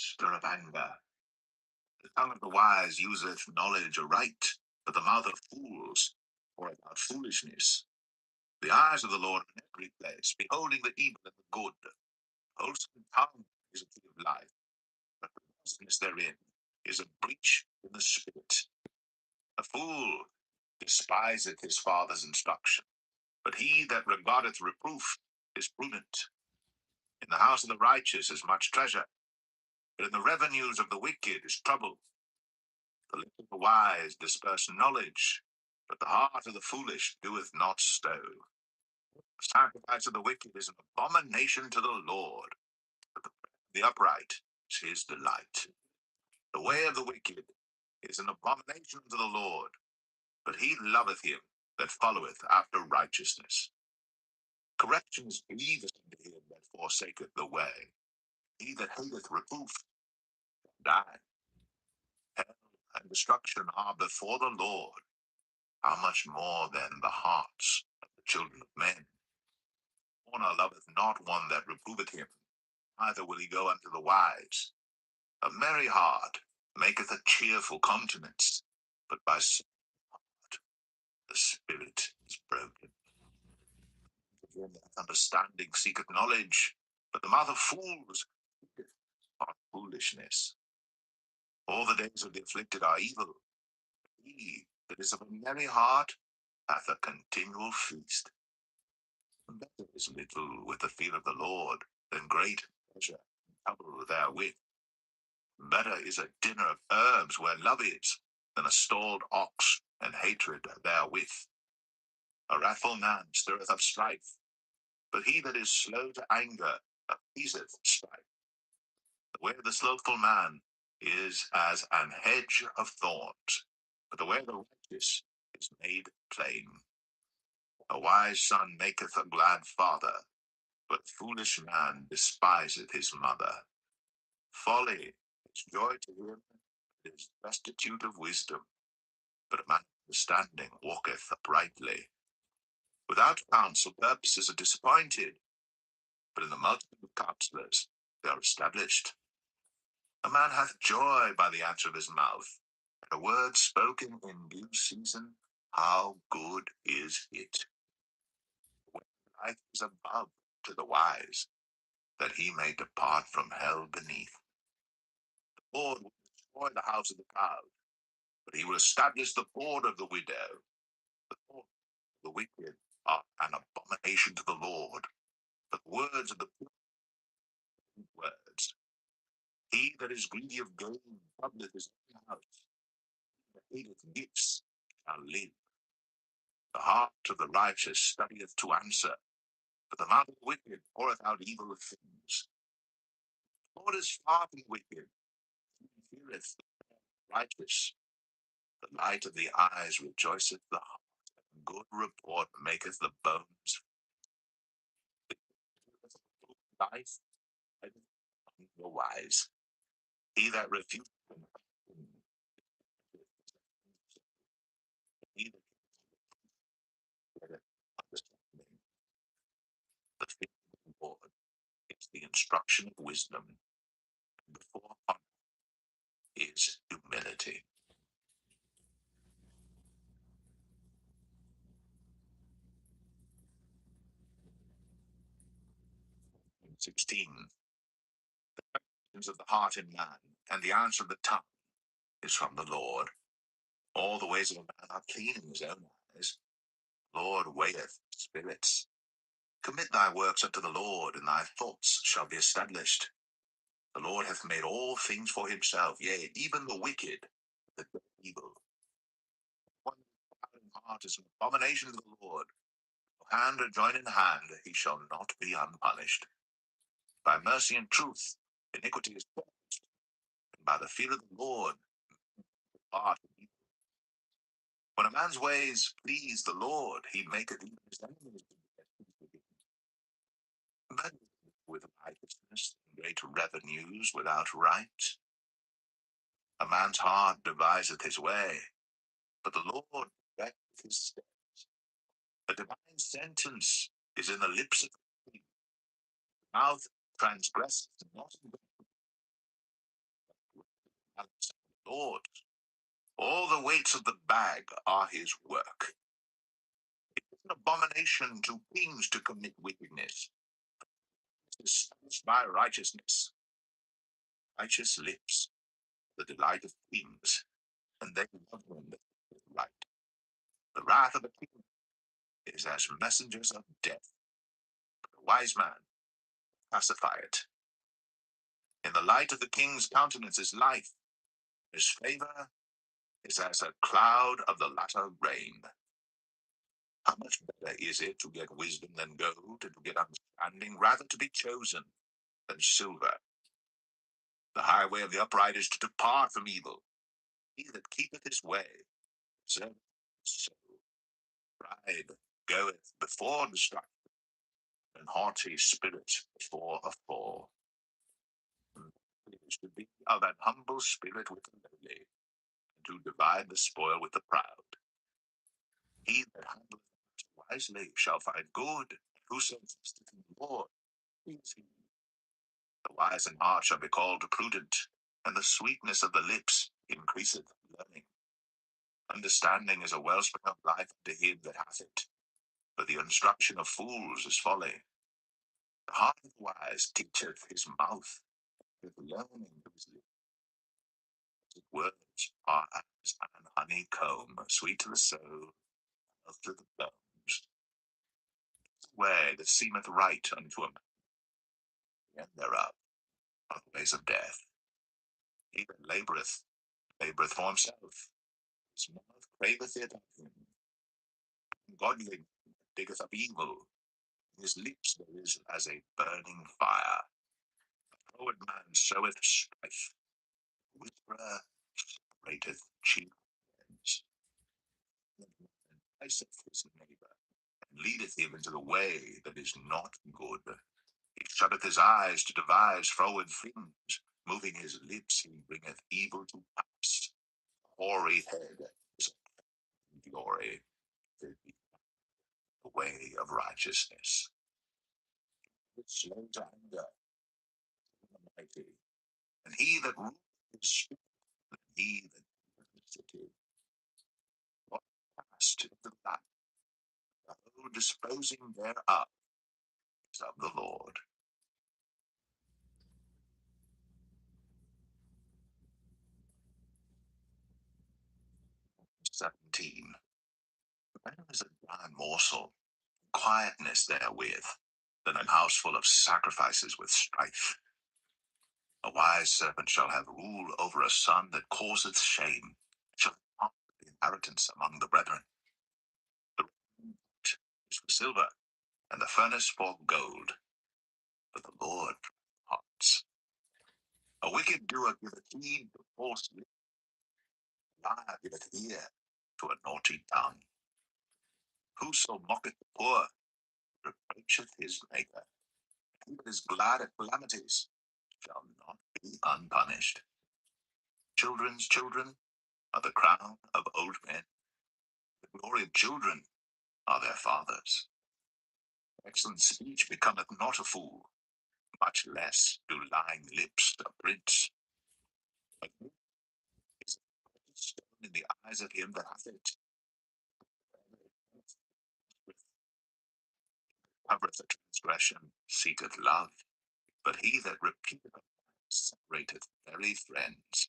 stir up anger. The tongue of the wise useth knowledge aright, but the mouth of fools poureth out foolishness. The eyes of the Lord are in every place, beholding the evil and the good. Wholesome tongue is a tree of life, but the perverseness therein is a breach in the spirit. A fool despiseth his father's instruction, but he that regardeth reproof is prudent. In the house of the righteous is much treasure, but in the revenues of the wicked is trouble. The lips of the wise disperse knowledge, but the heart of the foolish doeth not stow. The sacrifice of the wicked is an abomination to the Lord, but the upright is his delight. The way of the wicked is an abomination to the Lord, but he loveth him that followeth after righteousness. Correction is grievous unto him that forsaketh the way. He that hateth reproof shall die. Hell and destruction are before the Lord. How much more than the hearts of the children of men? Honor loveth not one that reproveth him, neither will he go unto the wise. A merry heart maketh a cheerful countenance, but by sorrow the spirit is broken. Understanding seeketh knowledge, but the mouth of fools speaketh on foolishness. All the days of the afflicted are evil. He that is of a merry heart hath a continual feast. Better is little with the fear of the Lord than great pleasure and trouble therewith. Better is a dinner of herbs where love is than a stalled ox and hatred therewith. A wrathful man stirreth up strife, but he that is slow to anger appeaseth strife. The way of the slothful man is as an hedge of thorns, but the way of the righteous is made plain. A wise son maketh a glad father, but a foolish man despiseth his mother. Folly is joy to him that is destitute of wisdom, but a man of understanding walketh uprightly. Without counsel purposes are disappointed, but in the multitude of counselors they are established. A man hath joy by the answer of his mouth, and a word spoken in due season, how good is it! Life is above to the wise, that he may depart from hell beneath. The Lord will destroy the house of the proud, but he will establish the board of the widow. The thoughts of the wicked are an abomination to the Lord, but the words of the poor are words. He that is greedy of gain troubleth his own house. He that hateth gifts shall live. The heart of the righteous studieth to answer, but the mouth of the wicked poureth out evil things. The Lord is far from the wicked, he feareth the righteous. The light of the eyes rejoiceth the heart, and good report maketh the bones. Life the wise. He that refuseth he that getteth understanding. The fear of the Lord is the instruction of wisdom, and before honor is humility. 16. The questions of the heart in man, and the answer of the tongue is from the Lord. All the ways of a man are clean in his own eyes. The Lord weigheth spirits. Commit thy works unto the Lord, and thy thoughts shall be established. The Lord hath made all things for himself, yea, even the wicked, that do evil. One proud in heart is an abomination to the Lord. Hand or join in hand, he shall not be unpunished. By mercy and truth, iniquity is punished, and by the fear of the Lord, art evil. When a man's ways please the Lord, he maketh even his enemies to be at peace with him. But with righteousness and great revenues without right. A man's heart deviseth his way, but the Lord directeth his steps. A divine sentence is in the lips of the king. The mouth transgresseth not in vain, Lord. All the weights of the bag are his work. It is an abomination to kings to commit wickedness. It is established by righteousness. Righteous lips, the delight of kings, and they love them that is right. The wrath of a king is as messengers of death. The wise man pacify it. In the light of the king's countenance is life. His favor is as a cloud of the latter rain. How much better is it to get wisdom than gold, and to get understanding rather to be chosen than silver? The highway of the upright is to depart from evil. He that keepeth his way preserveth his soul. Pride goeth before destruction, and haughty spirit before a fall. It is to be of an humble spirit with the lowly, and to divide the spoil with the proud. He that handleth wisely shall find good, and whoso trusteth in the Lord is he. The wise in heart shall be called prudent, and the sweetness of the lips increaseth learning. Understanding is a wellspring of life unto him that hath it, but the instruction of fools is folly. The heart of the wise teacheth his mouth, with learning to his lips. His words are as an honeycomb, sweet to the soul, health to the bones. The way that seemeth right unto a man, the end thereof are the ways of death. He that laboureth for himself. His mouth craveth it of him. Ungodly diggeth up evil. His lips there is as a burning fire. A froward man soweth strife. A whisperer separateth cheap friends. And enticeth his neighbour, and leadeth him into the way that is not good. He shutteth his eyes to devise froward things. Moving his lips, he bringeth evil to pass. Hoary head is a glory. The way of righteousness. It's slow to anger, mighty, and he that ruleth his spirit, and he that ruleth the city. What past into the land, the whole disposing thereof is of the Lord. Verse 17. Better is a dry morsel, quietness therewith, than an house full of sacrifices with strife. A wise servant shall have rule over a son that causeth shame, shall have the inheritance among the brethren. The root is for silver, and the furnace for gold, but the Lord hearts. A wicked doer giveth heed to false lips, a liar giveth ear to a naughty tongue. Whoso mocketh the poor reproacheth his maker. He that is glad at calamities shall not be unpunished. Children's children are the crown of old men. The glory of children are their fathers. Excellent speech becometh not a fool, much less do lying lips a prince. A good is a precious stone in the eyes of him that hath it. Covereth a transgression, seeketh love, but he that repeateth a lie separateth very friends.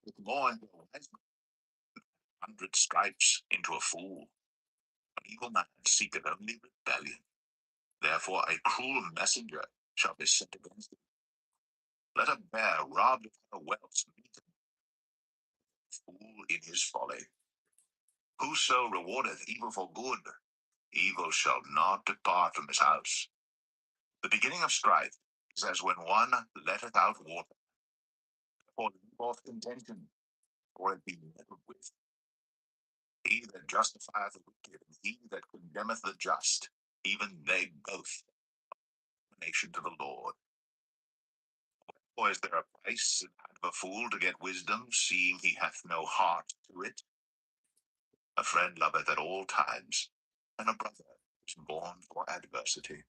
With more into a wise man, 100 stripes into a fool. An evil man seeketh only rebellion. Therefore a cruel messenger shall be sent against him. Let a bear robbed of her whelps meet him, fool in his folly. Whoso rewardeth evil for good, evil shall not depart from his house. The beginning of strife is as when one letteth out water, or leave off contention, or it be meddled with. He that justifieth the wicked, and he that condemneth the just, even they both nation to the Lord. Or is there a price in the hand of a fool to get wisdom, seeing he hath no heart to it? A friend loveth at all times, and a brother is born for adversity.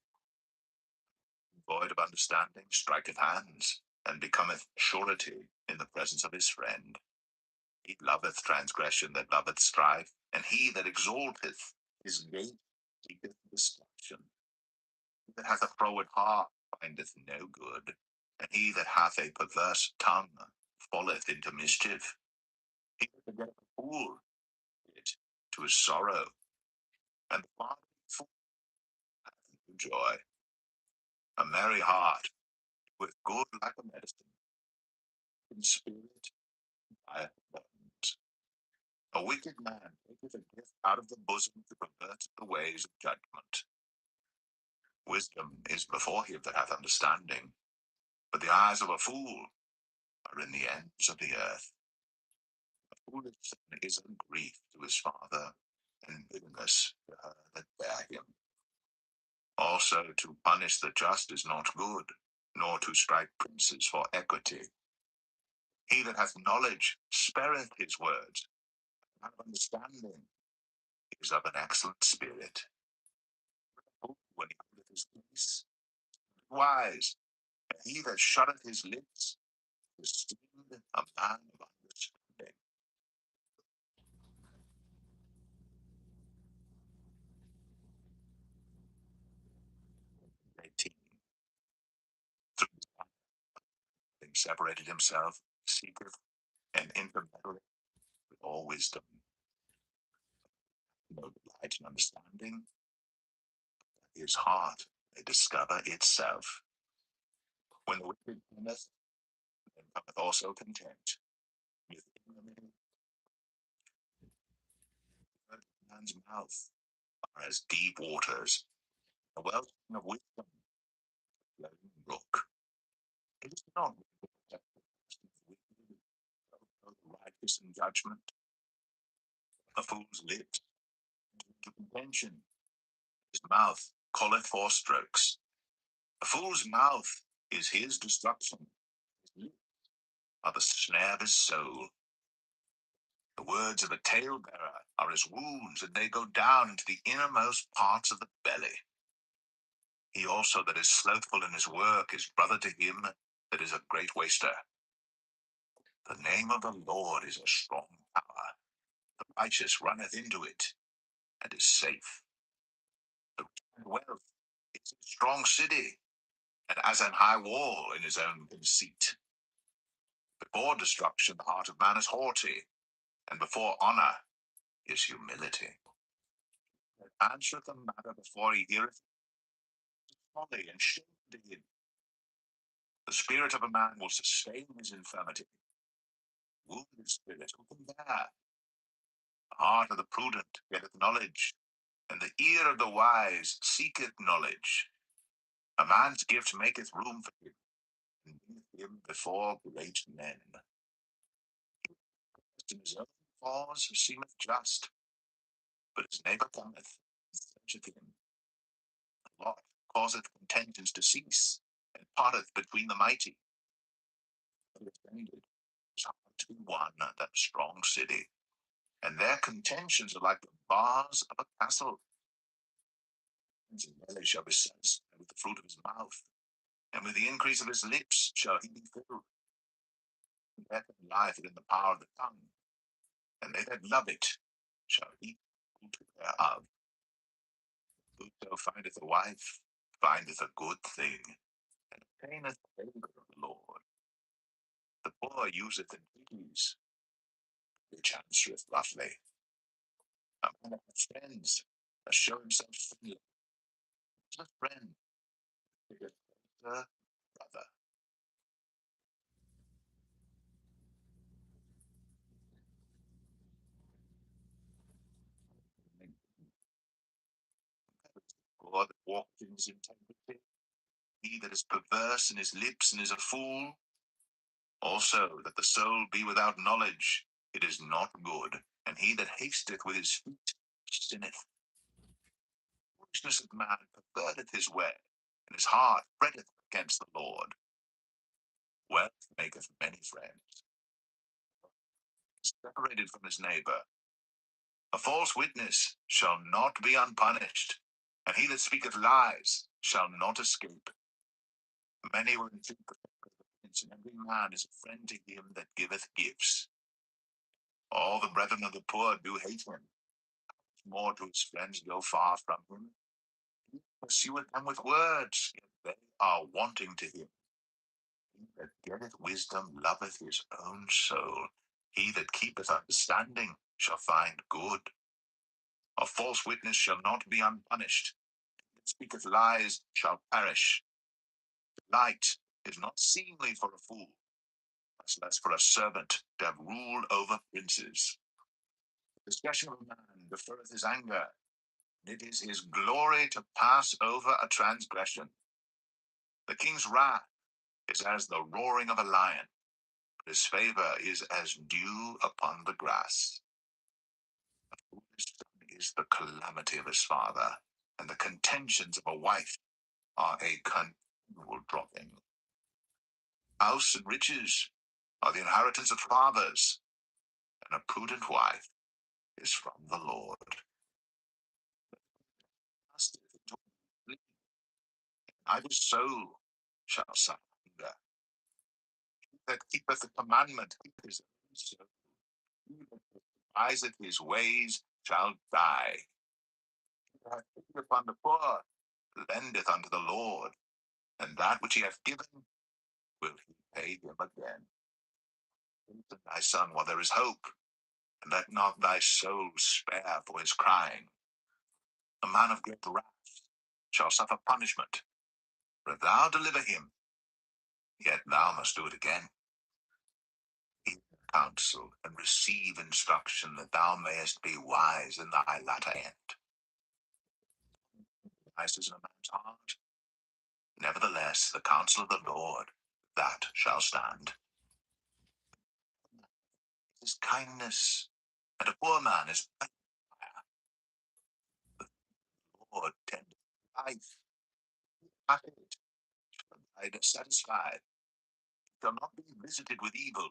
Void of understanding striketh hands, and becometh surety in the presence of his friend. He loveth transgression that loveth strife, and he that exalteth his gate seeketh destruction. He that hath a froward heart findeth no good, and he that hath a perverse tongue falleth into mischief. He that begetteth a fool it to his sorrow, and the father of the fool hath no joy. A merry heart with good like a medicine, in spirit I abundance. A wicked man taketh a gift out of the bosom to pervert the ways of judgment. Wisdom is before him that hath understanding, but the eyes of a fool are in the ends of the earth. A foolish son is a grief to his father, and bitterness to her that bare him. Also to punish the just is not good, nor to strike princes for equity. He that hath knowledge spareth his words, and of understanding is of an excellent spirit. When he holdeth his peace, wise, and he that shutteth his lips is esteemed a man of understanding. Through having separated himself, seeketh and intermeddleth with all wisdom. No delight in understanding, his heart may discover itself. When the wicked cometh, then cometh also contempt. With ignominy, the man's mouth are as deep waters, a wellspring of wisdom, flowing brook. It is not the wicked, righteous in judgment. A fool's lips to contention, his mouth calleth for strokes. A fool's mouth is his destruction, his lips are the snare of his soul. The words of a talebearer are as wounds, and they go down into the innermost parts of the belly. He also that is slothful in his work is brother to him that is a great waster. The name of the Lord is a strong tower. The righteous runneth into it, and is safe. The wealth is a strong city, and as an high wall in his own conceit. Before destruction the heart of man is haughty, and before honor is humility. Answereth a matter before he heareth folly and shame to him. The spirit of a man will sustain his infirmity. Wounded spirit, who can bear? The heart of the prudent getteth knowledge, and the ear of the wise seeketh knowledge. A man's gift maketh room for him, and bringeth him before great men. In his own cause seemeth just, but his neighbor cometh and searcheth him. The Lord causeth contentions to cease, and parteth between the mighty. But offended is hard to be won that strong city, and their contentions are like the bars of a castle. His belly shall be satisfied with the fruit of his mouth, and with the increase of his lips shall he be filled. Death and life are in the power of the tongue, and they that love it shall eat the fruit thereof. Whoso findeth a wife findeth a good thing, and obtaineth favor of the Lord. The poor useth entreaties, which answereth roughly. A man that hath friends must show himself friendly. A friend is a brother. God that walketh in his integrity. He that is perverse in his lips and is a fool. Also that the soul be without knowledge, it is not good. And he that hasteth with his feet sinneth. The foolishness of man perverteth his way, and his heart fretteth against the Lord. Wealth maketh many friends. He is separated from his neighbor. A false witness shall not be unpunished, and he that speaketh lies shall not escape. Many will entreat the man is a friend to him that giveth gifts. All the brethren of the poor do hate him. More to his friends go far from him. He pursueth them with words, yet they are wanting to him. He that getteth wisdom loveth his own soul. He that keepeth understanding shall find good. A false witness shall not be unpunished. He that speaketh lies shall perish. Light is not seemly for a fool, much less for a servant to have rule over princes. The discretion of a man deferreth his anger, and it is his glory to pass over a transgression. The king's wrath is as the roaring of a lion, but his favor is as dew upon the grass. A foolish son is the calamity of his father, and the contentions of a wife are a continual dropping. House and riches are the inheritance of fathers, and a prudent wife is from the Lord. Neither soul shall suffer hunger. He that keepeth the commandment keepeth his own soul. He that despiseth his ways shall die. He that hath pity upon the poor lendeth unto the Lord, and that which he hath given will he pay him again. Hasten thy son while there is hope, and let not thy soul spare for his crying. A man of great wrath shall suffer punishment, but if thou deliver him, yet thou must do it again. Hear counsel and receive instruction, that thou mayest be wise in thy latter end. Wise is in a man's heart. Nevertheless, the counsel of the Lord, that shall stand. His kindness, and a poor man is like fire. The Lord tendeth life, at it shall abide satisfied. He shall not be visited with evil.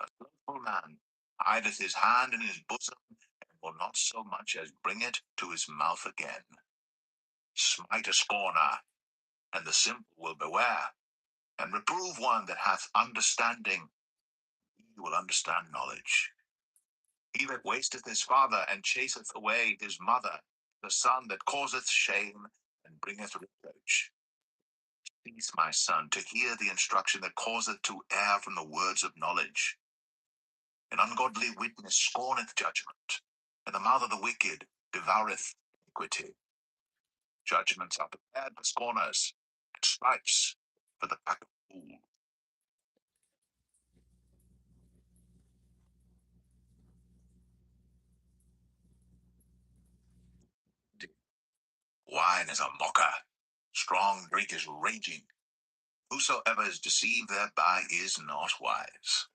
A slothful man hideth his hand in his bosom, and will not so much as bring it to his mouth again. Smite a scorner, and the simple will beware, and reprove one that hath understanding. He will understand knowledge. He that wasteth his father, and chaseth away his mother, the son that causeth shame, and bringeth reproach. Cease, my son, to hear the instruction that causeth to err from the words of knowledge. An ungodly witness scorneth judgment, and the mouth of the wicked devoureth iniquity. Judgments are prepared for scorners, and stripes for the pack of fools. Wine is a mocker, strong drink is raging. Whosoever is deceived thereby is not wise.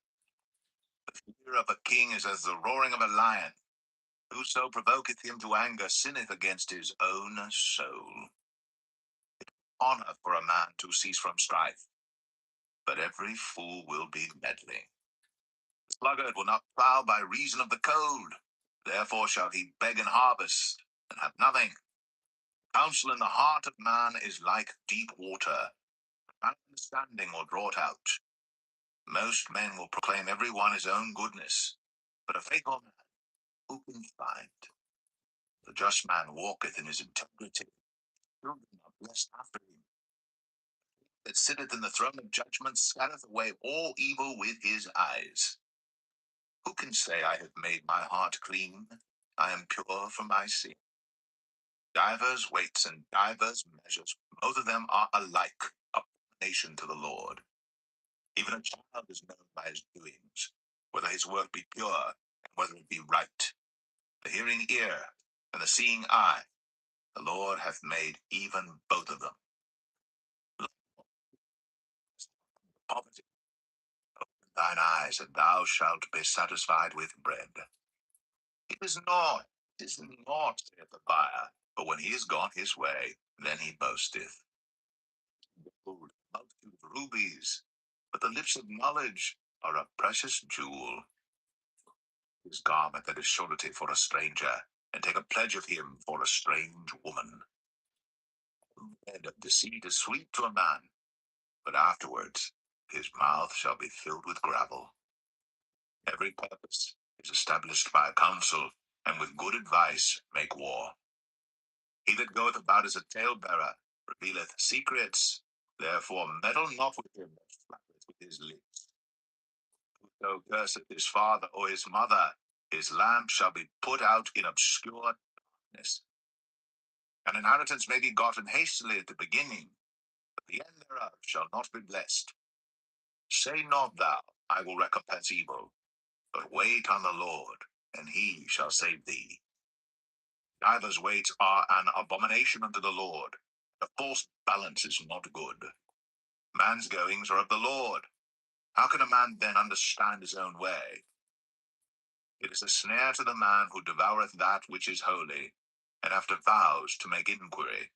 The fear of a king is as the roaring of a lion. Whoso provoketh him to anger sinneth against his own soul. It is honor for a man to cease from strife, but every fool will be meddling. The sluggard will not plow by reason of the cold, therefore shall he beg in harvest, and have nothing. Counsel in the heart of man is like deep water. Understanding will draw it out. Most men will proclaim every one his own goodness, but a faithful man who can find? The just man walketh in his integrity. Children are blessed after him. That sitteth in the throne of judgment scattereth away all evil with his eyes. Who can say, I have made my heart clean? I am pure from my sin. Divers weights and divers measures, both of them are alike, abomination to the Lord. Even a child is known by his doings, whether his work be pure, and whether it be right. The hearing ear, and the seeing eye, the Lord hath made even both of them. Poverty. Open thine eyes, and thou shalt be satisfied with bread. It is not, saith the buyer, but when he is gone his way, then he boasteth. Behold, a multitude of rubies, but the lips of knowledge are a precious jewel. His garment that is surety for a stranger, and take a pledge of him for a strange woman. The bread of deceit is sweet to a man, but afterwards his mouth shall be filled with gravel. Every purpose is established by a counsel, and with good advice make war. He that goeth about as a talebearer revealeth secrets. Therefore meddle not with him that flattereth with his lips. Whoso curseth his father or his mother, his lamp shall be put out in obscure darkness. An inheritance may be gotten hastily at the beginning, but the end thereof shall not be blessed. Say not thou, I will recompense evil, but wait on the Lord, and he shall save thee. Divers ways are an abomination unto the Lord. A false balance is not good. Man's goings are of the Lord. How can a man then understand his own way? It is a snare to the man who devoureth that which is holy, and after vows to make inquiry.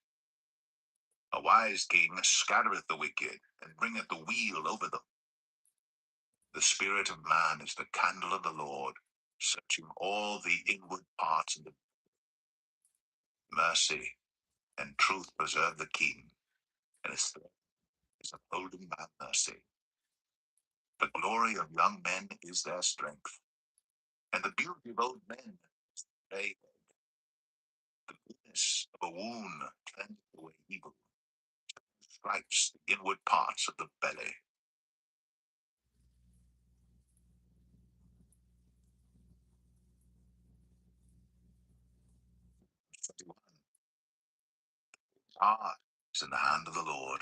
A wise king scattereth the wicked, and bringeth the wheel over them. The spirit of man is the candle of the Lord, searching all the inward parts of the mercy and truth preserve the king, and his threat is upholden by mercy. The glory of young men is their strength, and the beauty of old men is their gray head. The goodness of a wound cleanseth away evil, stripes the inward parts of the belly. 21. His heart is in the hand of the Lord,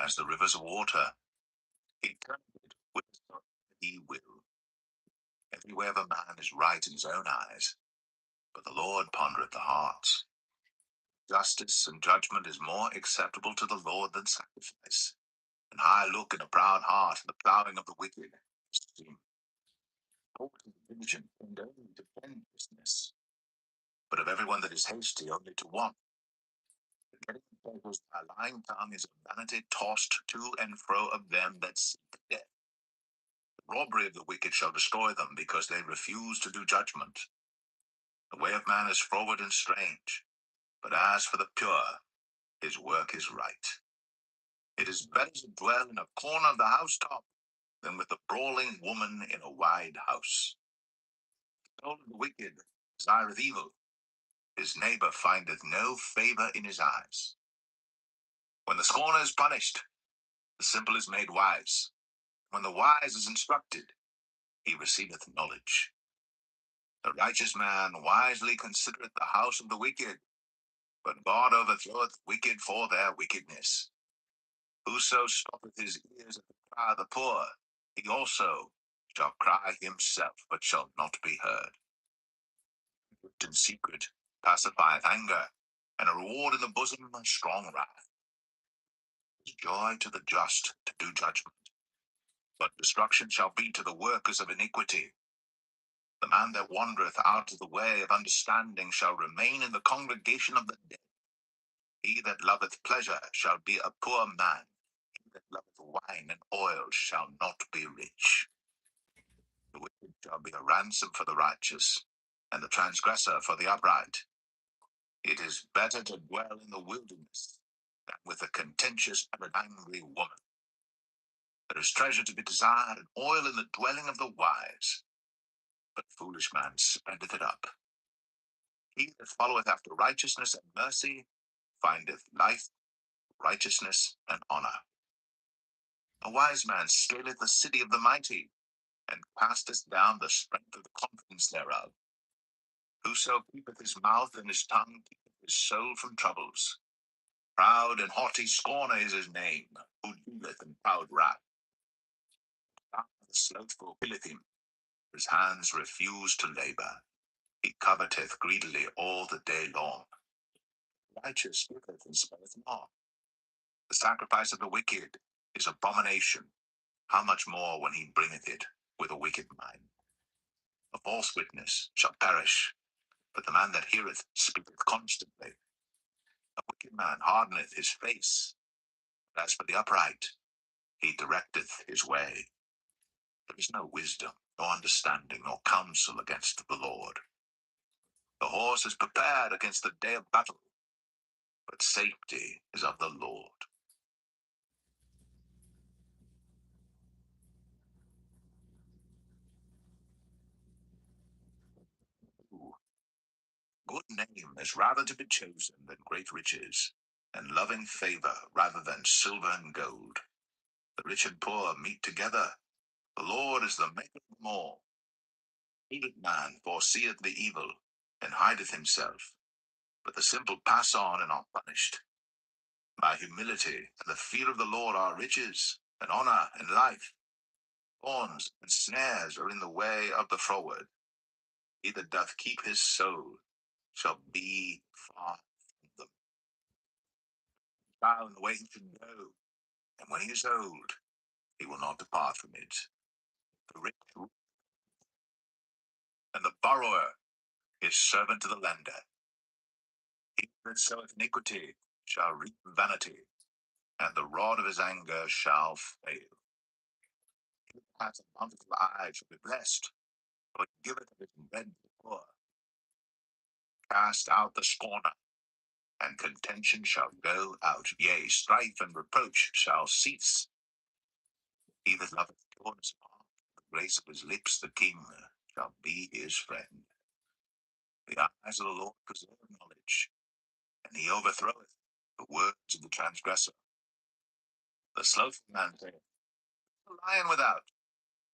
as the rivers of water. He turneth it whithersoever he will. Every way of a man is right in his own eyes, but the Lord pondereth the hearts. Justice and judgment is more acceptable to the Lord than sacrifice. An high look and a proud heart, and the plowing of the wicked. Haughty diligent and only to plenteousness, but of everyone that is hasty only to want. The getting of pleasures by a lying tongue is a vanity tossed to and fro of them that seek death. The robbery of the wicked shall destroy them, because they refuse to do judgment. The way of man is forward and strange, but as for the pure, his work is right. It is better to dwell in a corner of the housetop than with a brawling woman in a wide house. The soul of the wicked desireth evil. His neighbor findeth no favor in his eyes. When the scorner is punished, the simple is made wise. When the wise is instructed, he receiveth knowledge. The righteous man wisely considereth the house of the wicked, but God overthroweth the wicked for their wickedness. Whoso stoppeth his ears at the cry of the poor, he also shall cry himself, but shall not be heard. Gift in secret pacifieth anger, and a reward in the bosom a strong wrath. It is joy to the just to do judgment, but destruction shall be to the workers of iniquity. The man that wandereth out of the way of understanding shall remain in the congregation of the dead. He that loveth pleasure shall be a poor man. He that loveth wine and oil shall not be rich. The wicked shall be a ransom for the righteous, and the transgressor for the upright. It is better to dwell in the wilderness than with a contentious and an angry woman. There is treasure to be desired, and oil in the dwelling of the wise, but a foolish man spendeth it up. He that followeth after righteousness and mercy findeth life, righteousness, and honor. A wise man scaleth the city of the mighty, and casteth down the strength of the confidence thereof. Whoso keepeth his mouth and his tongue keepeth his soul from troubles. Proud and haughty scorner is his name, who dealeth in proud wrath. The slothful killeth him, his hands refuse to labor. He coveteth greedily all the day long. The righteous giveth and spendeth not. The sacrifice of the wicked is abomination. How much more when he bringeth it with a wicked mind? A false witness shall perish, but the man that heareth speaketh constantly. A wicked man hardeneth his face, but as for the upright, he directeth his way. There is no wisdom, nor understanding, nor counsel against the Lord. The horse is prepared against the day of battle, but safety is of the Lord. Good name is rather to be chosen than great riches, and loving favor rather than silver and gold. The rich and poor meet together. The Lord is the maker of them all. Prudent man foreseeth the evil, and hideth himself, but the simple pass on and are punished. By humility and the fear of the Lord are riches, and honor, and life. Thorns and snares are in the way of the froward. He that doth keep his soul shall be far from them. Child in the way he should go, and when he is old, he will not depart from it. The rich and the borrower is servant to the lender. He that soweth iniquity shall reap vanity, and the rod of his anger shall fail. He that hath a bountiful eye shall be blessed, for he giveth of his bread to the poor. Cast out the scorner, and contention shall go out. Yea, strife and reproach shall cease. He that loveth pureness of heart, the grace of his lips, the king shall be his friend. The eyes of the Lord preserve knowledge, and he overthroweth the words of the transgressor. The slothful man saith, a lion without,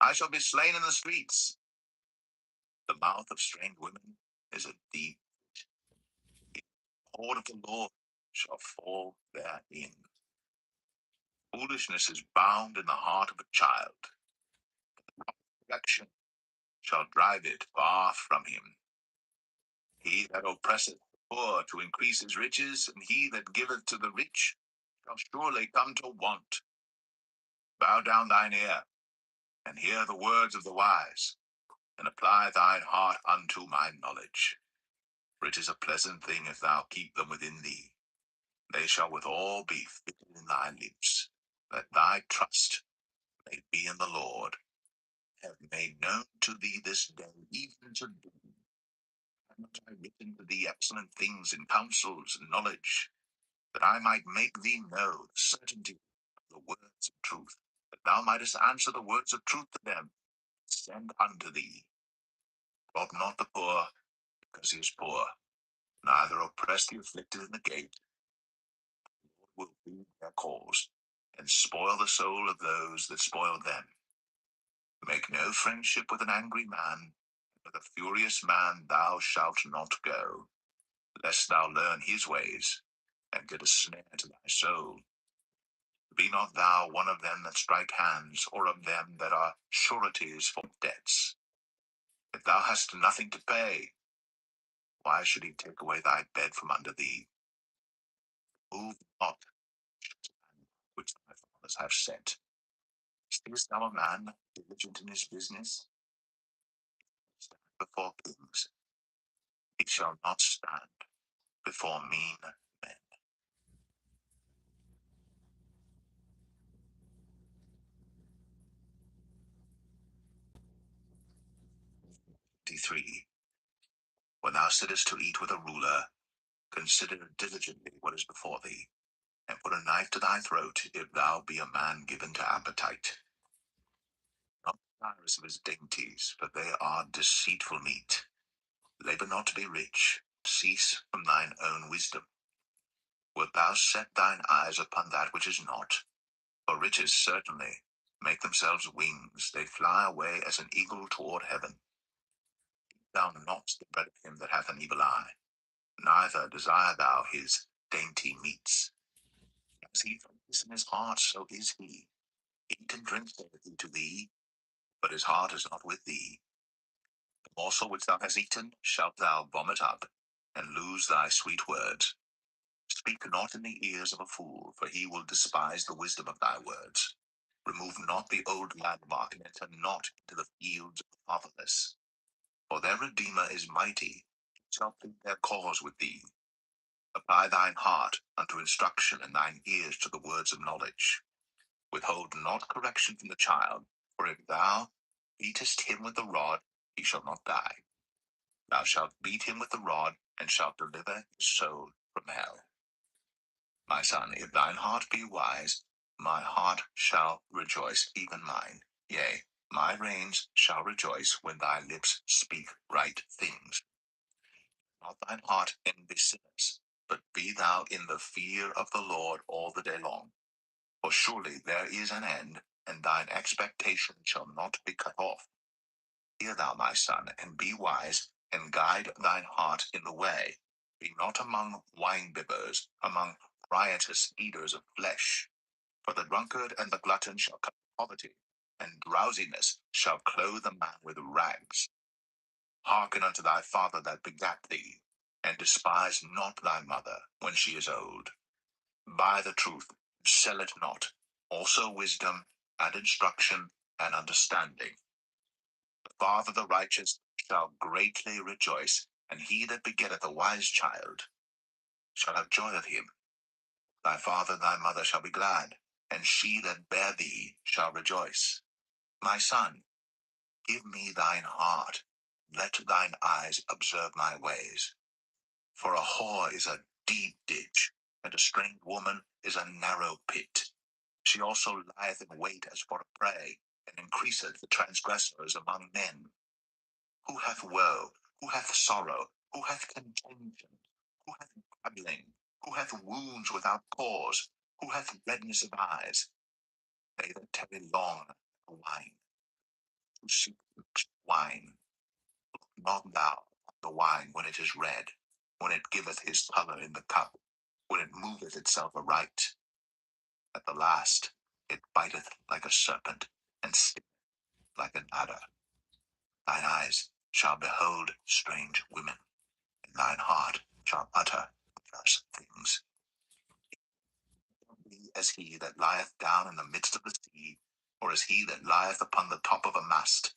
I shall be slain in the streets. The mouth of strange women is a deep pit. The word of the Lord shall fall therein. Foolishness is bound in the heart of a child. Correction shall drive it far from him. He that oppresseth the poor to increase his riches, and he that giveth to the rich shall surely come to want. Bow down thine ear, and hear the words of the wise, and apply thine heart unto my knowledge. For it is a pleasant thing if thou keep them within thee. They shall withal be fitted in thy lips, that thy trust may be in the Lord. I have made known to thee this day, even to thee. Have not I written to thee excellent things in counsels and knowledge, that I might make thee know the certainty of the words of truth, that thou mightest answer the words of truth to them that send unto thee. Rob not the poor, because he is poor, neither oppress the afflicted in the gate. The Lord will plead their cause, and spoil the soul of those that spoil them. Make no friendship with an angry man, with a furious man thou shalt not go, lest thou learn his ways, and get a snare to thy soul. Be not thou one of them that strike hands, or of them that are sureties for debts. If thou hast nothing to pay, why should he take away thy bed from under thee? Move not which thy fathers have set. Seest thou a man diligent in his business? Stand before kings. He shall not stand before mean men. 3. When thou sittest to eat with a ruler, consider diligently what is before thee, and put a knife to thy throat, if thou be a man given to appetite. Not desirous of his dainties, for they are deceitful meat. Labor not to be rich, cease from thine own wisdom. Wilt thou set thine eyes upon that which is not? For riches certainly make themselves wings, they fly away as an eagle toward heaven. Eat thou not the bread of him that hath an evil eye, neither desire thou his dainty meats. As he thinks in his heart, so is he. Eat and drink, saith he to thee, but his heart is not with thee. The morsel which thou hast eaten shalt thou vomit up, and lose thy sweet words. Speak not in the ears of a fool, for he will despise the wisdom of thy words. Remove not the old landmark, and enter not into the fields of the fatherless. For their Redeemer is mighty, he shall plead their cause with thee. Apply thine heart unto instruction, and thine ears to the words of knowledge. Withhold not correction from the child, for if thou beatest him with the rod, he shall not die. Thou shalt beat him with the rod, and shalt deliver his soul from hell. My son, if thine heart be wise, my heart shall rejoice, even mine. Yea, my reins shall rejoice when thy lips speak right things. Not thine heart envy sinners, but be thou in the fear of the Lord all the day long. For surely there is an end, and thine expectation shall not be cut off. Hear thou, my son, and be wise, and guide thine heart in the way. Be not among winebibbers, among riotous eaters of flesh. For the drunkard and the glutton shall come poverty, and drowsiness shall clothe a man with rags. Hearken unto thy father that begat thee, and despise not thy mother when she is old. Buy the truth, sell it not, also wisdom, and instruction, and understanding. The father of the righteous shall greatly rejoice, and he that begetteth a wise child shall have joy of him. Thy father and thy mother shall be glad, and she that bare thee shall rejoice. My son, give me thine heart, let thine eyes observe my ways. For a whore is a deep ditch, and a strange woman is a narrow pit. She also lieth in wait as for a prey, and increaseth the transgressors among men. Who hath woe? Who hath sorrow? Who hath contention? Who hath babbling? Who hath wounds without cause? Who hath redness of eyes? They that tarry long at the wine, who seek wine. Look not thou at the wine when it is red, when it giveth his colour in the cup, when it moveth itself aright. At the last it biteth like a serpent, and stingeth like an adder. Thine eyes shall behold strange women, and thine heart shall utter perverse things. Be as he that lieth down in the midst of the sea, or as he that lieth upon the top of a mast.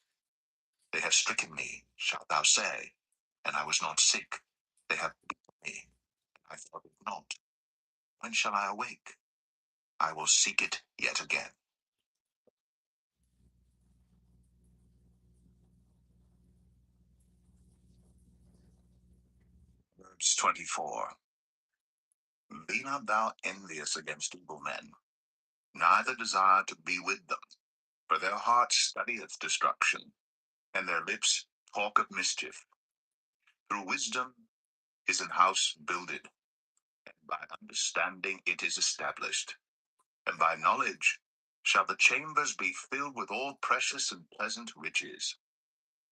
They have stricken me, shalt thou say, and I was not sick. They have beaten me, and I thought it not. When shall I awake? I will seek it yet again. Verse 24. Be not thou envious against evil men, neither desire to be with them. For their heart studieth destruction, and their lips talk of mischief. Through wisdom is an house builded, and by understanding it is established. And by knowledge shall the chambers be filled with all precious and pleasant riches.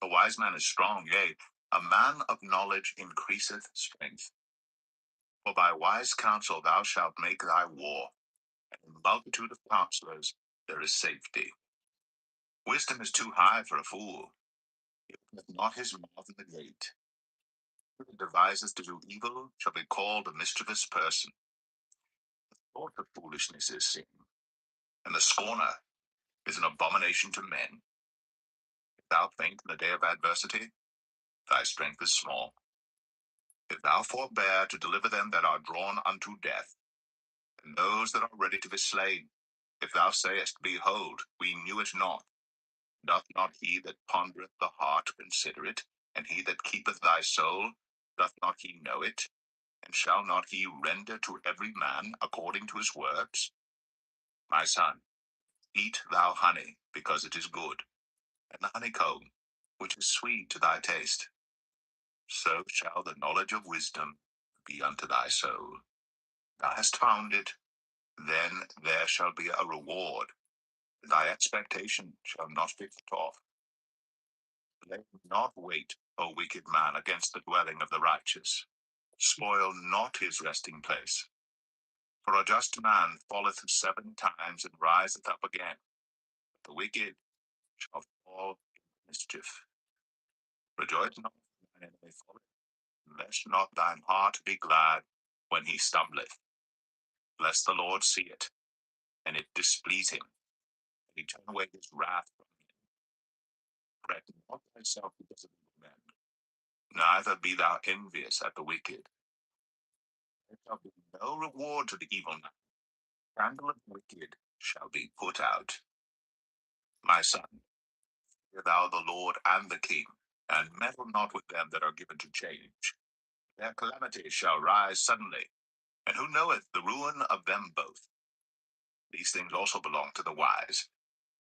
A wise man is strong, yea, a man of knowledge increaseth strength. For by wise counsel thou shalt make thy war, and in multitude of counselors there is safety. Wisdom is too high for a fool. He openeth not his mouth in the gate. Who deviseth to do evil shall be called a mischievous person. The thought of foolishness is sin, and the scorner is an abomination to men. If thou think in the day of adversity, thy strength is small. If thou forbear to deliver them that are drawn unto death, and those that are ready to be slain, if thou sayest, Behold, we knew it not, doth not he that pondereth the heart consider it, and he that keepeth thy soul, doth not he know it? And shall not he render to every man according to his works? My son, eat thou honey, because it is good, and the honeycomb, which is sweet to thy taste. So shall the knowledge of wisdom be unto thy soul. Thou hast found it, then there shall be a reward. Thy expectation shall not be cut off. Lay not wait, O wicked man, against the dwelling of the righteous. Spoil not his resting place. For a just man falleth 7 times and riseth up again. But the wicked shall fall in mischief. Rejoice not when thine enemy falleth, lest not thine heart be glad when he stumbleth. Lest the Lord see it, and it displease him, and he turn away his wrath from him. Fret not thyself because of evil men, neither be thou envious at the wicked. There shall be no reward to the evil man. The candle of the wicked shall be put out. My son, fear thou the Lord and the king, and meddle not with them that are given to change. Their calamity shall rise suddenly, and who knoweth the ruin of them both? These things also belong to the wise.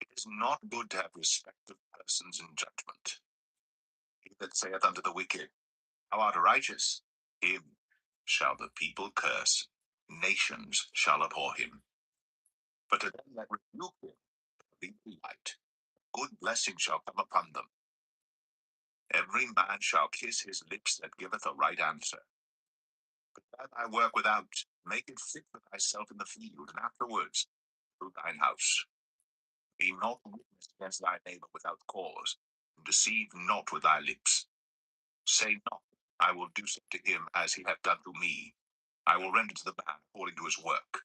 It is not good to have respect of persons in judgment. He that saith unto the wicked, Thou art righteous, Him shall the people curse, nations shall abhor him. But to them that rebuke him, be light, good blessing shall come upon them. Every man shall kiss his lips that giveth a right answer. Prepare thy work without, make it fit for thyself in the field, and afterwards through thine house. Be not witness against thy neighbor without cause, and deceive not with thy lips. Say not, I will do so to him as he hath done to me. I will render to the man according to his work.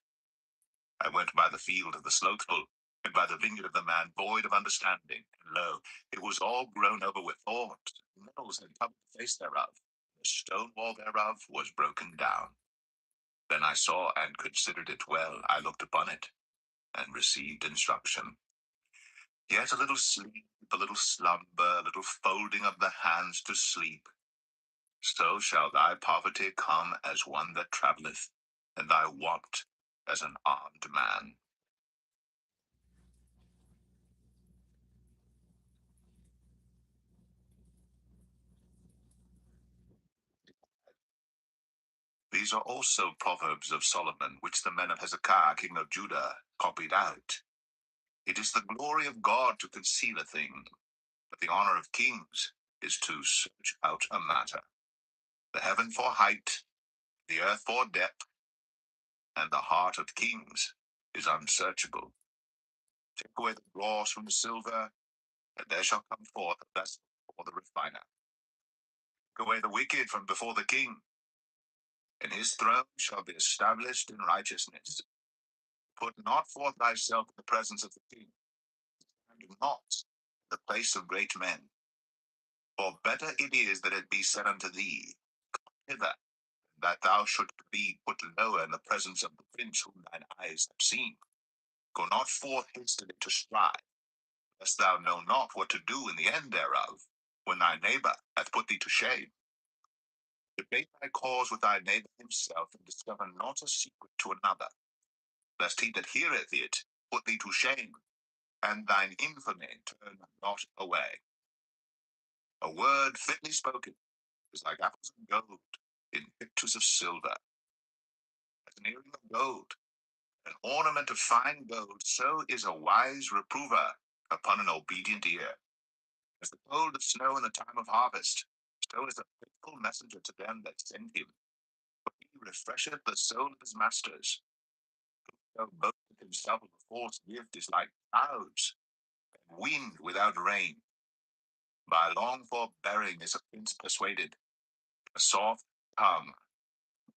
I went by the field of the slothful, and by the vineyard of the man void of understanding. And lo, it was all grown over with thorns, and nettles had covered the face thereof. The stone wall thereof was broken down. Then I saw and considered it well. I looked upon it, and received instruction. Yet a little sleep, a little slumber, a little folding of the hands to sleep. So shall thy poverty come as one that travelleth, and thy want as an armed man. These are also proverbs of Solomon, which the men of Hezekiah, king of Judah, copied out. It is the glory of God to conceal a thing, but the honor of kings is to search out a matter. The heaven for height, the earth for depth, and the heart of kings is unsearchable. Take away the dross from the silver, and there shall come forth a vessel for the refiner. Take away the wicked from before the king, and his throne shall be established in righteousness. Put not forth thyself in the presence of the king, and not in the place of great men. For better it is that it be said unto thee, Come hither, that thou shouldst be put lower in the presence of the prince whom thine eyes have seen. Go not forth hastily to strive, lest thou know not what to do in the end thereof, when thy neighbor hath put thee to shame. Debate thy cause with thy neighbor himself, and discover not a secret to another, lest he that heareth it put thee to shame, and thine infamy turn not away. A word fitly spoken is like apples of gold in pictures of silver. As an earring of gold, an ornament of fine gold, so is a wise reprover upon an obedient ear. As the cold of snow in the time of harvest, so is a faithful messenger to them that send him. For he refresheth the soul of his masters. Whoso boasteth himself of a false gift is like clouds, and wind without rain. By long forbearing is a prince persuaded. A soft tongue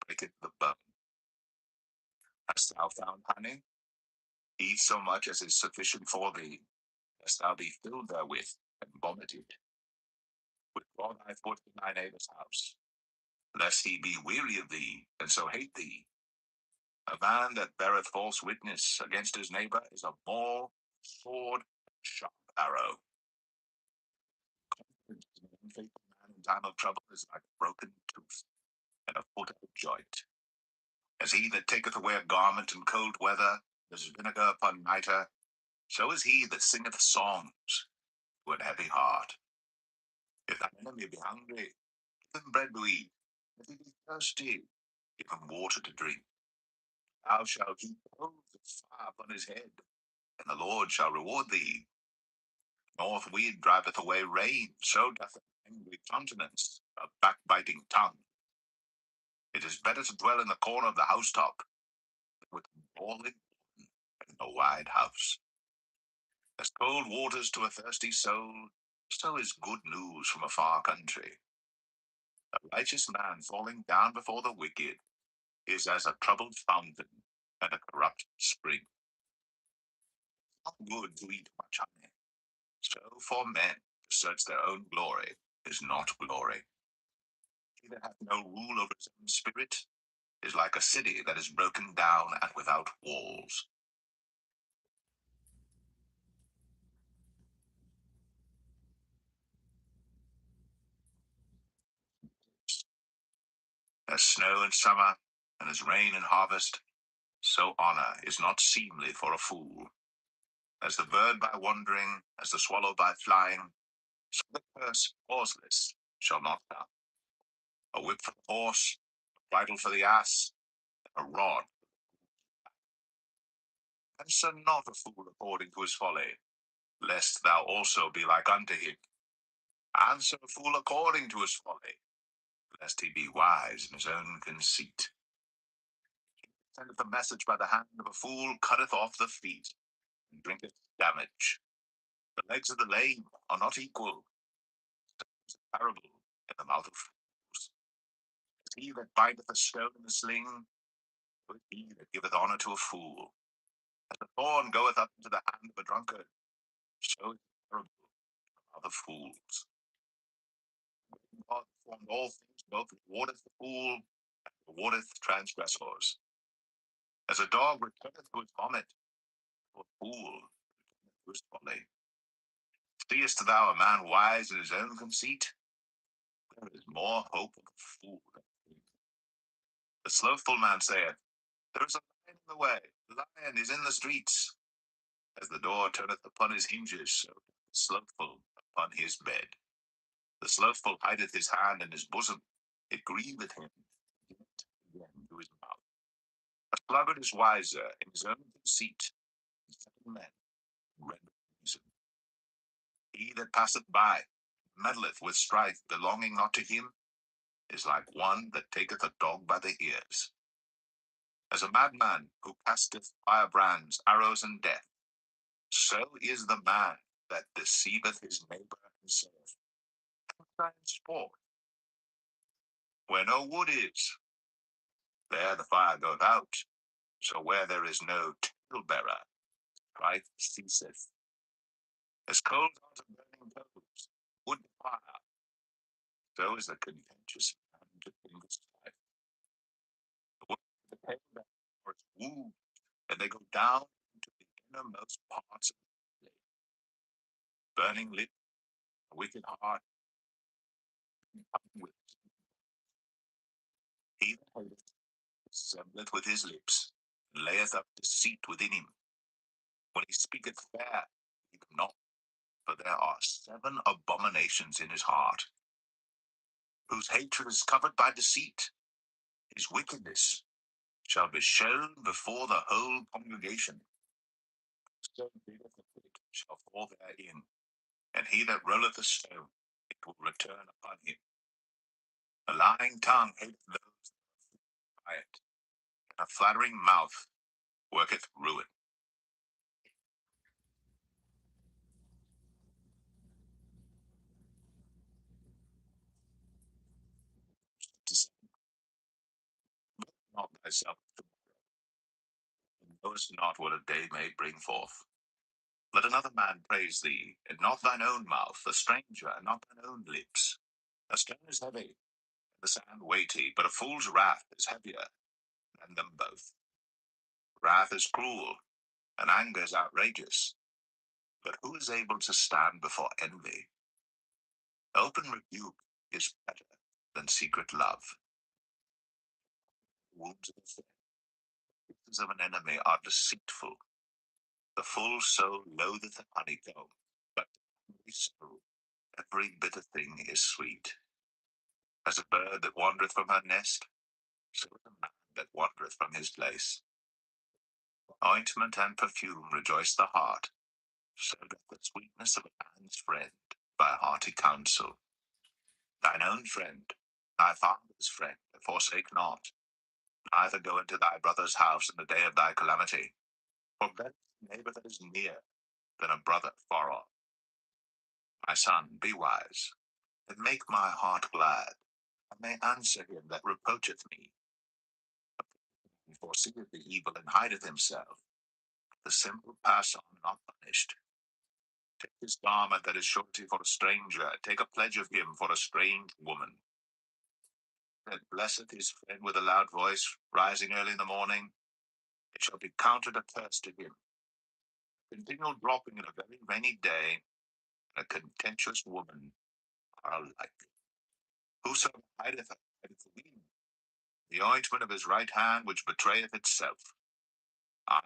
breaketh the bone. Hast thou found honey? Eat so much as is sufficient for thee, lest thou be filled therewith and vomited. Withdraw thy foot from thy neighbor's house, lest he be weary of thee, and so hate thee. A man that beareth false witness against his neighbor is a more sword, sharp arrow. Confidence in an unfaithful man in time of trouble is like a broken tooth and a foot out of joint. As he that taketh away a garment in cold weather, as vinegar upon nitre, so is he that singeth songs to an heavy heart. If thine enemy be hungry, give him bread to eat. If he be thirsty, give him water to drink. Thou shalt heap coals of fire upon his head, and the Lord shall reward thee. North wind driveth away rain, so doth an angry countenance, a backbiting tongue. It is better to dwell in the corner of the housetop than with brawling in a wide house. As cold waters to a thirsty soul, so is good news from a far country. A righteous man falling down before the wicked is as a troubled fountain and a corrupt spring. Not good to eat much honey. So for men to search their own glory is not glory. He that hath no rule over his own spirit is like a city that is broken down and without walls. As snow in summer and as rain in harvest, so honor is not seemly for a fool. As the bird by wandering, as the swallow by flying, so the curse causeless shall not come. A whip for the horse, bridle for the ass, and a rod. Answer not a fool according to his folly, lest thou also be like unto him. Answer a fool according to his folly, lest he be wise in his own conceit. Sendeth a message by the hand of a fool, cutteth off the feet, and drinketh damage. The legs of the lame are not equal. It's a parable in the mouth of fools. As he that bindeth a stone in a sling, so is he that giveth honor to a fool. As the thorn goeth up into the hand of a drunkard, so is the parable in the mouth of fools. God formed all things, both rewardeth the fool and rewardeth transgressors. As a dog returneth to his vomit, so a fool returneth to his folly. Seest thou a man wise in his own conceit? There is more hope of a fool than of him. The slothful man saith, there is a lion in the way, the lion is in the streets. As the door turneth upon his hinges, so doth the slothful upon his bed. The slothful hideth his hand in his bosom, it grieveth him, again to his mouth. A sluggard is wiser in his own conceit than 7 men render reason. He that passeth by, meddleth with strife belonging not to him, is like one that taketh a dog by the ears. As a madman who casteth firebrands, arrows, and death, so is the man that deceiveth his neighbor and saith, sport. Where no wood is, there the fire goeth out. So where there is no talebearer, strife ceaseth. As coals are to burning coals, wood to fire, so is the contentious man to kindred strife. The wood of the talebearer are its wounds, and they go down into the innermost parts of the body. Burning lip, a wicked heart, with he that hateth dissembleth with his lips, and layeth up deceit within him. When he speaketh fair, keep him not, for there are 7 abominations in his heart. Whose hatred is covered by deceit, his wickedness shall be shown before the whole congregation. Whoso diggeth a pit shall fall therein, and he that rolleth a stone, it will return upon him. A lying tongue hateth those that are quiet, and a flattering mouth worketh ruin. Not thyself tomorrow, and knowest not what a day may bring forth. Let another man praise thee, and not thine own mouth, a stranger, and not thine own lips. A stone is heavy, and the sand weighty, but a fool's wrath is heavier than them both. Wrath is cruel, and anger is outrageous. But who is able to stand before envy? Open rebuke is better than secret love. The wounds of a friend, the kisses of an enemy are deceitful. The full soul loatheth honeycomb, but every soul, every bitter thing is sweet. As a bird that wandereth from her nest, so is a man that wandereth from his place. Ointment and perfume rejoice the heart, so doth the sweetness of a man's friend by hearty counsel. Thine own friend, thy father's friend, forsake not, neither go into thy brother's house in the day of thy calamity. For better is a neighbor that is near than a brother far off. My son, be wise, and make my heart glad. I may answer him that reproacheth me. He foreseeth the evil and hideth himself. The simple pass on not punished. Take his garment that is surety for a stranger. Take a pledge of him for a strange woman. That blesseth his friend with a loud voice, rising early in the morning. It shall be counted a curse to him. A continual dropping in a very rainy day, and a contentious woman are alike. Whoso hideth the wind, the ointment of his right hand which betrayeth itself.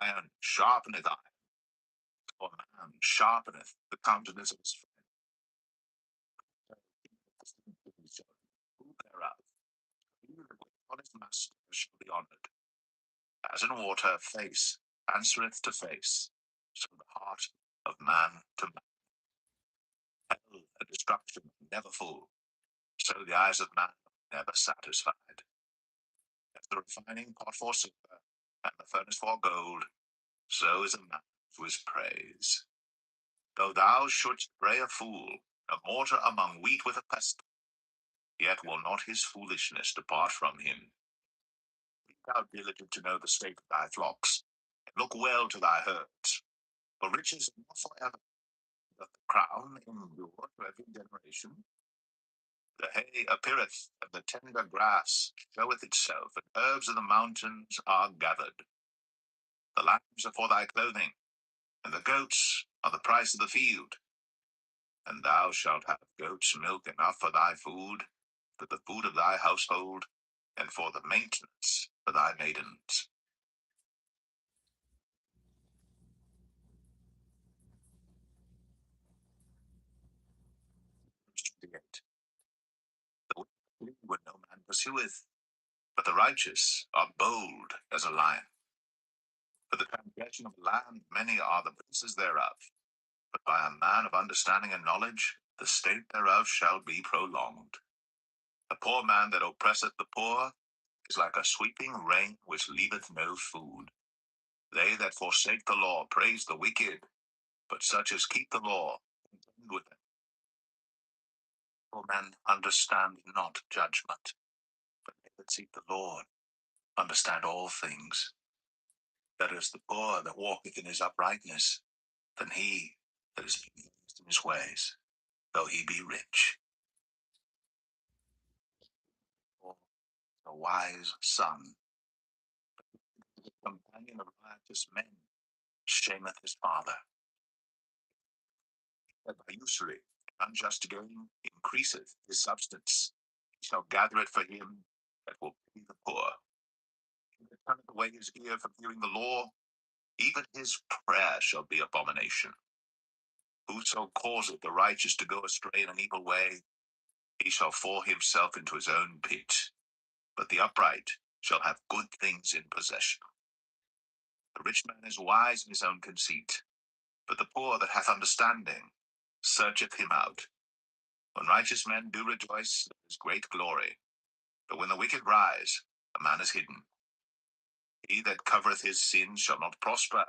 Iron sharpeneth iron, or man sharpeneth the countenance of his friend. Who thereof? He that upon his master shall be honored. As in water face answereth to face, so the heart of man to man. Hell and destruction never full, so the eyes of man are never satisfied. As the refining pot for silver, and the furnace for gold, so is a man to his praise. Though thou shouldst bray a fool, a mortar among wheat with a pestle, yet will not his foolishness depart from him. Be thou diligent to know the state of thy flocks, and look well to thy herds. For riches are not forever, doth the crown endure to every generation. The hay appeareth, and the tender grass showeth itself, and herbs of the mountains are gathered. The lambs are for thy clothing, and the goats are the price of the field. And thou shalt have goats' milk enough for thy food, for the food of thy household, and for the maintenance for thy maidens. Verse 28. The wicked flee when no man pursueth, but the righteous are bold as a lion. For the transgression of the land many are the princes thereof, but by a man of understanding and knowledge the state thereof shall be prolonged. The poor man that oppresseth the poor is like a sweeping rain which leaveth no food. They that forsake the law praise the wicked, but such as keep the law contend with them. For men understand not judgment, but they that seek the Lord understand all things. Better is the poor that walketh in his uprightness than he that is pleased in his ways, though he be rich. For a wise son, the companion of righteous men, shameth his father. That by usury unjust gain increaseth his substance, he shall gather it for him that will pity the poor. He that turneth away his ear from hearing the law, even his prayer shall be abomination. Whoso causeth the righteous to go astray in an evil way, he shall fall himself into his own pit. But the upright shall have good things in possession. The rich man is wise in his own conceit, but the poor that hath understanding searcheth him out. When righteous men do rejoice, there is great glory. But when the wicked rise, a man is hidden. He that covereth his sins shall not prosper,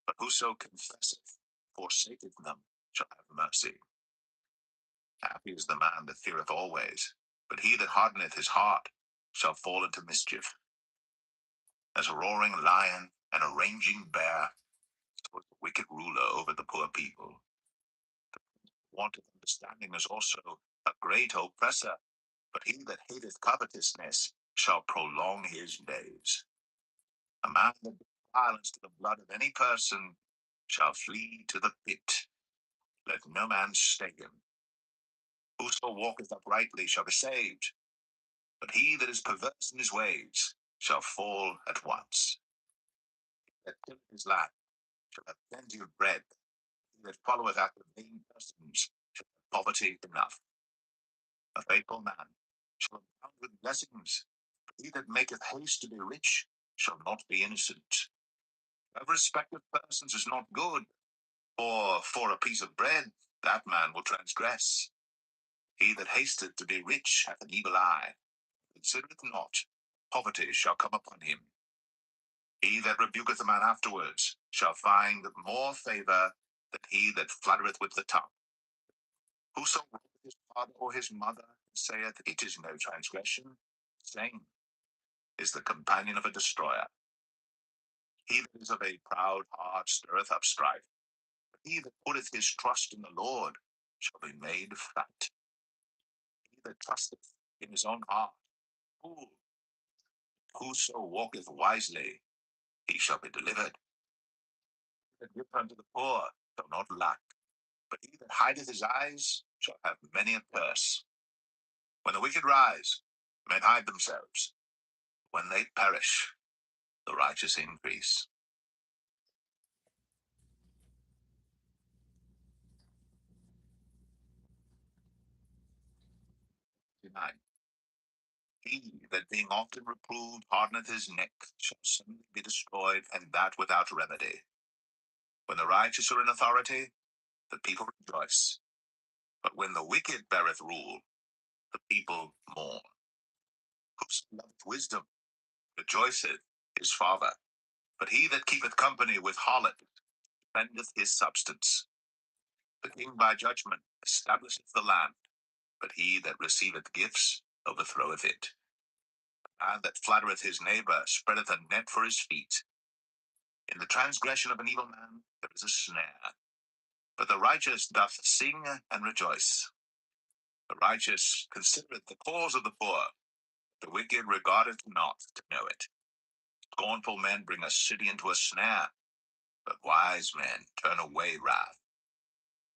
but whoso confesseth, forsaketh them, shall have mercy. Happy is the man that feareth always, but he that hardeneth his heart shall fall into mischief. As a roaring lion and a raging bear, so is the wicked ruler over the poor people. The want of understanding is also a great oppressor, but he that hateth covetousness shall prolong his days. A man that doeth violence to the blood of any person shall flee to the pit. Let no man stay him. Whoso walketh uprightly shall be saved, but he that is perverse in his ways shall fall at once. He that tilleth his land shall have plenty of bread. He that followeth after vain persons shall have poverty enough. A faithful man shall abound with blessings, but he that maketh haste to be rich shall not be innocent. Have respect of persons is not good, for a piece of bread that man will transgress. He that hasteth to be rich hath an evil eye, considereth not, poverty shall come upon him. He that rebuketh a man afterwards shall find more favor than he that flattereth with the tongue. Whoso wrongeth his father or his mother, saith, it is no transgression, same is the companion of a destroyer. He that is of a proud heart stirreth up strife, but he that putteth his trust in the Lord shall be made fat. He that trusteth in his own heart, fool. Whoso walketh wisely, he shall be delivered. He that giveth unto the poor shall not lack, but he that hideth his eyes shall have many a curse. When the wicked rise, men hide themselves. When they perish, the righteous increase. 9. He that being often reproved hardeneth his neck, shall suddenly be destroyed, and that without remedy. When the righteous are in authority, the people rejoice. But when the wicked beareth rule, the people mourn. Whoso loveth wisdom rejoiceth his father. But he that keepeth company with harlots spendeth his substance. The king by judgment establisheth the land, but he that receiveth gifts overthroweth it. The man that flattereth his neighbor spreadeth a net for his feet. In the transgression of an evil man there is a snare, but the righteous doth sing and rejoice. The righteous considereth the cause of the poor, the wicked regardeth not to know it. Scornful men bring a city into a snare, but wise men turn away wrath.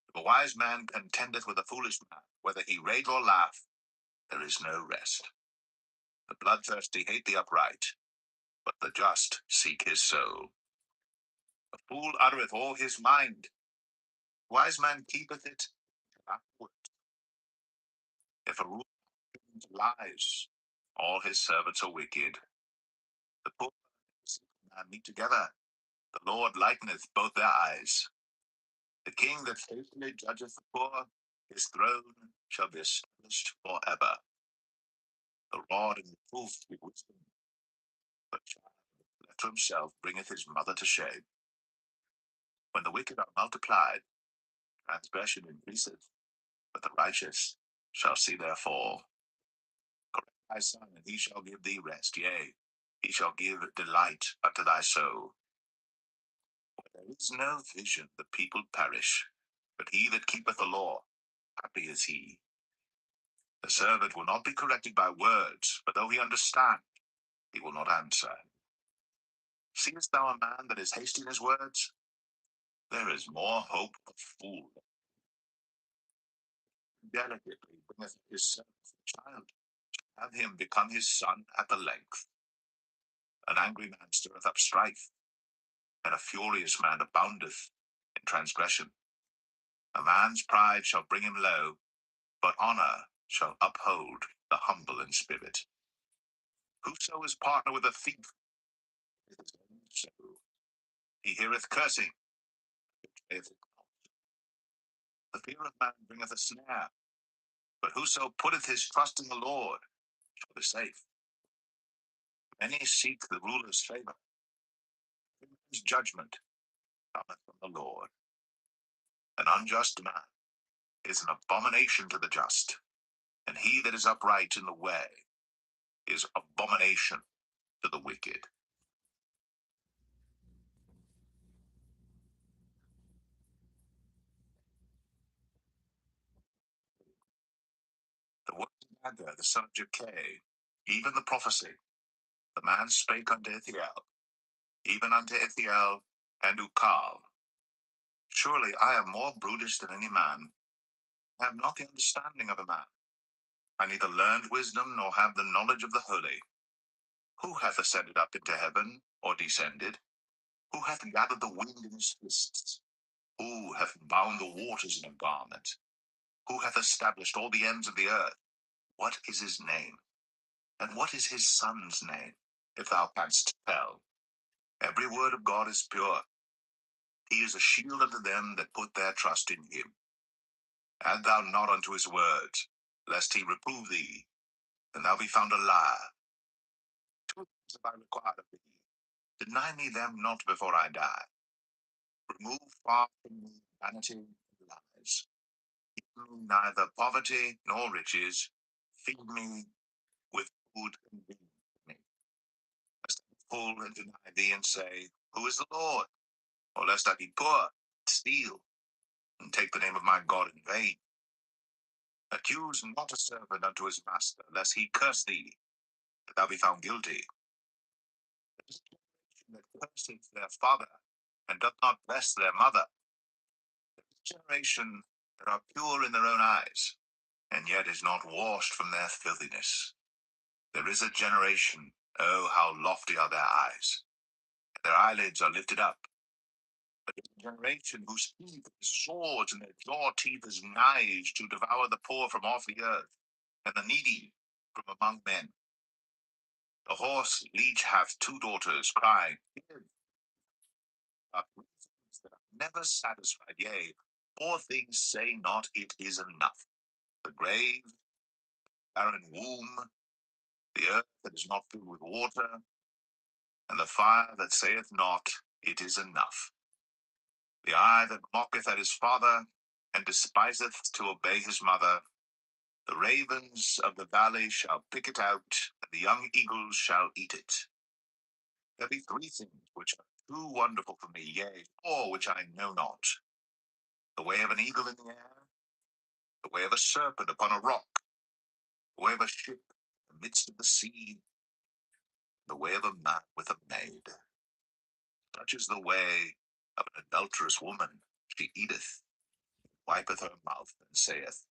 If a wise man contendeth with a foolish man, whether he rage or laugh, there is no rest. The bloodthirsty hate the upright, but the just seek his soul. A fool uttereth all his mind. A wise man keepeth it afterward. If a ruler lies, all his servants are wicked. The poor and the sick man meet together. The Lord lighteneth both their eyes. The king that faithfully judgeth the poor, his throne shall be established forever. The rod and reproof give wisdom, but child left to himself bringeth his mother to shame. When the wicked are multiplied, transgression increaseth, but the righteous shall see their fall. Correct thy son, and he shall give thee rest, yea, he shall give delight unto thy soul. Where there is no vision, the people perish, but he that keepeth the law, happy is he. The servant will not be corrected by words, but though he understand, he will not answer. Seest thou a man that is hasty in his words? There is more hope of fool. Delicately bringeth his servant the child, have him become his son at the length. An angry man stirreth up strife, and a furious man aboundeth in transgression. A man's pride shall bring him low, but honor shall uphold the humble in spirit. Whoso is partner with a thief is his own soul. He heareth cursing, betrayeth it not. The fear of man bringeth a snare, but whoso putteth his trust in the Lord shall be safe. Many seek the ruler's favor. His judgment cometh from the Lord. An unjust man is an abomination to the just, and he that is upright in the way is abomination to the wicked. The word of Agur, the son of Jakeh, even the prophecy, the man spake unto Ithiel, even unto Ithiel and Ukal. Surely I am more brutish than any man. I have not the understanding of a man. I neither learned wisdom nor have the knowledge of the holy. Who hath ascended up into heaven, or descended? Who hath gathered the wind in his fists? Who hath bound the waters in a garment? Who hath established all the ends of the earth? What is his name? And what is his son's name? If thou canst tell. Every word of God is pure. He is a shield unto them that put their trust in him. Add thou not unto his words, lest he reprove thee, and thou be found a liar. Two things have I required of thee. Deny me them not before I die. Remove far from me vanity and lies. Give me neither poverty nor riches. Feed me with food convenient for me. Lest I be full and deny thee and say, Who is the Lord? Or lest I be poor, steal, and take the name of my God in vain. Accuse not a servant unto his master, lest he curse thee, that thou be found guilty. There is a generation that curseth their father, and doth not bless their mother. There is a generation that are pure in their own eyes, and yet is not washed from their filthiness. There is a generation, oh, how lofty are their eyes, and their eyelids are lifted up. There is a generation whose teeth is swords, and their jaw teeth is knives, to devour the poor from off the earth, and the needy from among men. The horse leech hath two daughters, crying, Give, are three things that are never satisfied, yea, four things say not it is enough. The grave, barren womb, the earth that is not filled with water, and the fire that saith not, it is enough. The eye that mocketh at his father, and despiseth to obey his mother, the ravens of the valley shall pick it out, and the young eagles shall eat it. There be three things which are too wonderful for me, yea, four which I know not. The way of an eagle in the air, the way of a serpent upon a rock, the way of a ship in the midst of the sea, the way of a man with a maid. Such is the way of an adulterous woman. She eateth, wipeth her mouth, and saith,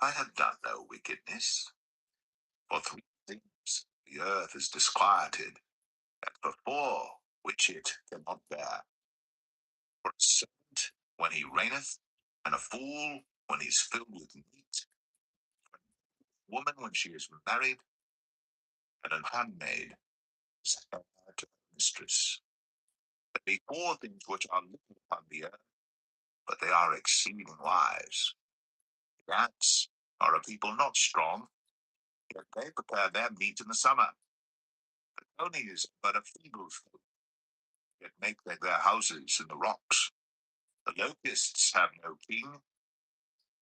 I have done no wickedness. For three things the earth is disquieted, and for four which it cannot bear. For a servant when he reigneth, and a fool when he is filled with meat, a woman when she is married, and an handmaid is heir to her mistress. There be four things which are little upon the earth, but they are exceeding wise. The ants are a people not strong, yet they prepare their meat in the summer. The conies are but a feeble folk, yet make they their houses in the rocks. The locusts have no king,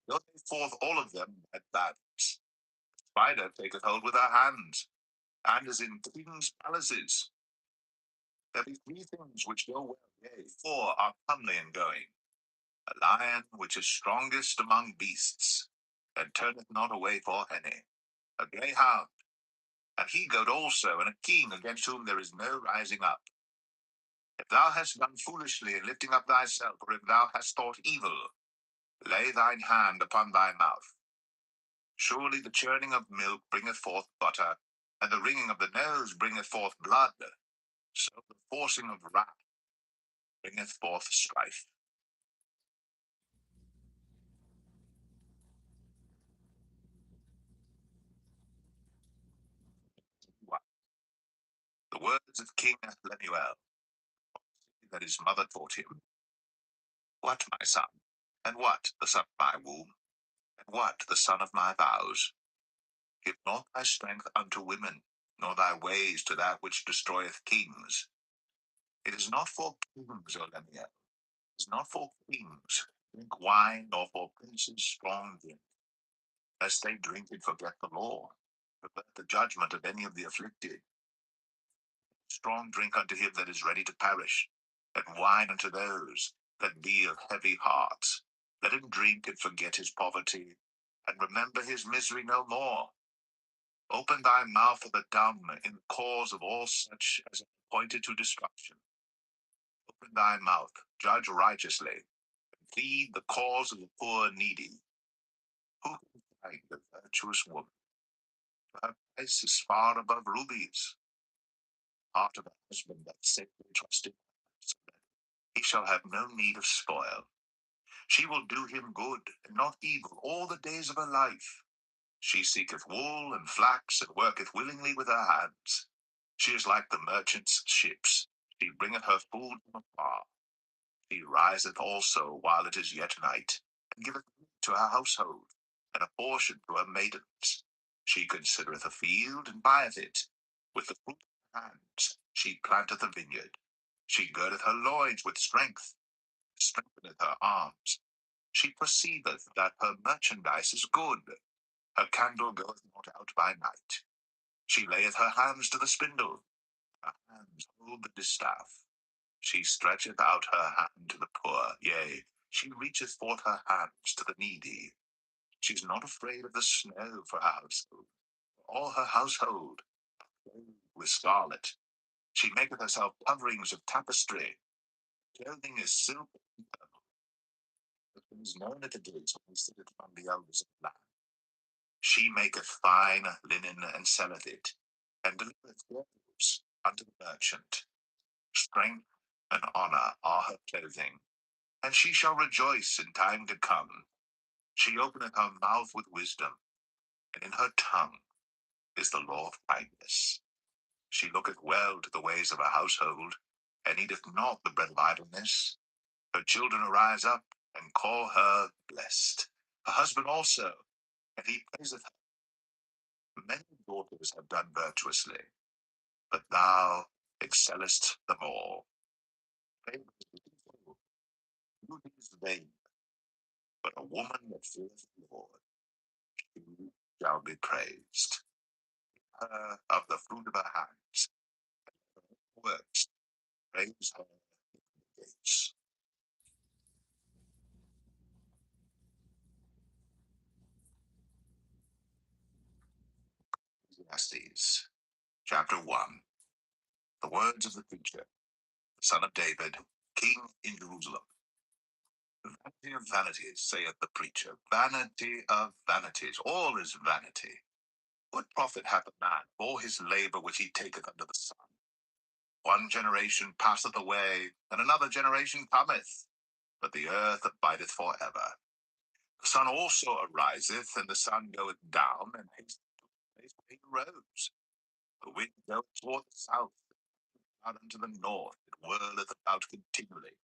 go they forth all of them at badness. The spider taketh hold with her hands, and is in kings' palaces. There be three things which go well, yea, four are comely in going. A lion which is strongest among beasts, and turneth not away for any. A greyhound, and he goat also, and a king against whom there is no rising up. If thou hast done foolishly in lifting up thyself, or if thou hast thought evil, lay thine hand upon thy mouth. Surely the churning of milk bringeth forth butter, and the wringing of the nose bringeth forth blood. So the forcing of wrath bringeth forth strife. The words of King Lemuel, that his mother taught him. What, my son? And what, the son of my womb? And what, the son of my vows? Give not thy strength unto women, nor thy ways to that which destroyeth kings. It is not for kings, O Lemuel, it is not for kings drink wine, nor for princes strong drink, lest they drink and forget the law, pervert the judgment of any of the afflicted. Strong drink unto him that is ready to perish, and wine unto those that be of heavy hearts. Let him drink and forget his poverty, and remember his misery no more. Open thy mouth for the dumb in the cause of all such as are appointed to destruction. Open thy mouth, judge righteously, and plead the cause of the poor and needy. Who can find the virtuous woman? Her price is far above rubies. Heart of a husband that safely trusted, so that he shall have no need of spoil. She will do him good and not evil all the days of her life. She seeketh wool and flax, and worketh willingly with her hands. She is like the merchant's ships. She bringeth her food from afar. She riseth also while it is yet night, and giveth meat to her household, and a portion to her maidens. She considereth a field, and buyeth it. With the fruit of her hands she planteth a vineyard. She girdeth her loins with strength, strengtheneth her arms. She perceiveth that her merchandise is good. Her candle goeth not out by night. She layeth her hands to the spindle. Her hands hold the distaff. She stretcheth out her hand to the poor, yea, she reacheth forth her hands to the needy. She is not afraid of the snow for her household. All her household clothed with scarlet. She maketh herself coverings of tapestry. Clothing is silk and purple. It is known at the gates when we sitteth among the elders of the land. She maketh fine linen and selleth it, and delivereth clothes unto the merchant. Strength and honor are her clothing, and she shall rejoice in time to come. She openeth her mouth with wisdom, and in her tongue is the law of kindness. She looketh well to the ways of her household, and eateth not the bread of idleness. Her children arise up and call her blessed. Her husband also, and he praiseth her. Many daughters have done virtuously, but thou excellest them all. Favor is beautiful, beauty is vain, but a woman that feareth the Lord, she shall be praised. Her of the fruit of her hands, works, praise her in the gates. Ecclesiastes, chapter 1. The words of the preacher, the son of David, king in Jerusalem. Vanity of vanities, saith the preacher, vanity of vanities, all is vanity. What profit hath a man of all his labor which he taketh under the sun? One generation passeth away, and another generation cometh, but the earth abideth for ever. The sun also ariseth, and the sun goeth down, and hasteth to the place where he arose. The wind goeth toward the south, out unto the north, it whirleth about continually.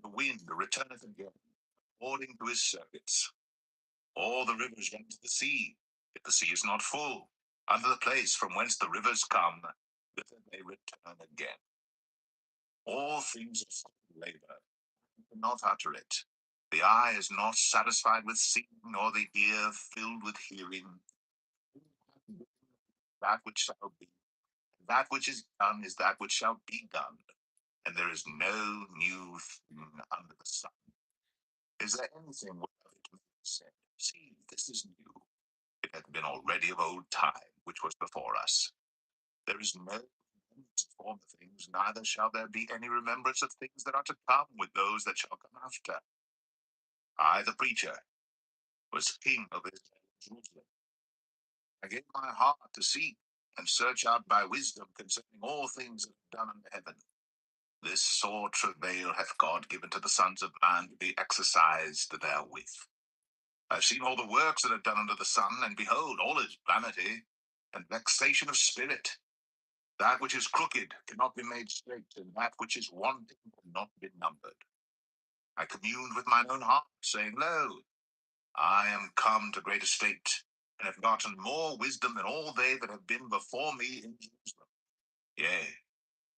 The wind returneth again, according to his circuits. All the rivers run to the sea, yet the sea is not full. Unto the place from whence the rivers come, thither they return again. All things are full of labor, and cannot utter it. The eye is not satisfied with seeing, nor the ear filled with hearing. That which shall be, that which is done is that which shall be done, and there is no new thing under the sun. Is there anything whereof it may be said, see, this is new? It hath been already of old time, which was before us. There is no remembrance of former things, neither shall there be any remembrance of things that are to come with those that shall come after. I, the preacher, was king of Israel and Jerusalem. I gave my heart to seek and search out by wisdom concerning all things that are done under heaven. This sore travail hath God given to the sons of man to be exercised therewith. I have seen all the works that are done under the sun, and behold, all is vanity and vexation of spirit. That which is crooked cannot be made straight, and that which is wanting cannot be numbered. I communed with mine own heart, saying, Lo, I am come to great estate, and have gotten more wisdom than all they that have been before me in Jerusalem. Yea,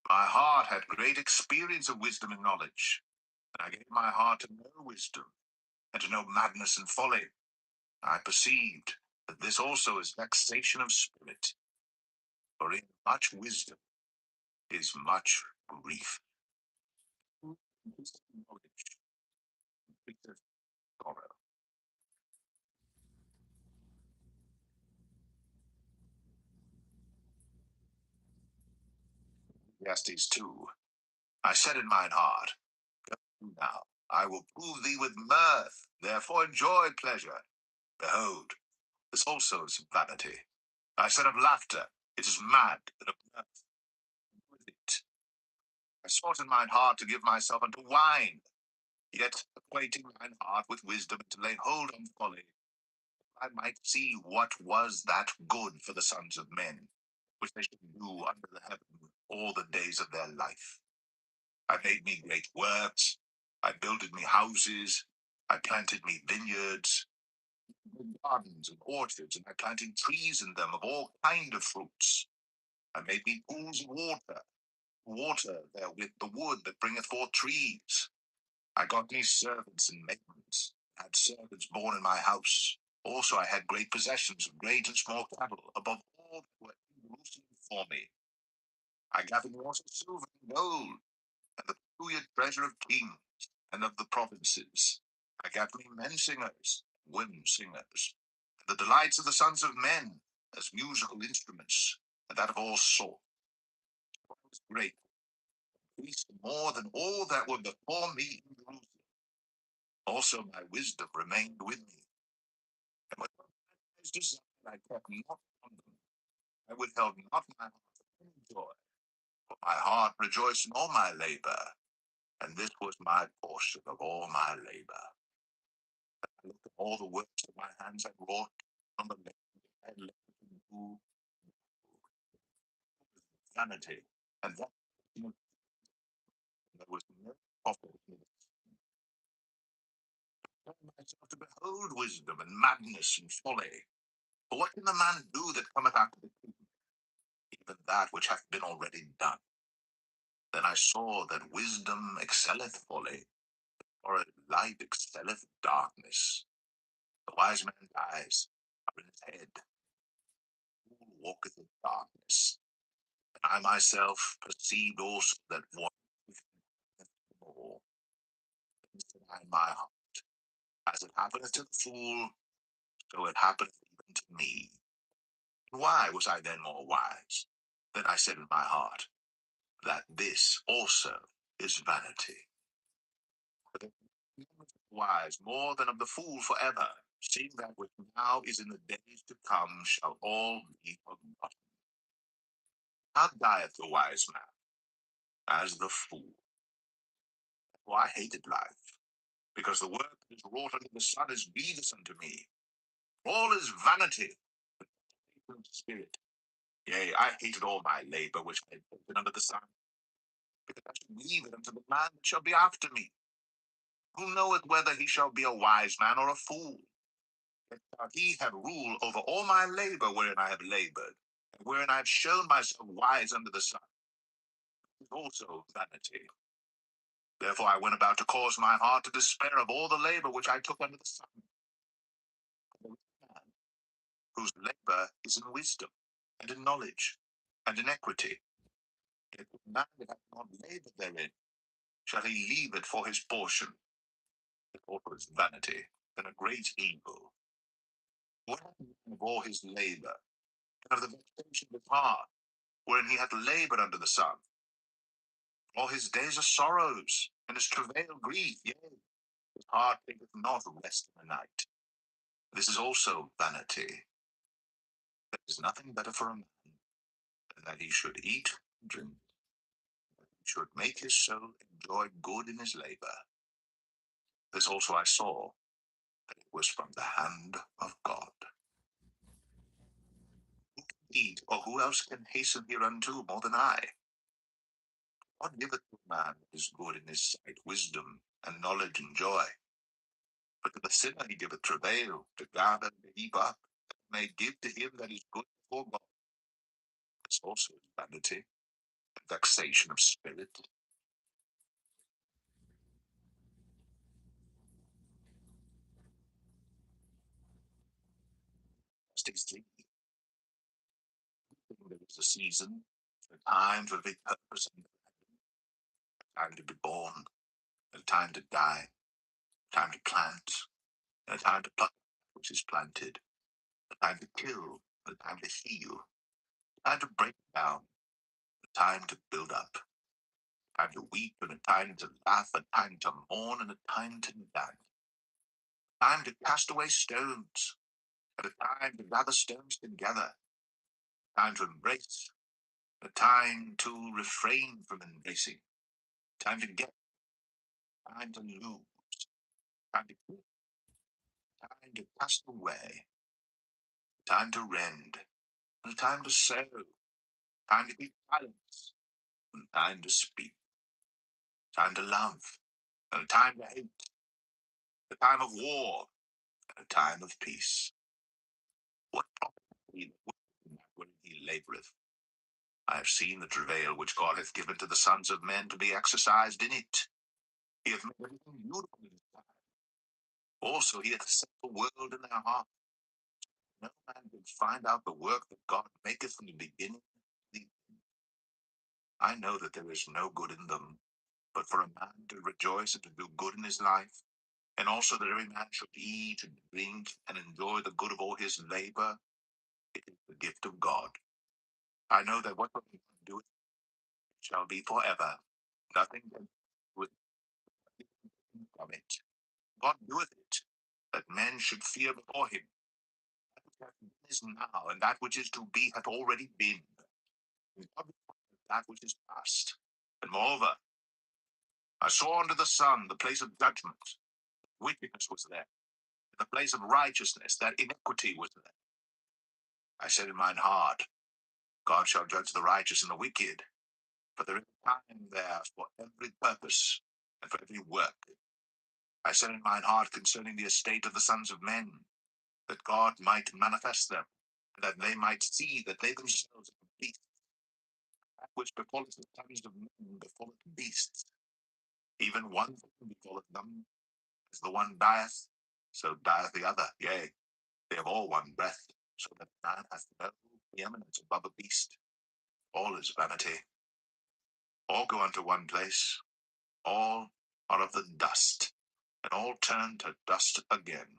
my heart had great experience of wisdom and knowledge, and I gave my heart to know wisdom, and to know madness and folly. I perceived that this also is vexation of spirit, for in much wisdom is much grief. Wisdom and knowledge bringeth sorrow. Ecclesiastes 2. I said in mine heart, Go now, I will prove thee with mirth, therefore enjoy pleasure. Behold, this also is vanity. I said of laughter, it is mad, and of mirth, with it. I sought in mine heart to give myself unto wine, yet acquainting mine heart with wisdom, and to lay hold on folly, I might see what was that good for the sons of men, which they should do under the heaven all the days of their life. I made me great works, I builded me houses, I planted me vineyards, gardens and orchards, and I planted trees in them of all kind of fruits. I made me pools of water therewith the wood that bringeth forth trees. I got me servants and maidens, had servants born in my house. Also I had great possessions of great and small cattle, above all that were in Jerusalem for me. I gathered me also silver and gold, and the peculiar treasure of kings and of the provinces. I gathered me men singers, women singers, and the delights of the sons of men, as musical instruments, and that of all sorts. I was great, increased more than all that were before me in Jerusalem. Also my wisdom remained with me, and when my eyes desired, I kept not from them. I withheld not my heart from any joy, for my heart rejoiced in all my labor, and this was my portion of all my labor. I looked at all the works that my hands had wrought on the land I had labored to do. vanity, and that there was no profit in it. I turned myself to behold wisdom and madness and folly. For what can the man do that cometh after the king? Even that which hath been already done. Then I saw that wisdom excelleth folly, or light excelleth darkness. The wise man's eyes are in his head, the fool walketh in darkness. And I myself perceived also that one more. Then said I in my heart, as it happeneth to the fool, so it happeneth even to me. And why was I then more wise? Then I said in my heart, that this also is vanity. But the wise more than of the fool forever, seeing that which now is in the days to come shall all be forgotten. How dieth the wise man? As the fool. For I hated life, because the work that is wrought under the sun is grievous unto me. All is vanity and spirit. Yea, I hated all my labor which I had taken under the sun, because I should leave it unto the man that shall be after me, who knoweth whether he shall be a wise man or a fool. Yet shall he have rule over all my labor wherein I have labored, and wherein I have shown myself wise under the sun. It is also vanity. Therefore I went about to cause my heart to despair of all the labor which I took under the sun. There is a man whose labor is in wisdom, and in knowledge, and in equity. Yet the man that hath not labored therein, shall he leave it for his portion. It also is vanity, and a great evil. What hath man of all his labor, and of the vexation of his heart, wherein he hath labored under the sun? All his days are sorrows, and his travail grief, yea, his heart taketh not rest in the night. This is also vanity. There is nothing better for a man than that he should eat and drink, that he should make his soul enjoy good in his labor. This also I saw, that it was from the hand of God. Who can eat, or who else can hasten hereunto more than I? God giveth to a man that is good in his sight wisdom, and knowledge, and joy. But to the sinner he giveth travail, to gather and to heap up, that he may give to him that is good before God. This also is vanity, and vexation of spirit. Stays thee. There is a season, a time for every purpose, and a time to be born, a time to die, a time to plant, and a time to pluck which is planted, a time to kill, a time to heal, a time to break down, a time to build up, a time to weep, and a time to laugh, a time to mourn, and a time to dance, a time to cast away stones, and a time to gather stones together, a time to embrace, a time to refrain from embracing, a time to get, a time to lose, a time to keep, a time to cast away, a time to rend, and a time to sow, a time to keep silence, and a time to speak, a time to love, and a time to hate, a time of war, and a time of peace. What profit hath he that worketh in that wherein he laboureth? I have seen the travail which God hath given to the sons of men to be exercised in it. He hath made everything beautiful in his time. Also he hath set the world in their heart. No man can find out the work that God maketh from the beginning to the end. I know that there is no good in them, but for a man to rejoice and to do good in his life, and also that every man should eat and drink and enjoy the good of all his labor, it is the gift of God. I know that whatsoever man doeth shall be forever. Nothing can do it from it. God doeth it, that men should fear before him. That which hath been is now, and that which is to be hath already been. And God requireth that which is past. And moreover, I saw under the sun the place of judgment. Wickedness was there. The place of righteousness, that iniquity was there. I said in mine heart, God shall judge the righteous and the wicked, for there is time there for every purpose and for every work. I said in mine heart concerning the estate of the sons of men, that God might manifest them, and that they might see that they themselves are beasts. That which befalleth the sons of men befalleth beasts. Even one thing befalleth them, as the one dieth, so dieth the other. Yea, they have all one breath, so that man hath no preeminence above a beast. All is vanity. All go unto one place. All are of the dust, and all turn to dust again.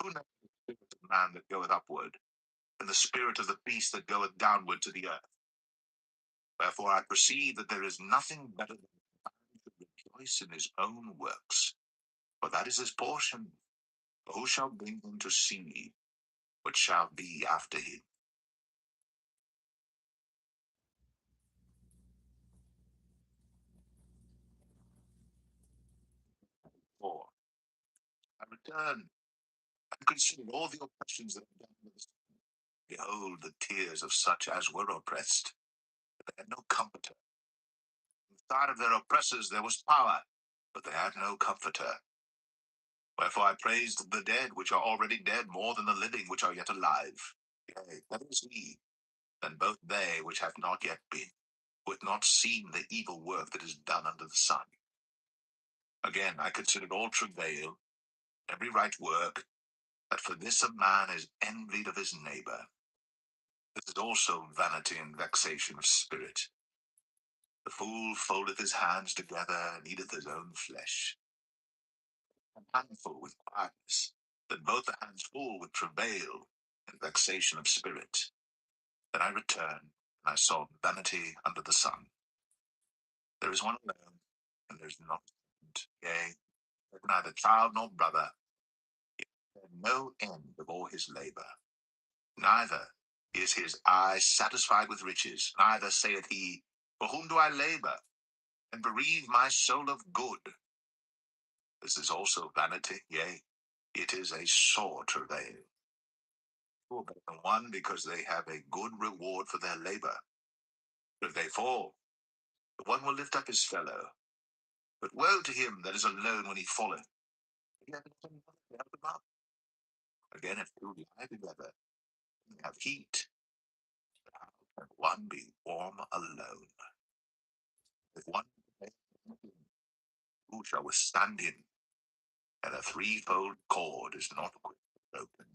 Who knows the spirit of man that goeth upward, and the spirit of the beast that goeth downward to the earth? Wherefore I perceive that there is nothing better than that man should rejoice in his own works, for that is his portion. Who shall bring him to see what shall be after him? 4. I return and consider all the oppressions that are done with us. Behold the tears of such as were oppressed. They had no comforter. In the side of their oppressors there was power, but they had no comforter. Wherefore I praised the dead which are already dead more than the living which are yet alive. Yea, that is he, than both they which have not yet been, who have not seen the evil work that is done under the sun. Again I considered all travail, every right work, that for this a man is envied of his neighbor. This is also vanity and vexation of spirit. The fool foldeth his hands together and eateth his own flesh. A handful with quietness, that both the hands full with travail and vexation of spirit. Then I returned, and I saw vanity under the sun. There is one alone, and there is not a second. Yea, there is neither child nor brother, yet there is no end of all his labor. Neither is his eye satisfied with riches, neither saith he, for whom do I labor, and bereave my soul of good? This is also vanity, yea, it is a sore travail. Two are better than one, because they have a good reward for their labor. But if they fall, the one will lift up his fellow. But woe to him that is alone when he falleth. He hath not another to help him up. Again, if two lie together, and they have heat, how can one be warm alone? If one be who shall withstand him? And a threefold cord is not quickly broken.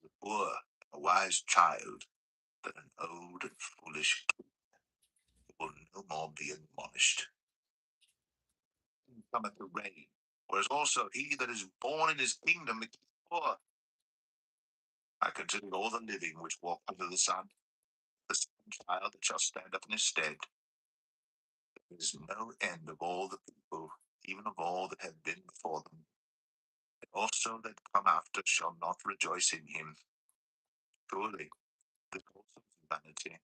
The poor, a wise child, than an old and foolish king will no more be admonished. Cometh to reign, whereas also he that is born in his kingdom is poor. I consider all the living which walk under the sun, the same child that shall stand up in his stead. There is no end of all the people, even of all that have been before them. And also that come after shall not rejoice in him. Surely this also is vanity,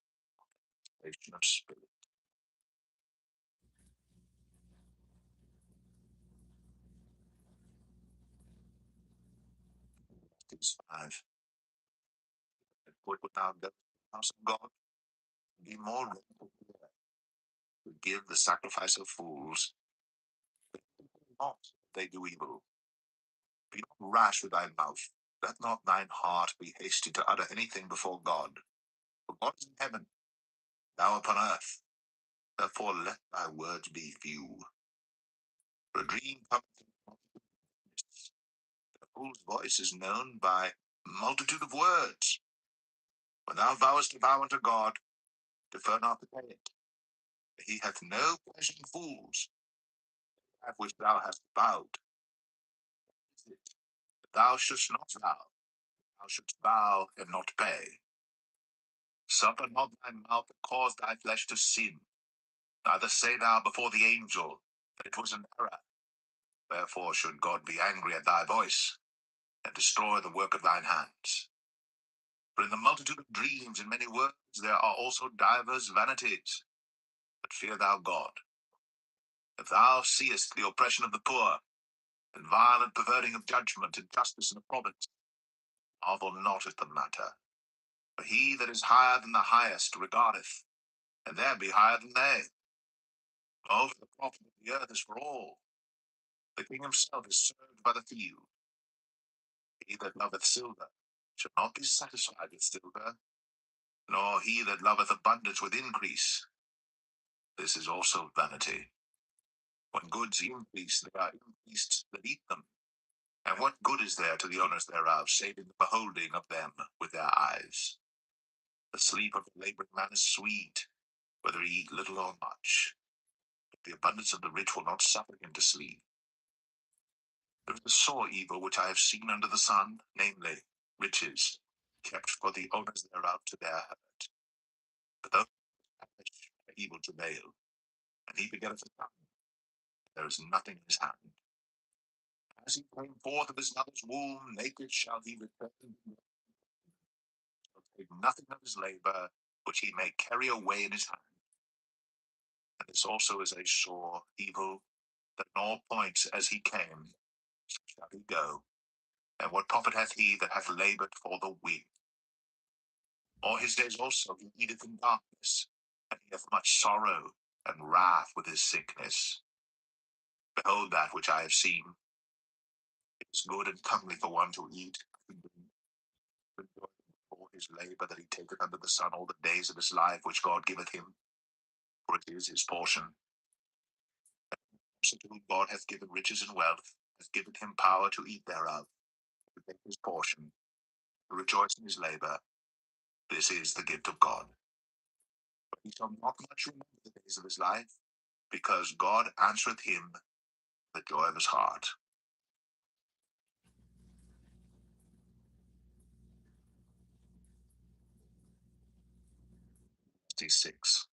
vexation of spirit. Verse 5. What would thou go to the house of God? Be more ready to give the sacrifice of fools, but not they do evil. Be not rash with thy mouth. Let not thine heart be hasty to utter anything before God. For God is in heaven, thou upon earth. Therefore let thy words be few. For a dream cometh in multitude. A fool's voice is known by multitude of words. When thou vowest a vow unto God, defer not to pay it. For he hath no pleasure in fools. That which thou hast vowed, is it that thou shouldst not vow? Thou shouldst vow and not pay. Suffer not thy mouth to cause thy flesh to sin. Neither say thou before the angel that it was an error. Wherefore should God be angry at thy voice, and destroy the work of thine hands? For in the multitude of dreams and many words there are also divers vanities. But fear thou God. If thou seest the oppression of the poor, and violent perverting of judgment, and justice in the province, marvel not at the matter. For he that is higher than the highest regardeth, and there be higher than they. Over the profit of the earth is for all. The king himself is served by the few. He that loveth silver shall not be satisfied with silver, nor he that loveth abundance with increase. This is also vanity. When goods increase, they are increased that eat them. And what good is there to the owners thereof, saving the beholding of them with their eyes? The sleep of the laboring man is sweet, whether he eat little or much. But the abundance of the rich will not suffer him to sleep. There is a sore evil which I have seen under the sun, namely, riches, kept for the owners thereof to their hurt. But those who perish are evil travail, and he begetteth a son. There is nothing in his hand. As he came forth of his mother's womb, naked shall he return. Shall take nothing of his labor, which he may carry away in his hand. And this also is a sore evil, that in all points as he came, so shall he go. And what profit hath he that hath labored for the wind? All his days also he eateth in darkness, and he hath much sorrow and wrath with his sickness. Behold, that which I have seen, it is good and comely for one to eat, for his labor that he taketh under the sun all the days of his life, which God giveth him, for it is his portion. So to whom God hath given riches and wealth, hath given him power to eat thereof, to take his portion, to rejoice in his labor. This is the gift of God. But he shall not much remember the days of his life, because God answereth him the joy of his heart. 6.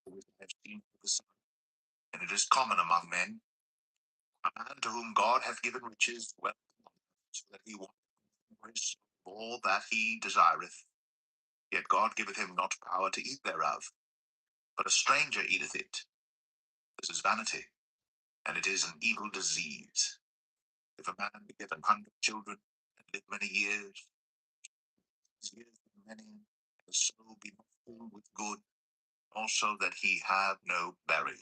Which I have seen of the sun, and it is common among men, a man to whom God hath given riches, wealth, so that he wanteth for his soul all that he desireth. Yet God giveth him not power to eat thereof, but a stranger eateth it. This is vanity, and it is an evil disease. If a man beget 100 children, and live many years, his years be many, and his soul be not filled with good, also that he have no burial.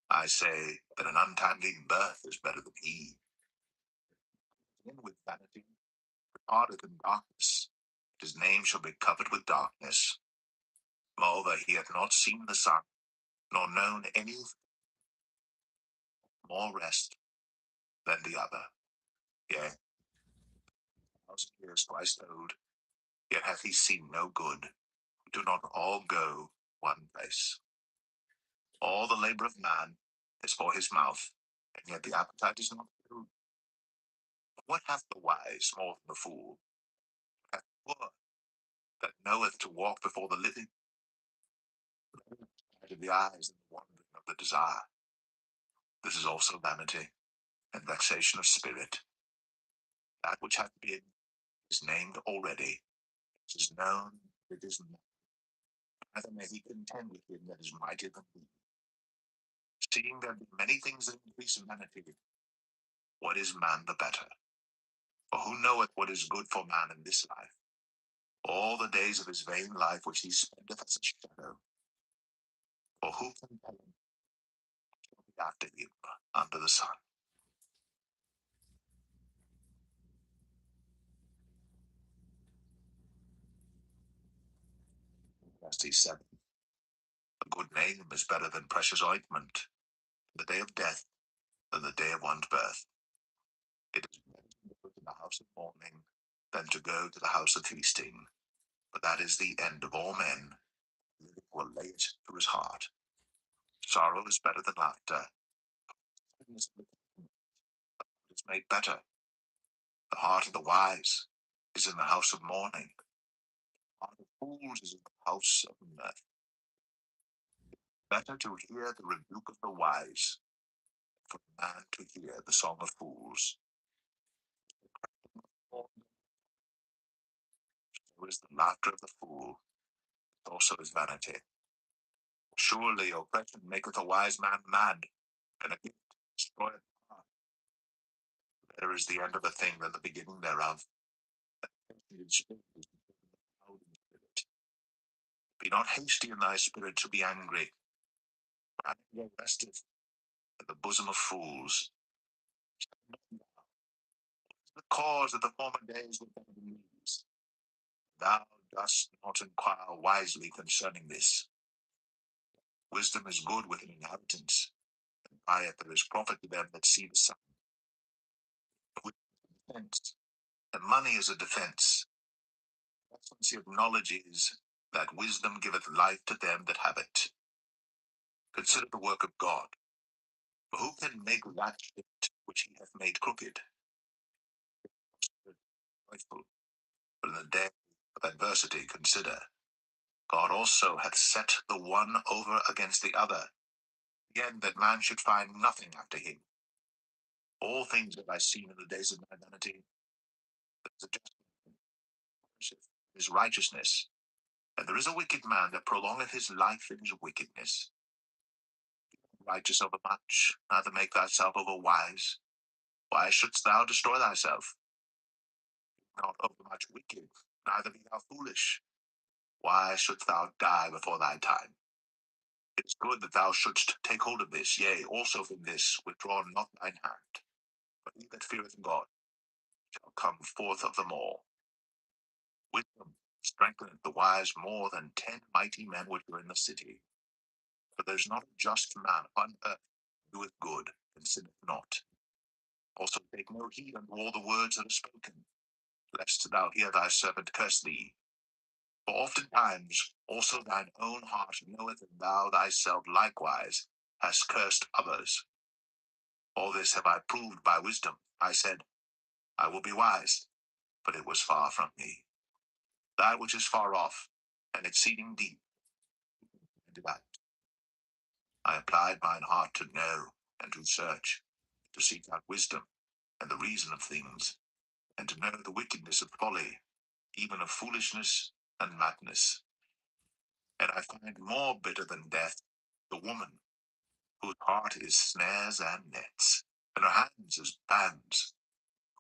I say that an untimely birth is better than he. In with vanity, departeth in darkness, his name shall be covered with darkness. Moreover, he hath not seen the sun, nor known any more rest than the other. Yea, 1,000 years twice told, yet hath he seen no good. Do not all go one place. All the labor of man is for his mouth, and yet the appetite is not filled. What hath the wise more than the fool? What hath the poor that knoweth to walk before the living? Of the eyes and the wandering of the desire. This is also vanity and vexation of spirit. That which hath been is named already. It is known, it is not. Neither may he contend with him that is mightier than he. Seeing there be many things that increase in vanity, what is man the better? For who knoweth what is good for man in this life? All the days of his vain life which he spendeth as a shadow. For who can tell him what shall be after him under the sun? 7. A good name is better than precious ointment, the day of death than the day of one's birth. It is better to go to the house of mourning than to go to the house of feasting. But that is the end of all men. Living will lay it to his heart. Sorrow is better than laughter. Sadness is made better. The heart of the wise is in the house of mourning. The heart of fools is in the house of mirth. Better to hear the rebuke of the wise than for a man to hear the song of fools. So is the laughter of the fool, also is vanity. Surely oppression maketh a wise man mad, and a gift destroyeth the heart. Better is the end of a thing than the beginning thereof. Be not hasty in thy spirit to be angry. Anger resteth at the bosom of fools. The cause of the former days were better than these. Thou dost not inquire wisely concerning this. Wisdom is good with an inheritance, and by it there is profit to them that see the sun. Defense, and money is a defense. The excellency of knowledge is that wisdom giveth life to them that have it. Consider the work of God. For who can make that straight which he hath made crooked? Joyful. But in the day of adversity consider, God also hath set the one over against the other, again that man should find nothing after him. All things have I seen in the days of my vanity. There is a just his righteousness, and there is a wicked man that prolongeth his life in his wickedness. Righteous overmuch, neither make thyself overwise. Why shouldst thou destroy thyself? Not overmuch wicked, neither be thou foolish. Why shouldst thou die before thy time? It is good that thou shouldst take hold of this, yea, also from this withdraw not thine hand. But he that feareth God shall come forth of them all. Wisdom strengtheneth the wise more than 10 mighty men which are in the city. For there is not a just man on earth who doeth good, and sinneth not. Also take no heed unto all the words that are spoken, lest thou hear thy servant curse thee. For oftentimes also thine own heart knoweth that thou thyself likewise hast cursed others. All this have I proved by wisdom. I said, I will be wise, but it was far from me. That which is far off, and exceeding deep, and about. I applied mine heart to know, and to search, to seek out wisdom, and the reason of things, and to know the wickedness of folly, even of foolishness and madness. And I find more bitter than death the woman, whose heart is snares and nets, and her hands as bands.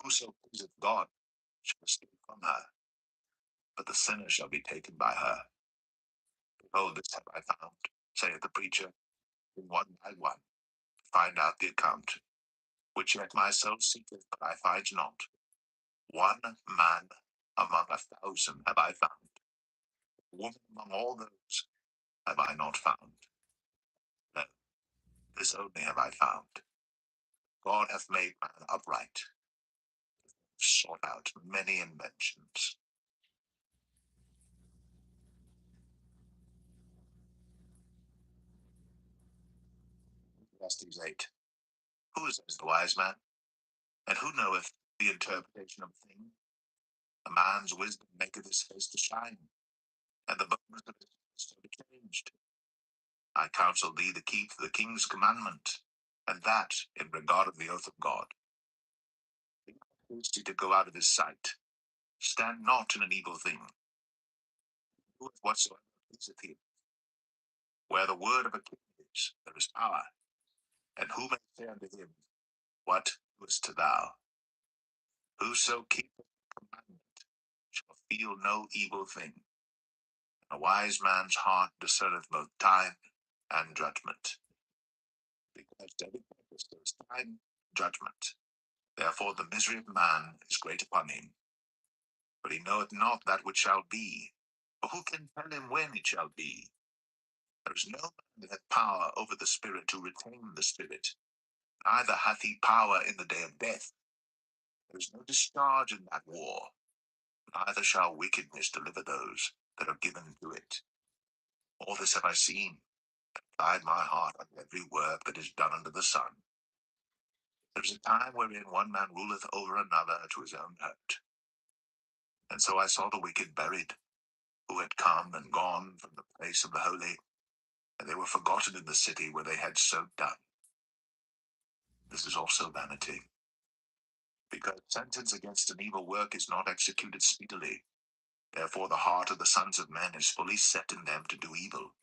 Whoso pleaseth God shall escape from her, but the sinner shall be taken by her. Behold, this have I found, saith the preacher, in one by one, to find out the account, which yet my soul seeketh, but I find not. One man among 1,000 have I found. A woman among all those have I not found. No, this only have I found. God hath made man upright, sought out many inventions. Ecclesiastes 8. Who is as the wise man? And who knoweth the interpretation of a thing? A man's wisdom maketh his face to shine, and the bones of his face shall be changed. I counsel thee to keep the king's commandment, and that in regard of the oath of God. Be not hasty to go out of his sight. Stand not in an evil thing. Do whatsoever pleaseth him. Where the word of a king is, there is power. And who may say unto him, what doest thou? Whoso keepeth the commandment shall feel no evil thing. A wise man's heart discerneth both time and judgment. Because to every purpose there is time and judgment. Therefore the misery of man is great upon him. But he knoweth not that which shall be. For who can tell him when it shall be? There is no man that hath power over the spirit to retain the spirit. Neither hath he power in the day of death. There is no discharge in that war. Neither shall wickedness deliver those that are given to it. All this have I seen, and applied my heart unto every work that is done under the sun. There is a time wherein one man ruleth over another to his own hurt. And so I saw the wicked buried, who had come and gone from the place of the holy, and they were forgotten in the city where they had so done. This is also vanity, because sentence against an evil work is not executed speedily. Therefore the heart of the sons of men is fully set in them to do evil.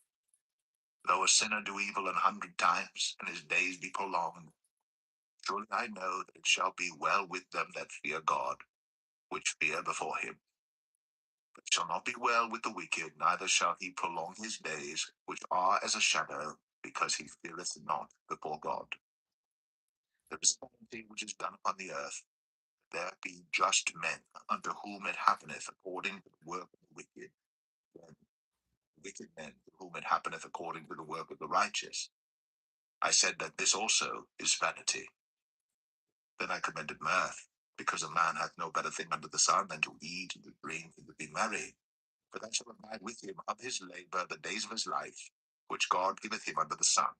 Though a sinner do evil 100 times, and his days be prolonged, surely I know that it shall be well with them that fear God, which fear before him. It shall not be well with the wicked, neither shall he prolong his days, which are as a shadow, because he feareth not before God. There is vanity which is done upon the earth. There be just men, unto whom it happeneth according to the work of the wicked, and wicked men, to whom it happeneth according to the work of the righteous. I said that this also is vanity. Then I commended mirth, because a man hath no better thing under the sun than to eat and to drink and to be merry. For that shall abide with him of his labor the days of his life, which God giveth him under the sun.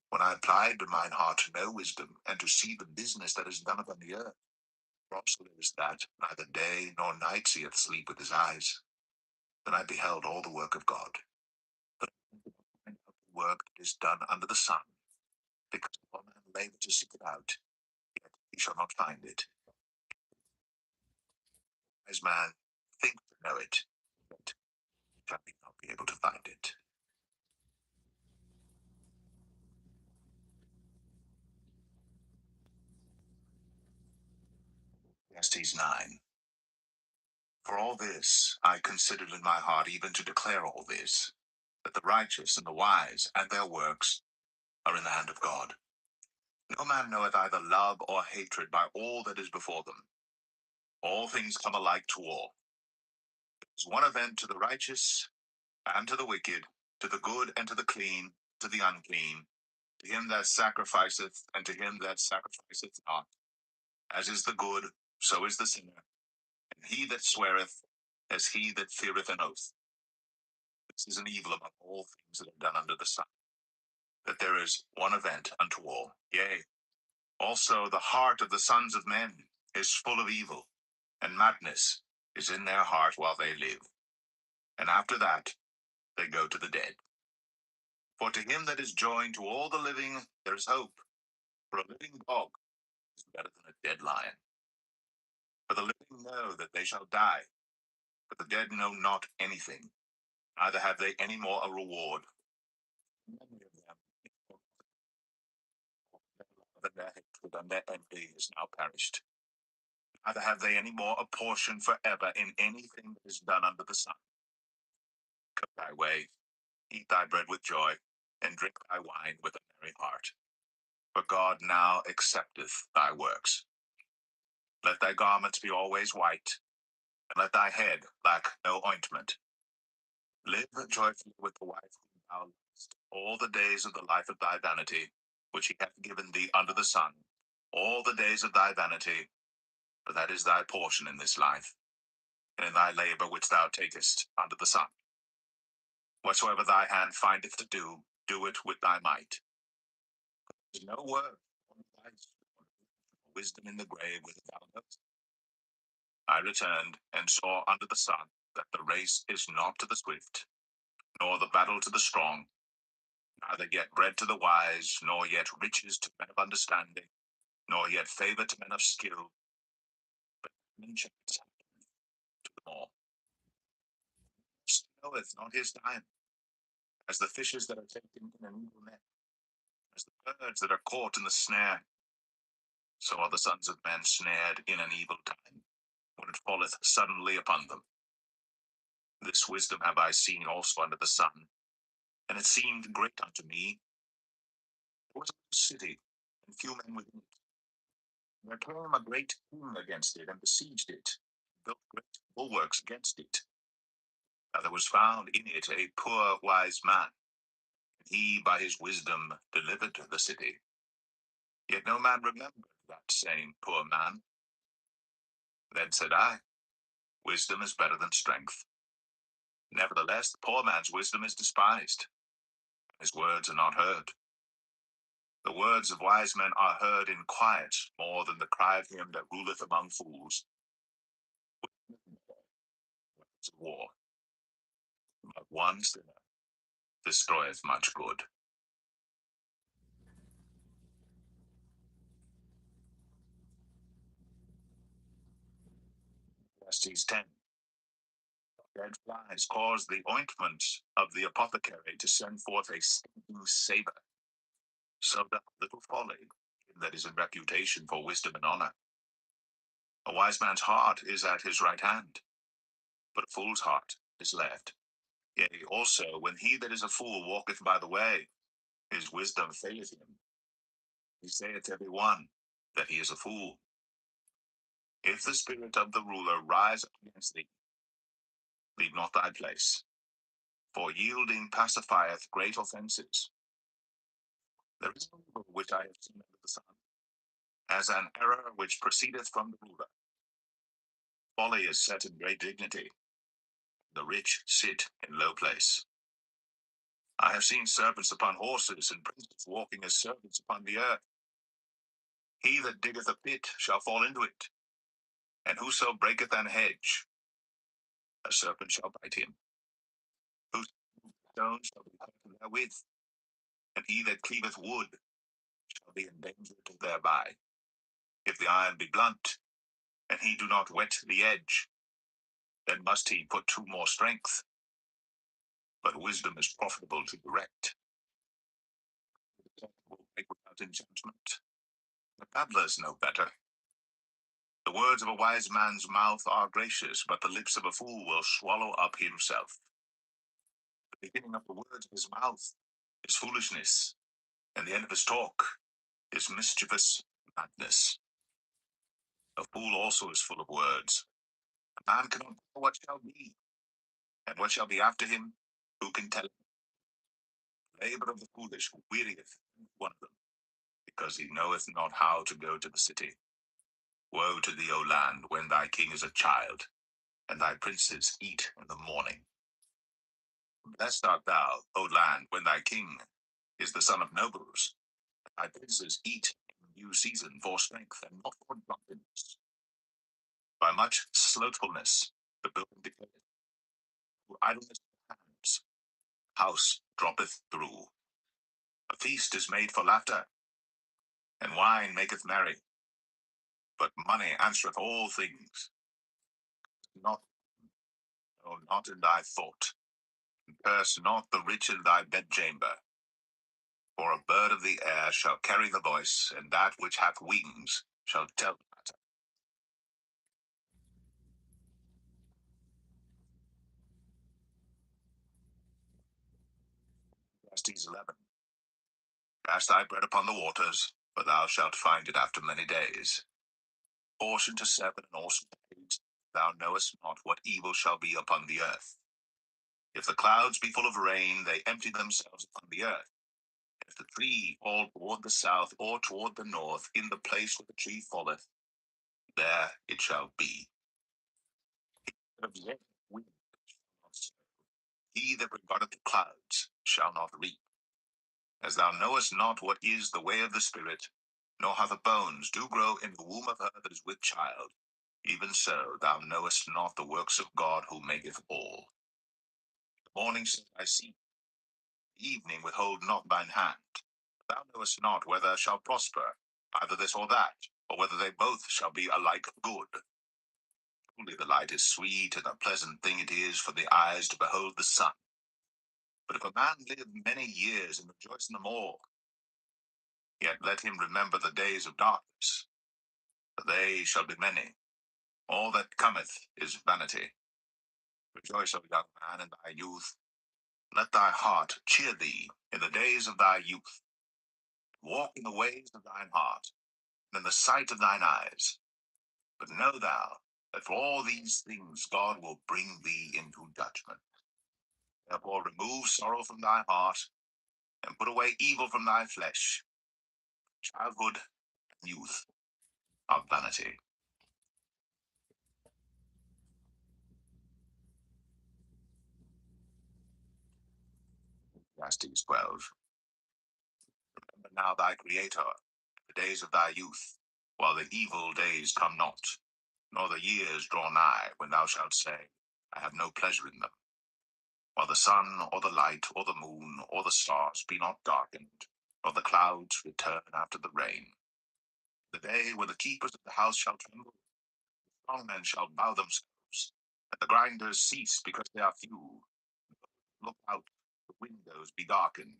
When I applied mine heart to know wisdom, and to see the business that is done upon the earth, for also there is that neither day nor night seeth sleep with his eyes. Then I beheld all the work of God, but the work that is done under the sun, because one man labor to seek it out, yet he shall not find it. As man think to know it, but shall he not be able to find it. Ecclesiastes 9. For all this I considered in my heart, even to declare all this, that the righteous and the wise and their works are in the hand of God. No man knoweth either love or hatred by all that is before them. All things come alike to all. There is one event to the righteous and to the wicked, to the good and to the clean, to the unclean, to him that sacrificeth and to him that sacrificeth not. As is the good, so is the sinner, and he that sweareth, as he that feareth an oath. This is an evil among all things that are done under the sun, that there is one event unto all. Yea, also the heart of the sons of men is full of evil, and madness is in their heart while they live. And after that they go to the dead. For to him that is joined to all the living there is hope. For a living dog is better than a dead lion. For the living know that they shall die, but the dead know not anything, neither have they any more a reward. Many of them, their hatred and their envy is now perished. Neither have they any more a portion forever in anything that is done under the sun. Go thy way, eat thy bread with joy, and drink thy wine with a merry heart. For God now accepteth thy works. Let thy garments be always white, and let thy head lack no ointment. Live joyfully with the wife whom thou lovest all the days of the life of thy vanity, which he hath given thee under the sun, all the days of thy vanity, for that is thy portion in this life, and in thy labor which thou takest under the sun. Whatsoever thy hand findeth to do, do it with thy might. There is no word, wisdom in the grave with thou knowest. I returned and saw under the sun that the race is not to the swift, nor the battle to the strong, neither yet bread to the wise, nor yet riches to men of understanding, nor yet favor to men of skill, but chance to them all. Knoweth not his time, as the fishes that are taken in an evil net, as the birds that are caught in the snare. So are the sons of men snared in an evil time, when it falleth suddenly upon them. This wisdom have I seen also under the sun, and it seemed great unto me. There was a city, and few men within it. There came a great king against it, and besieged it, and built great bulwarks against it. Now there was found in it a poor wise man, and he by his wisdom delivered the city. Yet no man remembered that same poor man. Then said I, wisdom is better than strength. Nevertheless, the poor man's wisdom is despised, and his words are not heard. The words of wise men are heard in quiet more than the cry of him that ruleth among fools. Weapons of war, but one sinner destroyeth much good. Ecclesiastes 10. Dead flies cause the ointment of the apothecary to send forth a stinking savour. So doth little folly him that is in reputation for wisdom and honour. A wise man's heart is at his right hand, but a fool's heart is left. Yea, also, when he that is a fool walketh by the way, his wisdom faileth him. He saith every one that he is a fool. If the spirit of the ruler rise up against thee, leave not thy place, for yielding pacifieth great offences. There is no evil which I have seen under the sun, as an error which proceedeth from the ruler. Folly is set in great dignity, the rich sit in low place. I have seen serpents upon horses, and princes walking as serpents upon the earth. He that diggeth a pit shall fall into it, and whoso breaketh an hedge, a serpent shall bite him. Whose stone shall be broken therewith, and he that cleaveth wood shall be endangered thereby. If the iron be blunt, and he do not whet the edge, then must he put to more strength. But wisdom is profitable to direct. The will make without enchantment. The babblers know better. The words of a wise man's mouth are gracious, but the lips of a fool will swallow up himself. The beginning of the words of his mouth is foolishness, and the end of his talk is mischievous madness. A fool also is full of words. A man cannot know what shall be, and what shall be after him, who can tell him? The labor of the foolish wearieth one of them, because he knoweth not how to go to the city. Woe to thee, O land, when thy king is a child, and thy princes eat in the morning. Blessed art thou, O land, when thy king is the son of nobles. Thy princes eat in due season for strength, and not for drunkenness. By much slothfulness the building decayeth. For idleness of hands, house droppeth through. A feast is made for laughter, and wine maketh merry. But money answereth all things. Not, no, not in thy thought. Curse not the rich in thy bedchamber. For a bird of the air shall carry the voice, and that which hath wings shall tell the matter. Ecclesiastes 11. Cast thy bread upon the waters, for thou shalt find it after many days. Portion to 7 and also to 8, thou knowest not what evil shall be upon the earth. If the clouds be full of rain, they empty themselves upon the earth. If the tree fall toward the south or toward the north, in the place where the tree falleth, there it shall be. He that regardeth the clouds shall not reap. As thou knowest not what is the way of the Spirit, nor how the bones do grow in the womb of her that is with child, even so thou knowest not the works of God who maketh all. The morning said, I see, the evening withhold not thine hand. Thou knowest not whether shall prosper, either this or that, or whether they both shall be alike good. Truly the light is sweet, and a pleasant thing it is for the eyes to behold the sun. But if a man live many years and rejoice in them all, yet let him remember the days of darkness, for they shall be many. All that cometh is vanity. Rejoice, O young man, in thy youth. Let thy heart cheer thee in the days of thy youth. Walk in the ways of thine heart, and in the sight of thine eyes. But know thou that for all these things God will bring thee into judgment. Therefore remove sorrow from thy heart, and put away evil from thy flesh. Childhood and youth are vanity. Ecclesiastes 12. Remember now thy Creator, the days of thy youth, while the evil days come not, nor the years draw nigh, when thou shalt say, I have no pleasure in them. While the sun, or the light, or the moon, or the stars be not darkened, nor the clouds return after the rain. The day when the keepers of the house shall tremble, the strong men shall bow themselves, and the grinders cease because they are few. Look out, the windows be darkened,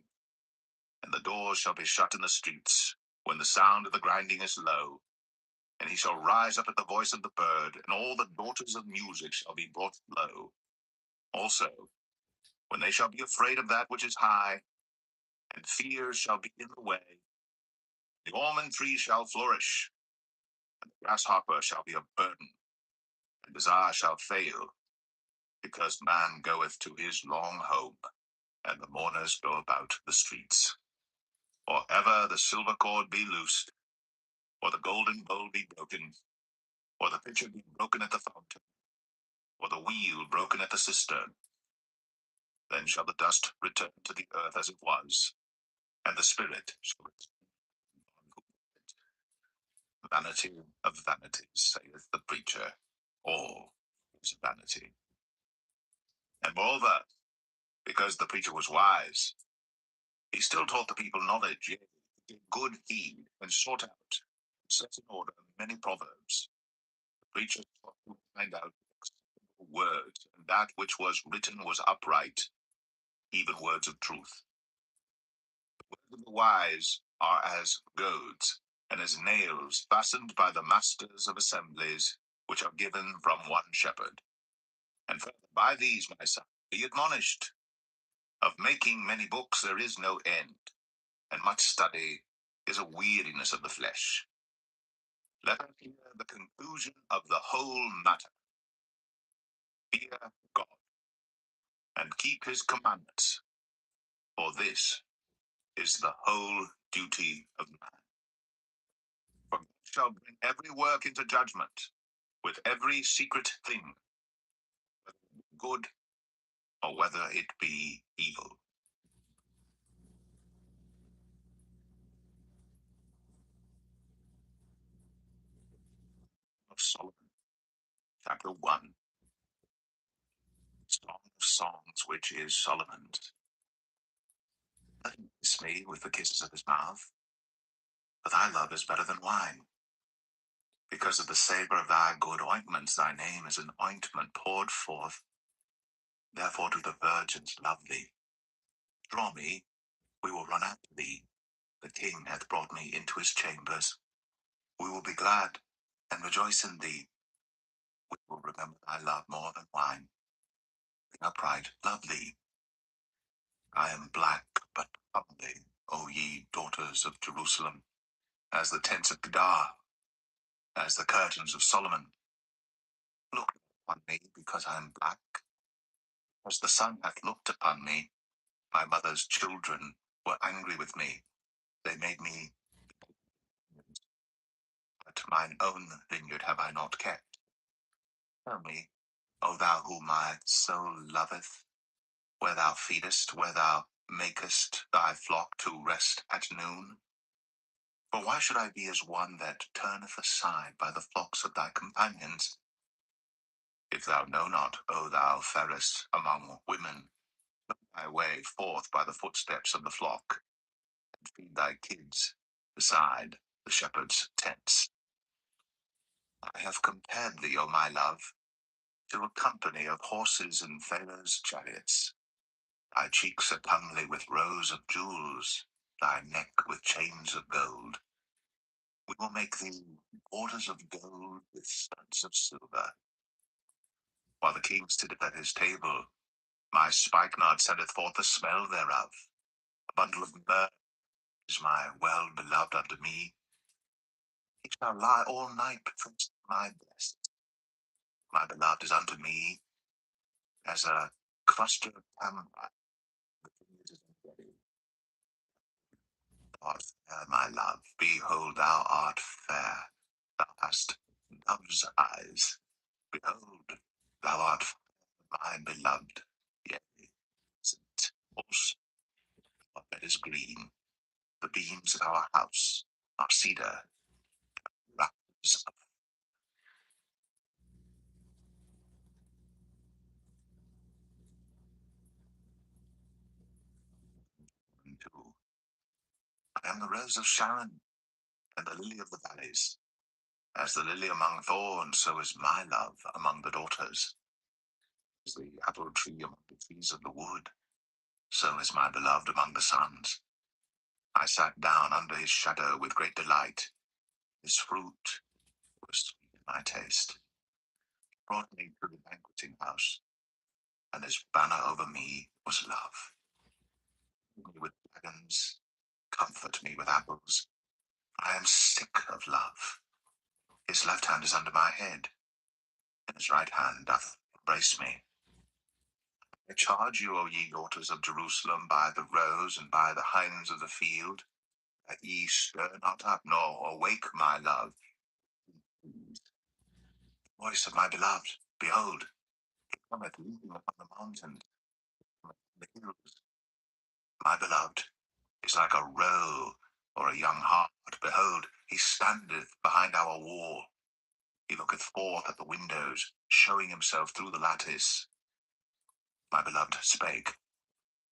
and the doors shall be shut in the streets, when the sound of the grinding is low. And he shall rise up at the voice of the bird, and all the daughters of music shall be brought low. Also, when they shall be afraid of that which is high, and fear shall be in the way, the almond tree shall flourish, and the grasshopper shall be a burden, and desire shall fail, because man goeth to his long home, and the mourners go about the streets. Or ever the silver cord be loosed, or the golden bowl be broken, or the pitcher be broken at the fountain, or the wheel broken at the cistern, then shall the dust return to the earth as it was, and the spirit shall return. Vanity of vanities, saith the preacher, all is vanity. And moreover, because the preacher was wise, he still taught the people knowledge, yea, he gave good heed, and sought out, and set in order many proverbs. The preacher sought to find out words, and that which was written was upright, even words of truth. The words of the wise are as goads, and as nails fastened by the masters of assemblies, which are given from one shepherd. And further, by these, my son, be admonished. Of making many books there is no end, and much study is a weariness of the flesh. Let us hear the conclusion of the whole matter. Fear God, and keep his commandments, for this is the whole duty of man. For God shall bring every work into judgment, with every secret thing, whether it be good or whether it be evil. Of Solomon, chapter 1. Song of Songs, which is Solomon's. Let him kiss me with the kisses of his mouth, for thy love is better than wine. Because of the savor of thy good ointments, thy name is an ointment poured forth. Therefore do the virgins love thee. Draw me, we will run after thee. The king hath brought me into his chambers. We will be glad and rejoice in thee. We will remember thy love more than wine. The upright love thee. I am black, but comely, O ye daughters of Jerusalem, as the tents of Kedar, as the curtains of Solomon. Look upon me, because I am black, as the sun hath looked upon me. My mother's children were angry with me. They made me, but mine own vineyard have I not kept. Tell me, O thou whom my soul loveth, where thou feedest, where thou makest thy flock to rest at noon? For why should I be as one that turneth aside by the flocks of thy companions? If thou know not, O thou fairest among women, look thy way forth by the footsteps of the flock, and feed thy kids beside the shepherd's tents. I have compared thee, O my love, to a company of horses in Pharaoh's chariots. Thy cheeks are comely with rows of jewels, thy neck with chains of gold. We will make thee borders of gold with studs of silver. While the king sitteth at his table, my spikenard sendeth forth the smell thereof. A bundle of myrrh is my well-beloved unto me. He shall lie all night betwixt my breasts. My beloved is unto me as a cluster of tamarind. The vineyard is ready. Thou art fair, my love. Behold, thou art fair. Thou hast love's eyes. Behold, thou art fair, my beloved. Yea, isn't also our bed is green. The beams of our house are cedar. Rafters of too. I am the rose of Sharon, and the lily of the valleys. As the lily among thorns, so is my love among the daughters. As the apple tree among the trees of the wood, so is my beloved among the sons. I sat down under his shadow with great delight. His fruit taste. He brought me to the banqueting house, and his banner over me was love. Fill me with dragons, comfort me with apples. I am sick of love. His left hand is under my head, and his right hand doth embrace me. I charge you, O ye daughters of Jerusalem, by the roes and by the hinds of the field, that ye stir not up, nor awake my love. Voice of my beloved, behold, he cometh leaping upon the mountains, the hills. My beloved is like a roe or a young hart. Behold, he standeth behind our wall. He looketh forth at the windows, showing himself through the lattice. My beloved spake,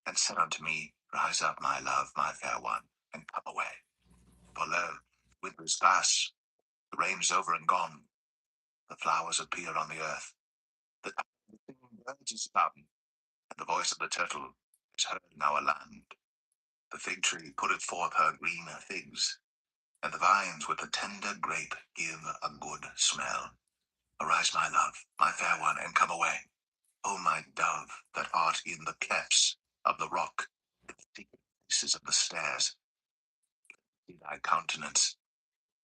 and said unto me, Rise up, my love, my fair one, and come away. For lo, winter is past, the rain is over and gone, the flowers appear on the earth, the singing birds is come, and the voice of the turtle is heard in our land. The fig tree putteth forth her green figs, and the vines with the tender grape give a good smell. Arise, my love, my fair one, and come away. O my dove, that art in the clefts of the rock, in the secret places of the stairs, see thy countenance.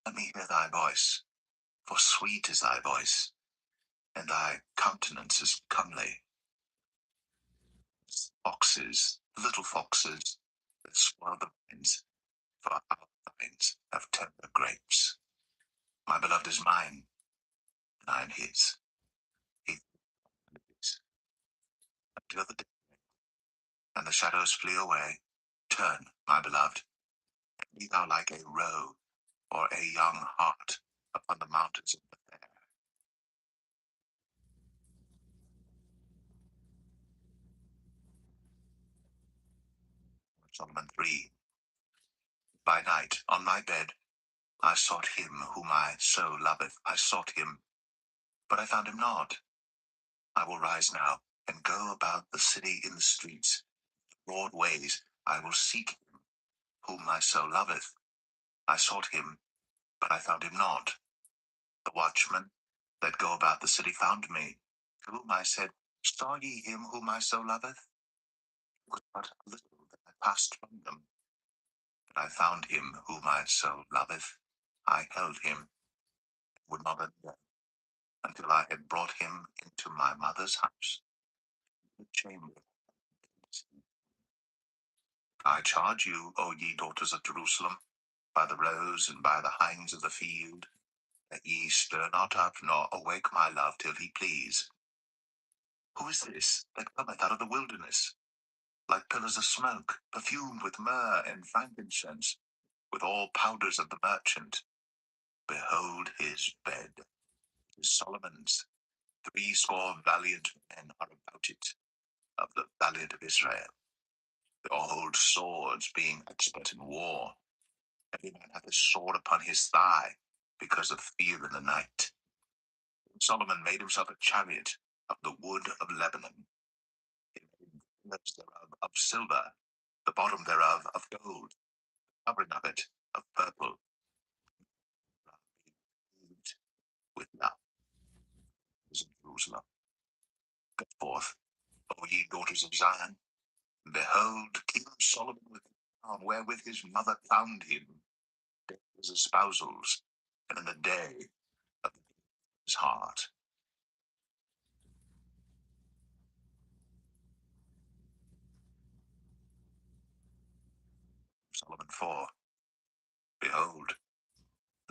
Let me hear thy voice, for sweet is thy voice, and thy countenance is comely. Foxes, little foxes, that swallow the vines, for our vines have tender grapes. My beloved is mine, and I am his. He is until the day, and the shadows flee away. Turn, my beloved, and be thou like a roe or a young hart upon the mountains of the fair. Solomon 3. By night, on my bed, I sought him whom I so loveth. I sought him, but I found him not. I will rise now, and go about the city in the streets, broad ways. I will seek him whom my soul loveth. I sought him, but I found him not. The watchmen that go about the city found me, to whom I said, Saw ye him whom my soul loveth? It was but a little that I passed from them, but I found him whom my soul loveth. I held him, would not let go, until I had brought him into my mother's house, the chamber. I charge you, O ye daughters of Jerusalem, by the roes and by the hinds of the field, that ye stir not up, nor awake my love till he please. Who is this that cometh out of the wilderness, like pillars of smoke, perfumed with myrrh and frankincense, with all powders of the merchant? Behold his bed, is Solomon's. 80 valiant men are about it, of the valiant of Israel. They all hold swords, being expert in war. Every man hath a sword upon his thigh, because of fear in the night. Solomon made himself a chariot of the wood of Lebanon. He made the pillars thereof of silver, the bottom thereof of gold, the covering of it of purple. With love is in Jerusalem. Go forth, O ye daughters of Zion. Behold, King Solomon with the crown wherewith his mother crowned him, his espousals, and in the day of his heart. Solomon 4. Behold,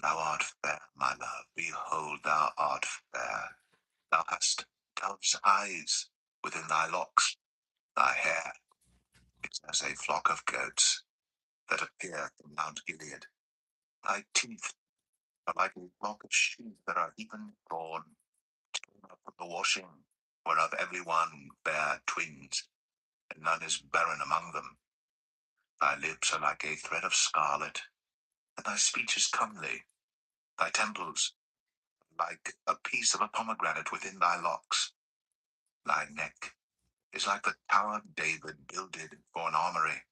thou art fair, my love. Behold, thou art fair. Thou hast dove's eyes within thy locks. Thy hair is as a flock of goats that appear from Mount Gilead. Thy teeth are like a flock of sheep that are even drawn, torn up from the washing, whereof every one bear twins, and none is barren among them. Thy lips are like a thread of scarlet, and thy speech is comely. Thy temples like a piece of a pomegranate within thy locks. Thy neck is like the tower David builded for an armory,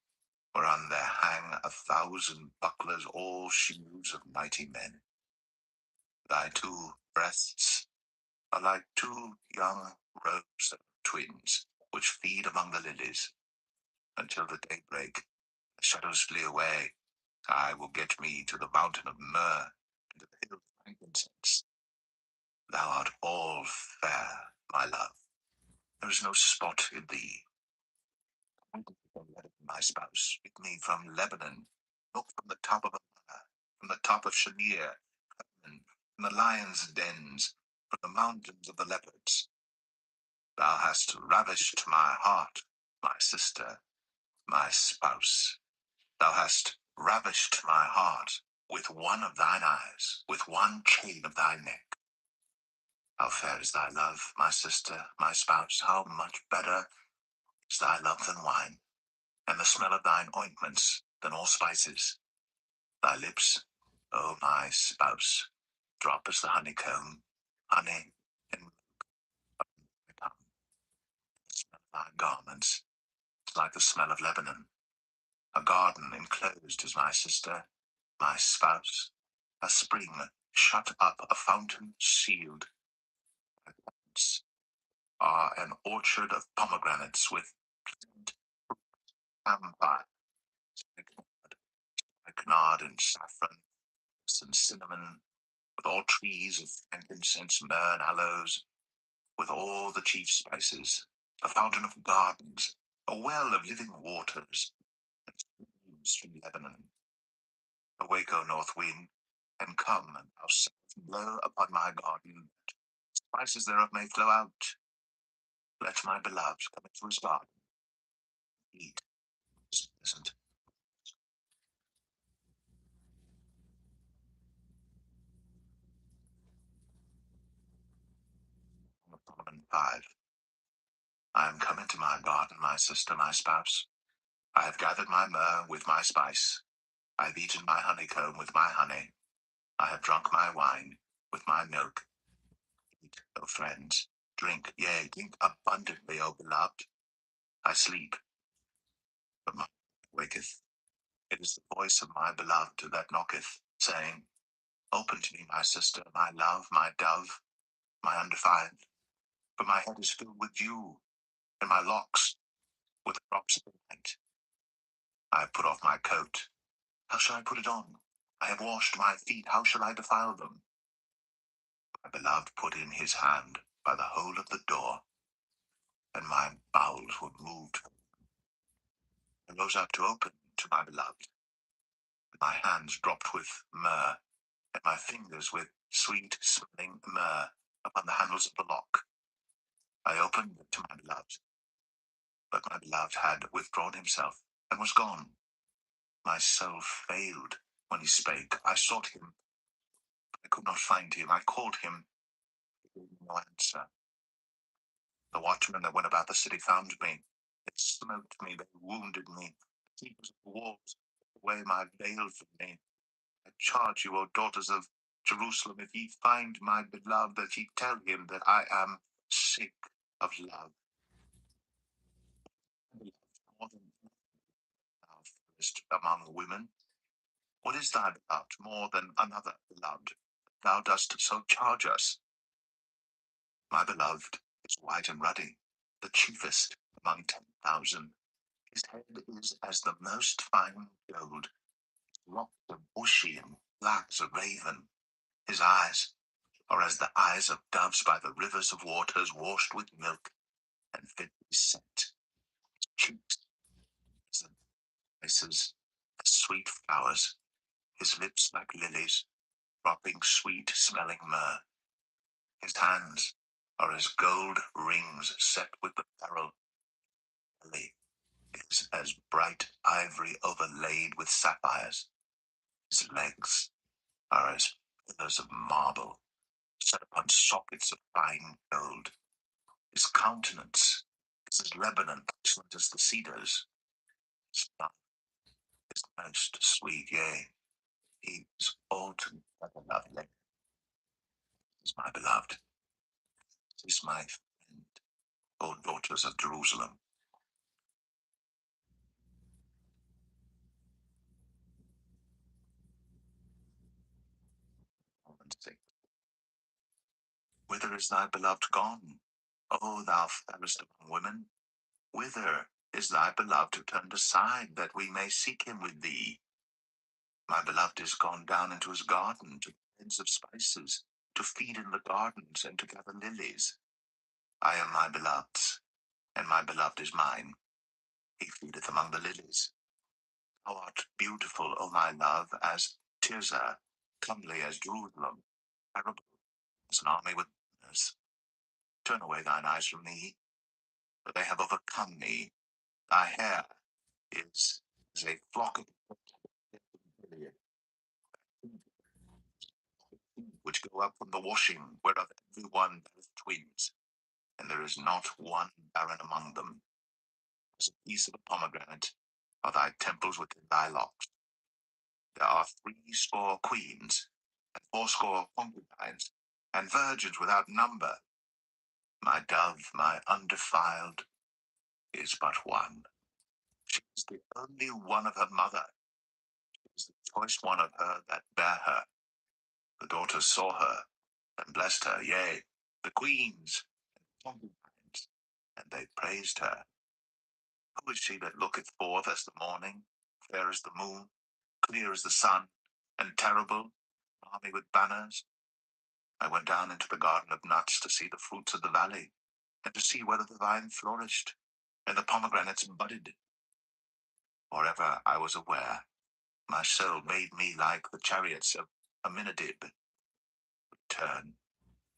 whereon there hang 1,000 bucklers, all sheaves of mighty men. Thy two breasts are like two young rows of twins which feed among the lilies until the daybreak. The shadows flee away. I will get me to the mountain of myrrh and to the hill of frankincense. Thou art all fair, my love. There is no spot in thee. My spouse, with me from Lebanon, look from the top of Amana, from the top of Shanir, and from the lions' dens, from the mountains of the leopards. Thou hast ravished my heart, my sister, my spouse. Thou hast ravished my heart with one of thine eyes, with one chain of thy neck. How fair is thy love, my sister, my spouse, how much better is thy love than wine, and the smell of thine ointments than all spices. Thy lips, O my spouse, drop as the honeycomb, honey and milk of my tongue. The smell of thy garments is like the smell of Lebanon. A garden enclosed is my sister, my spouse, a spring shut up, a fountain sealed. My plants are an orchard of pomegranates with pleasant amber, nard and saffron and cinnamon, with all trees of frankincense, myrrh, and aloes, with all the chief spices, a fountain of gardens, a well of living waters, and streams from Lebanon. Awake, O north wind, and come, and thou south, and blow upon my garden, that spices thereof may flow out. Let my beloved come into his garden, eat his pleasant. 5. I am come into my garden, my sister, my spouse. I have gathered my myrrh with my spice. I have eaten my honeycomb with my honey. I have drunk my wine with my milk. Eat, O friends, drink, yea, drink abundantly, O beloved. I sleep, but my heart waketh. It is the voice of my beloved that knocketh, saying, Open to me, my sister, my love, my dove, my undefiled. For my head is filled with dew, and my locks with drops of the night. I have put off my coat. How shall I put it on? I have washed my feet. How shall I defile them? My beloved put in his hand by the hole of the door, and my bowels were moved. I rose up to open to my beloved. My hands dropped with myrrh, and my fingers with sweet-smelling myrrh upon the handles of the lock. I opened to my beloved, but my beloved had withdrawn himself and was gone. My soul failed when he spake. I sought him, but I could not find him. I called him, he gave me no answer. The watchmen that went about the city found me. They smote me, they wounded me. The keepers of the walls took away my veil from me. I charge you, O daughters of Jerusalem, if ye find my beloved, that ye tell him that I am sick of love. More than thou fairest among women. What is thy beloved more than another beloved? Thou dost so charge us. My beloved is white and ruddy, the chiefest among 10,000. His head is as the most fine gold, his locks are bushy and black as a raven. His eyes are as the eyes of doves by the rivers of waters, washed with milk and fitly set. His cheeks as the spices, as sweet flowers, his lips like lilies, dropping sweet-smelling myrrh. His hands are as gold rings set with the beryl. His belly is as bright ivory overlaid with sapphires. His legs are as pillars of marble set upon sockets of fine gold. His countenance is as Lebanon, excellent as the cedars. His mouth is most sweet, yea, he is altogether lovely. He is my beloved. He is my friend, O daughters of Jerusalem. Romans 6. Whither is thy beloved gone? O thou fairest among women, whither is thy beloved turned aside, that we may seek him with thee? My beloved is gone down into his garden, to the beds of spices, to feed in the gardens, and to gather lilies. I am my beloved's, and my beloved is mine. He feedeth among the lilies. Thou art beautiful, O my love, as Tirzah, comely as Jerusalem, terrible as an army with banners. Turn away thine eyes from me, for they have overcome me. Thy hair is as a flock of which go up from the washing, whereof every one beareth twins, and there is not one barren among them. As a piece of a pomegranate are thy temples within thy locks. There are 80 queens, and 80 concubines, and virgins without number. My dove, my undefiled, is but one. She is the only one of her mother. She is the choice one of her that bare her. The daughters saw her, and blessed her, yea, the queens and concubines, and they praised her. Who is she that looketh forth as the morning, fair as the moon, clear as the sun, and terrible, army with banners? I went down into the garden of nuts to see the fruits of the valley, and to see whether the vine flourished, and the pomegranates budded. Or ever I was aware, my soul made me like the chariots of Aminadab. Return,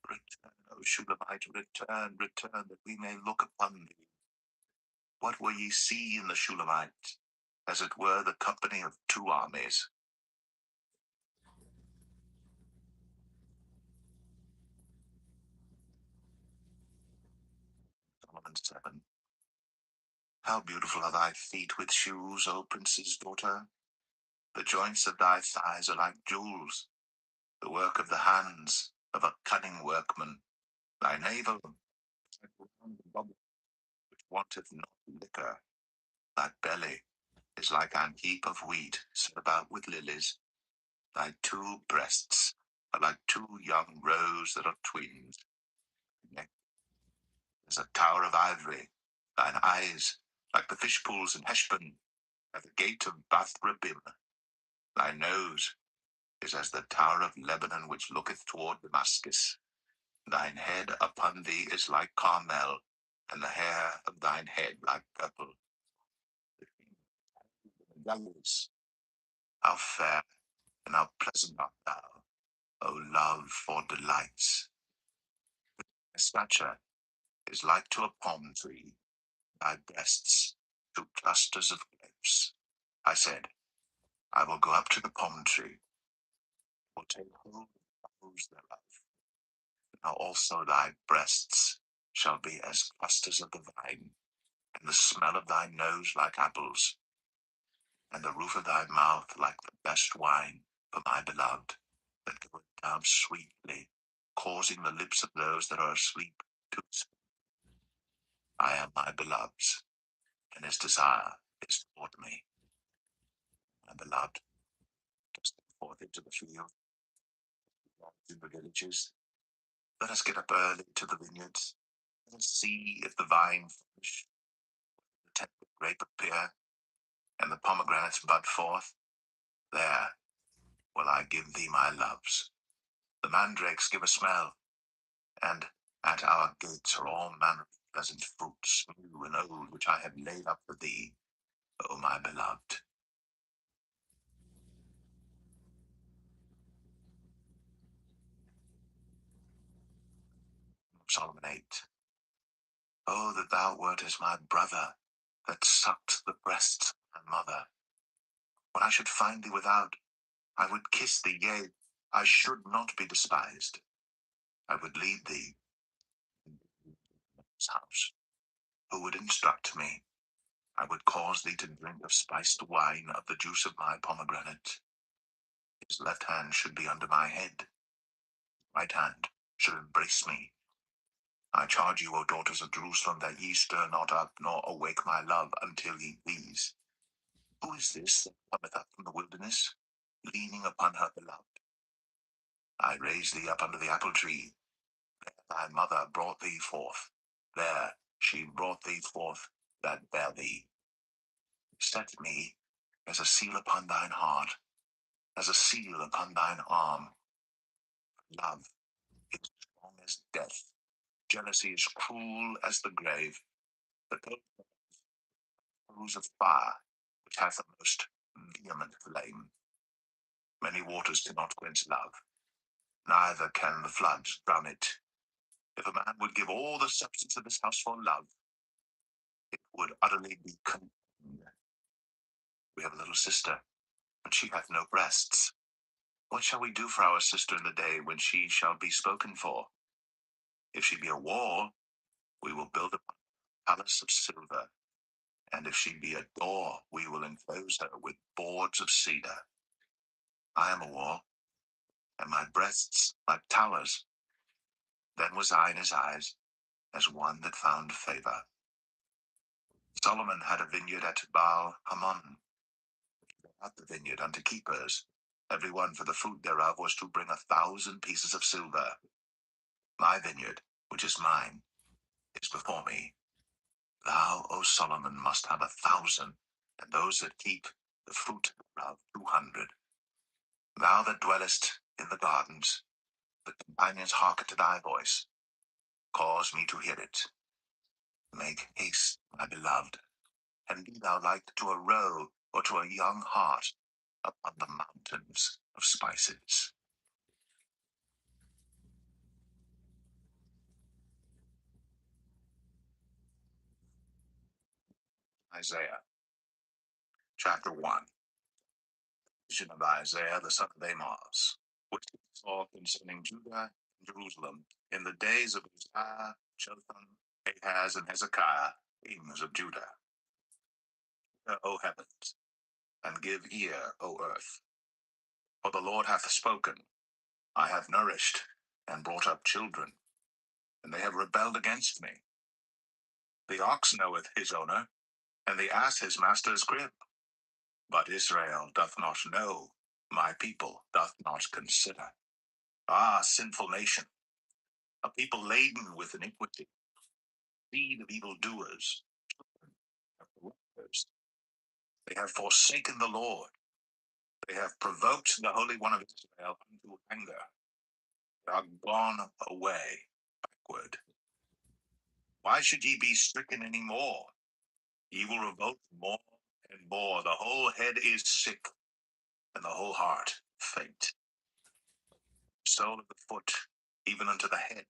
return, O Shulamite, return, return, that we may look upon thee. What will ye see in the Shulamite? As it were the company of two armies. Solomon 7. How beautiful are thy feet with shoes, O prince's daughter! The joints of thy thighs are like jewels, the work of the hands of a cunning workman. Thy navel is like a round bubble, which wanteth not liquor. Thy belly is like an heap of wheat set about with lilies. Thy two breasts are like two young roes that are twins. Thy neck is a tower of ivory. Thine eyes like the fish pools in Heshbon, at the gate of Bath Rabbim. Thy nose is as the tower of Lebanon which looketh toward Damascus. Thine head upon thee is like Carmel, and the hair of thine head like purple. Galilees, how fair and how pleasant art thou, O love for delights! Thy stature is like to a palm tree, thy breasts to clusters of grapes. I said, I will go up to the palm tree, will take hold of the boughs thereof. Now also thy breasts shall be as clusters of the vine, and the smell of thy nose like apples, and the roof of thy mouth like the best wine for my beloved, that goeth down sweetly, causing the lips of those that are asleep to sleep. I am my beloved's, and his desire is toward me. My beloved, just go forth into the field, in the villages. Let us get up early to the vineyards. Let us see if the vine flourish, the tender grape appear, and the pomegranates bud forth. There will I give thee my loves. The mandrakes give a smell, and at our gates are all manner of pleasant fruits, new and old, which I have laid up for thee, O my beloved. Solomon 8. Oh, that thou wert as my brother, that sucked the breasts of my mother. When I should find thee without, I would kiss thee, yea, I should not be despised. I would lead thee in his house, who would instruct me. I would cause thee to drink of spiced wine of the juice of my pomegranate. His left hand should be under my head, right hand should embrace me. I charge you, O daughters of Jerusalem, that ye stir not up, nor awake my love, until ye please. Who is this that cometh up from the wilderness, leaning upon her beloved? I raise thee up under the apple tree. thy mother brought thee forth. There she brought thee forth that bare thee. Set me as a seal upon thine heart, as a seal upon thine arm. Love is strong as death. Jealousy is cruel as the grave. But those of fire, which hath the most vehement flame. Many waters cannot quench love, neither can the floods drown it. If a man would give all the substance of his house for love, it would utterly be consumed. We have a little sister, but she hath no breasts. What shall we do for our sister in the day when she shall be spoken for? If she be a wall, we will build a palace of silver, and if she be a door, we will enclose her with boards of cedar. I am a wall, and my breasts like towers. Then was I in his eyes, as one that found favor. Solomon had a vineyard at Baal Hamon, at the vineyard unto keepers. Every one for the fruit thereof was to bring 1,000 pieces of silver. My vineyard, which is mine, is before me. Thou, O Solomon, must have 1,000, and those that keep the fruit thereof 200. Thou that dwellest in the gardens, the companions hearken to thy voice. Cause me to hear it. Make haste, my beloved, and be thou like to a roe or to a young hart upon the mountains of spices. Isaiah, chapter 1. Vision of Isaiah, the son of Amos, which he saw concerning Judah and Jerusalem in the days of Uzziah, Jotham, Ahaz, and Hezekiah, kings of Judah. Hear, O heavens, and give ear, O earth. For the Lord hath spoken. I have nourished and brought up children, and they have rebelled against me. The ox knoweth his owner, and the ass his master's crib. But Israel doth not know, my people doth not consider. Ah, sinful nation, a people laden with iniquity, seed of evildoers, of corrupters. They have forsaken the Lord. They have provoked the Holy One of Israel unto anger. They are gone away backward. Why should ye be stricken any more? Ye will revolt more and more. The whole head is sick, and the whole heart faint. Sole of the foot, even unto the head.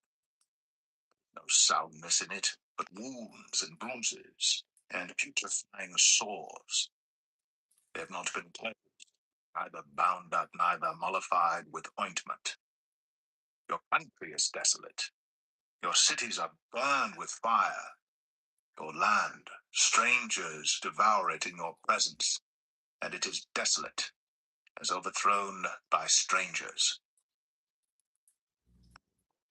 No soundness in it, but wounds and bruises, and putrefying sores. They have not been closed, neither bound up, neither mollified with ointment. Your country is desolate. Your cities are burned with fire. Your land, strangers devour it in your presence, and it is desolate, as overthrown by strangers.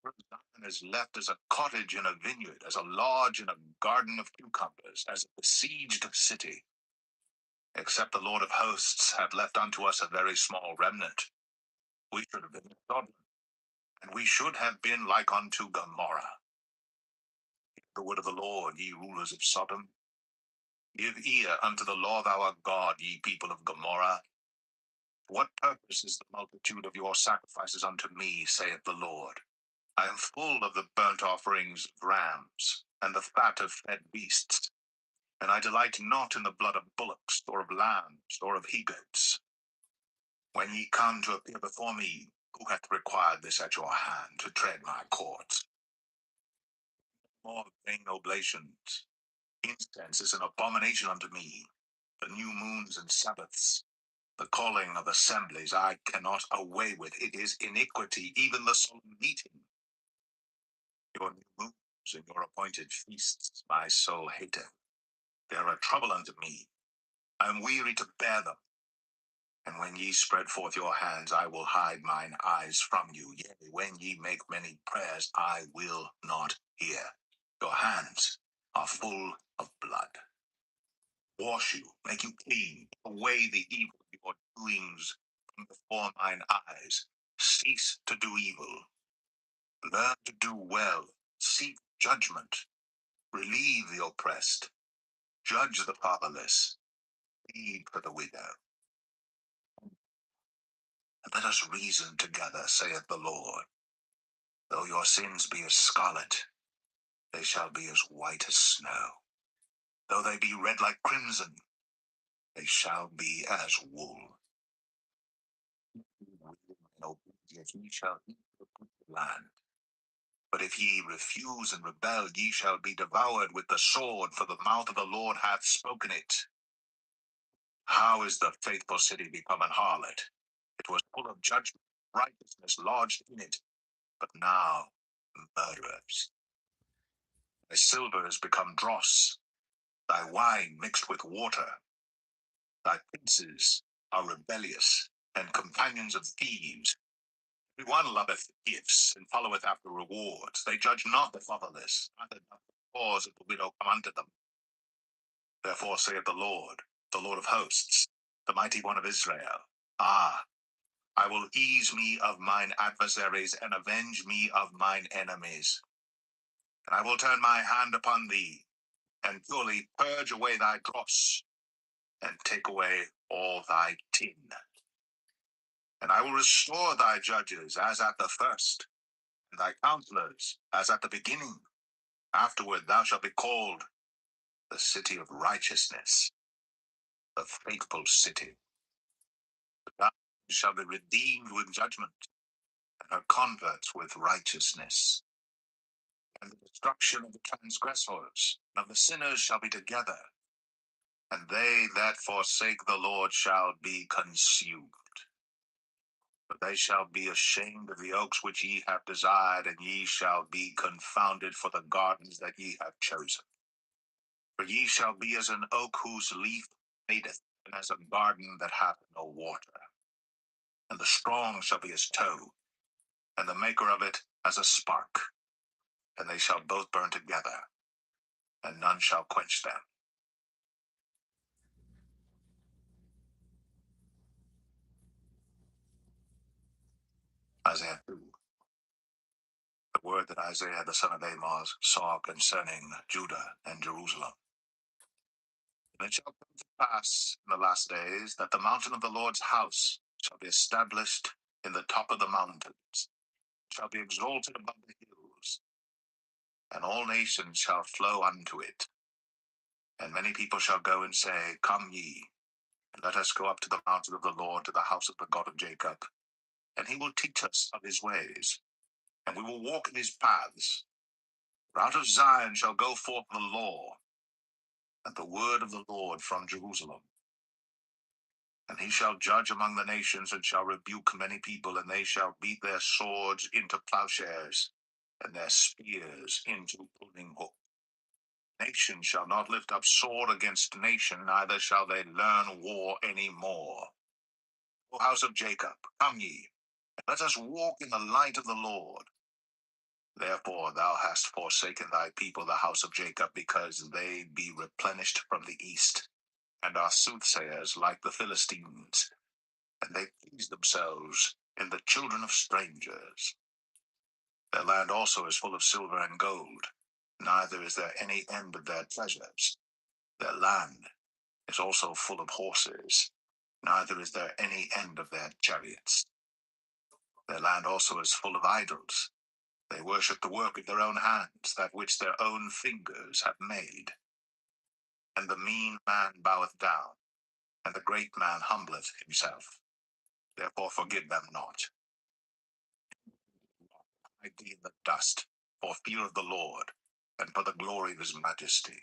Zion is left as a cottage in a vineyard, as a lodge in a garden of cucumbers, as a besieged city. Except the Lord of hosts had left unto us a very small remnant, we should have been Sodom, and we should have been like unto Gomorrah. Hear the word of the Lord, ye rulers of Sodom. Give ear unto the law of our God, ye people of Gomorrah. What purpose is the multitude of your sacrifices unto me, saith the Lord? I am full of the burnt offerings of rams, and the fat of fed beasts, and I delight not in the blood of bullocks, or of lambs, or of he-goats. When ye come to appear before me, who hath required this at your hand, to tread my courts? More vain oblations. Incense is an abomination unto me. The new moons and Sabbaths, the calling of assemblies, I cannot away with. It is iniquity, even the solemn meeting. Your new moons and your appointed feasts my soul hateth. They are a trouble unto me. I am weary to bear them. And when ye spread forth your hands, I will hide mine eyes from you. Yea, when ye make many prayers, I will not hear. Your hands are full of blood. Wash you, make you clean. Away the evil of your doings from before mine eyes. Cease to do evil. Learn to do well, seek judgment, relieve the oppressed, judge the fatherless, plead for the widow. And let us reason together, saith the Lord. Though your sins be as scarlet, they shall be as white as snow. Though they be red like crimson, they shall be as wool. In obedience, ye shall eat the good land. But if ye refuse and rebel, ye shall be devoured with the sword, for the mouth of the Lord hath spoken it. How is the faithful city become an harlot? It was full of judgment, righteousness lodged in it, but now murderers. Thy silver is become dross, thy wine mixed with water. Thy princes are rebellious, and companions of thieves. Every one loveth gifts, and followeth after rewards. They judge not the fatherless, neither doth the cause of the widow come unto them. Therefore saith the Lord of hosts, the mighty one of Israel, Ah, I will ease me of mine adversaries, and avenge me of mine enemies. And I will turn my hand upon thee, and purely purge away thy dross, and take away all thy tin. And I will restore thy judges as at the first, and thy counselors as at the beginning. Afterward thou shalt be called the city of righteousness, the faithful city. Thou shall be redeemed with judgment, and her converts with righteousness. And the destruction of the transgressors and of the sinners shall be together, and they that forsake the Lord shall be consumed. But they shall be ashamed of the oaks which ye have desired, and ye shall be confounded for the gardens that ye have chosen. For ye shall be as an oak whose leaf fadeth, and as a garden that hath no water. And the strong shall be as tow, and the maker of it as a spark. And they shall both burn together, and none shall quench them. Isaiah 2. The word that Isaiah the son of Amoz saw concerning Judah and Jerusalem. And it shall come to pass in the last days that the mountain of the Lord's house shall be established in the top of the mountains, shall be exalted above the hills, and all nations shall flow unto it. And many people shall go and say, Come ye, and let us go up to the mountain of the Lord, to the house of the God of Jacob, and he will teach us of his ways, and we will walk in his paths. For out of Zion shall go forth the law, and the word of the Lord from Jerusalem. And he shall judge among the nations, and shall rebuke many people, and they shall beat their swords into plowshares, and their spears into pruning hooks. Nation shall not lift up sword against nation, neither shall they learn war any more. O house of Jacob, come ye, and let us walk in the light of the Lord. Therefore thou hast forsaken thy people, the house of Jacob, because they be replenished from the east, and are soothsayers like the Philistines, and they please themselves in the children of strangers. Their land also is full of silver and gold, neither is there any end of their treasures. Their land is also full of horses, neither is there any end of their chariots. Their land also is full of idols. They worship the work of their own hands, that which their own fingers have made. And the mean man boweth down, and the great man humbleth himself. Therefore forgive them not. Hide thee in the dust, for fear of the Lord, and for the glory of his majesty.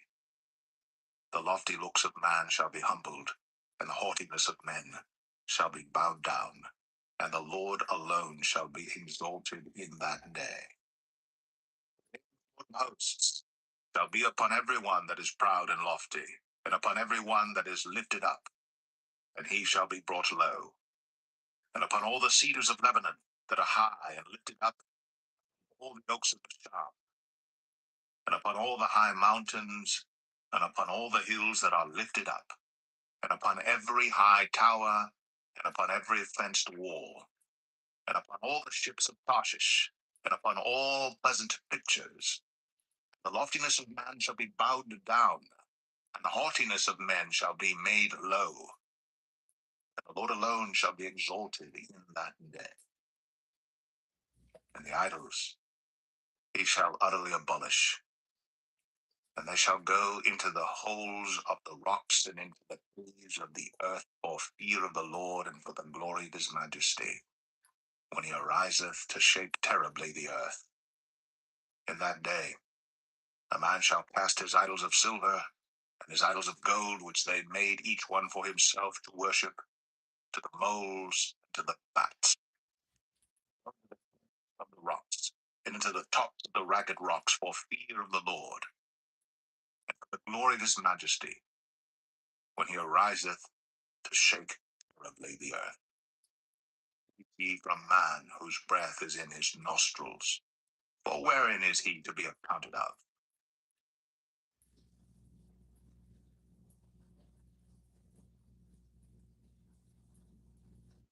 The lofty looks of man shall be humbled, and the haughtiness of men shall be bowed down, and the Lord alone shall be exalted in that day. Hosts shall be upon every one that is proud and lofty, and upon every one that is lifted up, and he shall be brought low, and upon all the cedars of Lebanon that are high and lifted up, all the oaks of Bashan, and upon all the high mountains, and upon all the hills that are lifted up, and upon every high tower, and upon every fenced wall, and upon all the ships of Tarshish, and upon all pleasant pictures. The loftiness of man shall be bowed down, and the haughtiness of men shall be made low. And the Lord alone shall be exalted in that day. And the idols he shall utterly abolish. And they shall go into the holes of the rocks and into the caves of the earth for fear of the Lord and for the glory of his majesty, when he ariseth to shake terribly the earth. In that day a man shall cast his idols of silver and his idols of gold, which they made each one for himself to worship, to the moles, and to the bats of the rocks, and into the tops of the ragged rocks, for fear of the Lord, and for the glory of his majesty, when he ariseth to shake terribly the earth. Ye from man whose breath is in his nostrils, for wherein is he to be accounted of?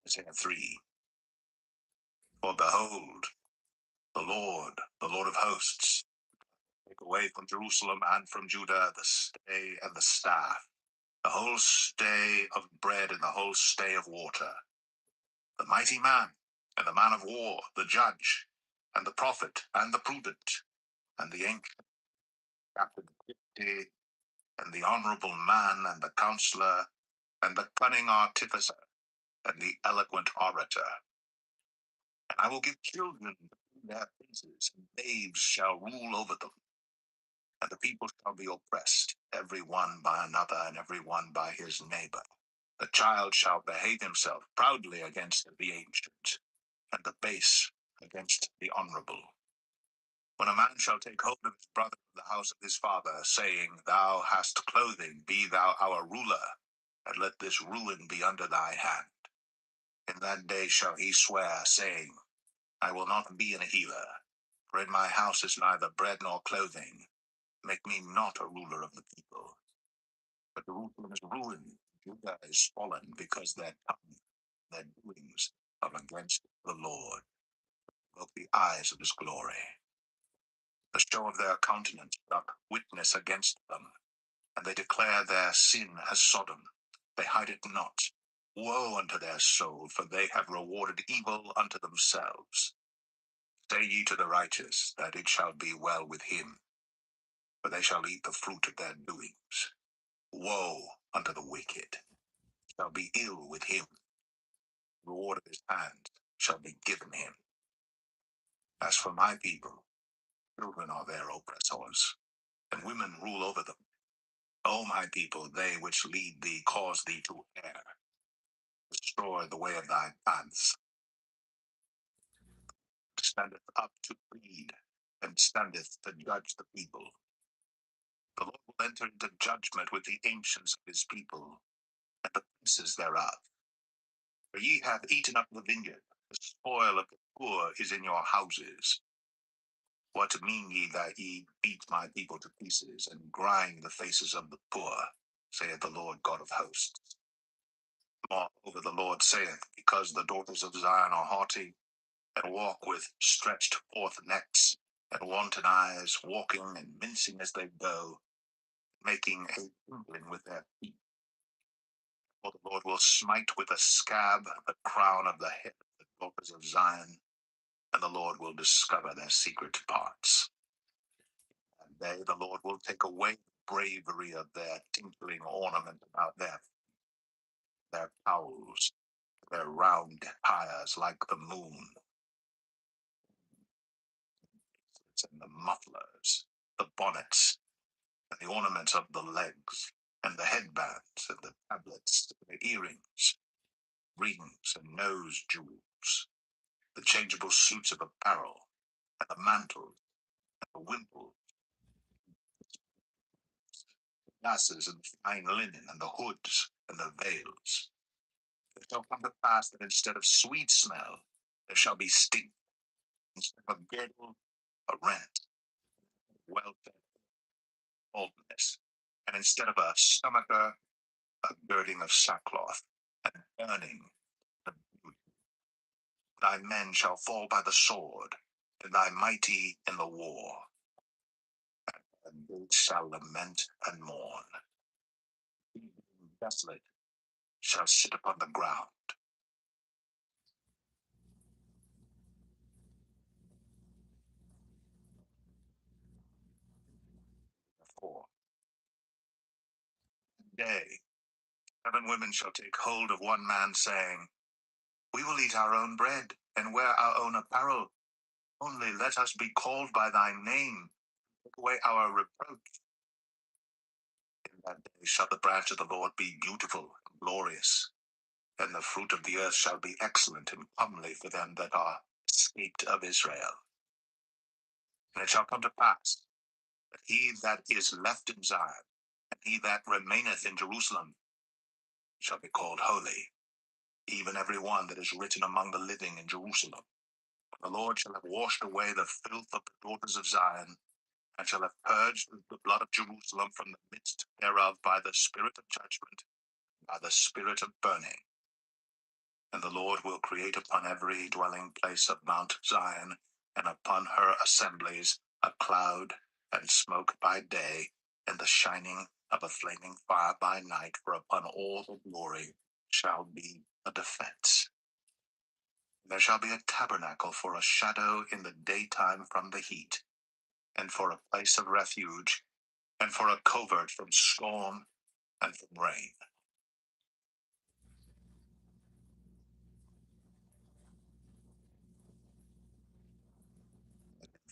Isaiah 3. For behold, the Lord of hosts, take away from Jerusalem and from Judah the stay and the staff, the whole stay of bread and the whole stay of water, the mighty man and the man of war, the judge and the prophet and the prudent and the ancient captain of 50 and the honorable man and the counselor and the cunning artificer and the eloquent orator. And I will give children their princes, and babes shall rule over them. And the people shall be oppressed, every one by another, and every one by his neighbor. The child shall behave himself proudly against the ancient, and the base against the honorable. When a man shall take hold of his brother of the house of his father, saying, Thou hast clothing, be thou our ruler, and let this ruin be under thy hand. In that day shall he swear, saying, I will not be an healer, for in my house is neither bread nor clothing. Make me not a ruler of the people. But Jerusalem is ruined, Judah is fallen, because their tongue, their doings are against the Lord, both the eyes of his glory. The show of their countenance doth witness against them, and they declare their sin as Sodom. They hide it not. Woe unto their soul, for they have rewarded evil unto themselves. Say ye to the righteous, that it shall be well with him, for they shall eat the fruit of their doings. Woe unto the wicked, it shall be ill with him. The reward of his hand shall be given him. As for my people, children are their oppressors, and women rule over them. O my people, they which lead thee cause thee to err, destroy the way of thy paths. Standeth up to plead, and standeth to judge the people. The Lord will enter into judgment with the ancients of his people, and the princes thereof. For ye have eaten up the vineyard, the spoil of the poor is in your houses. What mean ye that ye beat my people to pieces, and grind the faces of the poor, saith the Lord God of hosts? Moreover the Lord saith, because the daughters of Zion are haughty, and walk with stretched forth necks, and wanton eyes, walking and mincing as they go, making a trembling with their feet. For the Lord will smite with a scab the crown of the head of the daughters of Zion, and the Lord will discover their secret parts. And they, the Lord will take away the bravery of their tinkling ornament about their cowls, their round tires like the moon, and the mufflers, the bonnets, and the ornaments of the legs, and the headbands, and the tablets, and the earrings, rings, and nose jewels, the changeable suits of apparel, and the mantles, and the wimples, the glasses, and the fine linen, and the hoods, and the veils. It shall come to pass that instead of sweet smell, there shall be stink, instead of a girdle, a rent, welfare, baldness, and instead of a stomacher, a girding of sackcloth, and burning. Thy men shall fall by the sword, and thy mighty in the war, and they shall lament and mourn. He being desolate shall sit upon the ground. 4. Day, 7 women shall take hold of one man, saying, We will eat our own bread, and wear our own apparel. Only let us be called by thy name, take away our reproach. In that day shall the branch of the Lord be beautiful and glorious, and the fruit of the earth shall be excellent and comely for them that are escaped of Israel. And it shall come to pass that he that is left in Zion, and he that remaineth in Jerusalem, shall be called holy, even every one that is written among the living in Jerusalem. The Lord shall have washed away the filth of the daughters of Zion, and shall have purged the blood of Jerusalem from the midst thereof by the spirit of judgment, by the spirit of burning. And the Lord will create upon every dwelling place of Mount Zion, and upon her assemblies, a cloud and smoke by day, and the shining of a flaming fire by night, for upon all the glory shall be a defense. There shall be a tabernacle for a shadow in the daytime from the heat, and for a place of refuge, and for a covert from storm and from rain.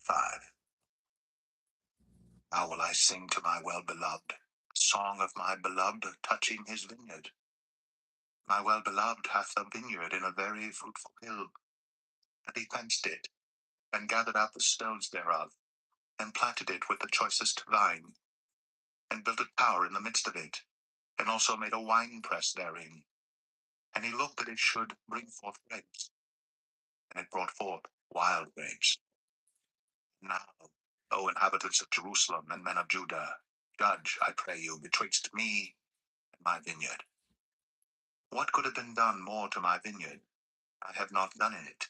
5. Now will I sing to my well-beloved, a song of my beloved touching his vineyard. My well-beloved hath a vineyard in a very fruitful hill, and he fenced it, and gathered out the stones thereof, and planted it with the choicest vine, and built a tower in the midst of it, and also made a winepress therein. And he looked that it should bring forth grapes, and it brought forth wild grapes. Now, O inhabitants of Jerusalem and men of Judah, judge, I pray you, betwixt me and my vineyard. What could have been done more to my vineyard? I have not done in it.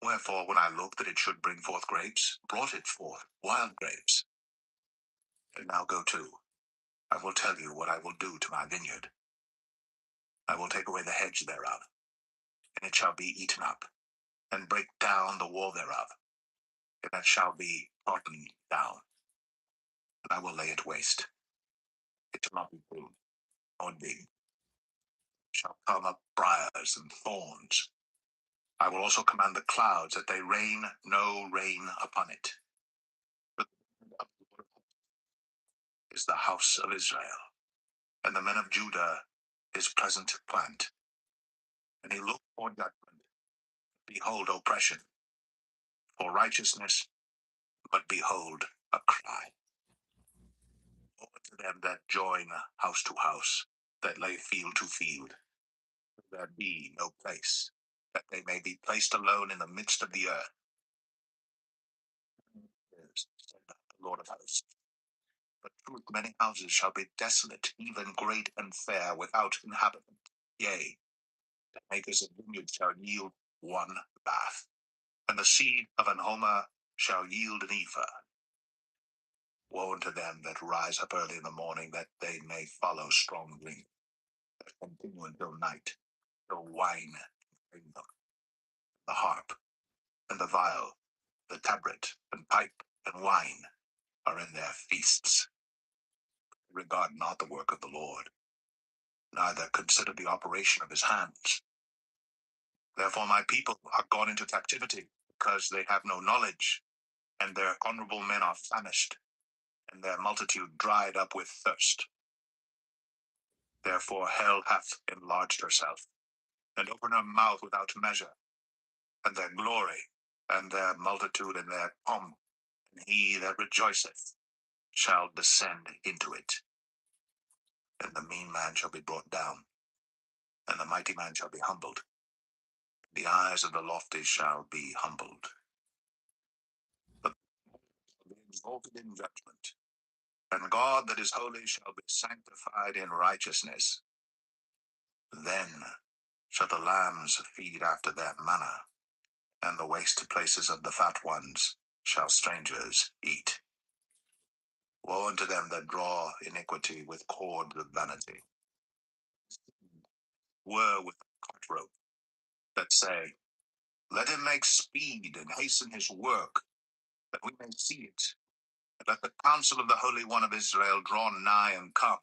Wherefore, when I looked that it should bring forth grapes, brought it forth wild grapes. And now go to, I will tell you what I will do to my vineyard. I will take away the hedge thereof, and it shall be eaten up, and break down the wall thereof, and it shall be trodden down. And I will lay it waste. It shall not be pruned, nor digged. Shall come up briars and thorns. I will also command the clouds that they rain no rain upon it. For the Lord is the house of Israel, and the men of Judah his pleasant plant. And he looked for judgment, behold oppression, for righteousness, but behold a cry. Woe to them that join house to house, that lay field to field. There be no place, that they may be placed alone in the midst of the earth. Yes, said the Lord of hosts. But truth, many houses shall be desolate, even great and fair, without inhabitant. Yea, the makers of vineyards shall yield one bath, and the seed of an homer shall yield an ephah. Woe unto them that rise up early in the morning, that they may follow strong drink, that continue until night, till wine bring them, the harp, and the viol, the tabret, and pipe, and wine are in their feasts. Regard not the work of the Lord, neither consider the operation of his hands. Therefore my people are gone into captivity, because they have no knowledge, and their honorable men are famished, and their multitude dried up with thirst. Therefore hell hath enlarged herself, and opened her mouth without measure, and their glory, and their multitude, and their pomp, and he that rejoiceth shall descend into it. And the mean man shall be brought down, and the mighty man shall be humbled. The eyes of the lofty shall be humbled, but shall be exalted in judgment. And God that is holy shall be sanctified in righteousness. Then shall the lambs feed after their manner, and the waste places of the fat ones shall strangers eat. Woe unto them that draw iniquity with cords of vanity, whir with a cart rope, that say, Let him make speed and hasten his work, that we may see it. And let the counsel of the Holy One of Israel draw nigh and come,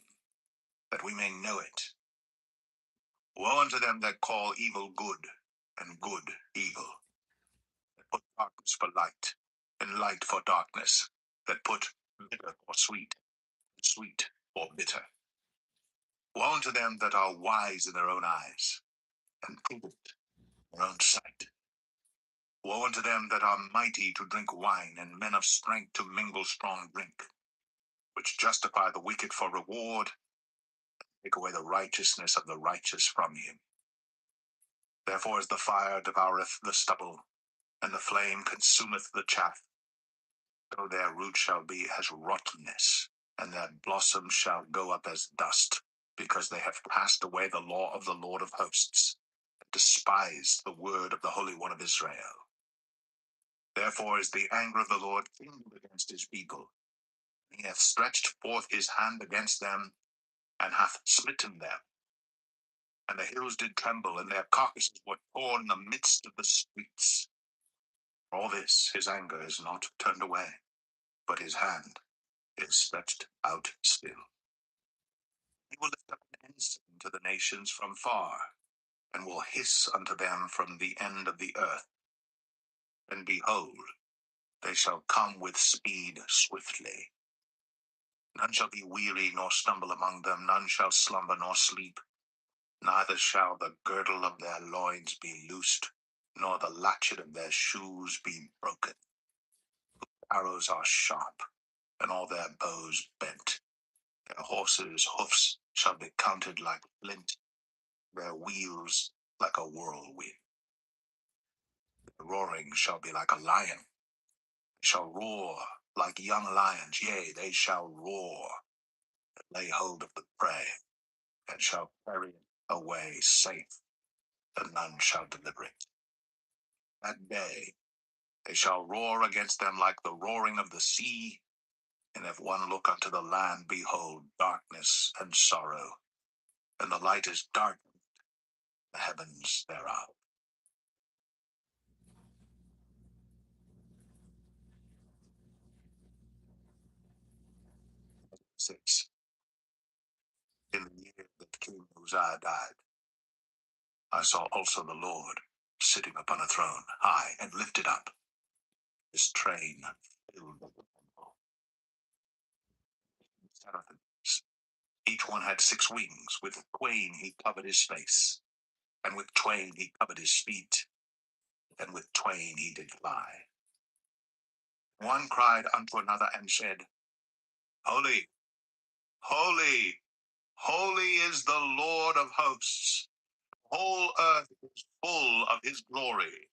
that we may know it. Woe unto them that call evil good, and good evil, that put darkness for light, and light for darkness, that put bitter for sweet, and sweet for bitter. Woe unto them that are wise in their own eyes, and prudent in their own sight. Woe unto them that are mighty to drink wine, and men of strength to mingle strong drink, which justify the wicked for reward, take away the righteousness of the righteous from him. Therefore as the fire devoureth the stubble, and the flame consumeth the chaff, so their root shall be as rottenness, and their blossom shall go up as dust, because they have passed away the law of the Lord of hosts, and despised the word of the Holy One of Israel. Therefore is the anger of the Lord kindled against his people. He hath stretched forth his hand against them, and hath smitten them. And the hills did tremble, and their carcasses were torn in the midst of the streets. For all this his anger is not turned away, but his hand is stretched out still. He will lift up an ensign to the nations from far, and will hiss unto them from the end of the earth. And behold, they shall come with speed swiftly. None shall be weary nor stumble among them, none shall slumber nor sleep. Neither shall the girdle of their loins be loosed, nor the latchet of their shoes be broken. Arrows are sharp, and all their bows bent. Their horses' hoofs shall be counted like flint, their wheels like a whirlwind. Their roaring shall be like a lion. They shall roar like young lions, yea, they shall roar, and lay hold of the prey, and shall carry it away safe, and none shall deliver it. That day they shall roar against them like the roaring of the sea, and if one look unto the land, behold, darkness and sorrow, and the light is darkened, the heavens thereof. 6. In the year that King Uzziah died, I saw also the Lord sitting upon a throne, high and lifted up. His train filled the temple. Seraphims, each one had 6 wings. With twain he covered his face, and with twain he covered his feet, and with twain he did fly. One cried unto another and said, Holy, holy, holy is the Lord of hosts. The whole earth is full of his glory.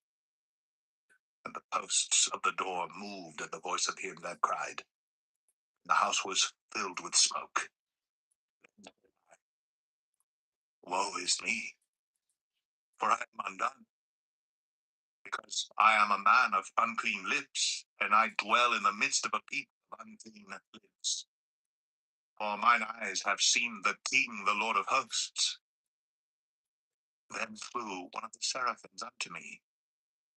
And the posts of the door moved at the voice of him that cried. The house was filled with smoke. Woe is me, for I am undone, because I am a man of unclean lips, and I dwell in the midst of a people of unclean lips. For mine eyes have seen the King, the Lord of hosts. Then flew one of the seraphims unto me,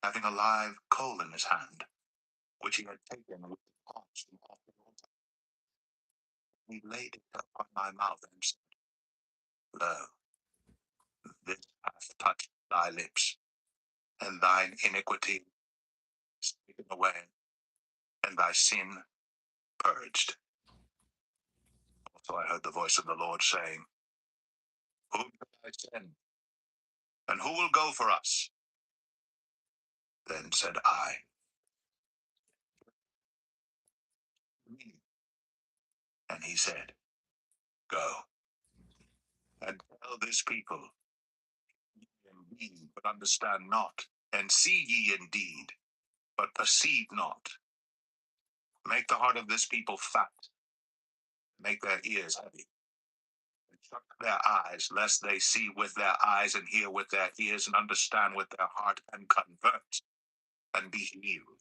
having a live coal in his hand, which he had taken with the tongs from off the altar. He laid it upon my mouth and said, Lo, this hath touched thy lips, and thine iniquity is taken away, and thy sin purged. Also I heard the voice of the Lord saying, Whom shall I send? And who will go for us? Then said I, Me. And he said, Go, and tell this people, ye indeed, but understand not, and see ye indeed, but perceive not. Make the heart of this people fat, make their ears heavy, and shut their eyes, lest they see with their eyes, and hear with their ears, and understand with their heart, and convert, and be healed.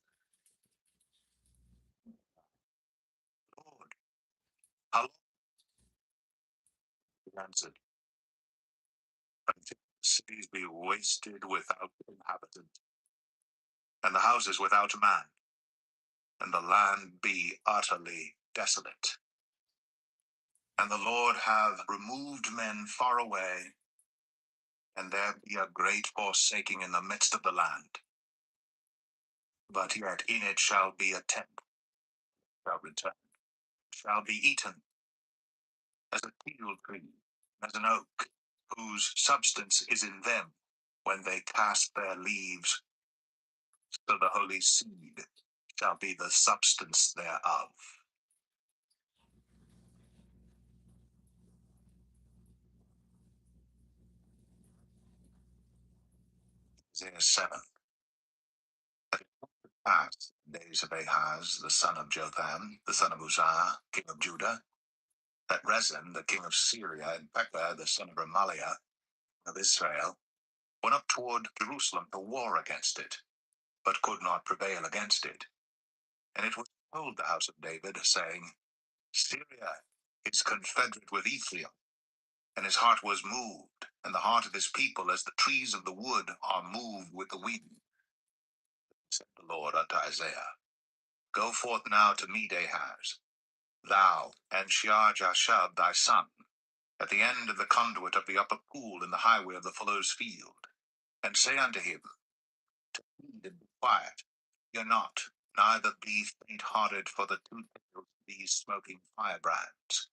Lord, how long? He answered, until the cities be wasted without inhabitant, and the houses without man, and the land be utterly desolate. And the Lord have removed men far away, and there be a great forsaking in the midst of the land. But yet in it shall be a tent, shall return, shall be eaten, as a teal tree, as an oak, whose substance is in them, when they cast their leaves, so the holy seed shall be the substance thereof. Isaiah 7. That it came to pass in the days of Ahaz, the son of Jotham, the son of Uzziah, king of Judah, that Rezin, the king of Syria, and Pekah, the son of Remaliah, of Israel, went up toward Jerusalem to war against it, but could not prevail against it. And it was told the house of David, saying, Syria is confederate with Ephraim, and his heart was moved, and the heart of his people as the trees of the wood are moved with the wind. Said the Lord unto Isaiah, Go forth now to meet Ahaz, thou and Shear-Jashub thy son, at the end of the conduit of the upper pool in the highway of the fuller's field, and say unto him, To feed and be quiet, fear not, neither be faint-hearted for the two tails of these smoking firebrands,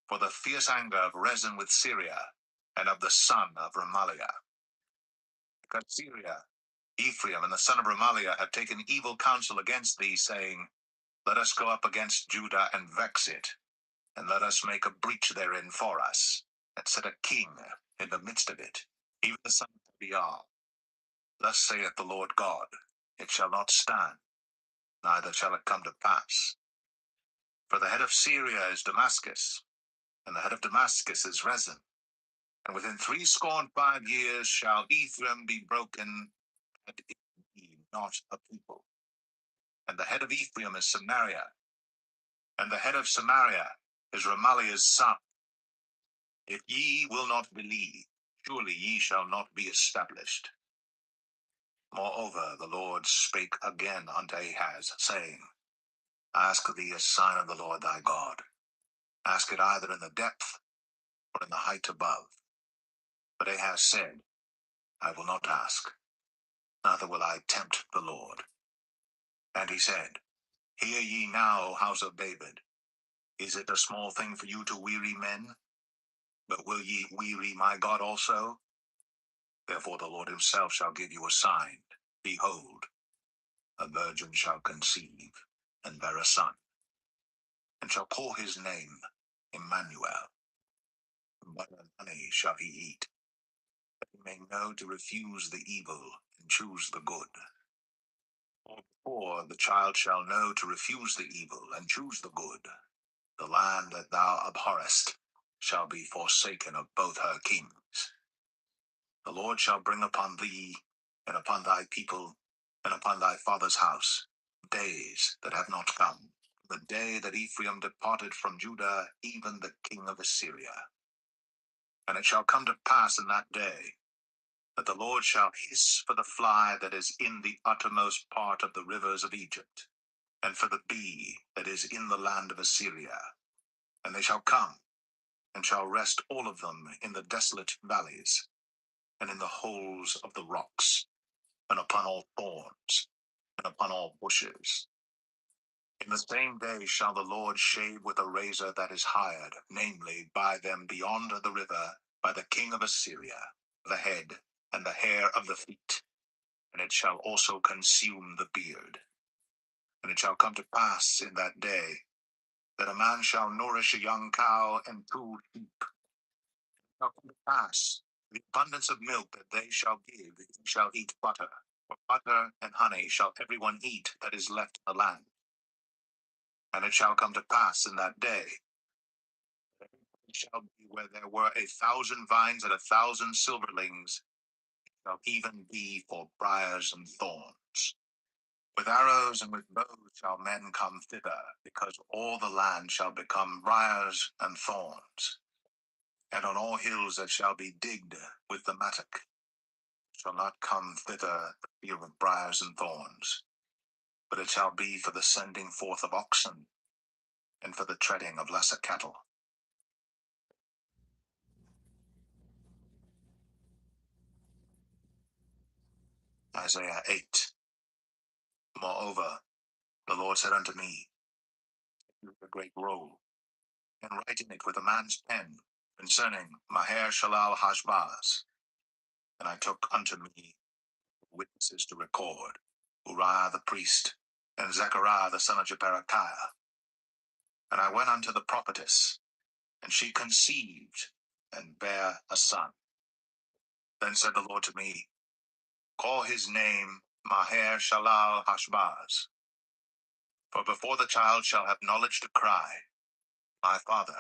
for the fierce anger of Rezin with Syria, and of the son of Remaliah. Because Syria, Ephraim, and the son of Remaliah have taken evil counsel against thee, saying, Let us go up against Judah and vex it, and let us make a breach therein for us, and set a king in the midst of it, even the son of Tobiah. Thus saith the Lord God, It shall not stand, neither shall it come to pass. For the head of Syria is Damascus, and the head of Damascus is Rezin. And within 65 years shall Ephraim be broken, and it be not a people. And the head of Ephraim is Samaria, and the head of Samaria is Remaliah's son. If ye will not believe, surely ye shall not be established. Moreover, the Lord spake again unto Ahaz, saying, Ask thee a sign of the Lord thy God. Ask it either in the depth or in the height above. But Ahaz said, I will not ask, neither will I tempt the Lord. And he said, Hear ye now, house of David. Is it a small thing for you to weary men? But will ye weary my God also? Therefore the Lord himself shall give you a sign. Behold, a virgin shall conceive, and bear a son, and shall call his name Emmanuel. Butter and honey shall he eat, that he may know to refuse the evil and choose the good. For before the child shall know to refuse the evil and choose the good, the land that thou abhorrest shall be forsaken of both her kings. The Lord shall bring upon thee, and upon thy people, and upon thy father's house, days that have not come, the day that Ephraim departed from Judah, even the king of Assyria. And it shall come to pass in that day, that the Lord shall hiss for the fly that is in the uttermost part of the rivers of Egypt, and for the bee that is in the land of Assyria. And they shall come, and shall rest all of them in the desolate valleys, and in the holes of the rocks, and upon all thorns, and upon all bushes. In the same day shall the Lord shave with a razor that is hired, namely, by them beyond the river, by the king of Assyria, the head, and the hair of the feet, and it shall also consume the beard. And it shall come to pass in that day, that a man shall nourish a young cow and 2 sheep. It shall come to pass, the abundance of milk that they shall give, he shall eat butter. For butter and honey shall every one eat that is left in the land. And it shall come to pass in that day, that it shall be where there were 1,000 vines and 1,000 silverlings, shall even be for briars and thorns. With arrows and with bows shall men come thither, because all the land shall become briars and thorns. And on all hills that shall be digged with the mattock shall not come thither the fear of briars and thorns, but it shall be for the sending forth of oxen, and for the treading of lesser cattle. Isaiah 8. Moreover, the Lord said unto me, take a great roll, and write in it with a man's pen, concerning Maher Shalal Hashbaz. And I took unto me witnesses to record, Uriah the priest, and Zechariah the son of Jeberechiah. And I went unto the prophetess, and she conceived, and bare a son. Then said the Lord to me, call his name Maher Shalal Hashbaz. For before the child shall have knowledge to cry, my father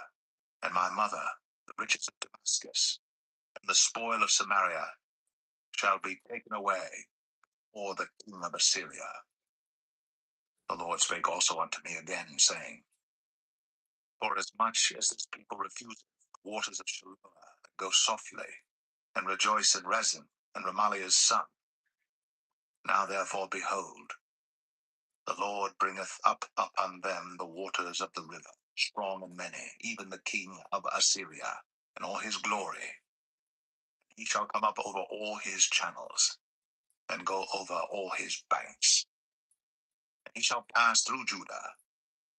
and my mother, the riches of Damascus, and the spoil of Samaria, shall be taken away, or the king of Assyria. The Lord spake also unto me again, saying, for as much as this people refuse the waters of Shiloah, go softly, and rejoice in Rezin and Remaliah's son. Now therefore, behold, the Lord bringeth up upon them the waters of the river, strong and many, even the king of Assyria, and all his glory. He shall come up over all his channels, and go over all his banks. And he shall pass through Judah,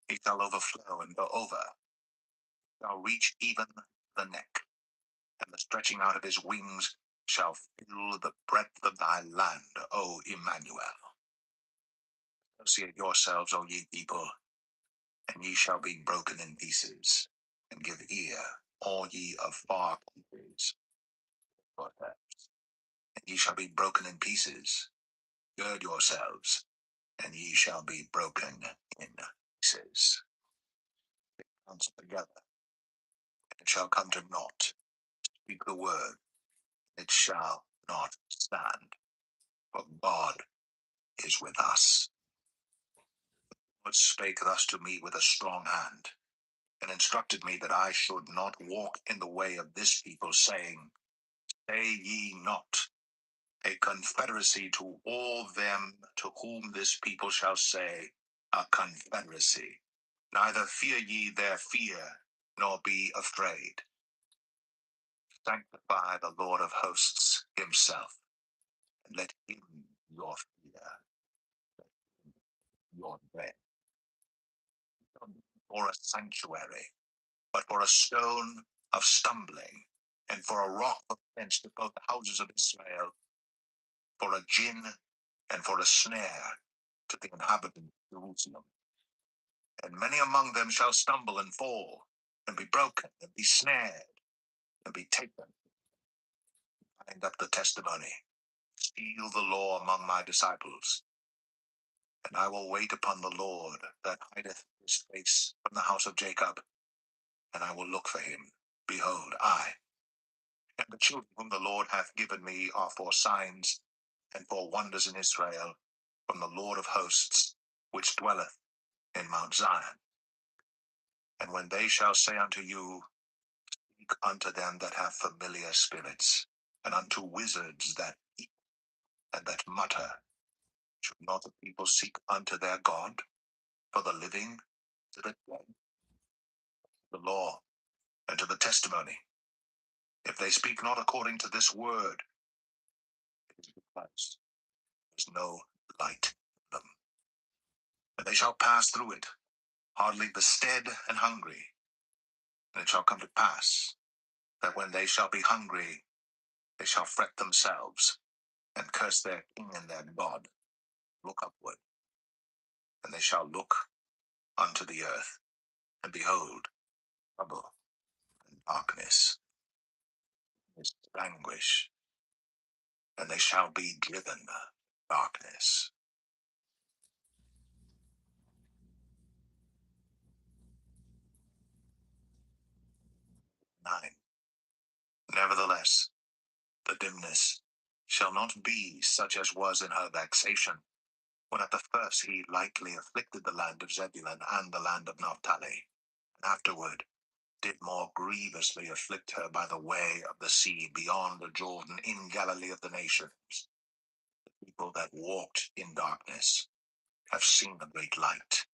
he shall overflow and go over, he shall reach even the neck, and the stretching out of his wings shall fill the breadth of thy land, O Emmanuel. Associate yourselves, O ye people, and ye shall be broken in pieces, and give ear, all ye of far countries. And ye shall be broken in pieces. Gird yourselves, and ye shall be broken in pieces. Counsel together, and it shall come to naught. Speak the word, it shall not stand. For God is with us. The Lord spake thus to me with a strong hand, and instructed me that I should not walk in the way of this people, saying, say ye not, a confederacy to all them to whom this people shall say, a confederacy. Neither fear ye their fear, nor be afraid. Sanctify the Lord of hosts himself, and let him your fear, your dread. For a sanctuary, but for a stone of stumbling, and for a rock of offense to both the houses of Israel, for a gin and for a snare to the inhabitants of Jerusalem. And many among them shall stumble and fall, and be broken, and be snared, and be taken. Bind up the testimony, seal the law among my disciples. And I will wait upon the Lord that hideth his face from the house of Jacob, and I will look for him. Behold, I and the children whom the Lord hath given me are for signs and for wonders in Israel, from the Lord of hosts, which dwelleth in Mount Zion. And when they shall say unto you, speak unto them that have familiar spirits, and unto wizards that eat and that mutter, should not the people seek unto their God for the living to the dead, the law, and to the testimony? If they speak not according to this word, it is because there is no light in them. And they shall pass through it, hardly bestead and hungry. And it shall come to pass that when they shall be hungry, they shall fret themselves, and curse their king and their God. Look upward, and they shall look unto the earth, and behold, trouble and darkness, anguish, and they shall be driven darkness. 9. Nevertheless, the dimness shall not be such as was in her vexation, when at the first he lightly afflicted the land of Zebulun and the land of Naphtali, and afterward did more grievously afflict her by the way of the sea beyond the Jordan in Galilee of the nations. The people that walked in darkness have seen a great light.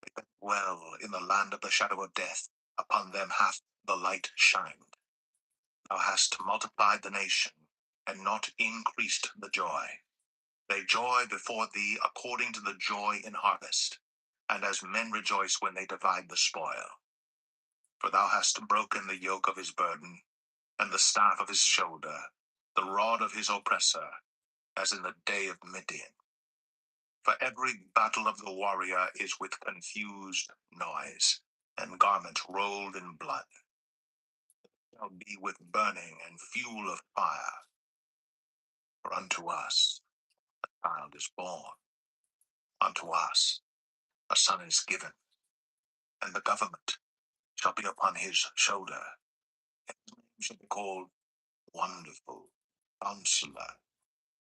They that dwell in the land of the shadow of death, upon them hath the light shined. Thou hast multiplied the nation, and not increased the joy. They joy before thee according to the joy in harvest, and as men rejoice when they divide the spoil. For thou hast broken the yoke of his burden, and the staff of his shoulder, the rod of his oppressor, as in the day of Midian. For every battle of the warrior is with confused noise, and garment rolled in blood. It shall be with burning and fuel of fire. For unto us a child is born, unto us a son is given, and the government shall be upon his shoulder, and his name shall be called Wonderful, Counselor,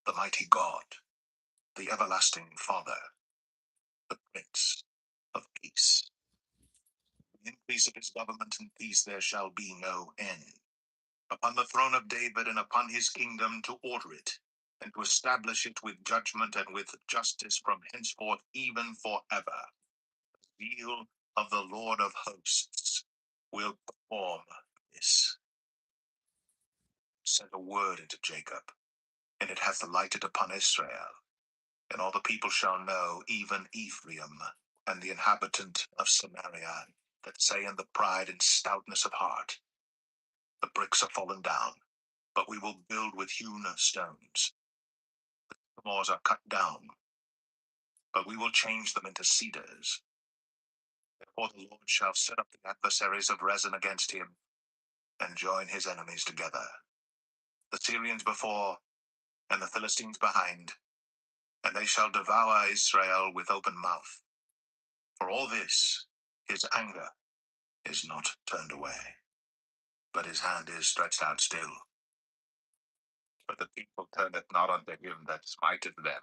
the Mighty God, the Everlasting Father, the Prince of Peace. The increase of his government and peace there shall be no end. Upon the throne of David and upon his kingdom, to order it, and to establish it with judgment and with justice from henceforth even forever. The zeal of the Lord of hosts will perform this. Send a word into Jacob, and it hath lighted upon Israel. And all the people shall know, even Ephraim, and the inhabitant of Samaria, that say in the pride and stoutness of heart, the bricks are fallen down, but we will build with hewn stones. The sycamores are cut down, but we will change them into cedars. Therefore the Lord shall set up the adversaries of Rezin against him, and join his enemies together. The Syrians before, and the Philistines behind, and they shall devour Israel with open mouth. For all this, his anger is not turned away, but his hand is stretched out still. But the people turneth not unto him that smiteth them,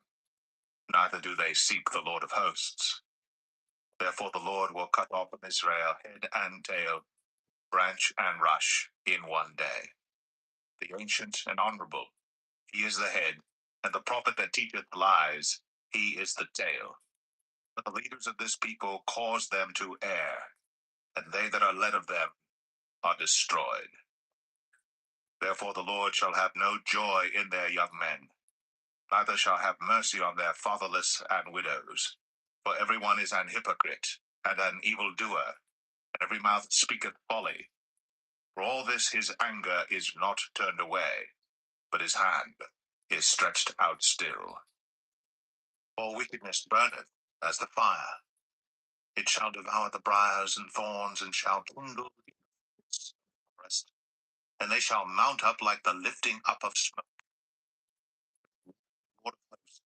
neither do they seek the Lord of hosts. Therefore the Lord will cut off from Israel head and tail, branch and rush, in one day. The ancient and honorable, he is the head, and the prophet that teacheth lies, he is the tail. But the leaders of this people cause them to err, and they that are led of them are destroyed. Therefore the Lord shall have no joy in their young men, neither shall have mercy on their fatherless and widows. For every one is an hypocrite, and an evildoer, and every mouth speaketh folly. For all this his anger is not turned away, but his hand is stretched out still. For wickedness burneth as the fire. It shall devour the briars and thorns, and shall kindle the forest, and they shall mount up like the lifting up of smoke. Lord of hosts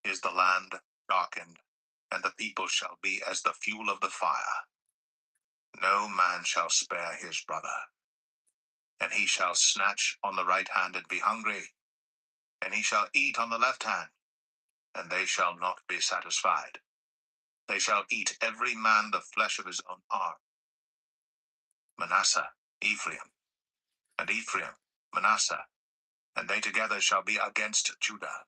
is the land darkened, and the people shall be as the fuel of the fire. No man shall spare his brother, and he shall snatch on the right hand and be hungry, and he shall eat on the left hand, and they shall not be satisfied. They shall eat every man the flesh of his own arm. Manasseh, Ephraim, and Ephraim, Manasseh, and they together shall be against Judah.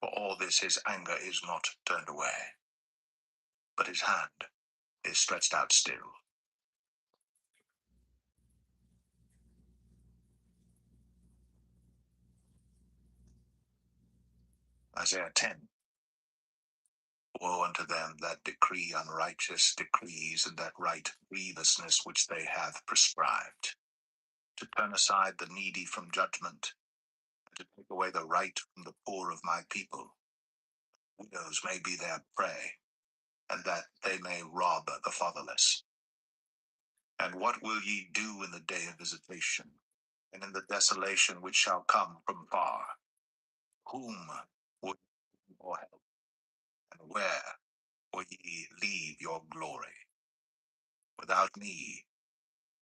For all this his anger is not turned away, but his hand is stretched out still. Isaiah 10. Woe unto them that decree unrighteous decrees, and that write grievousness which they have prescribed, to turn aside the needy from judgment, and to take away the right from the poor of my people. Widows may be their prey, and that they may rob the fatherless. And what will ye do in the day of visitation, and in the desolation which shall come from far? Whom will ye for help, and where will ye leave your glory? Without me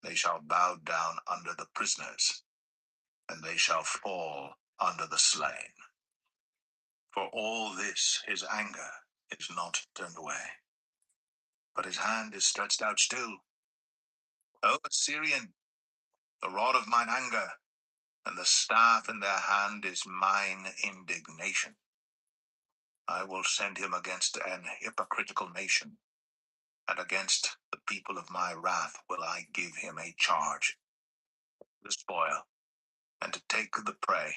they shall bow down under the prisoners, and they shall fall under the slain. For all this his anger is not turned away, but his hand is stretched out still. O Assyrian, the rod of mine anger, and the staff in their hand is mine indignation. I will send him against an hypocritical nation, and against the people of my wrath will I give him a charge, the spoil, and to take the prey,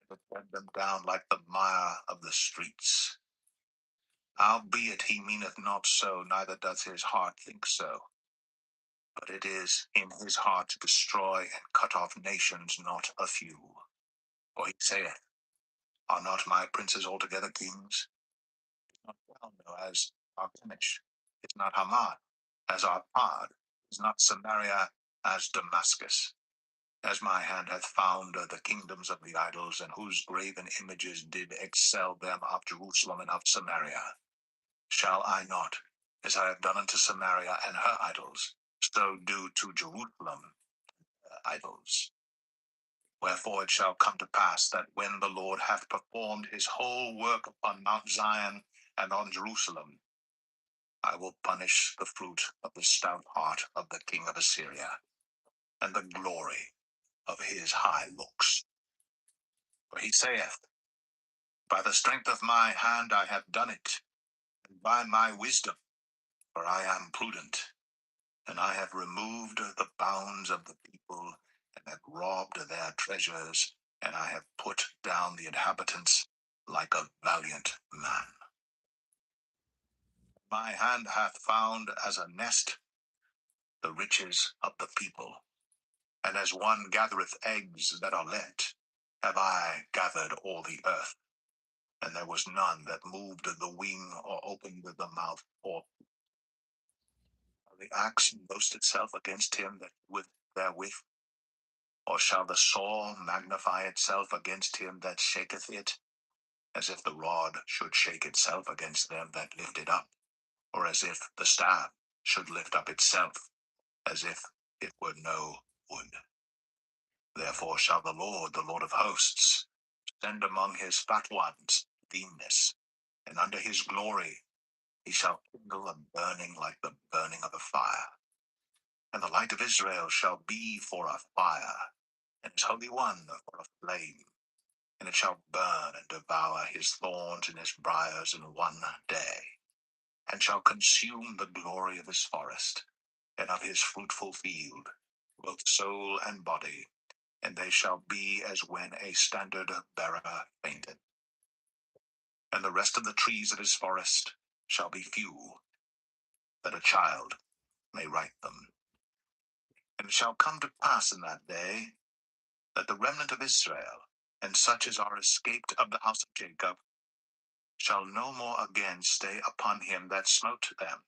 and to tread them down like the mire of the streets. Howbeit he meaneth not so, neither doth his heart think so. But it is in his heart to destroy and cut off nations, not a few. For he saith, Are not my princes altogether kings? Is not Calno as Carchemish? Is not Hamad as Arpad? Is not Samaria as Damascus? As my hand hath found the kingdoms of the idols, and whose graven images did excel them of Jerusalem and of Samaria, shall I not, as I have done unto Samaria and her idols, so do to Jerusalem idols? Wherefore it shall come to pass that when the Lord hath performed his whole work upon Mount Zion and on Jerusalem, I will punish the fruit of the stout heart of the king of Assyria, and the glory of his high looks. For he saith, By the strength of my hand I have done it, and by my wisdom, for I am prudent, and I have removed the bounds of the people, and have robbed their treasures, and I have put down the inhabitants like a valiant man. My hand hath found as a nest the riches of the people, and as one gathereth eggs that are let, have I gathered all the earth, and there was none that moved the wing or opened the mouth, or the axe boast itself against him that with therewith, or shall the saw magnify itself against him that shaketh it, as if the rod should shake itself against them that lift it up, or as if the staff should lift up itself, as if it were no wood. Therefore shall the Lord of hosts, send among his fat ones leanness, and under his glory he shall kindle a burning like the burning of a fire. And the light of Israel shall be for a fire, and his Holy One for a flame. And it shall burn and devour his thorns and his briars in one day, and shall consume the glory of his forest, and of his fruitful field, both soul and body, and they shall be as when a standard bearer fainteth. And the rest of the trees of his forest shall be few, that a child may write them. And it shall come to pass in that day, that the remnant of Israel, and such as are escaped of the house of Jacob, shall no more again stay upon him that smote them,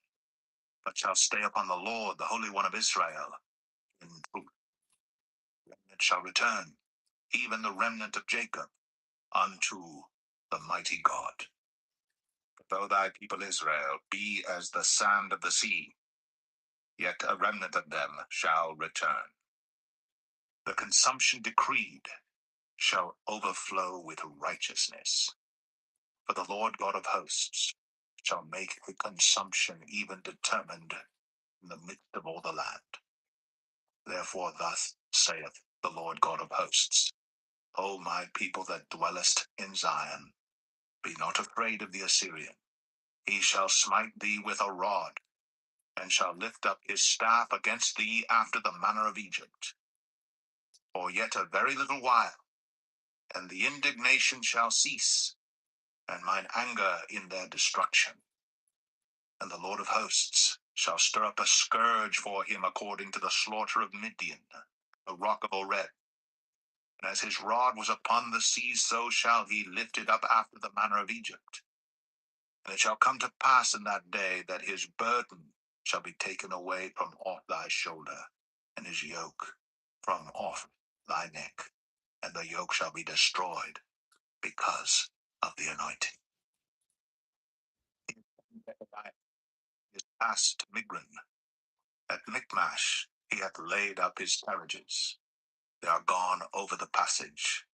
but shall stay upon the Lord, the Holy One of Israel, in truth. The remnant shall return, even the remnant of Jacob, unto the mighty God. But though thy people Israel be as the sand of the sea, yet a remnant of them shall return. The consumption decreed shall overflow with righteousness. For the Lord God of hosts shall make a consumption even determined in the midst of all the land. Therefore thus saith the Lord God of hosts, O my people that dwellest in Zion, be not afraid of the Assyrian. He shall smite thee with a rod, and shall lift up his staff against thee after the manner of Egypt. For yet a very little while, and the indignation shall cease, and mine anger in their destruction. And the Lord of hosts shall stir up a scourge for him according to the slaughter of Midian, the rock of Oreb. And as his rod was upon the sea, so shall he lift it up after the manner of Egypt. And it shall come to pass in that day that his burden shall be taken away from off thy shoulder, and his yoke from off thy neck, and the yoke shall be destroyed because of the anointing. He is passed to Migron. At Michmash he hath laid up his carriages. They are gone over the passage.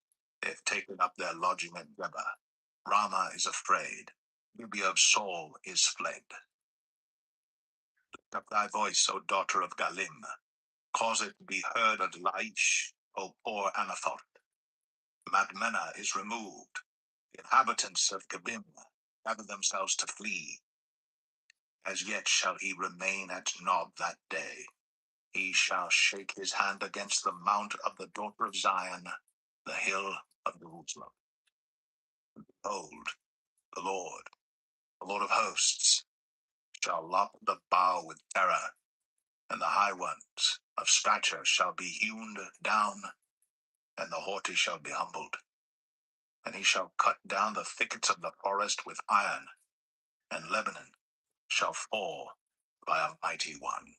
They have taken up their lodging at Geba. Ramah is afraid. Gibeah of Saul is fled. Lift up thy voice, O daughter of Galim. Cause it to be heard at Laish, O poor Anathoth. Madmenah is removed. The inhabitants of Gabim gather themselves to flee. As yet shall he remain at Nob that day. He shall shake his hand against the mount of the daughter of Zion, the hill of Jerusalem. Behold, the Lord of hosts, shall lop the bough with terror, and the high ones of stature shall be hewn down, and the haughty shall be humbled. And he shall cut down the thickets of the forest with iron, and Lebanon shall fall by a mighty one.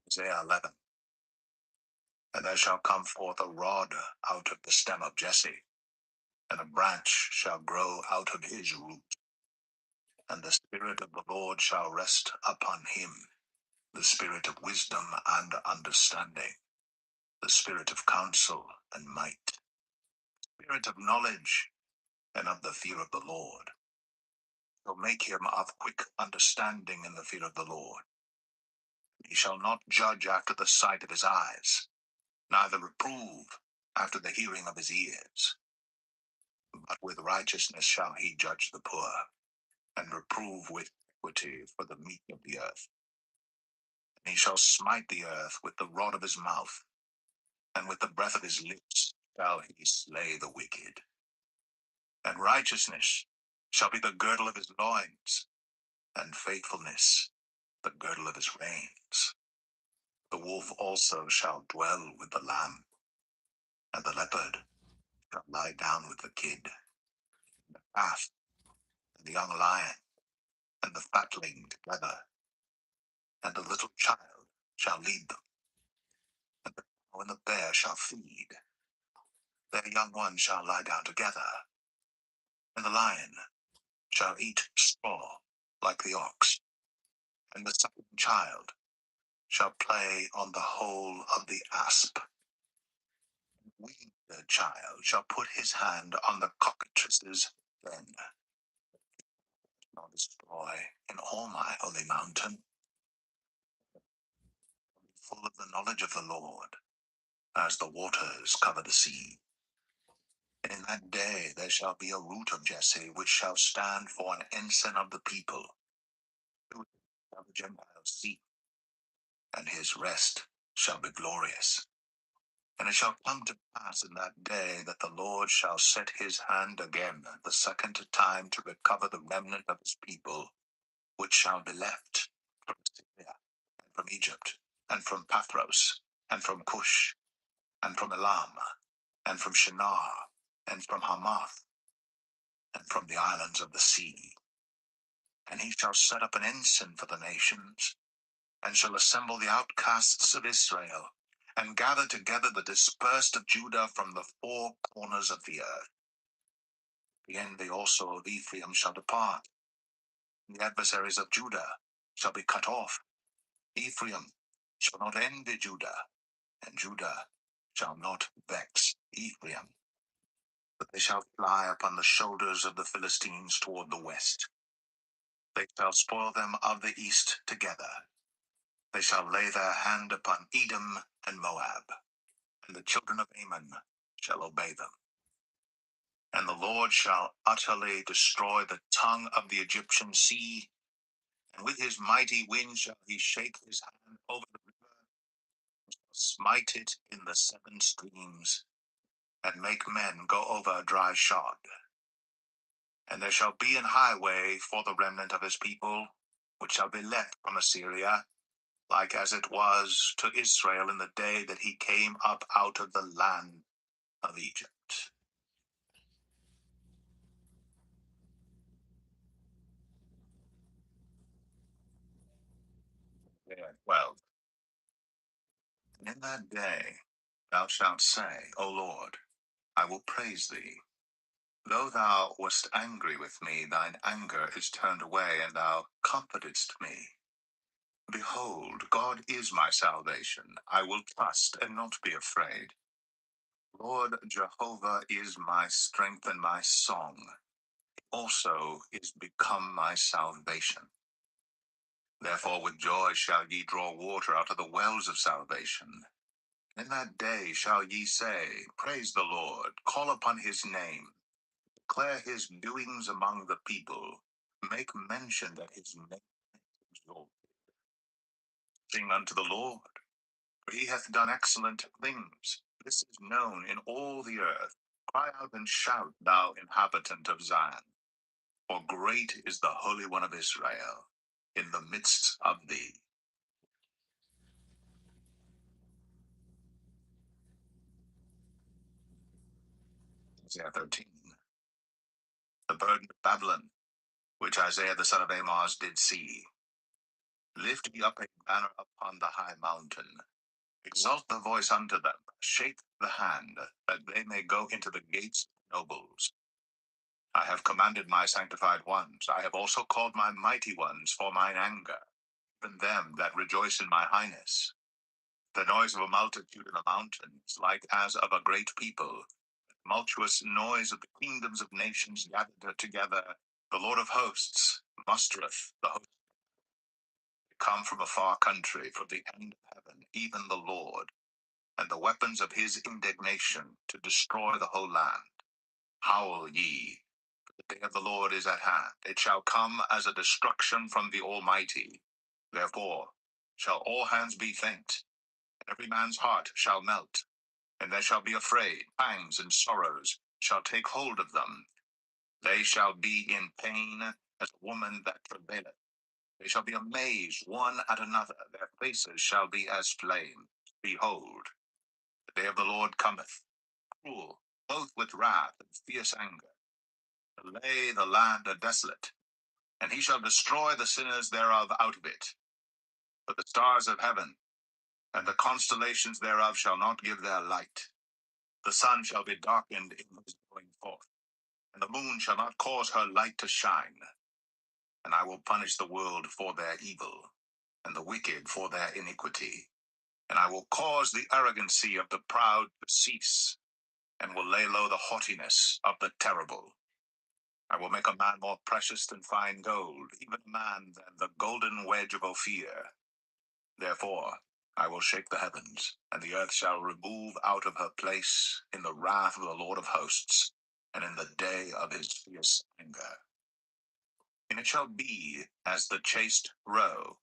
Isaiah 11. And there shall come forth a rod out of the stem of Jesse, and a branch shall grow out of his root. And the Spirit of the Lord shall rest upon him, the Spirit of wisdom and understanding, the Spirit of counsel and might, the Spirit of knowledge and of the fear of the Lord. Shall make him of quick understanding in the fear of the Lord. He shall not judge after the sight of his eyes, neither reprove after the hearing of his ears. But with righteousness shall he judge the poor, and reprove with equity for the meek of the earth. And he shall smite the earth with the rod of his mouth, and with the breath of his lips shall he slay the wicked. And righteousness shall be the girdle of his loins, and faithfulness the girdle of his reins. The wolf also shall dwell with the lamb, and the leopard shall lie down with the kid, the calf, and the young lion, and the fatling together, and the little child shall lead them, and the cow and the bear shall feed. Their young ones shall lie down together, and the lion shall eat straw like the ox, and the suckling child shall play on the hole of the asp. The weaned child shall put his hand on the cockatrice's den. Shall destroy in all my holy mountain, full of the knowledge of the Lord, as the waters cover the sea. And in that day there shall be a root of Jesse, which shall stand for an ensign of the people. Who shall the Gentiles seek, and his rest shall be glorious. And it shall come to pass in that day that the Lord shall set his hand again the second time to recover the remnant of his people, which shall be left from Syria, and from Egypt, and from Pathros, and from Cush, and from Elam, and from Shinar, and from Hamath, and from the islands of the sea. And he shall set up an ensign for the nations, and shall assemble the outcasts of Israel, and gather together the dispersed of Judah from the four corners of the earth. The envy also of Ephraim shall depart, and the adversaries of Judah shall be cut off. Ephraim shall not envy Judah, and Judah shall not vex Ephraim. But they shall fly upon the shoulders of the Philistines toward the west. They shall spoil them of the east together. They shall lay their hand upon Edom and Moab, and the children of Ammon shall obey them. And the Lord shall utterly destroy the tongue of the Egyptian sea, and with his mighty wind shall he shake his hand over the river, and shall smite it in the seven streams, and make men go over dry shod. And there shall be an highway for the remnant of his people, which shall be left from Assyria, like as it was to Israel in the day that he came up out of the land of Egypt. Isaiah 12. And in that day thou shalt say, O Lord, I will praise thee. Though thou wast angry with me, thine anger is turned away, and thou comfortedst me. Behold, God is my salvation. I will trust and not be afraid. Lord Jehovah is my strength and my song. He also is become my salvation. Therefore with joy shall ye draw water out of the wells of salvation. In that day shall ye say, Praise the Lord, call upon his name, declare his doings among the people, make mention that his name is exalted. Sing unto the Lord, for he hath done excellent things. This is known in all the earth. Cry out and shout, thou inhabitant of Zion, for great is the Holy One of Israel in the midst of thee. Isaiah 13. The burden of Babylon, which Isaiah the son of Amoz did see. Lift ye up a banner upon the high mountain. Exalt the voice unto them. Shake the hand, that they may go into the gates of nobles. I have commanded my sanctified ones. I have also called my mighty ones for mine anger, even them that rejoice in my highness. The noise of a multitude in the mountains, like as of a great people. The tumultuous noise of the kingdoms of nations gathered together. The Lord of hosts mustereth the host. Come from a far country, from the end of heaven, even the Lord, and the weapons of his indignation to destroy the whole land. Howl ye, for the day of the Lord is at hand. It shall come as a destruction from the Almighty. Therefore shall all hands be faint, and every man's heart shall melt, and they shall be afraid. Pangs and sorrows shall take hold of them. They shall be in pain as a woman that travaileth. They shall be amazed one at another. Their faces shall be as flame. Behold, the day of the Lord cometh, cruel, both with wrath and fierce anger, to lay the land desolate, and he shall destroy the sinners thereof out of it. For the stars of heaven and the constellations thereof shall not give their light. The sun shall be darkened in his going forth, and the moon shall not cause her light to shine. And I will punish the world for their evil, and the wicked for their iniquity. And I will cause the arrogancy of the proud to cease, and will lay low the haughtiness of the terrible. I will make a man more precious than fine gold, even a man than the golden wedge of Ophir. Therefore I will shake the heavens, and the earth shall remove out of her place in the wrath of the Lord of hosts, and in the day of his fierce anger. And it shall be as the chaste roe,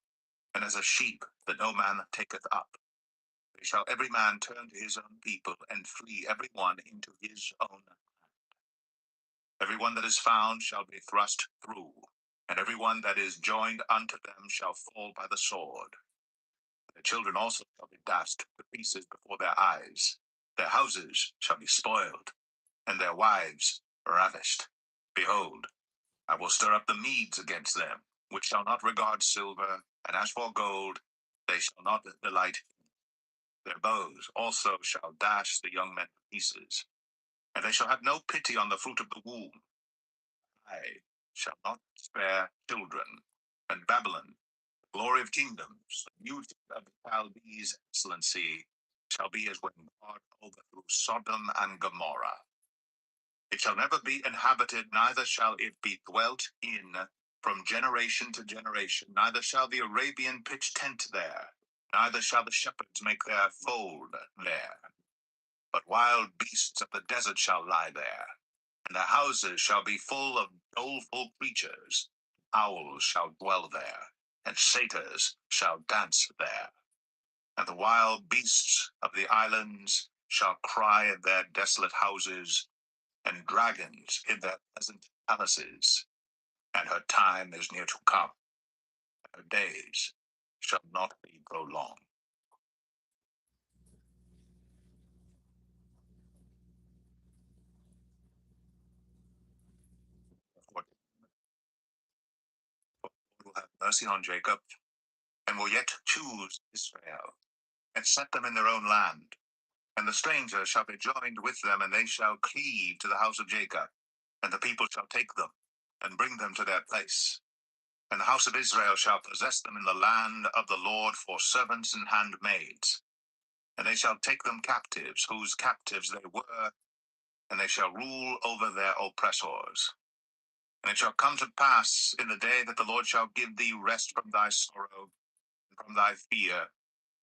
and as a sheep that no man taketh up. They shall every man turn to his own people, and flee every one into his own. Every one that is found shall be thrust through, and every one that is joined unto them shall fall by the sword. Their children also shall be dashed to pieces before their eyes. Their houses shall be spoiled, and their wives ravished. Behold, I will stir up the Medes against them, which shall not regard silver, and as for gold, they shall not delight. Their bows also shall dash the young men to pieces, and they shall have no pity on the fruit of the womb. I shall not spare children, and Babylon, the glory of kingdoms, the beauty of the Chaldees' excellency, shall be as when God overthrew Sodom and Gomorrah. It shall never be inhabited, neither shall it be dwelt in from generation to generation, neither shall the Arabian pitch tent there, neither shall the shepherds make their fold there. But wild beasts of the desert shall lie there, and their houses shall be full of doleful creatures. Owls shall dwell there, and satyrs shall dance there. And the wild beasts of the islands shall cry in their desolate houses, and dragons in their pleasant palaces. And her time is near to come, and her days shall not be prolonged. For the Lord will have mercy on Jacob, and will yet choose Israel, and set them in their own land. And the stranger shall be joined with them, and they shall cleave to the house of Jacob. And the people shall take them, and bring them to their place. And the house of Israel shall possess them in the land of the Lord for servants and handmaids. And they shall take them captives, whose captives they were, and they shall rule over their oppressors. And it shall come to pass in the day that the Lord shall give thee rest from thy sorrow, and from thy fear,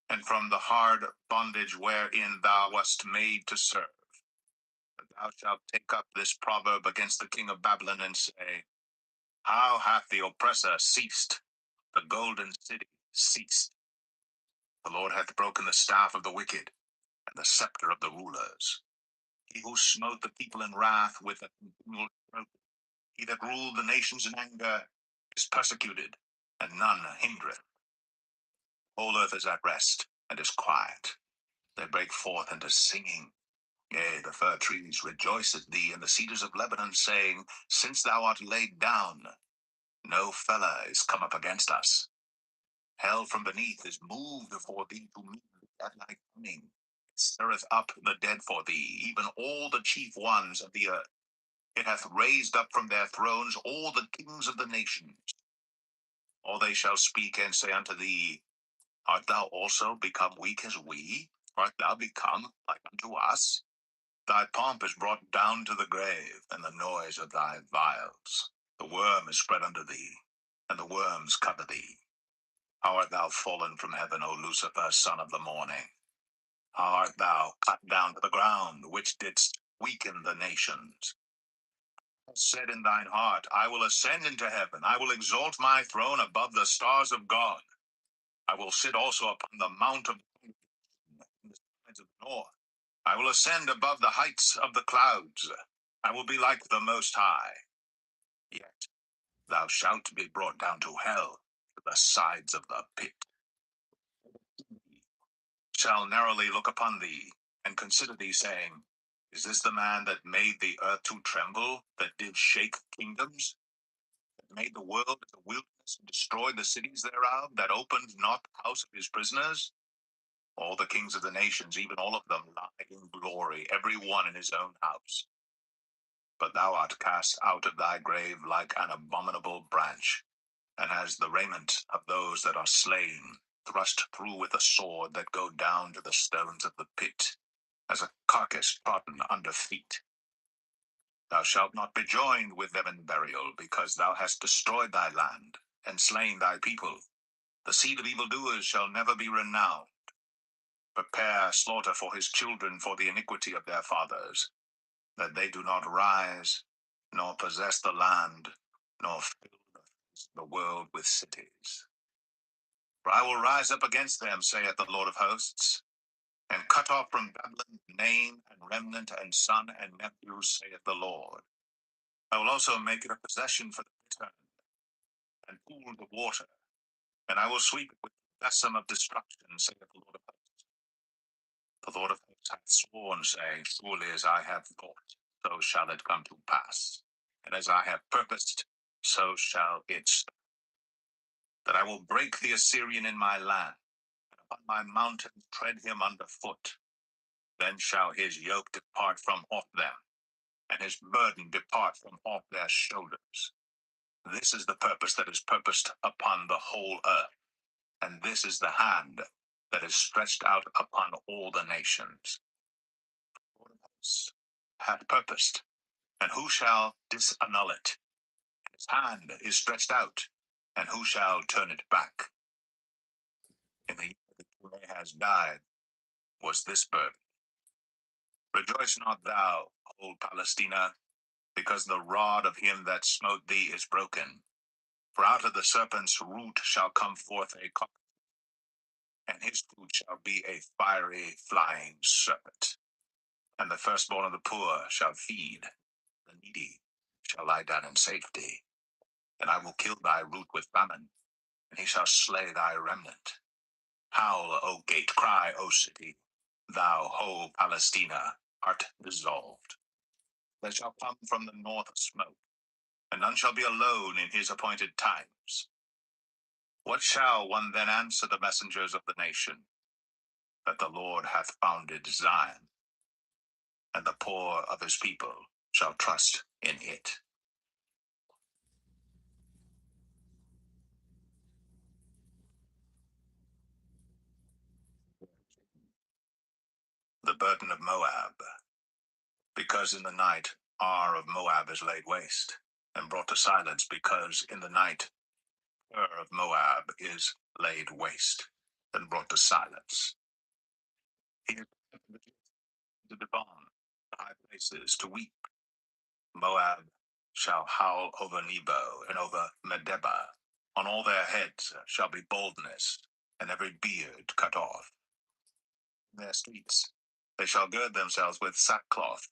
and from the hard bondage wherein thou wast made to serve, that thou shalt take up this proverb against the king of Babylon, and say, How hath the oppressor ceased? The golden city ceased. The Lord hath broken the staff of the wicked, and the scepter of the rulers. He who smote the people in wrath with a continual stroke, he that ruled the nations in anger, is persecuted, and none hindereth. Whole earth is at rest, and is quiet. They break forth into singing. Yea, the fir trees rejoice at thee, and the cedars of Lebanon, saying, Since thou art laid down, no feller is come up against us. Hell from beneath is moved for thee to meet at thy coming. It stirreth up the dead for thee, even all the chief ones of the earth. It hath raised up from their thrones all the kings of the nations. Or they shall speak and say unto thee, Art thou also become weak as we? Art thou become like unto us? Thy pomp is brought down to the grave, and the noise of thy vials. The worm is spread under thee, and the worms cover thee. How art thou fallen from heaven, O Lucifer, son of the morning? How art thou cut down to the ground, which didst weaken the nations? Said in thine heart, I will ascend into heaven. I will exalt my throne above the stars of God. I will sit also upon the mount of in the sides of the north. I will ascend above the heights of the clouds. I will be like the Most High. Yet thou shalt be brought down to hell, to the sides of the pit. Shall narrowly look upon thee, and consider thee, saying, Is this the man that made the earth to tremble, that did shake kingdoms, that made the world as a wilderness, and destroyed the cities thereof, that opened not the house of his prisoners? All the kings of the nations, even all of them, lie in glory, every one in his own house. But thou art cast out of thy grave like an abominable branch, and as the raiment of those that are slain, thrust through with a sword, that go down to the stones of the pit, as a carcass trodden under feet. Thou shalt not be joined with them in burial, because thou hast destroyed thy land, and slain thy people. The seed of evildoers shall never be renowned. Prepare slaughter for his children for the iniquity of their fathers, that they do not rise, nor possess the land, nor fill the world with cities. For I will rise up against them, saith the Lord of hosts, and cut off from Babylon name and remnant and son and nephew, saith the Lord. I will also make it a possession for the bittern, and pool the water, and I will sweep it with the besom of destruction, saith the Lord of hosts. The Lord of hosts hath sworn, saying, Surely as I have thought, so shall it come to pass, and as I have purposed, so shall it stand. That I will break the Assyrian in my land, and upon my mountains tread him under foot. Then shall his yoke depart from off them, and his burden depart from off their shoulders. This is the purpose that is purposed upon the whole earth, and this is the hand that is stretched out upon all the nations. The Lord of hosts hath purposed, and who shall disannul it? His hand is stretched out, and who shall turn it back? In the year that King Ahaz died was this burden. Rejoice not thou, O Palestina, because the rod of him that smote thee is broken. For out of the serpent's root shall come forth a cock, and his fruit shall be a fiery flying serpent. And the firstborn of the poor shall feed, the needy shall lie down in safety. And I will kill thy root with famine, and he shall slay thy remnant. Howl, O gate, cry, O city, thou whole Palestina art dissolved. There shall come from the north smoke, and none shall be alone in his appointed times. What shall one then answer the messengers of the nation? That the Lord hath founded Zion, and the poor of his people shall trust in it. the burden of Moab, because in the night Ar of Moab is laid waste, and brought to silence, because in the night Ur of Moab is laid waste, and brought to silence. He is to Dibon, the high places, to weep. Moab shall howl over Nebo and over Medeba. On all their heads shall be baldness, and every beard cut off. In their streets they shall gird themselves with sackcloth.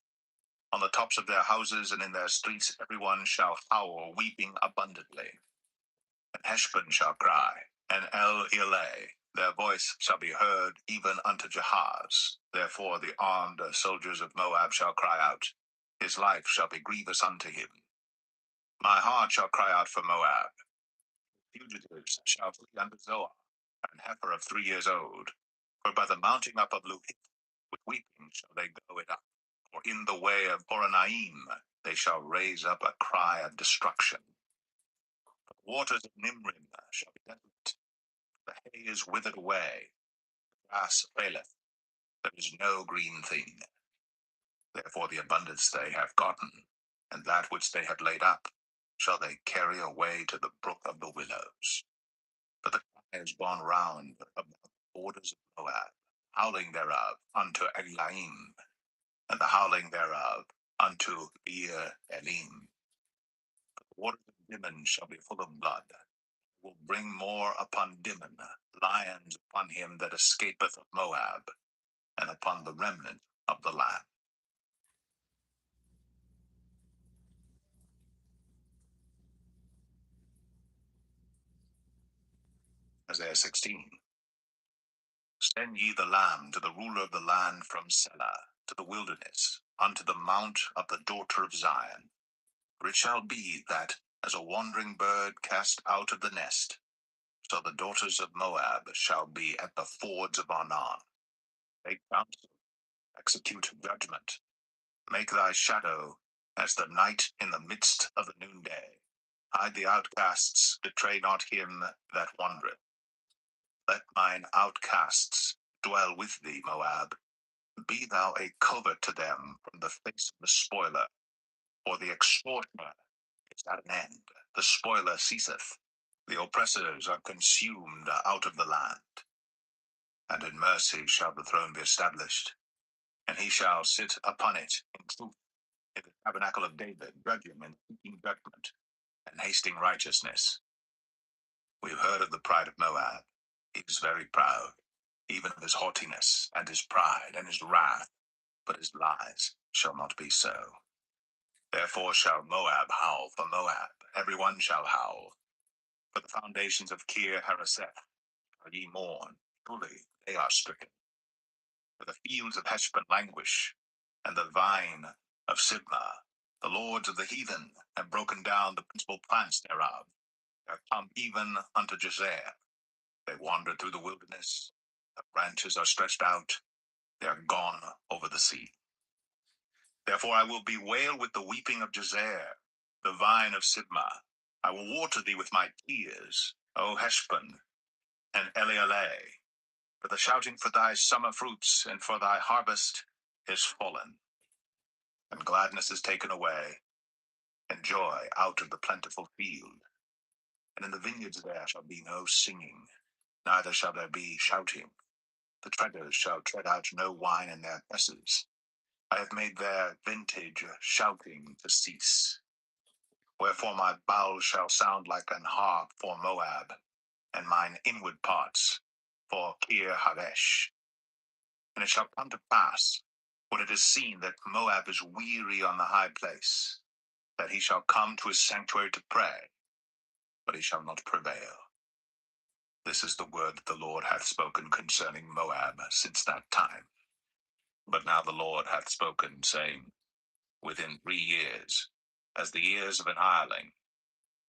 On the tops of their houses and in their streets everyone shall howl, weeping abundantly. And Heshbon shall cry, and El-Eleh, their voice shall be heard even unto Jahaz. Therefore the armed soldiers of Moab shall cry out. His life shall be grievous unto him. My heart shall cry out for Moab. Fugitives shall flee unto Zoar, an heifer of 3 years old. For by the mounting up of Luhith, with weeping shall they go it up. For in the way of Horonaim they shall raise up a cry of destruction. The waters of Nimrim shall be desolate. The hay is withered away. The grass faileth. There is no green thing. Therefore the abundance they have gotten, and that which they have laid up, shall they carry away to the brook of the willows. But the cry is gone round about the borders of Moab, howling thereof unto Eglaim, and the howling thereof unto Beer Elim. The waters of Dimon shall be full of blood. Will bring more upon Dimon, lions upon him that escapeth of Moab, and upon the remnant of the land. Isaiah 16. Send ye the lamb to the ruler of the land from Selah, to the wilderness, unto the mount of the daughter of Zion. For it shall be that, as a wandering bird cast out of the nest, so the daughters of Moab shall be at the fords of Arnon. Take counsel, execute judgment. Make thy shadow as the night in the midst of the noonday. Hide the outcasts, betray not him that wandereth. Let mine outcasts dwell with thee, Moab. Be thou a covert to them from the face of the spoiler, for the extortioner is at an end. The spoiler ceaseth. The oppressors are consumed out of the land. And in mercy shall the throne be established, and he shall sit upon it in truth, in the tabernacle of David, judging and seeking judgment, and hasting righteousness. We have heard of the pride of Moab. He is very proud, even of his haughtiness, and his pride, and his wrath, but his lies shall not be so. Therefore shall Moab howl for Moab, every one shall howl. For the foundations of Kir Hareseth shall ye mourn, truly they are stricken. For the fields of Heshbon languish, and the vine of Sibmah. The lords of the heathen have broken down the principal plants thereof. They are come even unto Jazer. They wandered through the wilderness. The branches are stretched out. They are gone over the sea. Therefore I will bewail with the weeping of Jazer, the vine of Sibmah. I will water thee with my tears, O Heshbon and Elealeh. For the shouting for thy summer fruits and for thy harvest is fallen. And gladness is taken away, and joy out of the plentiful field. And in the vineyards there shall be no singing, neither shall there be shouting. The treaders shall tread out no wine in their presses. I have made their vintage shouting to cease. Wherefore my bowels shall sound like an harp for Moab, and mine inward parts for Kir Haresh. And it shall come to pass, when it is seen that Moab is weary on the high place, that he shall come to his sanctuary to pray, but he shall not prevail. This is the word that the Lord hath spoken concerning Moab since that time. But now the Lord hath spoken, saying, within 3 years, as the years of an hireling,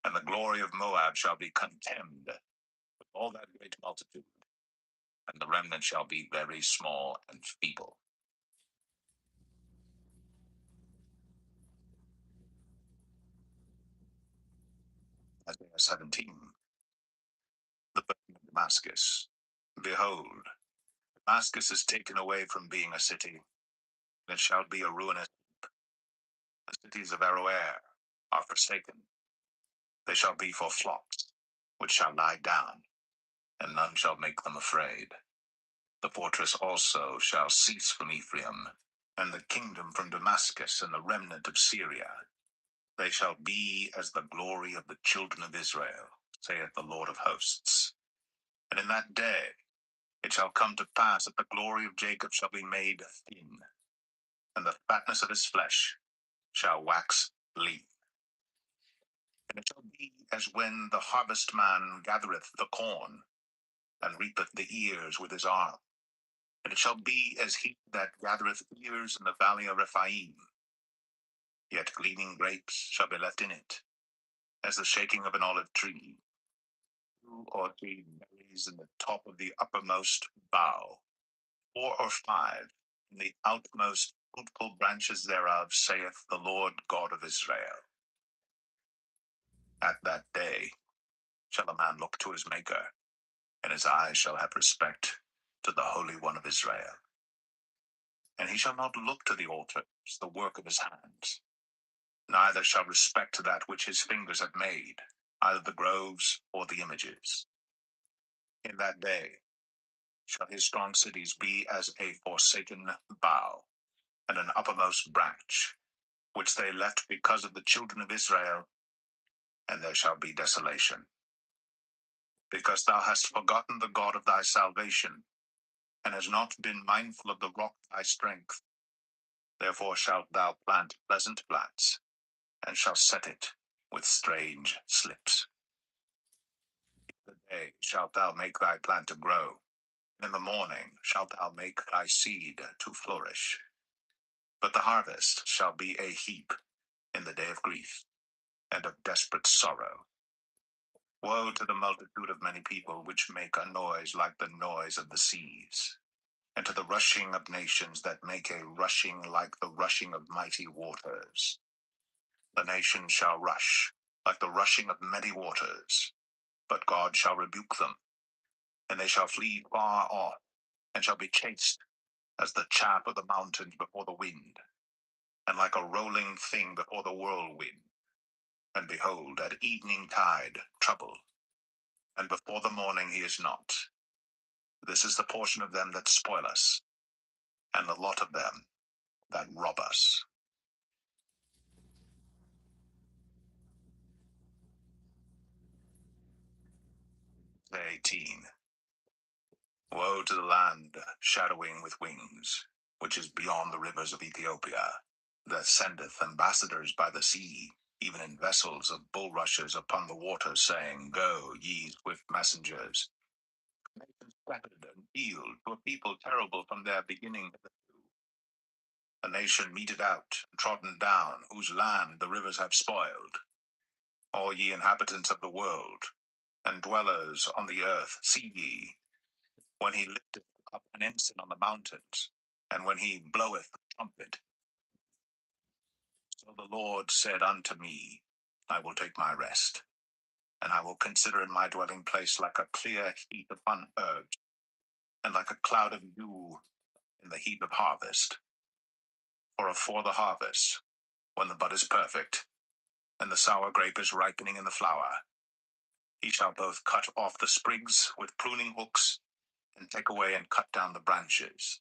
and the glory of Moab shall be contemned with all that great multitude, and the remnant shall be very small and feeble. Isaiah 17. The burden of Damascus. Behold, Damascus is taken away from being a city, and it shall be a ruinous heap. The cities of Aroer are forsaken. They shall be for flocks, which shall lie down, and none shall make them afraid. The fortress also shall cease from Ephraim, and the kingdom from Damascus, and the remnant of Syria. They shall be as the glory of the children of Israel, saith the Lord of hosts. And in that day it shall come to pass that the glory of Jacob shall be made thin, and the fatness of his flesh shall wax lean. And it shall be as when the harvestman gathereth the corn, and reapeth the ears with his arm. And it shall be as he that gathereth ears in the valley of Rephaim. Yet gleaning grapes shall be left in it, as the shaking of an olive tree. 2 or 3 berries in the top of the uppermost bough, 4 or 5 in the outmost fruitful branches thereof, saith the Lord God of Israel. At that day shall a man look to his Maker, and his eyes shall have respect to the Holy One of Israel. And he shall not look to the altars, the work of his hands, neither shall respect to that which his fingers have made, either the groves or the images. In that day shall his strong cities be as a forsaken bough, and an uppermost branch, which they left because of the children of Israel, and there shall be desolation. Because thou hast forgotten the God of thy salvation, and hast not been mindful of the rock of thy strength, therefore shalt thou plant pleasant plants, and shalt set it with strange slips. In the day shalt thou make thy plant to grow, and in the morning shalt thou make thy seed to flourish. But the harvest shall be a heap in the day of grief, and of desperate sorrow. Woe to the multitude of many people which make a noise like the noise of the seas, and to the rushing of nations that make a rushing like the rushing of mighty waters. The nations shall rush like the rushing of many waters, but God shall rebuke them, and they shall flee far off, and shall be chased as the chaff of the mountains before the wind, and like a rolling thing before the whirlwind. And behold, at evening tide trouble, and before the morning he is not. This is the portion of them that spoil us, and the lot of them that rob us. 18. Woe to the land shadowing with wings, which is beyond the rivers of Ethiopia, that sendeth ambassadors by the sea, even in vessels of bulrushes upon the water, saying, Go, ye swift messengers. Nations scattered and healed to a people terrible from their beginning hitherto. A nation meted out, and trodden down, whose land the rivers have spoiled. All ye inhabitants of the world, and dwellers on the earth, see ye, when he lifteth up an ensign on the mountains, and when he bloweth the trumpet. So the Lord said unto me, I will take my rest, and I will consider in my dwelling place like a clear heat upon herbs, and like a cloud of dew in the heat of harvest. For afore the harvest, when the bud is perfect, and the sour grape is ripening in the flower, he shall both cut off the sprigs with pruning hooks, and take away and cut down the branches.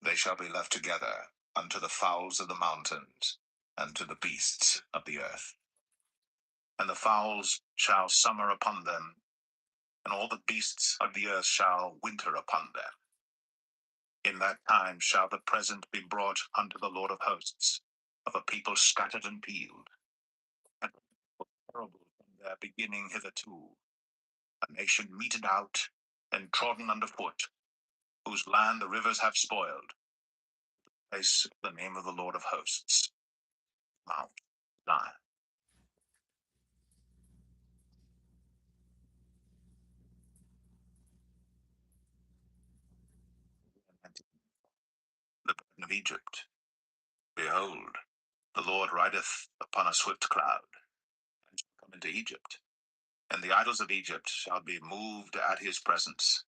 They shall be left together unto the fowls of the mountains, and to the beasts of the earth. And the fowls shall summer upon them, and all the beasts of the earth shall winter upon them. In that time shall the present be brought unto the Lord of hosts, of a people scattered and peeled, and terrible from their beginning hitherto, a nation meted out and trodden under foot, whose land the rivers have spoiled. Place the name of the Lord of hosts, Mount Zion. The burden of Egypt. Behold, the Lord rideth upon a swift cloud, and shall come into Egypt, and the idols of Egypt shall be moved at his presence.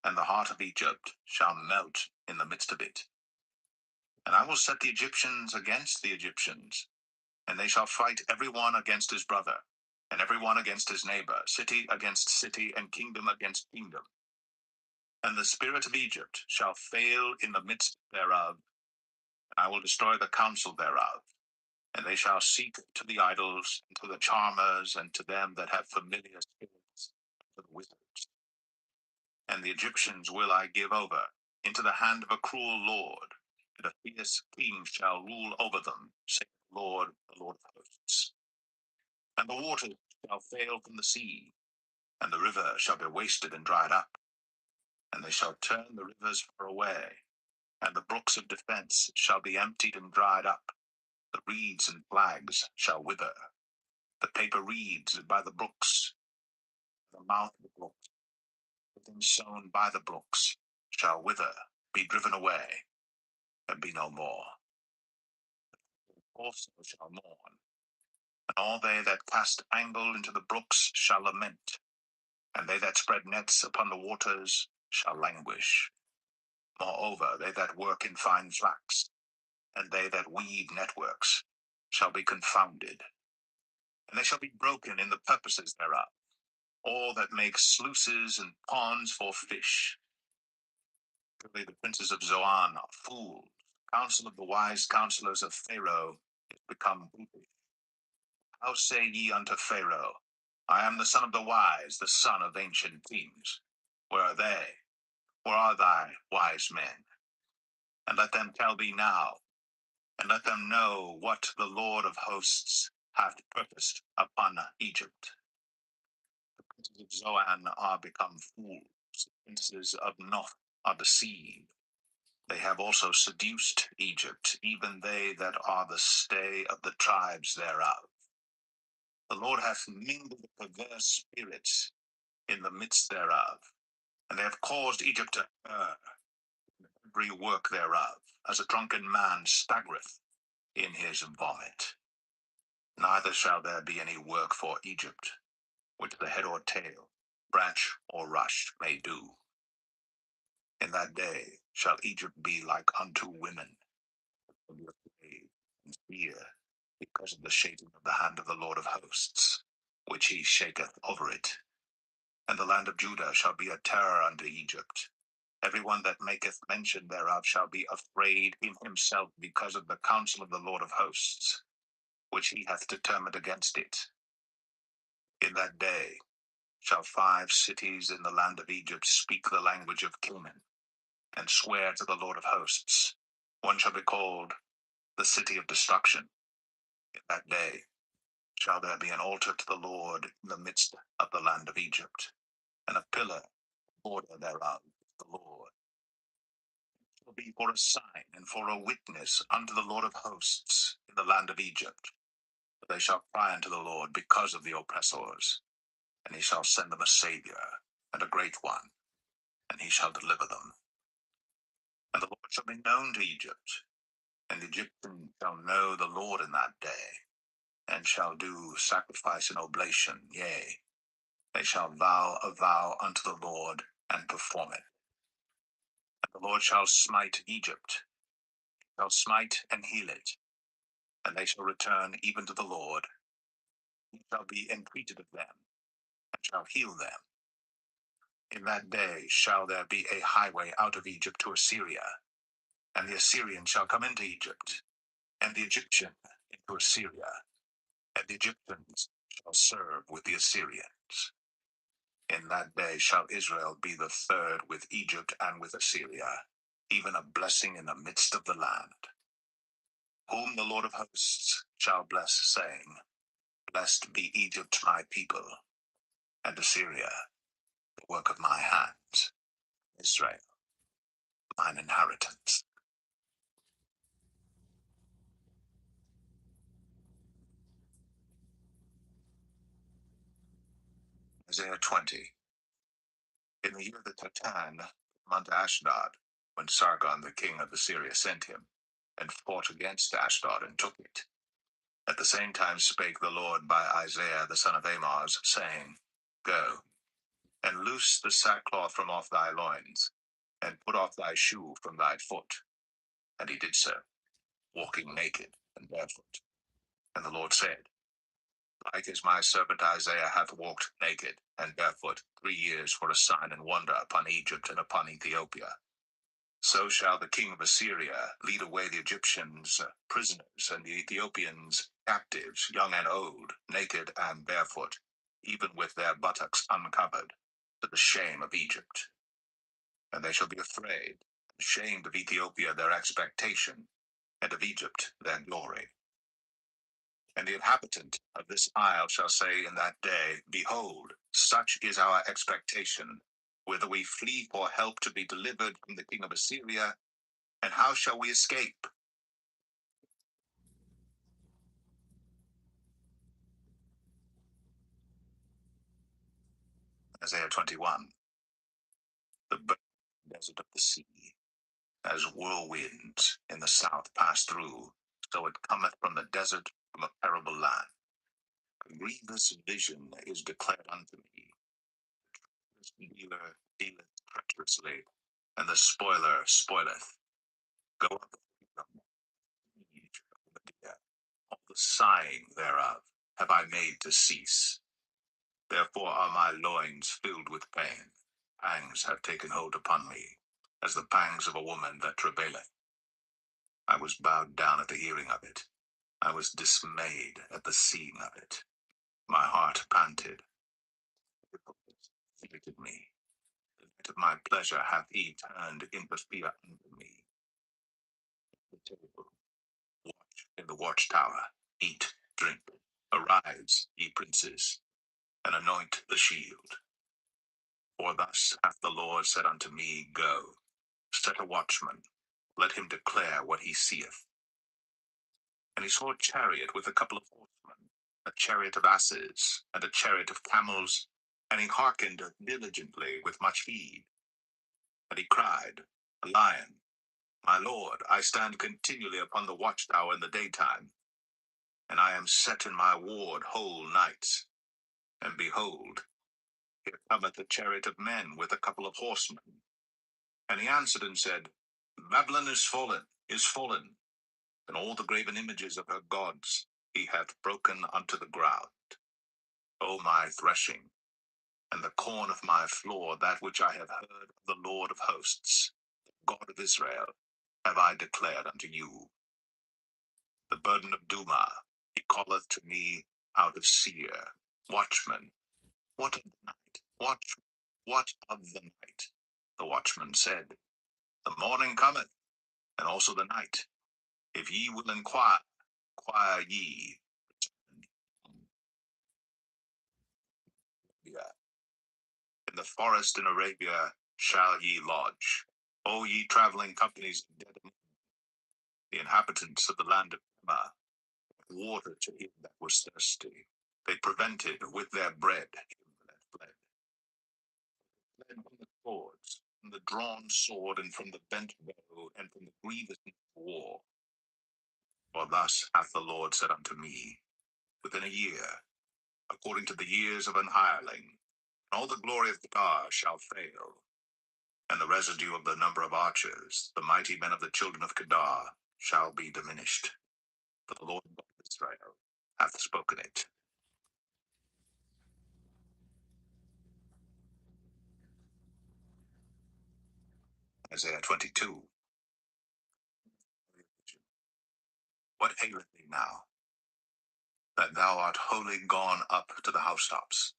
and the heart of Egypt shall melt in the midst of it. And I will set the Egyptians against the Egyptians, and they shall fight every one against his brother, and every one against his neighbor, city against city, and kingdom against kingdom. And the spirit of Egypt shall fail in the midst thereof, and I will destroy the counsel thereof. And they shall seek to the idols, and to the charmers, and to them that have familiar spirits, and to the wizards. And the Egyptians will I give over into the hand of a cruel lord, and a fierce king shall rule over them, saith the Lord of hosts. And the waters shall fail from the sea, and the river shall be wasted and dried up. And they shall turn the rivers far away, and the brooks of defense shall be emptied and dried up. The reeds and flags shall wither. The paper reeds by the brooks, the mouth of the brooks, everything sown by the brooks, shall wither, be driven away, and be no more. Also shall mourn, and all they that cast angle into the brooks shall lament, and they that spread nets upon the waters shall languish. Moreover, they that work in fine flax, and they that weave networks, shall be confounded, and they shall be broken in the purposes thereof. All that make sluices and ponds for fish. Surely the princes of Zoan are fools. Counsel of the wise counselors of Pharaoh is become foolish. How say ye unto Pharaoh, I am the son of the wise, the son of ancient kings? Where are they? Where are thy wise men? And let them tell thee now, and let them know what the Lord of hosts hath purposed upon Egypt. The princes of Zoan are become fools. The princes of Noth are deceived. They have also seduced Egypt, even they that are the stay of the tribes thereof. The Lord hath mingled the perverse spirits in the midst thereof, and they have caused Egypt to err in every work thereof, as a drunken man staggereth in his vomit. Neither shall there be any work for Egypt, which the head or tail, branch or rush may do. In that day shall Egypt be like unto women, and be afraid and fear, because of the shaking of the hand of the Lord of hosts, which he shaketh over it. And the land of Judah shall be a terror unto Egypt. Every one that maketh mention thereof shall be afraid in himself because of the counsel of the Lord of hosts, which he hath determined against it. In that day shall 5 cities in the land of Egypt speak the language of Canaan, and swear to the Lord of hosts. One shall be called the city of destruction. In that day shall there be an altar to the Lord in the midst of the land of Egypt, and a pillar border thereof the Lord. It shall be for a sign and for a witness unto the Lord of hosts in the land of Egypt. They shall cry unto the Lord because of the oppressors, and he shall send them a Savior, and a great one, and he shall deliver them. And the Lord shall be known to Egypt, and the Egyptians shall know the Lord in that day, and shall do sacrifice and oblation, yea, they shall vow a vow unto the Lord, and perform it. And the Lord shall smite Egypt, shall smite and heal it, and they shall return even to the Lord. He shall be entreated of them, and shall heal them. In that day shall there be a highway out of Egypt to Assyria, and the Assyrian shall come into Egypt, and the Egyptian into Assyria, and the Egyptians shall serve with the Assyrians. In that day shall Israel be the third with Egypt and with Assyria, even a blessing in the midst of the land. Whom the Lord of hosts shall bless, saying, Blessed be Egypt my people, and Assyria, the work of my hands, Israel, mine inheritance. Isaiah 20. In the year that Tatan came unto Ashdod, when Sargon the king of Assyria sent him, and fought against Ashdod, and took it. At the same time spake the Lord by Isaiah the son of Amoz, saying, Go, and loose the sackcloth from off thy loins, and put off thy shoe from thy foot. And he did so, walking naked and barefoot. And the Lord said, Like as my servant Isaiah hath walked naked and barefoot 3 years for a sign and wonder upon Egypt and upon Ethiopia, so shall the king of Assyria lead away the Egyptians prisoners, and the Ethiopians captives, young and old, naked and barefoot, even with their buttocks uncovered, to the shame of Egypt. And they shall be afraid, ashamed of Ethiopia their expectation, and of Egypt their glory. And the inhabitant of this isle shall say in that day, Behold, such is our expectation, whither we flee for help to be delivered from the king of Assyria, and how shall we escape? Isaiah 21. The desert of the sea, as whirlwinds in the south pass through, so it cometh from the desert, from a terrible land. A grievous vision is declared unto me. The dealer dealeth treacherously, and the spoiler spoileth. Go up from all the sighing thereof have I made to cease. Therefore are my loins filled with pain. Pangs have taken hold upon me, as the pangs of a woman that travaileth. I was bowed down at the hearing of it. I was dismayed at the seeing of it. My heart panted. It afflicted me. The night of my pleasure hath he turned into fear unto me. The table, watch in the watchtower, eat, drink. Arise, ye princes, and anoint the shield. For thus hath the Lord said unto me, Go, set a watchman, let him declare what he seeth. And he saw a chariot with a couple of horsemen, a chariot of asses, and a chariot of camels, and he hearkened diligently with much heed. And he cried, A lion, my lord, I stand continually upon the watchtower in the daytime, and I am set in my ward whole nights. And behold, here cometh a chariot of men with a couple of horsemen. And he answered and said, Babylon is fallen, and all the graven images of her gods he hath broken unto the ground. O my threshing, and the corn of my floor, that which I have heard of the Lord of hosts, the God of Israel, have I declared unto you. The burden of Duma he calleth to me out of Seir. Watchman, what of the night? Watchman, what of the night? The watchman said, The morning cometh, and also the night. If ye will inquire ye. In the forest in Arabia shall ye lodge. O ye traveling companies of dead men, the inhabitants of the land of Tema, water to him that was thirsty. They prevented with their bread him that fled. Fled from the cords, from the drawn sword, and from the bent bow, and from the grievousness of war. For thus hath the Lord said unto me, Within a year, according to the years of an hireling, all the glory of Kedar shall fail, and the residue of the number of archers, the mighty men of the children of Kedar, shall be diminished. For the Lord God of Israel hath spoken it. Isaiah 22. What aileth thee now, that thou art wholly gone up to the housetops?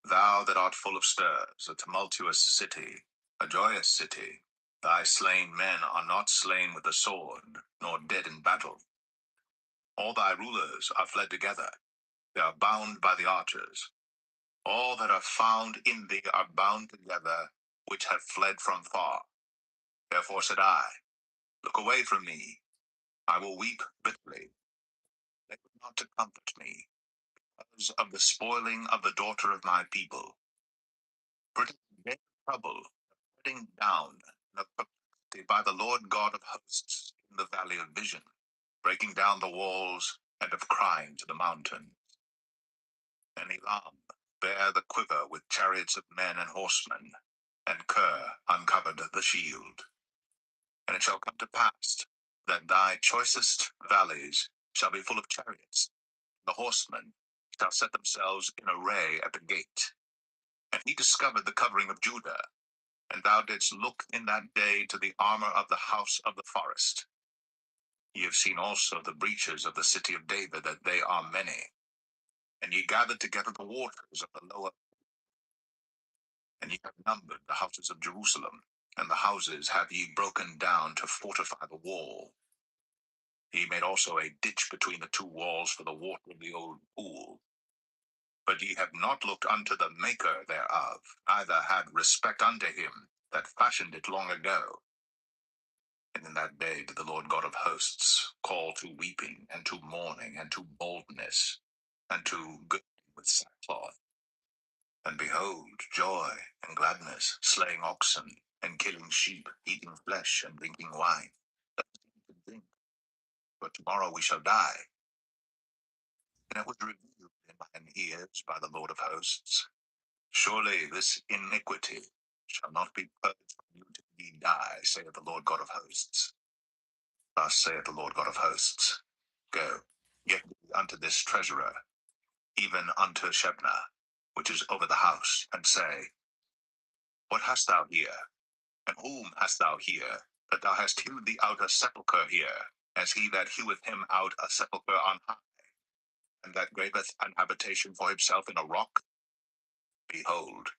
Thou that art full of stirs, a tumultuous city, a joyous city, thy slain men are not slain with the sword, nor dead in battle. All thy rulers are fled together, they are bound by the archers. All that are found in thee are bound together, which have fled from far. Therefore said I, Look away from me, I will weep bitterly. They were not to comfort me, because of the spoiling of the daughter of my people. For it is a day of trouble, a treading down, and of perplexity by the Lord God of hosts in the valley of vision, breaking down the walls, and of crying to the mountain. And Elam, bare the quiver with chariots of men and horsemen, and Ker uncovered the shield. And it shall come to pass that thy choicest valleys shall be full of chariots. The horsemen shall set themselves in array at the gate. And he discovered the covering of Judah, and thou didst look in that day to the armor of the house of the forest. Ye have seen also the breaches of the city of David, that they are many. And ye gathered together the waters of the lower, and ye have numbered the houses of Jerusalem, and the houses have ye broken down to fortify the wall. Ye made also a ditch between the two walls for the water of the old pool. But ye have not looked unto the maker thereof, neither had respect unto him that fashioned it long ago. And in that day did the Lord God of hosts call to weeping, and to mourning, and to boldness, and to girding with sackcloth. And behold, joy and gladness, slaying oxen, and killing sheep, eating flesh, and drinking wine. That is a good thing. But tomorrow we shall die. And it was revealed in mine ears by the Lord of hosts, surely this iniquity shall not be purged from you till ye die, saith the Lord God of hosts. Thus saith the Lord God of hosts, Go, get thee unto this treasurer, even unto Shebna, which is over the house, and say, What hast thou here? And whom hast thou here, that thou hast hewed thee out a sepulchre here, as he that heweth him out a sepulchre on high, and that graveth an habitation for himself in a rock? Behold,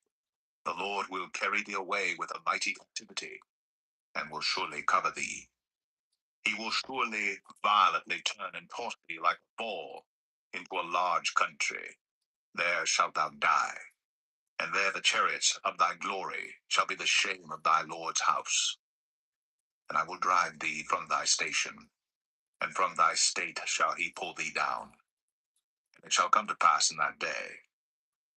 the Lord will carry thee away with a mighty captivity, and will surely cover thee. He will surely violently turn and toss thee like a ball into a large country. There shalt thou die, and there the chariots of thy glory shall be the shame of thy Lord's house. And I will drive thee from thy station, and from thy state shall he pull thee down. And it shall come to pass in that day,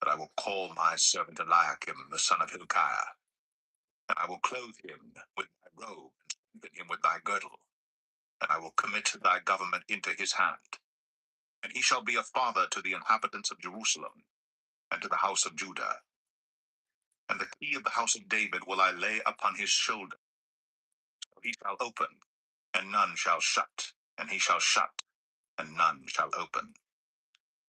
that I will call my servant Eliakim the son of Hilkiah, and I will clothe him with thy robe, and strengthen him with thy girdle, and I will commit thy government into his hand. And he shall be a father to the inhabitants of Jerusalem, and to the house of Judah. And the key of the house of David will I lay upon his shoulder. So he shall open, and none shall shut, and he shall shut, and none shall open.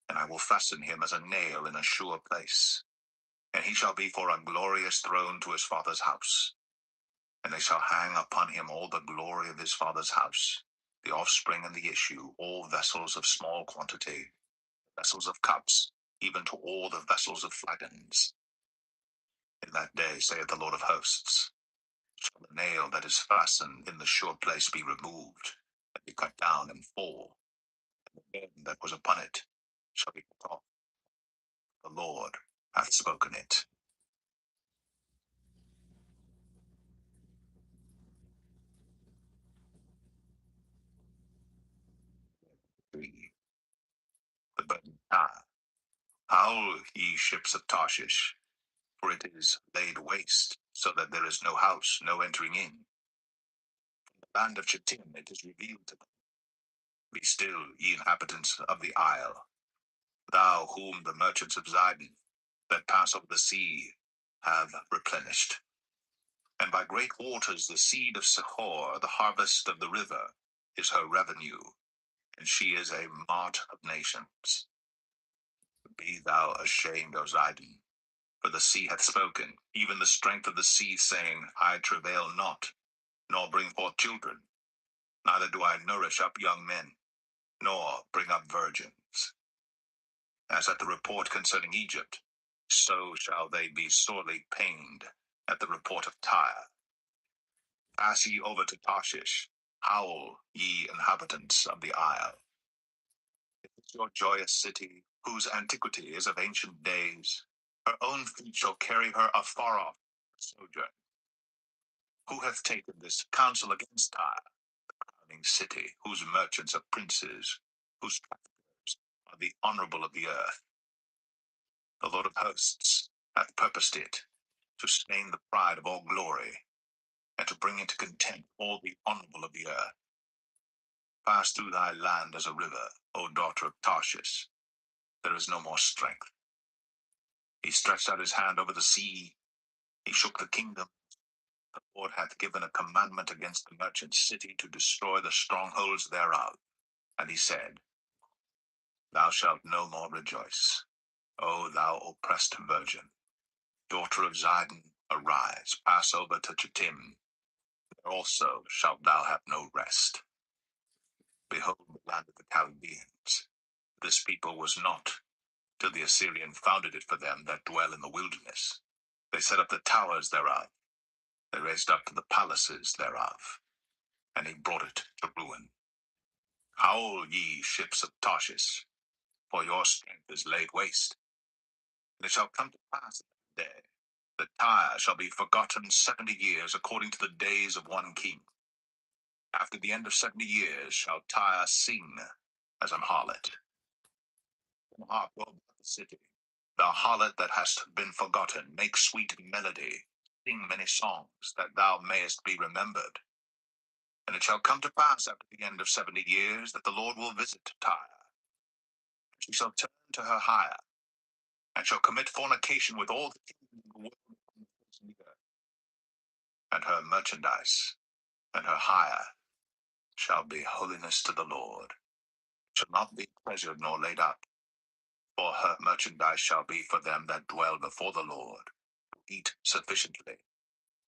And I will fasten him as a nail in a sure place. And he shall be for a glorious throne to his father's house. And they shall hang upon him all the glory of his father's house, the offspring and the issue, all vessels of small quantity, vessels of cups, even to all the vessels of flagons. In that day, saith the Lord of hosts, shall the nail that is fastened in the sure place be removed, and be cut down and fall, and the burden that was upon it shall be cut off. The Lord hath spoken it. 3. The burden. Howl, ye ships of Tarshish, for it is laid waste, so that there is no house, no entering in. From the land of Chittim it is revealed to them. Be still, ye inhabitants of the isle, thou whom the merchants of Zidon that pass over the sea have replenished. And by great waters the seed of Sihor, the harvest of the river, is her revenue, and she is a mart of nations. Be thou ashamed, O Zidon, for the sea hath spoken, even the strength of the sea, saying, I travail not, nor bring forth children, neither do I nourish up young men, nor bring up virgins. As at the report concerning Egypt, so shall they be sorely pained at the report of Tyre. Pass ye over to Tarshish, howl, ye inhabitants of the isle. It is your joyous city, whose antiquity is of ancient days. Her own feet shall carry her afar off sojourn. Who hath taken this counsel against Tyre, the crowning city, whose merchants are princes, whose traffickers are the honorable of the earth? The Lord of hosts hath purposed it, to stain the pride of all glory, and to bring into contempt all the honorable of the earth. Pass through thy land as a river, O daughter of Tarshish. There is no more strength. He stretched out his hand over the sea. He shook the kingdom. The Lord hath given a commandment against the merchant city to destroy the strongholds thereof. And he said, Thou shalt no more rejoice, O thou oppressed virgin. Daughter of Zidon, arise, pass over to Chittim. There also shalt thou have no rest. Behold the land of the Chaldeans. This people was not, till the Assyrian founded it for them that dwell in the wilderness. They set up the towers thereof. They raised up the palaces thereof, and he brought it to ruin. Howl, ye ships of Tarshish, for your strength is laid waste. And it shall come to pass in that day, that Tyre shall be forgotten 70 years, according to the days of one king. After the end of 70 years shall Tyre sing as an harlot. And hark, O the city, thou harlot that hast been forgotten, make sweet melody, sing many songs, that thou mayest be remembered. And it shall come to pass after the end of 70 years that the Lord will visit Tyre. She shall turn to her hire, and shall commit fornication with all the kings of the world, and her merchandise and her hire shall be holiness to the Lord, shall not be treasured nor laid up. For her merchandise shall be for them that dwell before the Lord, who eat sufficiently,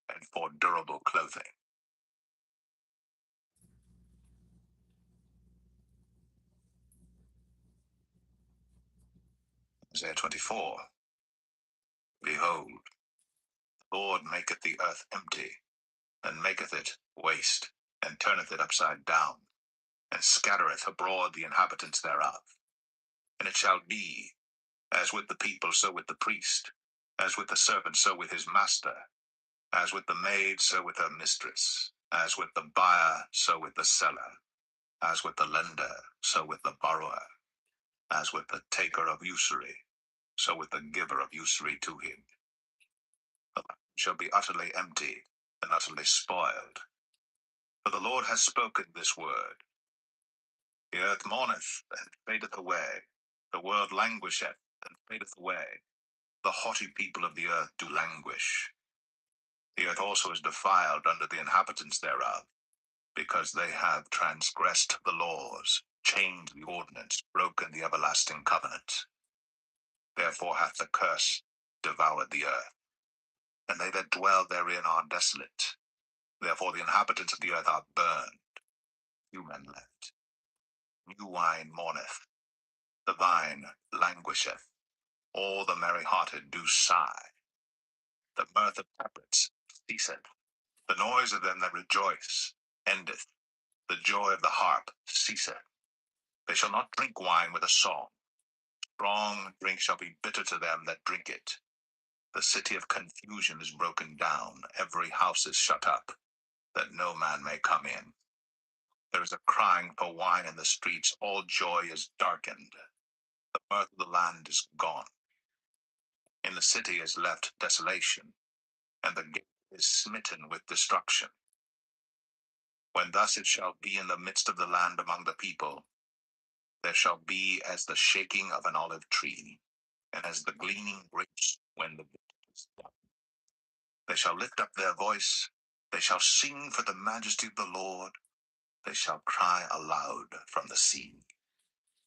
and for durable clothing. Isaiah 24. Behold, the Lord maketh the earth empty, and maketh it waste, and turneth it upside down, and scattereth abroad the inhabitants thereof. And it shall be, as with the people, so with the priest, as with the servant, so with his master, as with the maid, so with her mistress, as with the buyer, so with the seller, as with the lender, so with the borrower, as with the taker of usury, so with the giver of usury to him. The land shall be utterly empty, and utterly spoiled. For the Lord has spoken this word. The earth mourneth, and fadeth away. The world languisheth, and fadeth away. The haughty people of the earth do languish. The earth also is defiled under the inhabitants thereof, because they have transgressed the laws, changed the ordinance, broken the everlasting covenant. Therefore hath the curse devoured the earth, and they that dwell therein are desolate. Therefore the inhabitants of the earth are burned, few men left. New wine mourneth, the vine languisheth, all the merry-hearted do sigh. The mirth of tabrets ceaseth, the noise of them that rejoice endeth, the joy of the harp ceaseth. They shall not drink wine with a song. Strong drink shall be bitter to them that drink it. The city of confusion is broken down, every house is shut up, that no man may come in. There is a crying for wine in the streets, all joy is darkened. The mirth of the land is gone. In the city is left desolation, and the gate is smitten with destruction. When thus it shall be in the midst of the land among the people, there shall be as the shaking of an olive tree, and as the gleaning grapes when the vintage is done. They shall lift up their voice, they shall sing for the majesty of the Lord, they shall cry aloud from the sea.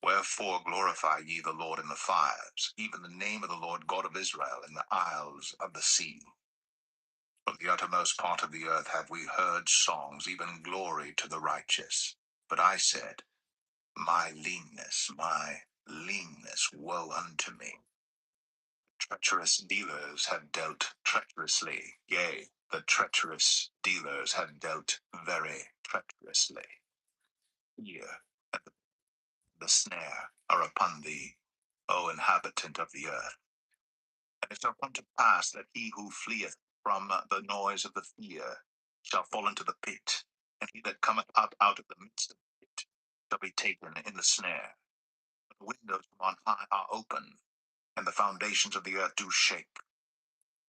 Wherefore glorify ye the Lord in the fires, even the name of the Lord God of Israel in the isles of the sea. From the uttermost part of the earth have we heard songs, even glory to the righteous. But I said, my leanness, woe unto me. Treacherous dealers have dealt treacherously, yea, the treacherous dealers have dealt very treacherously. Fear and the snare are upon thee, O inhabitant of the earth. And it shall come to pass that he who fleeth from the noise of the fear shall fall into the pit, and he that cometh up out of the midst of the pit shall be taken in the snare. The windows from on high are open, and the foundations of the earth do shake.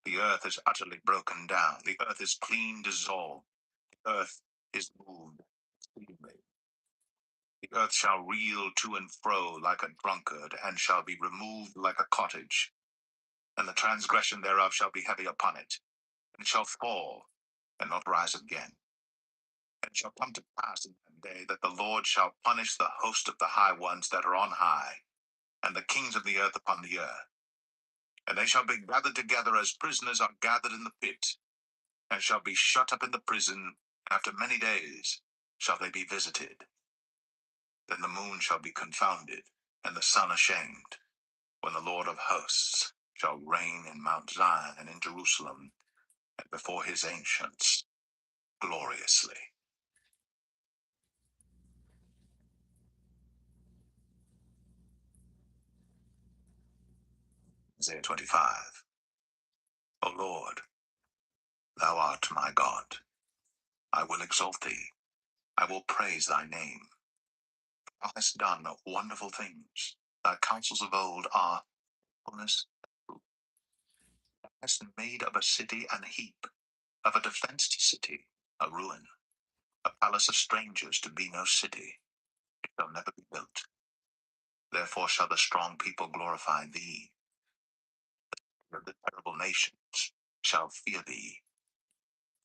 The earth is utterly broken down. The earth is clean dissolved. The earth is moved exceedingly. The earth shall reel to and fro like a drunkard, and shall be removed like a cottage. and the transgression thereof shall be heavy upon it, and it shall fall, and not rise again. And it shall come to pass in that day that the Lord shall punish the host of the high ones that are on high, and the kings of the earth upon the earth. And they shall be gathered together as prisoners are gathered in the pit, and shall be shut up in the prison. After many days shall they be visited. Then the moon shall be confounded, and the sun ashamed, when the Lord of hosts shall reign in Mount Zion and in Jerusalem, and before his ancients gloriously. Isaiah 25. O Lord, thou art my God. I will exalt thee. I will praise thy name. Thou hast done wonderful things. Thy counsels of old are fullness. Thou hast made of a city an heap, of a defenced city a ruin, a palace of strangers to be no city. It shall never be built. Therefore shall the strong people glorify thee. The terrible nations shall fear thee.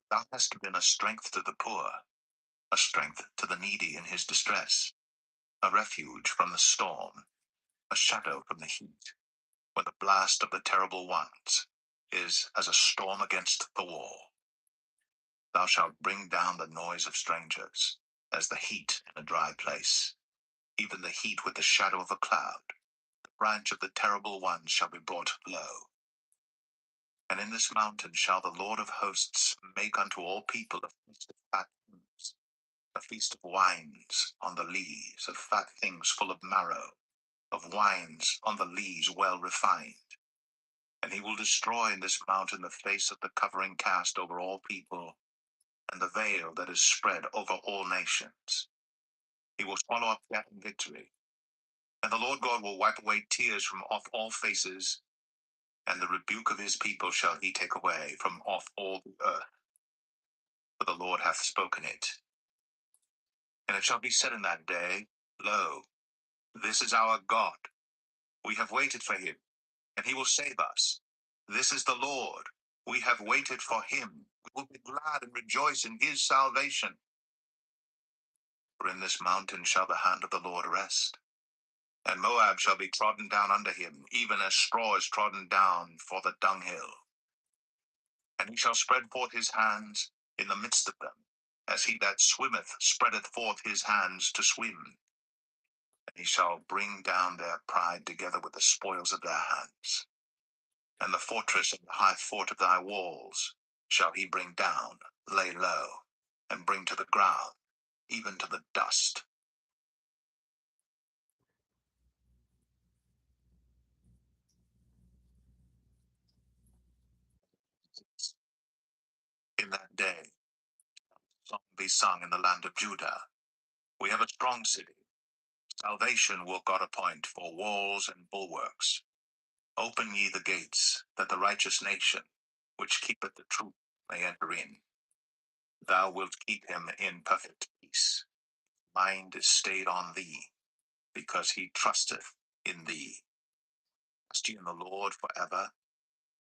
Thou hast been a strength to the poor, a strength to the needy in his distress, a refuge from the storm, a shadow from the heat, when the blast of the terrible ones is as a storm against the wall. Thou shalt bring down the noise of strangers, as the heat in a dry place, even the heat with the shadow of a cloud. The branch of the terrible ones shall be brought low. And in this mountain shall the Lord of hosts make unto all people a feast of fat things, a feast of wines on the lees, of fat things full of marrow, of wines on the lees well refined. And he will destroy in this mountain the face of the covering cast over all people, and the veil that is spread over all nations. He will swallow up death and victory. And the Lord God will wipe away tears from off all faces, and the rebuke of his people shall he take away from off all the earth. For the Lord hath spoken it. And it shall be said in that day, Lo, this is our God. We have waited for him, and he will save us. This is the Lord. We have waited for him. We will be glad and rejoice in his salvation. For in this mountain shall the hand of the Lord rest, and Moab shall be trodden down under him, even as straw is trodden down for the dunghill. And he shall spread forth his hands in the midst of them, as he that swimmeth spreadeth forth his hands to swim. And he shall bring down their pride together with the spoils of their hands. And the fortress and the high fort of thy walls shall he bring down, lay low, and bring to the ground, even to the dust. In that day, a song be sung in the land of Judah. We have a strong city. Salvation will God appoint for walls and bulwarks. Open ye the gates, that the righteous nation, which keepeth the truth, may enter in. Thou wilt keep him in perfect peace. Mind is stayed on thee, because he trusteth in thee. Trust ye in the Lord forever,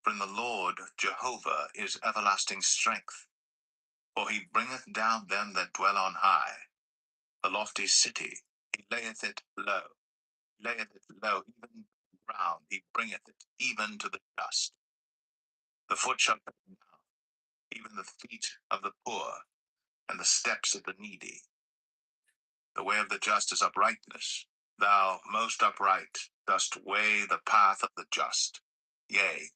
for in the Lord Jehovah is everlasting strength. For he bringeth down them that dwell on high. The lofty city, he layeth it low, even to the ground, he bringeth it even to the dust. The foot shall go down, even the feet of the poor, and the steps of the needy. The way of the just is uprightness. Thou, most upright, dost weigh the path of the just. Yea,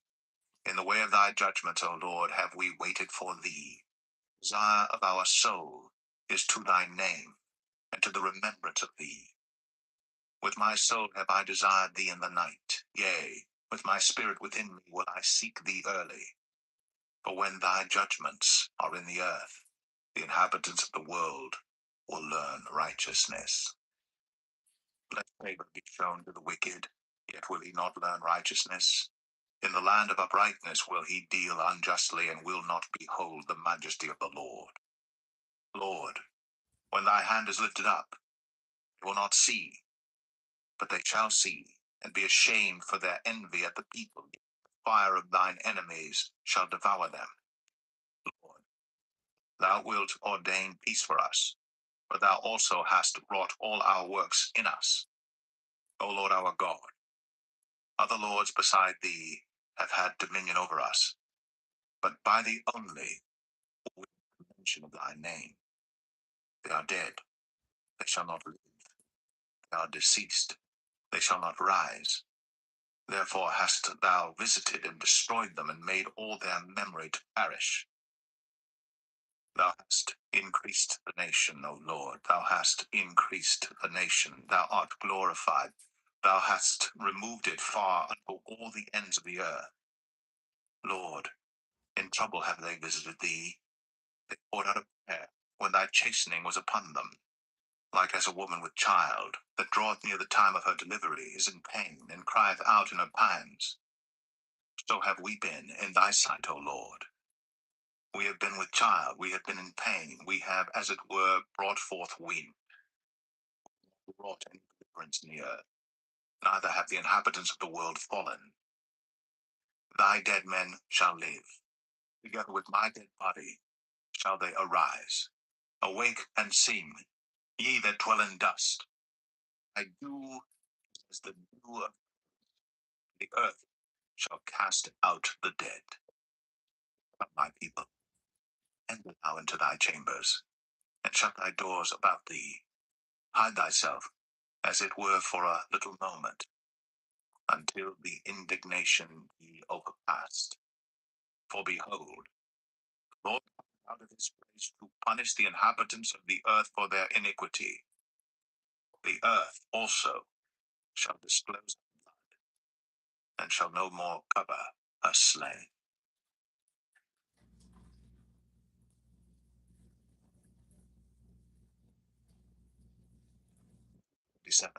in the way of thy judgments, O Lord, have we waited for thee. Desire of our soul is to thy name, and to the remembrance of thee. With my soul have I desired thee in the night. Yea, with my spirit within me will I seek thee early. For when thy judgments are in the earth, the inhabitants of the world will learn righteousness. Let favor be shown to the wicked, yet will he not learn righteousness. In the land of uprightness will he deal unjustly, and will not behold the majesty of the Lord. Lord, when thy hand is lifted up, they will not see, but they shall see, and be ashamed for their envy at the people. fire of thine enemies shall devour them. Lord, thou wilt ordain peace for us, for thou also hast wrought all our works in us. O Lord our God, other lords beside thee have had dominion over us, but by thee only with the mention of thy name. They are dead, they shall not live. They are deceased, they shall not rise. Therefore hast thou visited and destroyed them, and made all their memory to perish. Thou hast increased the nation, O Lord. Thou hast increased the nation. Thou art glorified. Thou hast removed it far unto all the ends of the earth. Lord, in trouble have they visited thee. They poured out a prayer when thy chastening was upon them. Like as a woman with child, that draweth near the time of her delivery, is in pain, and crieth out in her pangs. So have we been in thy sight, O Lord. We have been with child, we have been in pain, we have, as it were, brought forth wind. Wrought any deliverance in the earth, neither have the inhabitants of the world fallen. Thy dead men shall live, together with my dead body shall they arise. Awake and sing, ye that dwell in dust. I do as the dew of the earth shall cast out the dead. But my people, enter thou into thy chambers, and shut thy doors about thee. Hide thyself, as it were for a little moment, until the indignation be overpast. For behold, the Lord cometh out of his place to punish the inhabitants of the earth for their iniquity. The earth also shall disclose blood, and shall no more cover her slain. 7.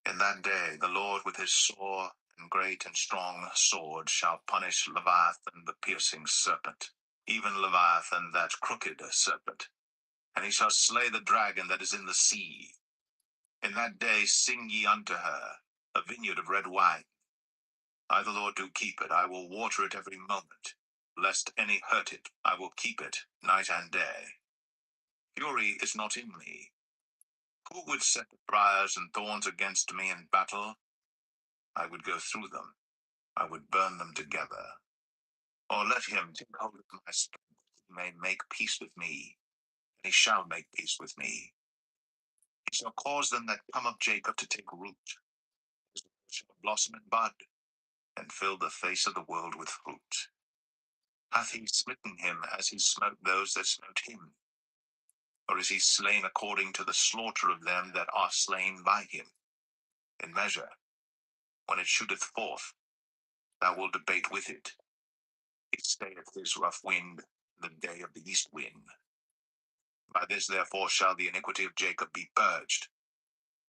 In that day the Lord with his sore and great and strong sword shall punish Leviathan the piercing serpent, even Leviathan that crooked serpent, and he shall slay the dragon that is in the sea. In that day sing ye unto her, a vineyard of red wine. I the Lord do keep it, I will water it every moment, lest any hurt it, I will keep it night and day. Fury is not in me. Who would set the briars and thorns against me in battle? I would go through them, I would burn them together. Or let him take hold of my strength, he may make peace with me, and he shall make peace with me. He shall cause them that come of Jacob to take root, his word shall blossom and bud, and fill the face of the world with fruit. Hath he smitten him as he smote those that smote him? Or is he slain according to the slaughter of them that are slain by him? In measure, when it shooteth forth, thou wilt debate with it. He stayeth his rough wind the day of the east wind. By this therefore shall the iniquity of Jacob be purged,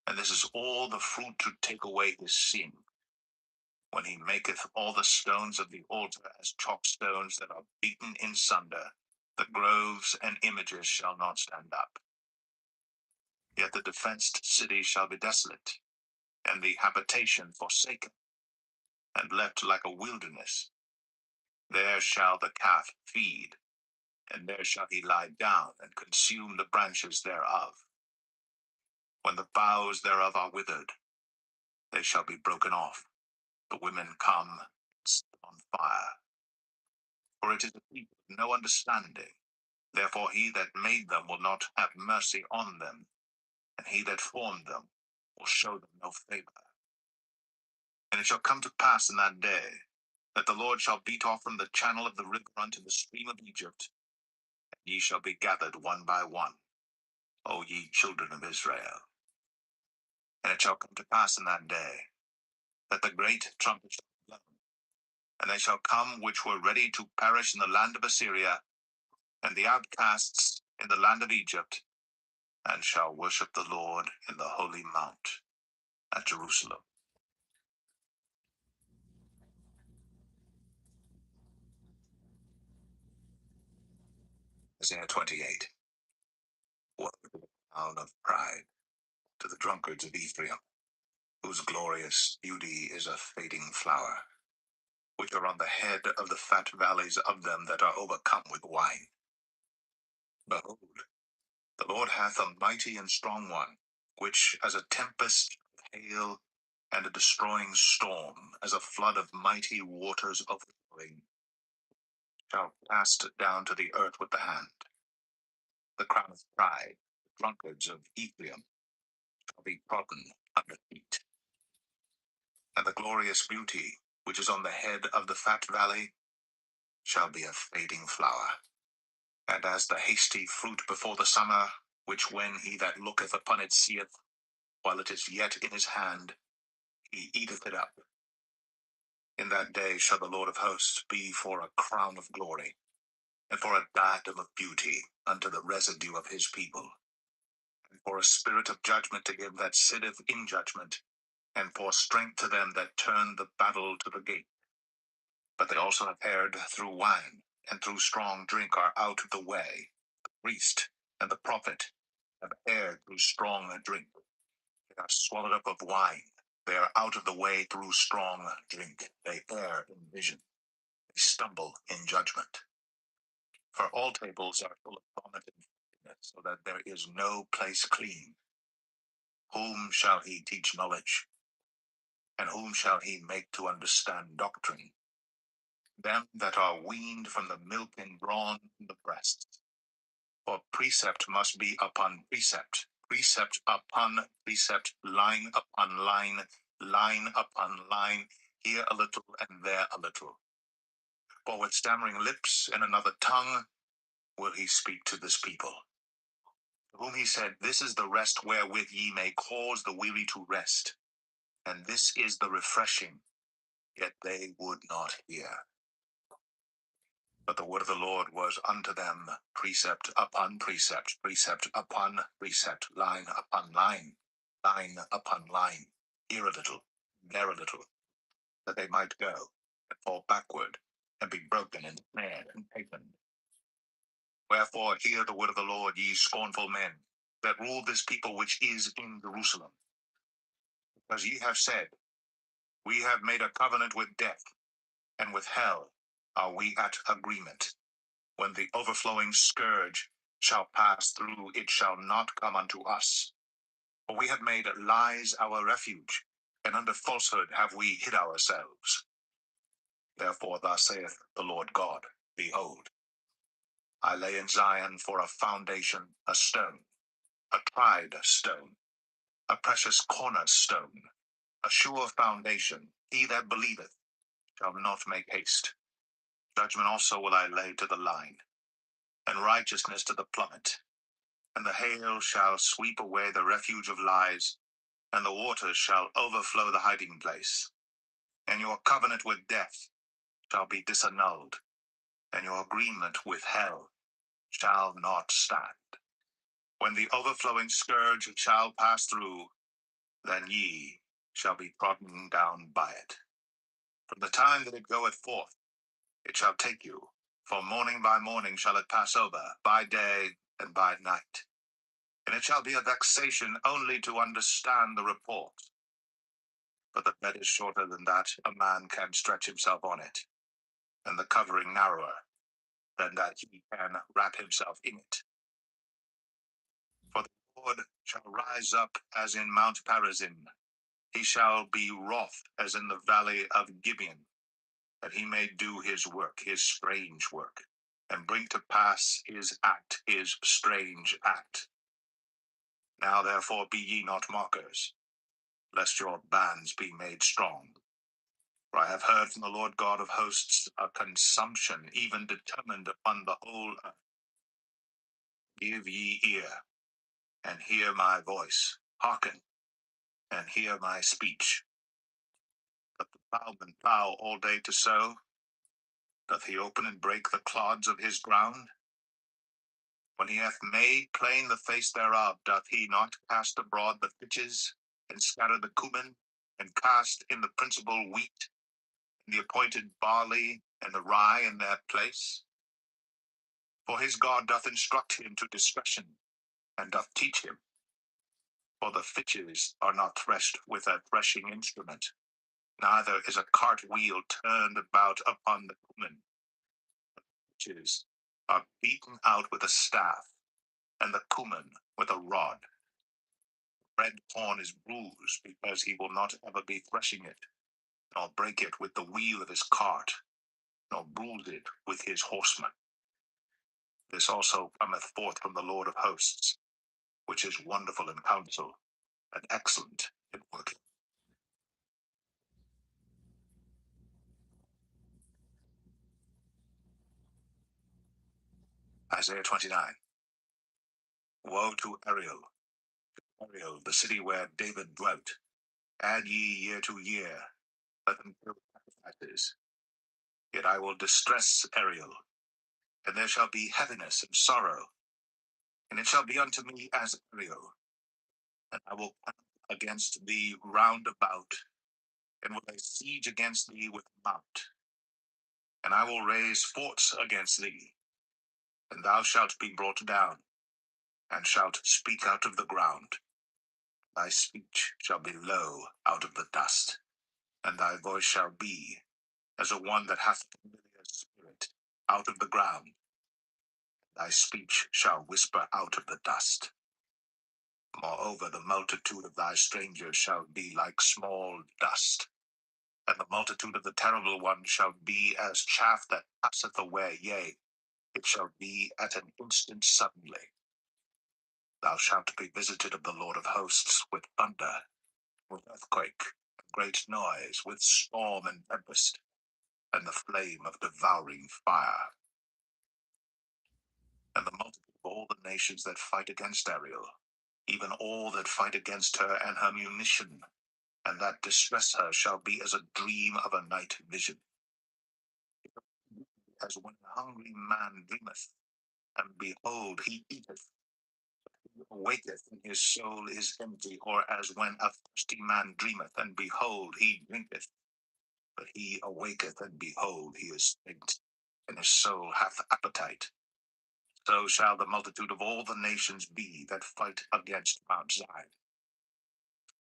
and this is all the fruit to take away his sin, when he maketh all the stones of the altar as chalk stones that are beaten in sunder. The groves and images shall not stand up. Yet the defenced city shall be desolate, and the habitation forsaken, and left like a wilderness. There shall the calf feed, and there shall he lie down, and consume the branches thereof. When the boughs thereof are withered, they shall be broken off. The women come and set on fire. For it is a people of no understanding. Therefore he that made them will not have mercy on them, and he that formed them will show them no favor. And it shall come to pass in that day, that the Lord shall beat off from the channel of the river unto the stream of Egypt, and ye shall be gathered one by one, O ye children of Israel. And it shall come to pass in that day, that the great trumpet shall be blown, and they shall come which were ready to perish in the land of Assyria, and the outcasts in the land of Egypt, and shall worship the Lord in the holy mount at Jerusalem. Isaiah 28. Woe to the crown of pride, to the drunkards of Ephraim, whose glorious beauty is a fading flower. which are on the head of the fat valleys of them that are overcome with wine. Behold, the Lord hath a mighty and strong one, which as a tempest of hail and a destroying storm, as a flood of mighty waters overflowing, shall cast down to the earth with the hand. The crown of pride, the drunkards of Ephraim, shall be trodden under feet. And the glorious beauty, which is on the head of the fat valley, shall be a fading flower. And as the hasty fruit before the summer, which when he that looketh upon it seeth, while it is yet in his hand, he eateth it up. In that day shall the Lord of hosts be for a crown of glory, and for a diadem of beauty unto the residue of his people, and for a spirit of judgment to him that sitteth in judgment, and for strength to them that turn the battle to the gate. But they also have erred through wine, and through strong drink are out of the way. The priest and the prophet have erred through strong drink. They are swallowed up of wine. They are out of the way through strong drink. They err in vision. They stumble in judgment. For all tables are full of vomit and filthiness, so that there is no place clean. Whom shall he teach knowledge? And whom shall he make to understand doctrine? Them that are weaned from the milk and drawn from the breast. For precept must be upon precept, precept upon precept, line upon line, line upon line, here a little and there a little. For with stammering lips and another tongue will he speak to this people. To whom he said, This is the rest wherewith ye may cause the weary to rest, and this is the refreshing, yet they would not hear. But the word of the Lord was unto them precept upon precept, precept upon precept, line upon line, line upon line, here a little, there a little, that they might go and fall backward and be broken and snared and taken. Wherefore hear the word of the Lord, ye scornful men, that rule this people which is in Jerusalem. Because ye have said, We have made a covenant with death, and with hell are we at agreement. When the overflowing scourge shall pass through, it shall not come unto us. For we have made lies our refuge, and under falsehood have we hid ourselves. Therefore thus saith the Lord God, Behold, I lay in Zion for a foundation, a stone, a tried stone, a precious cornerstone, a sure foundation. He that believeth shall not make haste. Judgment also will I lay to the line, and righteousness to the plummet. And the hail shall sweep away the refuge of lies, and the waters shall overflow the hiding place. And your covenant with death shall be disannulled, and your agreement with hell shall not stand. When the overflowing scourge shall pass through, then ye shall be trodden down by it. From the time that it goeth forth, it shall take you, for morning by morning shall it pass over, by day and by night. And it shall be a vexation only to understand the report. But the bed is shorter than that a man can stretch himself on it, and the covering narrower than that he can wrap himself in it. For the Lord shall rise up as in Mount Perazim. He shall be wroth as in the valley of Gibeon, that he may do his work, his strange work, and bring to pass his act, his strange act. Now therefore be ye not mockers, lest your bands be made strong. For I have heard from the Lord God of hosts a consumption, even determined upon the whole earth. Give ye ear, and hear my voice. Hearken, and hear my speech. Doth the plowman plow all day to sow? Doth he open and break the clods of his ground? When he hath made plain the face thereof, doth he not cast abroad the fitches, and scatter the cumin, and cast in the principal wheat, and the appointed barley, and the rye in their place? For his God doth instruct him to discretion, and doth teach him. For the fitches are not threshed with a threshing instrument, neither is a cartwheel turned about upon the cumin. The pitches are beaten out with a staff, and the cumin with a rod. Red corn is bruised, because he will not ever be threshing it, nor break it with the wheel of his cart, nor bruise it with his horsemen. This also cometh forth from the Lord of hosts, which is wonderful in counsel, and excellent in working. Isaiah 29. Woe to Ariel, Ariel, the city where David dwelt. Add ye year to year, let them kill sacrifices. Yet I will distress Ariel, and there shall be heaviness and sorrow, and it shall be unto me as Ariel. And I will come against thee round about, and will lay siege against thee with mount. And I will raise forts against thee, and thou shalt be brought down, and shalt speak out of the ground. Thy speech shall be low out of the dust, and thy voice shall be as a one that hath a familiar spirit out of the ground. Thy speech shall whisper out of the dust. Moreover, the multitude of thy strangers shall be like small dust, and the multitude of the terrible one shall be as chaff that passeth away, yea, it shall be at an instant suddenly. Thou shalt be visited of the Lord of hosts with thunder, with earthquake, and great noise, with storm and tempest, and the flame of devouring fire. And the multitude of all the nations that fight against Ariel, even all that fight against her and her munition, and that distress her, shall be as a dream of a night vision. As when a hungry man dreameth, and behold, he eateth, he awaketh, and his soul is empty, or as when a thirsty man dreameth, and behold, he drinketh, but he awaketh, and behold, he is faint, and his soul hath appetite. So shall the multitude of all the nations be that fight against Mount Zion.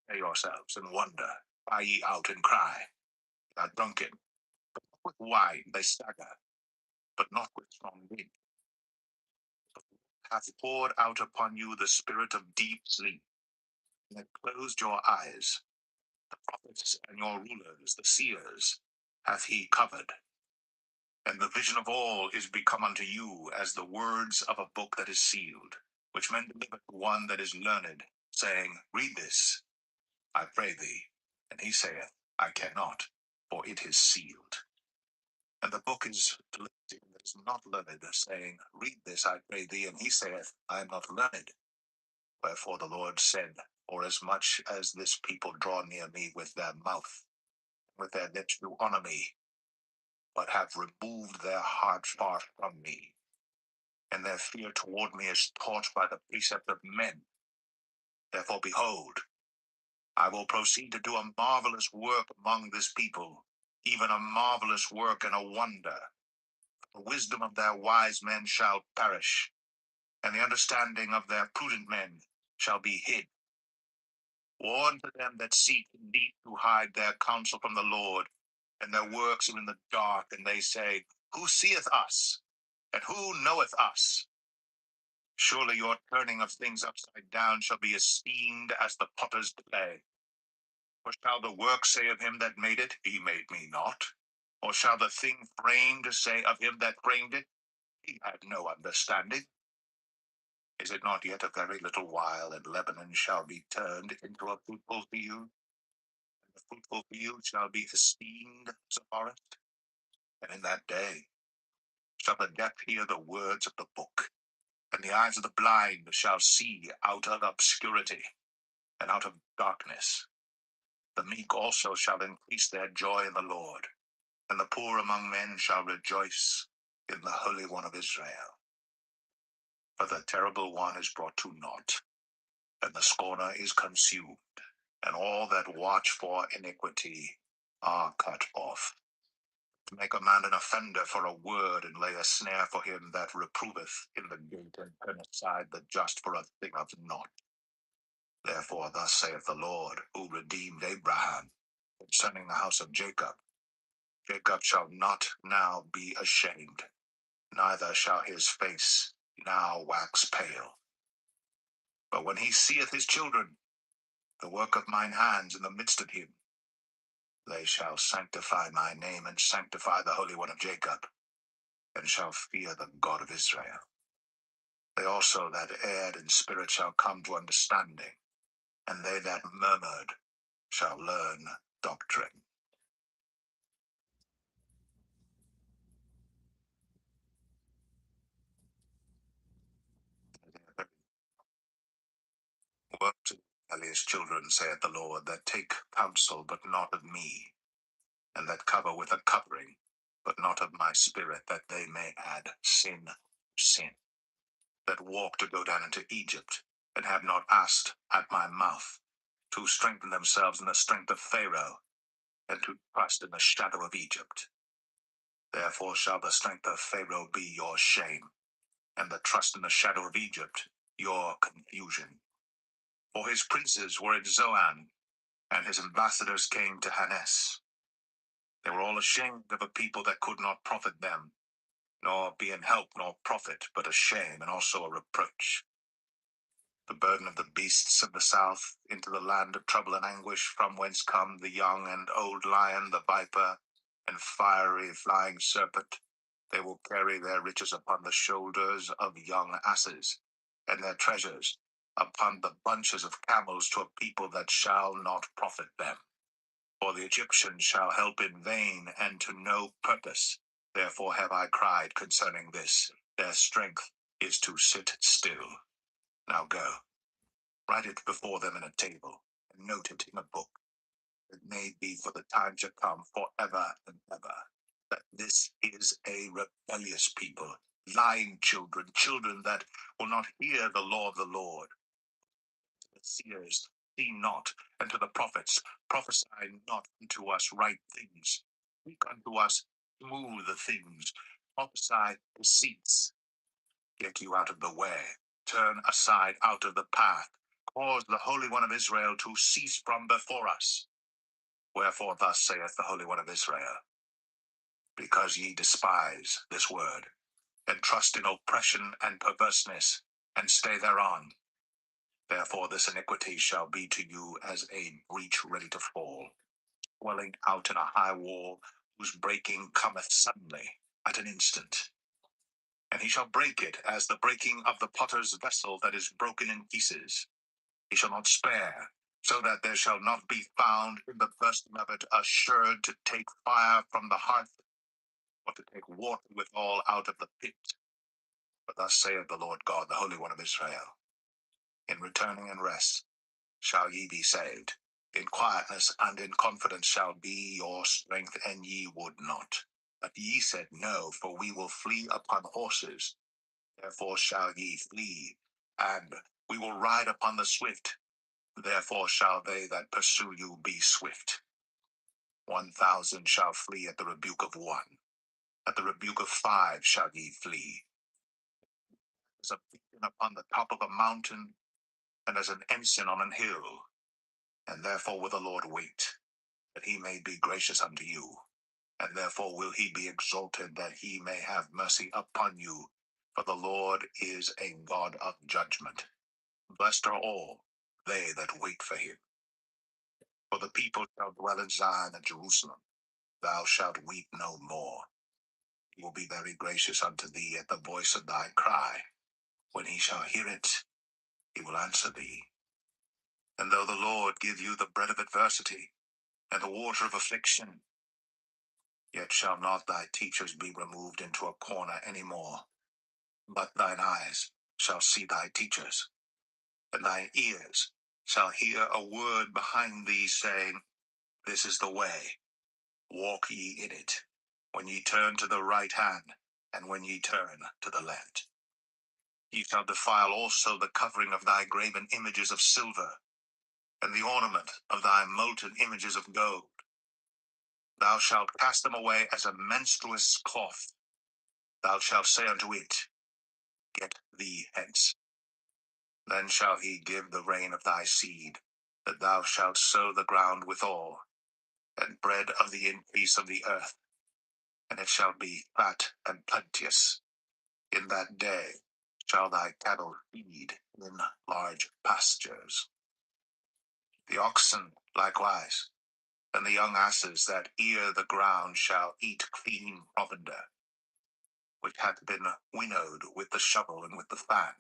Prepare yourselves and wonder, cry ye out and cry. They are drunken, but not with wine they stagger, but not with strong drink. Hath poured out upon you the spirit of deep sleep, and hath closed your eyes. The prophets and your rulers, the seers, hath he covered. And the vision of all is become unto you as the words of a book that is sealed, which men deliver to one that is learned, saying, Read this, I pray thee. And he saith, I cannot, for it is sealed. And the book is delivered to him that is not learned, saying, Read this, I pray thee. And he saith, I am not learned. Wherefore the Lord said, Forasmuch as this people draw near me with their mouth, with their lips do honor me, but have removed their heart far from me, and their fear toward me is taught by the precept of men. Therefore, behold, I will proceed to do a marvelous work among this people, even a marvelous work and a wonder. The wisdom of their wise men shall perish, and the understanding of their prudent men shall be hid. Woe unto them that seek indeed to hide their counsel from the Lord, and their works are in the dark, and they say, Who seeth us? And who knoweth us? Surely your turning of things upside down shall be esteemed as the potter's clay. Or shall the work say of him that made it, He made me not? Or shall the thing framed say of him that framed it, He had no understanding? Is it not yet a very little while, and Lebanon shall be turned into a fruitful field? And the fruitful field shall be esteemed as a forest? And in that day shall the deaf hear the words of the book, and the eyes of the blind shall see out of obscurity, and out of darkness. The meek also shall increase their joy in the Lord, and the poor among men shall rejoice in the Holy One of Israel. For the terrible one is brought to naught, and the scorner is consumed, and all that watch for iniquity are cut off. To make a man an offender for a word, and lay a snare for him that reproveth in the gate, and turn aside the just for a thing of naught. Therefore thus saith the Lord, who redeemed Abraham, Concerning the house of Jacob, Jacob shall not now be ashamed, neither shall his face now wax pale. But when he seeth his children, the work of mine hands in the midst of him, they shall sanctify my name, and sanctify the Holy One of Jacob, and shall fear the God of Israel. They also that erred in spirit shall come to understanding, and they that murmured shall learn doctrine. Woe to Eli's children, saith the Lord, that take counsel, but not of me, and that cover with a covering, but not of my spirit, that they may add sin to sin, that walk to go down into Egypt, and have not asked at my mouth, to strengthen themselves in the strength of Pharaoh, and to trust in the shadow of Egypt. Therefore shall the strength of Pharaoh be your shame, and the trust in the shadow of Egypt your confusion. For his princes were at Zoan, and his ambassadors came to Hanes. They were all ashamed of a people that could not profit them, nor be in help nor profit, but a shame and also a reproach. The burden of the beasts of the south into the land of trouble and anguish, from whence come the young and old lion, the viper, and fiery flying serpent. They will carry their riches upon the shoulders of young asses, and their treasures upon the bunches of camels, to a people that shall not profit them. For the Egyptians shall help in vain, and to no purpose. Therefore have I cried concerning this. Their strength is to sit still. Now go, write it before them in a table, and note it in a book. It may be for the time to come, forever and ever, that this is a rebellious people, lying children, children that will not hear the law of the Lord. The seers see not, and to the prophets prophesy not unto us right things. Speak unto us smooth things, prophesy deceits. Get you out of the way, turn aside out of the path, cause the Holy One of Israel to cease from before us. Wherefore thus saith the Holy One of Israel, because ye despise this word, and trust in oppression and perverseness, and stay thereon, therefore this iniquity shall be to you as a breach ready to fall, swelling out in a high wall, whose breaking cometh suddenly, at an instant. And he shall break it as the breaking of the potter's vessel that is broken in pieces. He shall not spare, so that there shall not be found in the bursting of it a sherd to take fire from the hearth, or to take water withal out of the pit. But thus saith the Lord God, the Holy One of Israel, in returning and rest shall ye be saved. In quietness and in confidence shall be your strength, and ye would not. But ye said, no, for we will flee upon horses. Therefore shall ye flee, and we will ride upon the swift. Therefore shall they that pursue you be swift. 1,000 shall flee at the rebuke of one. At the rebuke of 5 shall ye flee. As a beacon upon the top of a mountain, and as an ensign on an hill. And therefore will the Lord wait, that he may be gracious unto you. And therefore will he be exalted, that he may have mercy upon you. For the Lord is a God of judgment. Blessed are all they that wait for him. For the people shall dwell in Zion and Jerusalem. Thou shalt weep no more. He will be very gracious unto thee at the voice of thy cry. When he shall hear it, he will answer thee. And though the Lord give you the bread of adversity, and the water of affliction, yet shall not thy teachers be removed into a corner any more, but thine eyes shall see thy teachers, and thine ears shall hear a word behind thee saying, this is the way, walk ye in it, when ye turn to the right hand, and when ye turn to the left. Ye shall defile also the covering of thy graven images of silver, and the ornament of thy molten images of gold. Thou shalt cast them away as a menstruous cloth. Thou shalt say unto it, get thee hence. Then shall he give the rain of thy seed, that thou shalt sow the ground withal. and bread of the increase of the earth, and it shall be fat and plenteous. In that day shall thy cattle feed in large pastures. The oxen likewise, and the young asses that ear the ground shall eat clean provender, which hath been winnowed with the shovel and with the fan.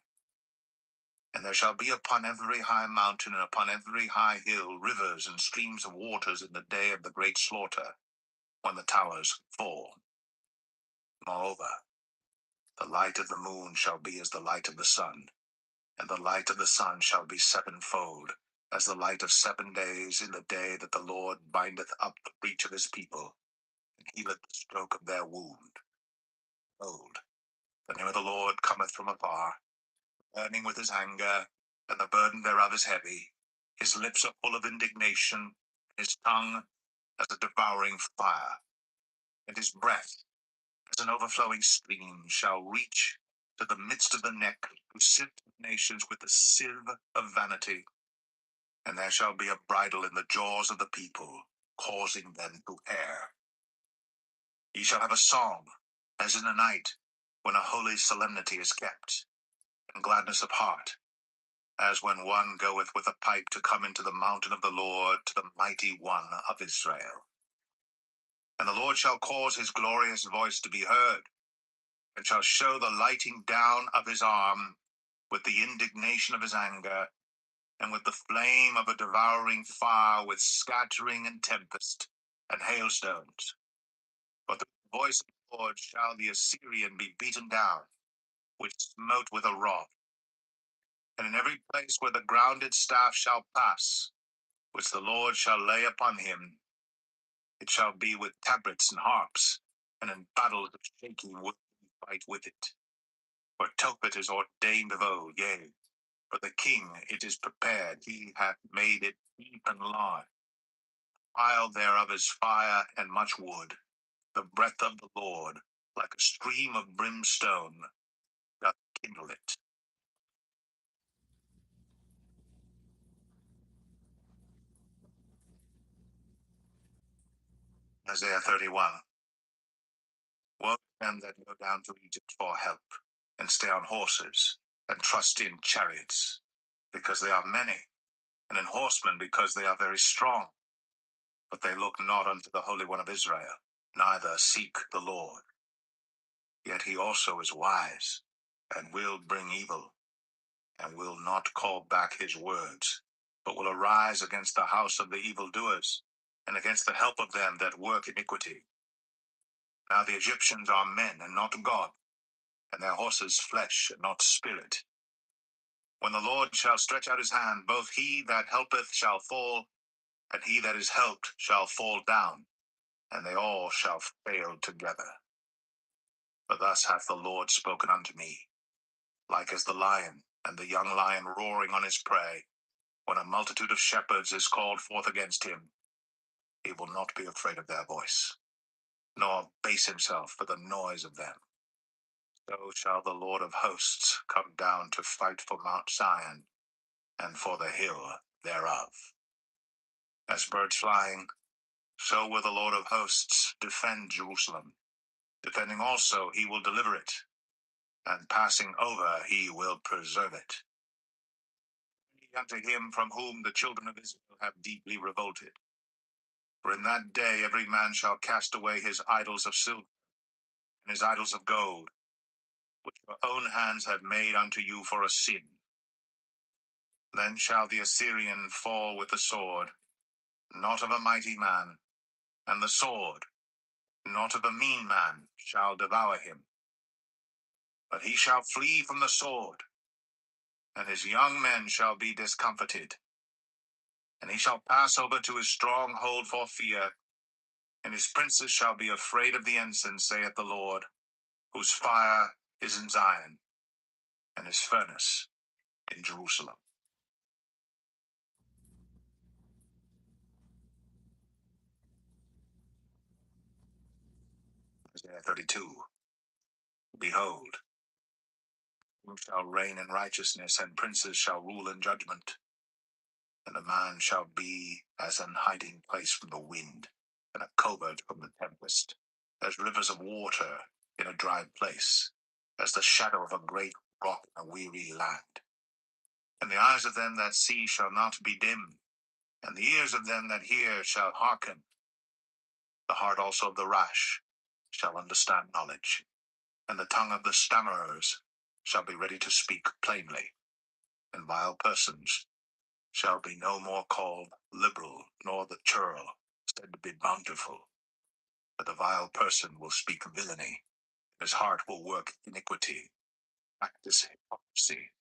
And there shall be upon every high mountain and upon every high hill rivers and streams of waters in the day of the great slaughter, when the towers fall. Moreover, the light of the moon shall be as the light of the sun, and the light of the sun shall be sevenfold, as the light of 7 days in the day that the Lord bindeth up the breach of his people, and healeth the stroke of their wound. Behold, the name of the Lord cometh from afar, burning with his anger, and the burden thereof is heavy. His lips are full of indignation, his tongue as a devouring fire, and his breath as an overflowing stream shall reach to the midst of the neck, to sift nations with the sieve of vanity. And there shall be a bridle in the jaws of the people, causing them to err. Ye shall have a song, as in a night, when a holy solemnity is kept, and gladness of heart, as when one goeth with a pipe to come into the mountain of the Lord, to the mighty one of Israel. And the Lord shall cause his glorious voice to be heard, and shall show the lighting down of his arm, with the indignation of his anger, and with the flame of a devouring fire, with scattering and tempest, and hailstones. But the voice of the Lord shall the Assyrian be beaten down, which smote with a rod. And in every place where the grounded staff shall pass, which the Lord shall lay upon him, it shall be with tabrets and harps, and in battles of shaking will he fight with it. For Tophet is ordained of old, yea, for the king it is prepared, he hath made it deep and large. The pile thereof is fire and much wood. The breath of the Lord, like a stream of brimstone, doth kindle it. Isaiah 31. Woe to them that go down to Egypt for help, and stay on horses, and trust in chariots, because they are many, and in horsemen, because they are very strong. But they look not unto the Holy One of Israel, neither seek the Lord. Yet he also is wise, and will bring evil, and will not call back his words, but will arise against the house of the evildoers, and against the help of them that work iniquity. Now the Egyptians are men, and not God, and their horses flesh, and not spirit. When the Lord shall stretch out his hand, both he that helpeth shall fall, and he that is helped shall fall down, and they all shall fail together. But thus hath the Lord spoken unto me, like as the lion and the young lion roaring on his prey, when a multitude of shepherds is called forth against him. He will not be afraid of their voice, nor base himself for the noise of them. So shall the Lord of hosts come down to fight for Mount Zion, and for the hill thereof. As birds flying, so will the Lord of hosts defend Jerusalem. Defending also he will deliver it, and passing over he will preserve it. Unto him from whom the children of Israel have deeply revolted. For in that day every man shall cast away his idols of silver, and his idols of gold, which your own hands have made unto you for a sin. Then shall the Assyrian fall with the sword, not of a mighty man, and the sword, not of a mean man, shall devour him. But he shall flee from the sword, and his young men shall be discomfited. And he shall pass over to his stronghold for fear, and his princes shall be afraid of the ensign, saith the Lord, whose fire is in Zion, and his furnace in Jerusalem. Isaiah 32. Behold, who shall reign in righteousness, and princes shall rule in judgment. And a man shall be as an hiding place from the wind, in a covert from the tempest, as rivers of water in a dry place, as the shadow of a great rock in a weary land. And the eyes of them that see shall not be dim, and the ears of them that hear shall hearken. The heart also of the rash shall understand knowledge, and the tongue of the stammerers shall be ready to speak plainly. And vile persons shall be no more called liberal, nor the churl said to be bountiful. But the vile person will speak villainy, his heart will work iniquity, practice hypocrisy,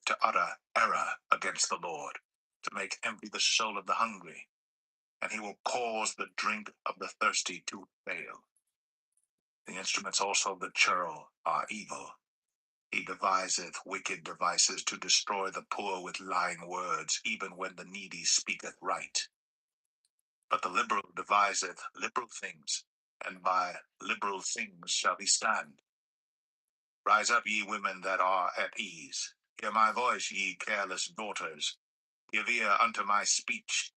to utter error against the Lord, to make empty the soul of the hungry, and he will cause the drink of the thirsty to fail. The instruments also of the churl are evil. He deviseth wicked devices to destroy the poor with lying words, even when the needy speaketh right. But the liberal deviseth liberal things, and by liberal things shall he stand. Rise up, ye women that are at ease. Hear my voice, ye careless daughters. Give ear unto my speech.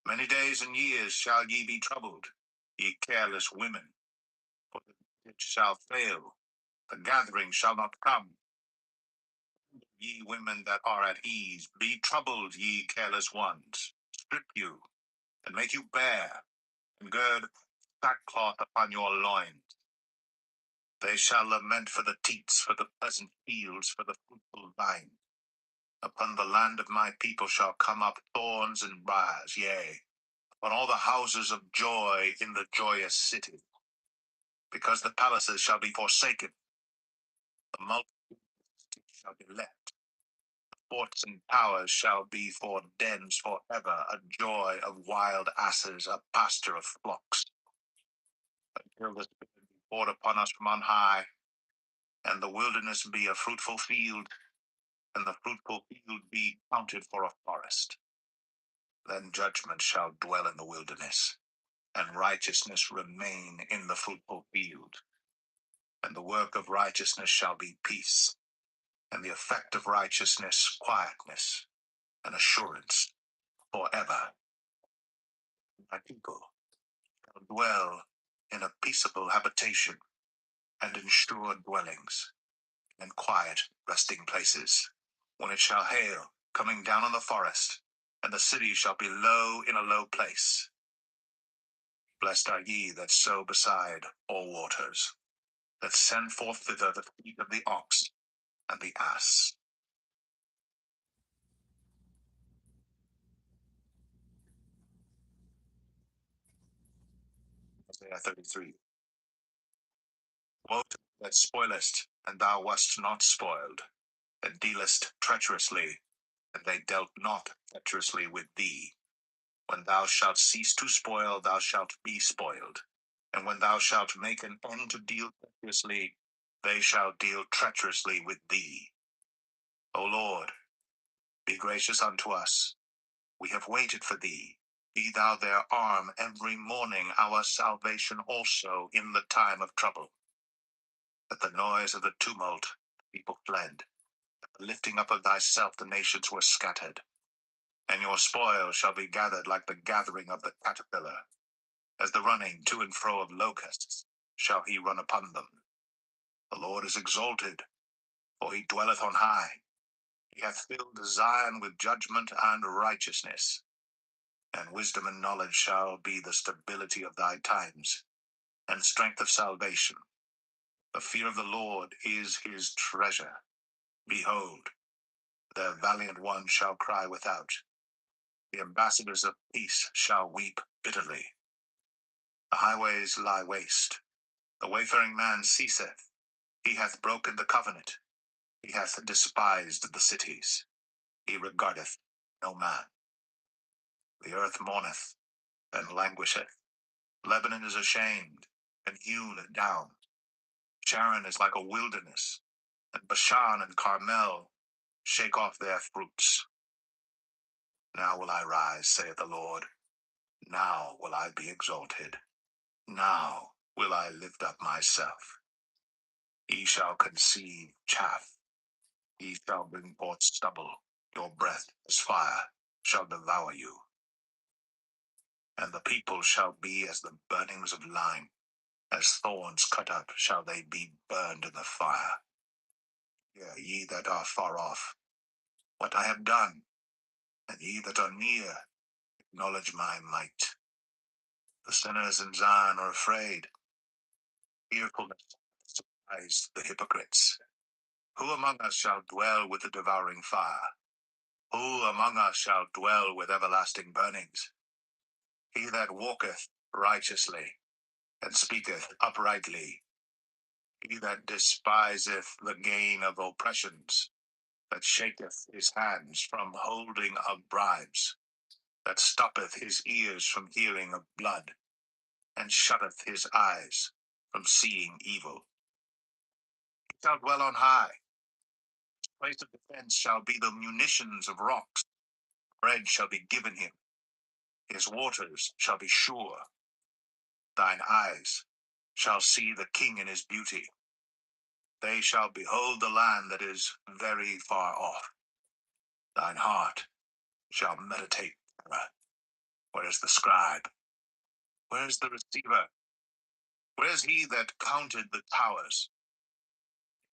Many days and years shall ye be troubled, ye careless women. For the vintage shall fail, the gathering shall not come. Ye women that are at ease, be troubled, ye careless ones. Strip you, and make you bare, and gird sackcloth upon your loins. They shall lament for the teats, for the pleasant fields, for the fruitful vine. Upon the land of my people shall come up thorns and briars, yea, on all the houses of joy in the joyous city. Because the palaces shall be forsaken, the multitude shall be left. Forts and towers shall be for dens forever, a joy of wild asses, a pasture of flocks. Until the Spirit be poured upon us from on high, and the wilderness be a fruitful field, and the fruitful field be counted for a forest. Then judgment shall dwell in the wilderness, and righteousness remain in the fruitful field. And the work of righteousness shall be peace, and the effect of righteousness quietness and assurance forever. My people shall dwell in a peaceable habitation, and in sure dwellings, and quiet resting places. When it shall hail, coming down on the forest, and the city shall be low in a low place. Blessed are ye that sow beside all waters, that send forth thither the feet of the ox and the ass. Isaiah 33. Woe to thee that spoilest, and thou wast not spoiled, that dealest treacherously, and they dealt not treacherously with thee. When thou shalt cease to spoil, thou shalt be spoiled. And when thou shalt make an end to deal treacherously, they shall deal treacherously with thee. O Lord, be gracious unto us. We have waited for thee. Be thou their arm every morning, our salvation also in the time of trouble. At the noise of the tumult, people fled. At the lifting up of thyself, the nations were scattered. And your spoil shall be gathered like the gathering of the caterpillar. As the running to and fro of locusts shall he run upon them. The Lord is exalted, for he dwelleth on high. He hath filled Zion with judgment and righteousness. And wisdom and knowledge shall be the stability of thy times, and strength of salvation. The fear of the Lord is his treasure. Behold, the valiant ones shall cry without. The ambassadors of peace shall weep bitterly. The highways lie waste. The wayfaring man ceaseth. He hath broken the covenant. He hath despised the cities. He regardeth no man. The earth mourneth and languisheth. Lebanon is ashamed and hewn down. Sharon is like a wilderness, and Bashan and Carmel shake off their fruits. Now will I rise, saith the Lord. Now will I be exalted. Now will I lift up myself. He shall conceive chaff. He shall bring forth stubble. Your breath as fire shall devour you. And the people shall be as the burnings of lime, as thorns cut up shall they be burned in the fire. Hear, ye that are far off, what I have done, and ye that are near, acknowledge my might. The sinners in Zion are afraid. Fearfulness surprised the hypocrites. Who among us shall dwell with the devouring fire? Who among us shall dwell with everlasting burnings? He that walketh righteously, and speaketh uprightly, he that despiseth the gain of oppressions, that shaketh his hands from holding of bribes, that stoppeth his ears from hearing of blood, and shutteth his eyes from seeing evil. He shall dwell on high. His place of defense shall be the munitions of rocks. Bread shall be given him. His waters shall be sure. Thine eyes shall see the king in his beauty. They shall behold the land that is very far off. Thine heart shall meditate terror. Where is the scribe? Where is the receiver? Where is he that counted the towers?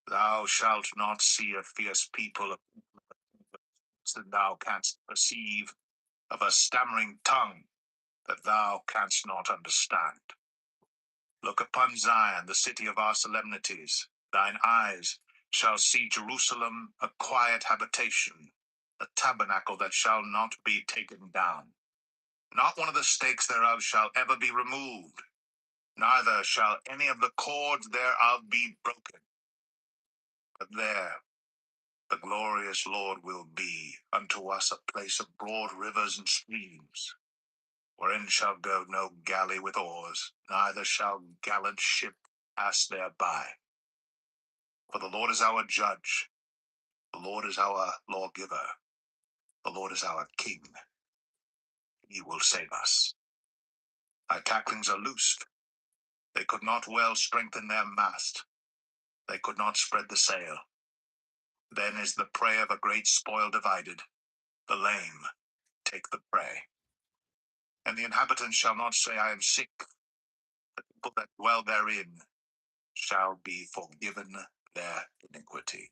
Thou shalt not see a fierce people that thou canst perceive, of a stammering tongue that thou canst not understand. Look upon Zion, the city of our solemnities. Thine eyes shall see Jerusalem, a quiet habitation, a tabernacle that shall not be taken down. Not one of the stakes thereof shall ever be removed, neither shall any of the cords thereof be broken. But there the glorious Lord will be unto us a place of broad rivers and streams, wherein shall go no galley with oars, neither shall gallant ship pass thereby. For the Lord is our judge, the Lord is our lawgiver, the Lord is our king. He will save us. Thy tacklings are loosed. They could not well strengthen their mast. They could not spread the sail. Then is the prey of a great spoil divided. The lame take the prey. And the inhabitants shall not say, I am sick. The people that dwell therein shall be forgiven their iniquity.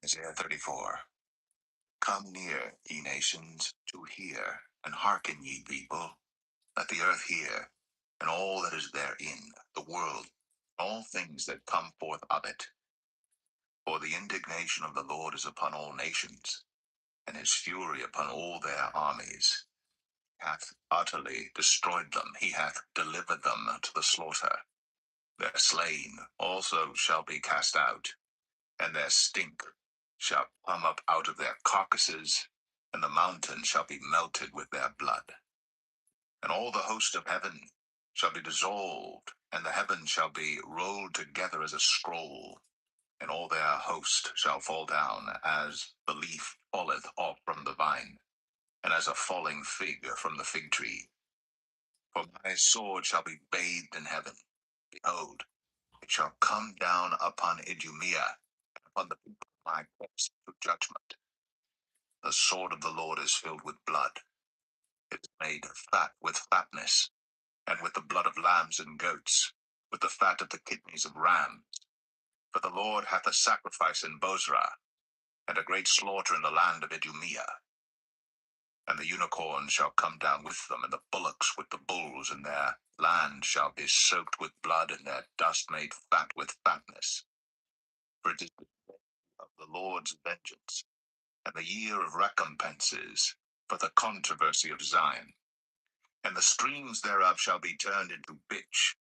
Isaiah 34. Come near, ye nations, to hear, and hearken, ye people. Let the earth hear, and all that is therein, the world, all things that come forth of it. For the indignation of the Lord is upon all nations, and his fury upon all their armies. He hath utterly destroyed them, he hath delivered them to the slaughter. Their slain also shall be cast out, and their stink shall come up out of their carcasses, and the mountain shall be melted with their blood. And all the host of heaven shall be dissolved, and the heavens shall be rolled together as a scroll, and all their host shall fall down, as the leaf falleth off from the vine, and as a falling fig from the fig tree. For my sword shall be bathed in heaven. Behold, it shall come down upon Idumea, and upon the people of my coast to judgment. The sword of the Lord is filled with blood. It is made fat with fatness, and with the blood of lambs and goats, with the fat of the kidneys of rams. For the Lord hath a sacrifice in Bozrah, and a great slaughter in the land of Idumea. And the unicorns shall come down with them, and the bullocks with the bulls, and their land shall be soaked with blood, and their dust made fat with fatness. For it is the day of the Lord's vengeance, and the year of recompenses, for the controversy of Zion. And the streams thereof shall be turned into pitch,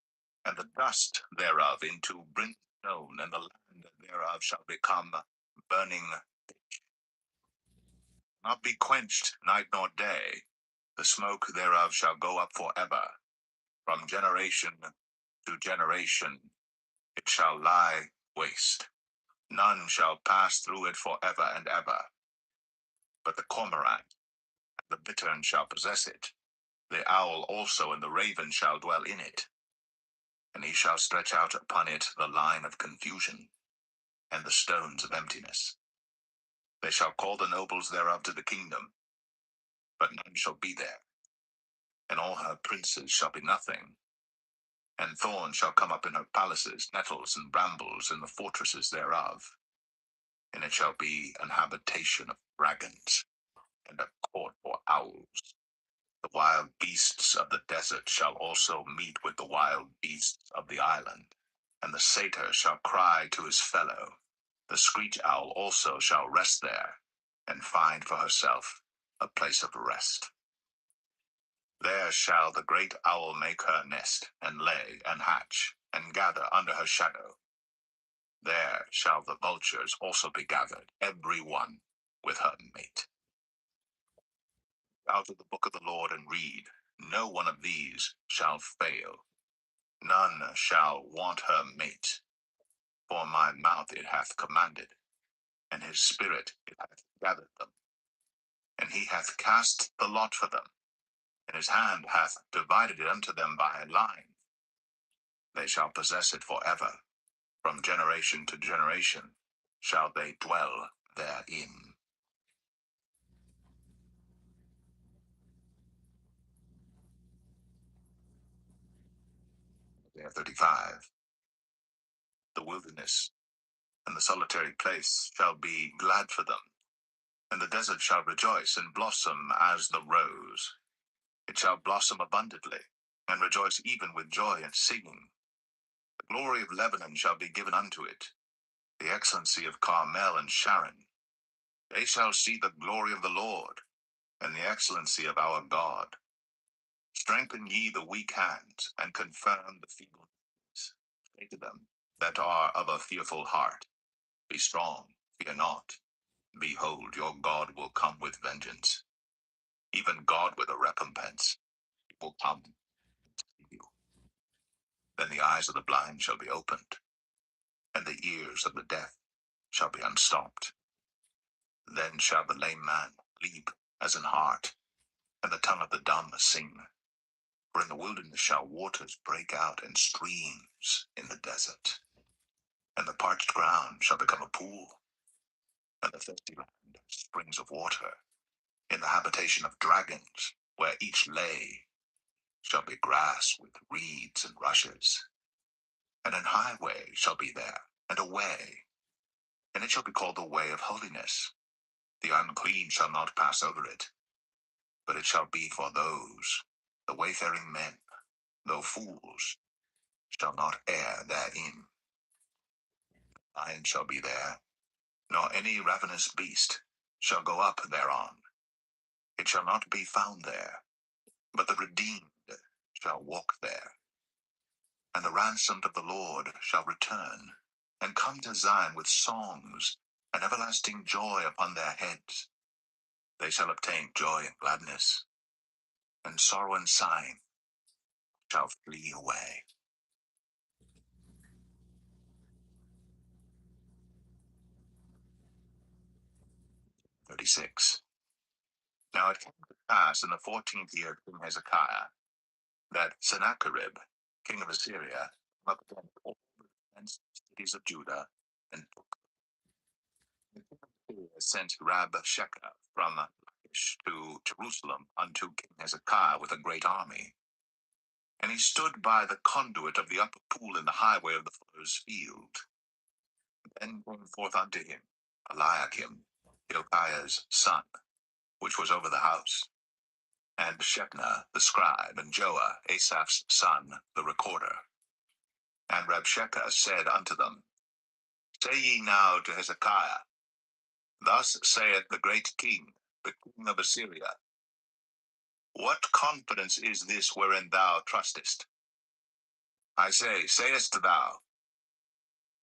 and the dust thereof into brimstone, and the land thereof shall become burning pitch. Not be quenched night nor day, the smoke thereof shall go up forever. From generation to generation it shall lie waste. None shall pass through it forever and ever. But the cormorant and the bittern shall possess it. The owl also and the raven shall dwell in it. And he shall stretch out upon it the line of confusion. and the stones of emptiness. They shall call the nobles thereof to the kingdom, but none shall be there, and all her princes shall be nothing. And thorns shall come up in her palaces, nettles and brambles in the fortresses thereof. And it shall be an habitation of dragons, and a court for owls. The wild beasts of the desert shall also meet with the wild beasts of the island, and the satyr shall cry to his fellow. The screech owl also shall rest there, and find for herself a place of rest. There shall the great owl make her nest, and lay, and hatch, and gather under her shadow. There shall the vultures also be gathered, every one with her mate. Out of the book of the Lord and read, no one of these shall fail. None shall want her mate. For my mouth it hath commanded, and his spirit it hath gathered them. And he hath cast the lot for them, and his hand hath divided it unto them by a line. They shall possess it forever. From generation to generation shall they dwell therein. Isaiah 35. The wilderness and the solitary place shall be glad for them, and the desert shall rejoice and blossom as the rose. It shall blossom abundantly, and rejoice even with joy and singing. The glory of Lebanon shall be given unto it, the excellency of Carmel and Sharon. They shall see the glory of the Lord, and the excellency of our God. Strengthen ye the weak hands, and confirm the feeble knees. Say to them that are of a fearful heart, be strong, fear not. Behold, your God will come with vengeance. Even God with a recompense will come to you. Then the eyes of the blind shall be opened, and the ears of the deaf shall be unstopped. Then shall the lame man leap as an hart, and the tongue of the dumb sing. For in the wilderness shall waters break out, and streams in the desert. And the parched ground shall become a pool, and the thirsty land springs of water. In the habitation of dragons, where each lay, shall be grass with reeds and rushes. And an highway shall be there, and a way, and it shall be called the way of holiness. The unclean shall not pass over it, but it shall be for those, the wayfaring men, though fools, shall not err therein. Lion shall be there, nor any ravenous beast shall go up thereon. It shall not be found there, but the redeemed shall walk there. And the ransomed of the Lord shall return, and come to Zion with songs, and everlasting joy upon their heads. They shall obtain joy and gladness, and sorrow and sighing shall flee away. (36) Now it came to pass in the 14th year of King Hezekiah, that Sennacherib, king of Assyria, came up against all the fenced cities of Judah, and took them. The king of Assyria sent Rabshakeh from Lachish to Jerusalem unto King Hezekiah with a great army. And he stood by the conduit of the upper pool in the highway of the fuller's field. Then came forth unto him Eliakim, Hilkiah's son, which was over the house, and Shebna the scribe, and Joah, Asaph's son, the recorder. And Rabshakeh said unto them, Say ye now to Hezekiah, Thus saith the great king, the king of Assyria, What confidence is this wherein thou trustest? I say, sayest thou,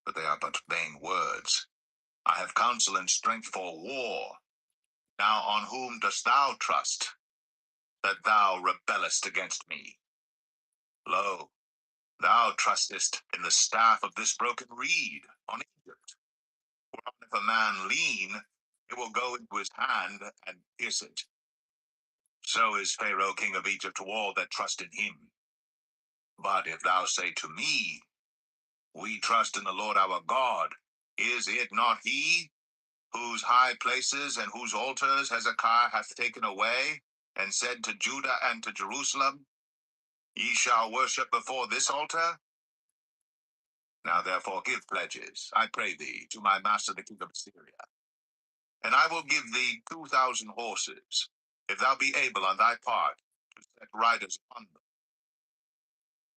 but they are but vain words. I have counsel and strength for war. Now on whom dost thou trust, that thou rebellest against me? Lo, thou trustest in the staff of this broken reed on Egypt. Whereon if a man lean, it will go into his hand and pierce it. So is Pharaoh king of Egypt to all that trust in him. But if thou say to me, We trust in the Lord our God, Is it not he whose high places and whose altars Hezekiah hath taken away, and said to Judah and to Jerusalem, Ye shall worship before this altar? Now therefore give pledges, I pray thee, to my master the king of Assyria, and I will give thee 2,000 horses, if thou be able on thy part to set riders upon them.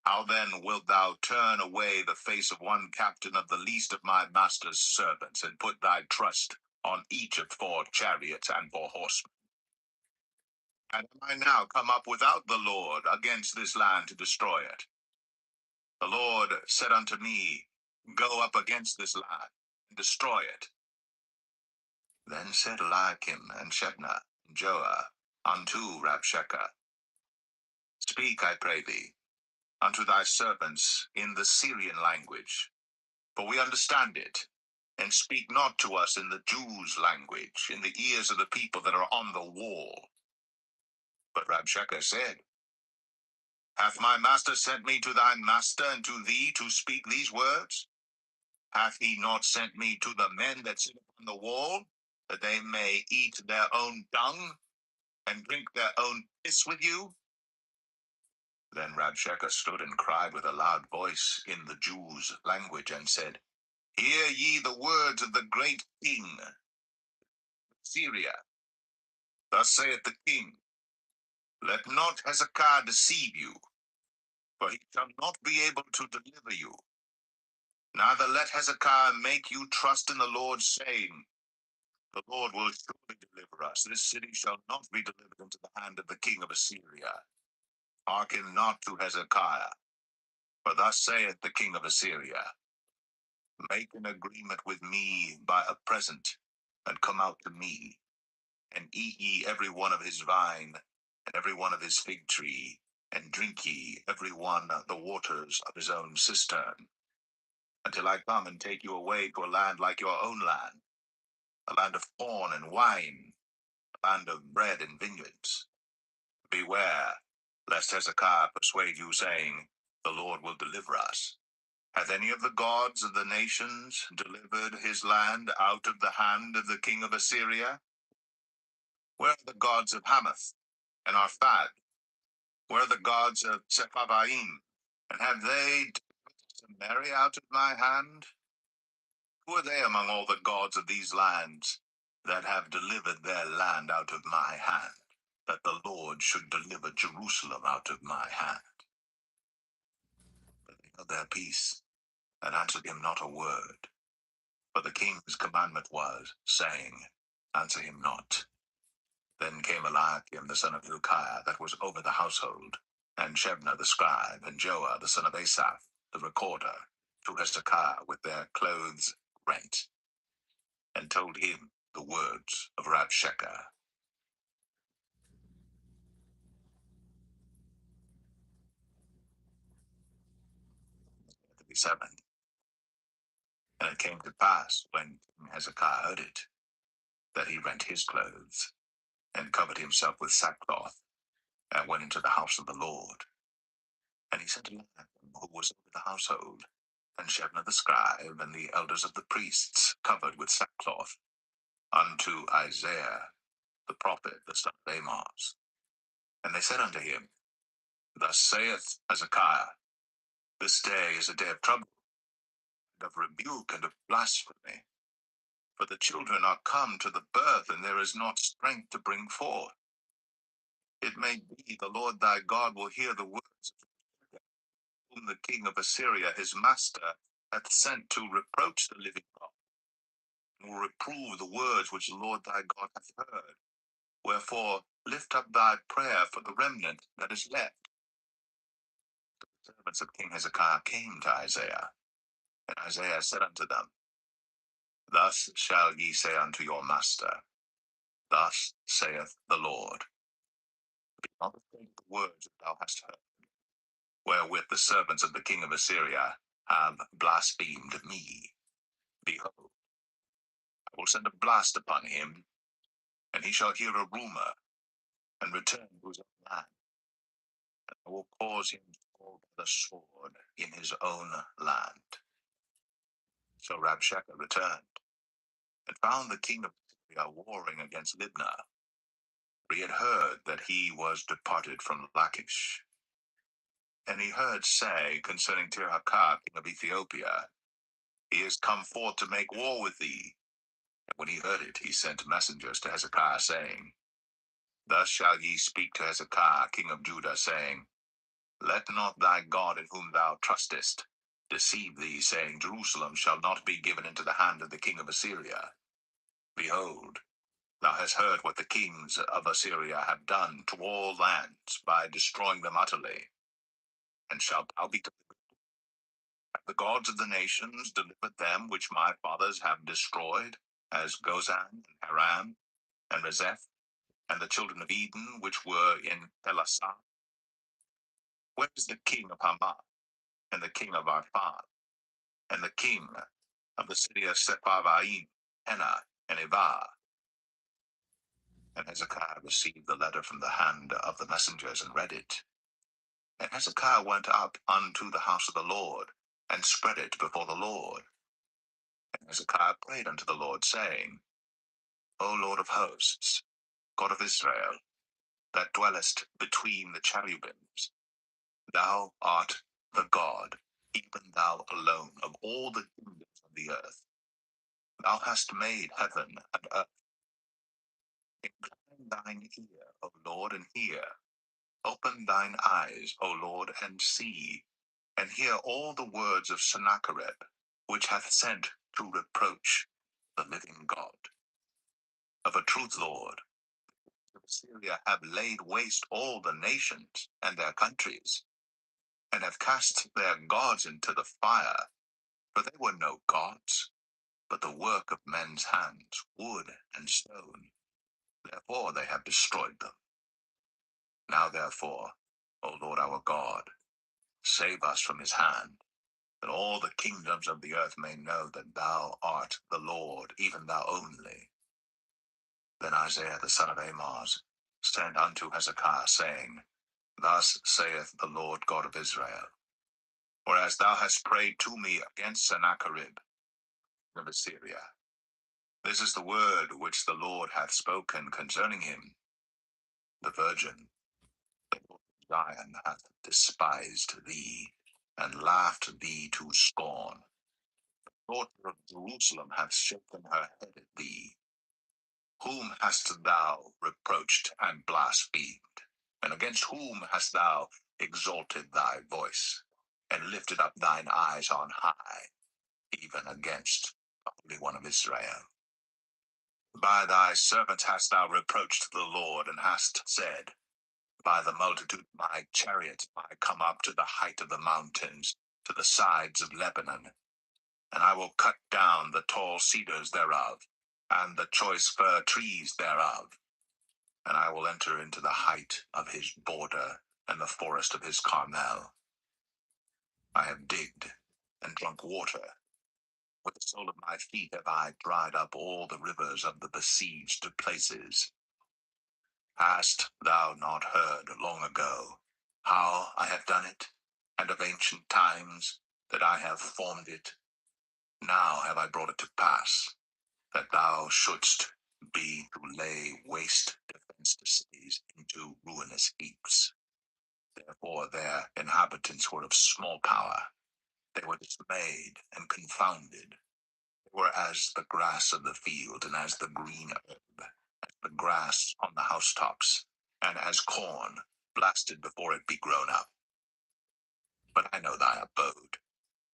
How then wilt thou turn away the face of one captain of the least of my master's servants, and put thy trust on each of 4 chariots and 4 horsemen? And am I now come up without the Lord against this land to destroy it? The Lord said unto me, Go up against this land, and destroy it. Then said Eliakim and Shebna and Joah unto Rabshakeh, Speak, I pray thee, unto thy servants in the Syrian language, for we understand it, and speak not to us in the Jews' language, in the ears of the people that are on the wall. But Rabshakeh said, Hath my master sent me to thy master and to thee to speak these words? Hath he not sent me to the men that sit upon the wall, that they may eat their own dung, and drink their own piss with you? Then Rabshakeh stood and cried with a loud voice in the Jews' language, and said, Hear ye the words of the great king of Syria. Thus saith the king, Let not Hezekiah deceive you, for he shall not be able to deliver you. Neither let Hezekiah make you trust in the Lord, saying, The Lord will surely deliver us. This city shall not be delivered into the hand of the king of Assyria. Hearken not to Hezekiah, for thus saith the king of Assyria, Make an agreement with me by a present, and come out to me, and eat ye every one of his vine, and every one of his fig tree, and drink ye every one the waters of his own cistern, until I come and take you away to a land like your own land, a land of corn and wine, a land of bread and vineyards. Beware, lest Hezekiah persuade you, saying, The Lord will deliver us. Hath any of the gods of the nations delivered his land out of the hand of the king of Assyria? Where are the gods of Hamath and Arphad? Where are the gods of Sepharvaim? And have they delivered Samaria out of my hand? Who are they among all the gods of these lands that have delivered their land out of my hand, that the Lord should deliver Jerusalem out of my hand? But they held their peace, and answered him not a word. For the king's commandment was, saying, Answer him not. Then came Eliakim the son of Hilkiah, that was over the household, and Shebna the scribe, and Joah the son of Asaph, the recorder, to Hezekiah with their clothes rent, and told him the words of Rabshakeh. 7. And it came to pass, when King Hezekiah heard it, that he rent his clothes, and covered himself with sackcloth, and went into the house of the Lord. And he sent Eliakim, who was over the household, and Shebna the scribe, and the elders of the priests, covered with sackcloth, unto Isaiah the prophet, the son of Amos. And they said unto him, Thus saith Hezekiah, This day is a day of trouble, and of rebuke, and of blasphemy. For the children are come to the birth, and there is not strength to bring forth. It may be the Lord thy God will hear the words of whom the king of Assyria his master hath sent to reproach the living God, and will reprove the words which the Lord thy God hath heard. Wherefore lift up thy prayer for the remnant that is left. The servants of King Hezekiah came to Isaiah, and Isaiah said unto them, Thus shall ye say unto your master, Thus saith the Lord, Be not afraid of the words that thou hast heard, wherewith the servants of the king of Assyria have blasphemed me. Behold, I will send a blast upon him, and he shall hear a rumor, and return to his own land. And I will cause him to fall by the sword in his own land. So Rabshakeh returned, and found the king of Syria warring against Libnah. For he had heard that he was departed from Lachish. And he heard say concerning Tirhakah, king of Ethiopia, he is come forth to make war with thee. And when he heard it, he sent messengers to Hezekiah, saying, Thus shall ye speak to Hezekiah, king of Judah, saying, Let not thy God in whom thou trustest deceive thee, saying, Jerusalem shall not be given into the hand of the king of Assyria. Behold, thou hast heard what the kings of Assyria have done to all lands by destroying them utterly. And shalt thou be delivered? Have the gods of the nations delivered them which my fathers have destroyed, as Gozan, and Haran, and Rezeph, and the children of Eden which were in Elasah? Where is the king of Hamath, and the king of Arphad, and the king of the city of Sepharvaim, Hena, and Ivah? And Hezekiah received the letter from the hand of the messengers, and read it. And Hezekiah went up unto the house of the Lord, and spread it before the Lord. And Hezekiah prayed unto the Lord, saying, O Lord of hosts, God of Israel, that dwellest between the cherubims, thou art the God, even thou alone, of all the kingdoms of the earth. Thou hast made heaven and earth. Incline thine ear, O Lord, and hear. Open thine eyes, O Lord, and see, and hear all the words of Sennacherib, which hath sent to reproach the living God. Of a truth, Lord, the Assyria have laid waste all the nations and their countries, and have cast their gods into the fire, for they were no gods, but the work of men's hands, wood and stone. Therefore they have destroyed them. Now therefore, O Lord our God, save us from his hand, that all the kingdoms of the earth may know that thou art the Lord, even thou only. Then Isaiah the son of Amoz sent unto Hezekiah, saying, Thus saith the Lord God of Israel, Whereas thou hast prayed to me against Sennacherib of Assyria, this is the word which the Lord hath spoken concerning him. The virgin, the Lord of Zion, hath despised thee, and laughed thee to scorn. The daughter of Jerusalem hath shaken her head at thee. Whom hast thou reproached and blasphemed? And against whom hast thou exalted thy voice, and lifted up thine eyes on high, even against the Holy One of Israel? By thy servants hast thou reproached the Lord, and hast said, By the multitude of my chariots I come up to the height of the mountains, to the sides of Lebanon, and I will cut down the tall cedars thereof, and the choice fir trees thereof, and I will enter into the height of his border, and the forest of his Carmel. I have digged and drunk water. With the sole of my feet have I dried up all the rivers of the besieged places. Hast thou not heard long ago how I have done it, and of ancient times that I have formed it? Now have I brought it to pass, that thou shouldst be to lay waste defenced cities into ruinous heaps. Therefore their inhabitants were of small power. They were dismayed and confounded. They were as the grass of the field, and as the green herb, as the grass on the housetops, and as corn blasted before it be grown up. But I know thy abode,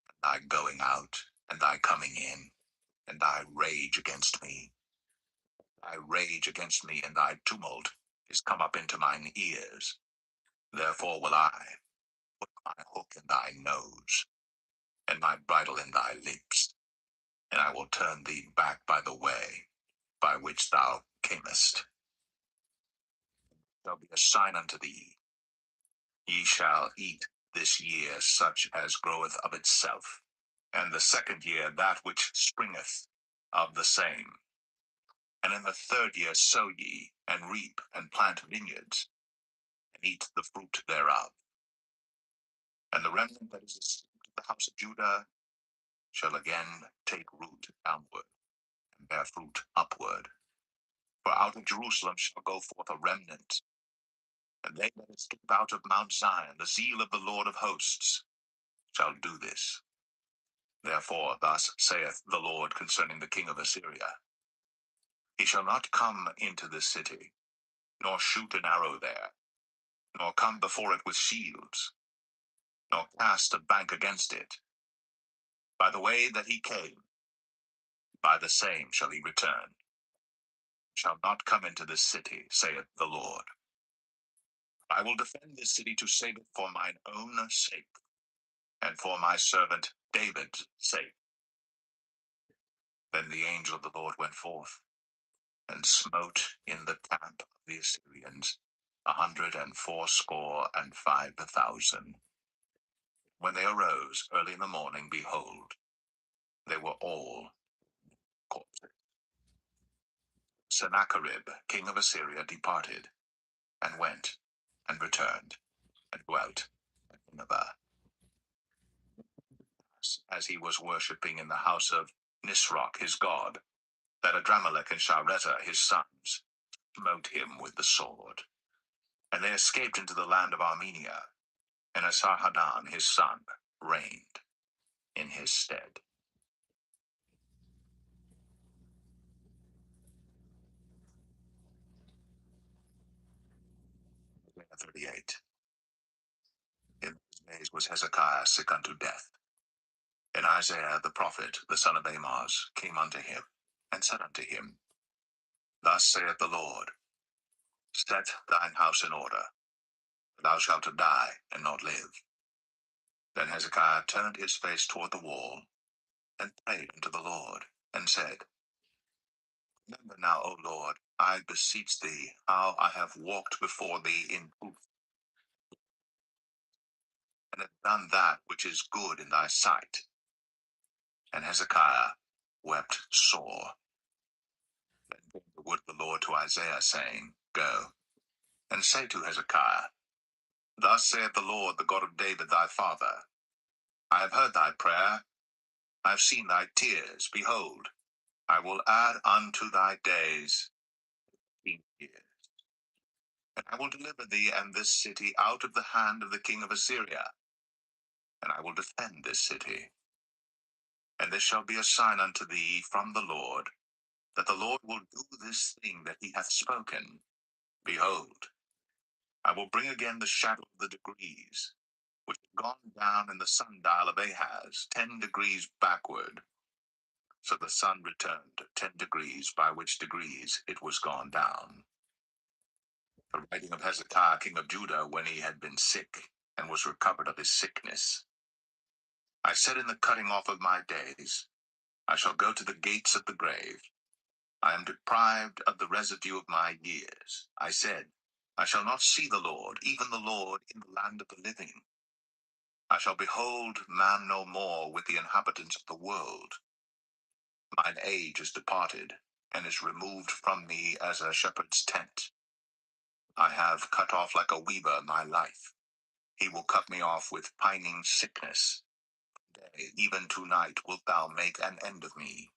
and thy going out, and thy coming in, and thy rage against me. Thy rage against me and thy tumult is come up into mine ears. Therefore will I put my hook in thy nose, and my bridle in thy lips, and I will turn thee back by the way by which thou camest. Shall be a sign unto thee. Ye shall eat this year such as groweth of itself, and the second year that which springeth of the same. And in the third year sow ye, and reap, and plant vineyards, and eat the fruit thereof. And the remnant that is escaped of the house of Judah shall again take root downward, and bear fruit upward. For out of Jerusalem shall go forth a remnant, and they that escape out of Mount Zion, the zeal of the Lord of hosts, shall do this. Therefore thus saith the Lord concerning the king of Assyria, He shall not come into this city, nor shoot an arrow there, nor come before it with shields, nor cast a bank against it. By the way that he came, by the same shall he return, shall not come into this city, saith the Lord. I will defend this city to save it for mine own sake, and for my servant David's sake. Then the angel of the Lord went forth, and smote in the camp of the Assyrians 185,000. When they arose early in the morning, behold, they were all corpses. Sennacherib, king of Assyria, departed, and went, and returned, and dwelt at Nineveh. As he was worshipping in the house of Nisroch his god, that Adramelech and Sharezer his sons smote him with the sword. And they escaped into the land of Armenia, and Esarhaddon his son reigned in his stead. 38. In those days was Hezekiah sick unto death. And Isaiah the prophet, the son of Amoz, came unto him, and said unto him, Thus saith the Lord, Set thine house in order, for thou shalt die and not live. Then Hezekiah turned his face toward the wall, and prayed unto the Lord, and said, Remember now, O Lord, I beseech thee, how I have walked before thee in truth, and have done that which is good in thy sight. And Hezekiah wept sore. Then came the word of the Lord to Isaiah, saying, Go, and say to Hezekiah, Thus saith the Lord, the God of David thy father, I have heard thy prayer, I have seen thy tears. Behold, I will add unto thy days 15 years. And I will deliver thee and this city out of the hand of the king of Assyria, and I will defend this city. And this shall be a sign unto thee from the Lord, that the Lord will do this thing that he hath spoken. Behold, I will bring again the shadow of the degrees, which had gone down in the sundial of Ahaz 10 degrees backward. So the sun returned 10 degrees, by which degrees it was gone down. The writing of Hezekiah king of Judah, when he had been sick, and was recovered of his sickness. I said in the cutting off of my days, I shall go to the gates of the grave. I am deprived of the residue of my years. I said, I shall not see the Lord, even the Lord, in the land of the living. I shall behold man no more with the inhabitants of the world. Mine age is departed, and is removed from me as a shepherd's tent. I have cut off like a weaver my life. He will cut me off with pining sickness. Day, even tonight wilt thou make an end of me.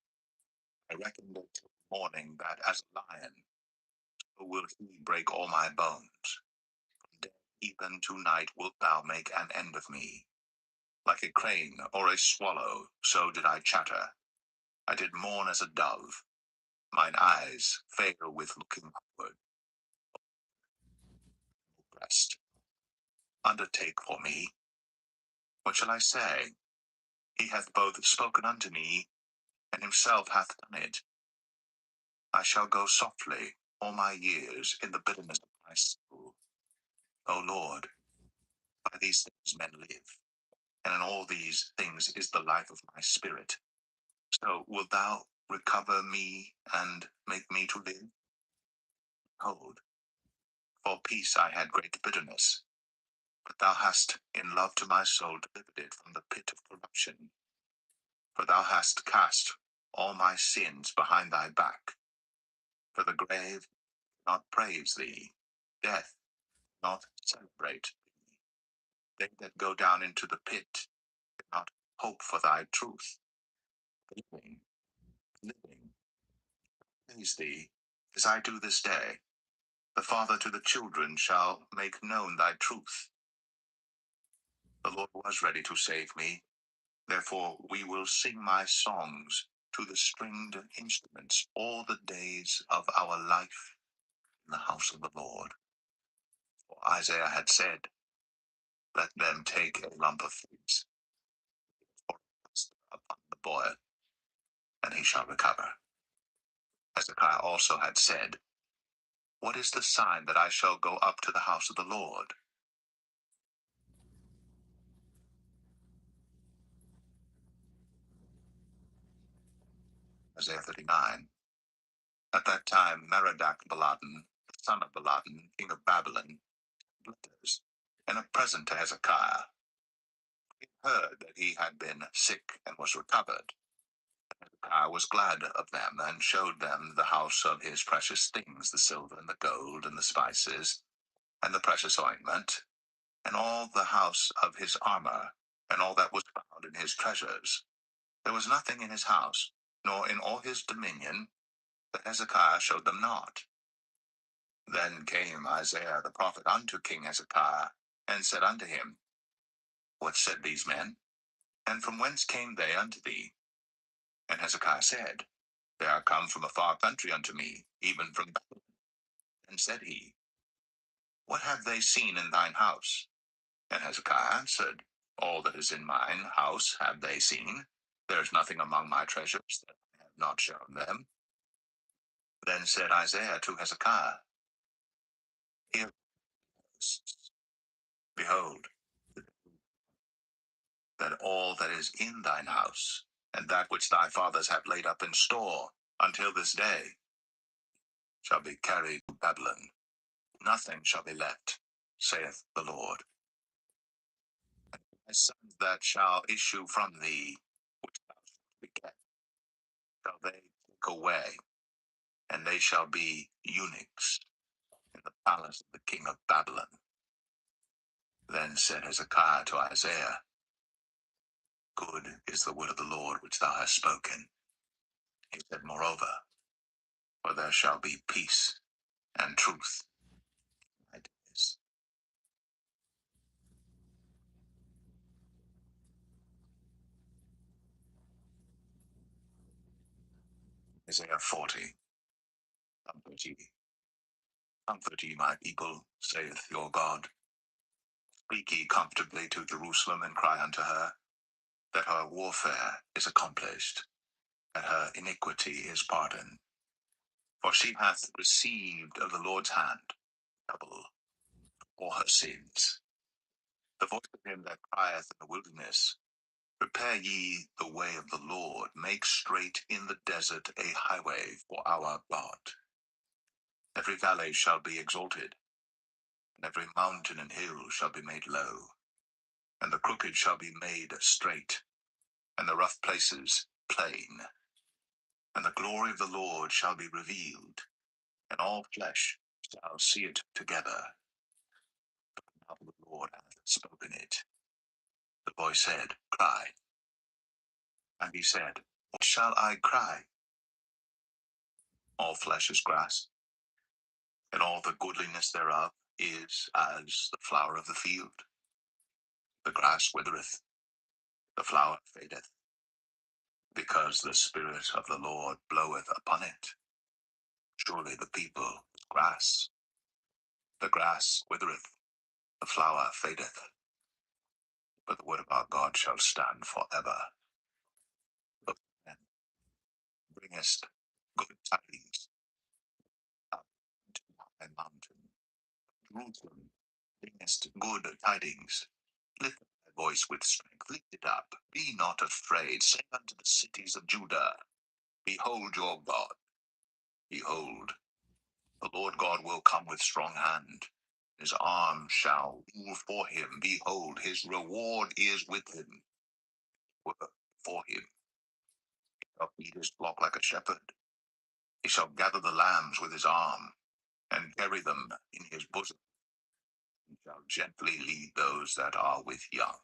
I reckoned it till morning that as a lion, so will he break all my bones. From day even tonight wilt thou make an end of me. Like a crane or a swallow, so did I chatter. I did mourn as a dove. Mine eyes fail with looking upward. Rest. Undertake for me. What shall I say? He hath both spoken unto me, and himself hath done it. I shall go softly all my years in the bitterness of my soul. O Lord, by these things men live, and in all these things is the life of my spirit. So wilt thou recover me and make me to live? Hold, for peace I had great bitterness, but thou hast in love to my soul delivered it from the pit of corruption. For thou hast cast all my sins behind thy back. For the grave not praise thee, death not celebrate thee. They that go down into the pit cannot hope for thy truth. living, living, praise thee, as I do this day. The father to the children shall make known thy truth. The Lord was ready to save me. Therefore we will sing my songs to the stringed instruments all the days of our life in the house of the Lord. For Isaiah had said, let them take a lump of figs or upon the boil, and he shall recover. Hezekiah also had said, what is the sign that I shall go up to the house of the Lord? Isaiah 39. At that time Merodach-Baladan, the son of Baladan, king of Babylon, letters, and a present to Hezekiah. He heard that he had been sick and was recovered. Hezekiah was glad of them, and showed them the house of his precious things, the silver and the gold, and the spices, and the precious ointment, and all the house of his armor, and all that was found in his treasures. There was nothing in his house, nor in all his dominion, that Hezekiah showed them not. Then came Isaiah the prophet unto King Hezekiah, and said unto him, what said these men? And from whence came they unto thee? And Hezekiah said, they are come from a far country unto me, even from Babylon. And said he, what have they seen in thine house? And Hezekiah answered, all that is in mine house have they seen. There is nothing among my treasures that I have not shown them. Then said Isaiah to Hezekiah, hear, behold, that all that is in thine house, and that which thy fathers have laid up in store until this day, shall be carried to Babylon. Nothing shall be left, saith the Lord. And thy sons that shall issue from thee, which thou shalt beget, shall they take away, and they shall be eunuchs in the palace of the king of Babylon. Then said Hezekiah to Isaiah, good is the word of the Lord which thou hast spoken. He said, moreover, for there shall be peace and truth in thy days. Isaiah 40. Comfort ye my people, saith your God. Speak ye comfortably to Jerusalem, and cry unto her, that her warfare is accomplished, that her iniquity is pardoned. For she hath received of the Lord's hand double for her sins. The voice of him that crieth in the wilderness, prepare ye the way of the Lord, make straight in the desert a highway for our God. Every valley shall be exalted, and every mountain and hill shall be made low, and the crooked shall be made straight, and the rough places plain. And the glory of the Lord shall be revealed, and all flesh shall see it together. The mouth of the Lord hath spoken it. The voice said, cry. And he said, what shall I cry? All flesh is grass, and all the goodliness thereof is as the flower of the field. The grass withereth, the flower fadeth, because the Spirit of the Lord bloweth upon it. Surely the people is grass. The grass withereth, the flower fadeth, but the word of our God shall stand forever. Look, then, bringest good tidings up to thy mountain. Jerusalem, bringest good tidings. Lift up thy voice with strength, lift it up. Be not afraid. Say unto the cities of Judah, behold your God. Behold, the Lord God will come with strong hand. His arm shall rule for him. Behold, his reward is with him. Work for him. He shall feed his flock like a shepherd. He shall gather the lambs with his arm, and carry them in his bosom. He shall gently lead those that are with young.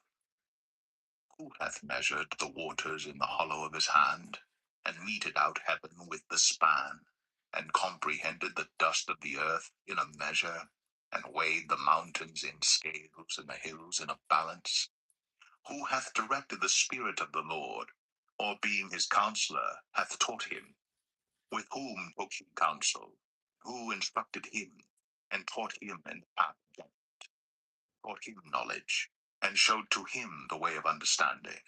Who hath measured the waters in the hollow of his hand, and meted out heaven with the span, and comprehended the dust of the earth in a measure, and weighed the mountains in scales, and the hills in a balance? Who hath directed the Spirit of the Lord, or being his counselor, hath taught him? With whom took he counsel? Who instructed him, and taught him in the path of judgment, taught him knowledge, and showed to him the way of understanding?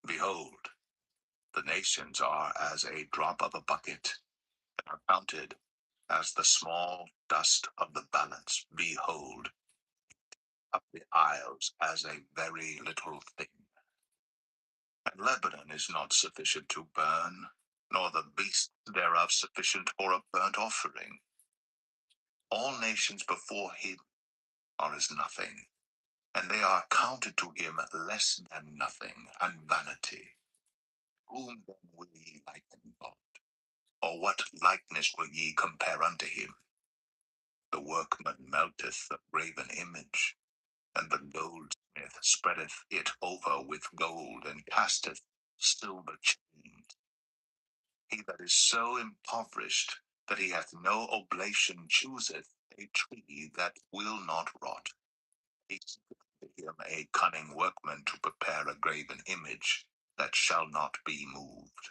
Behold, the nations are as a drop of a bucket, and are counted as the small dust of the balance. Behold, up the isles as a very little thing. And Lebanon is not sufficient to burn, nor the beasts thereof sufficient for a burnt offering. All nations before him are as nothing, and they are counted to him less than nothing, and vanity. Whom then will ye liken God? Or what likeness will ye compare unto him? The workman melteth the graven image, and the goldsmith spreadeth it over with gold, and casteth silver chains. He that is so impoverished that he hath no oblation chooseth a tree that will not rot. He seeketh unto him a cunning workman to prepare a graven image that shall not be moved.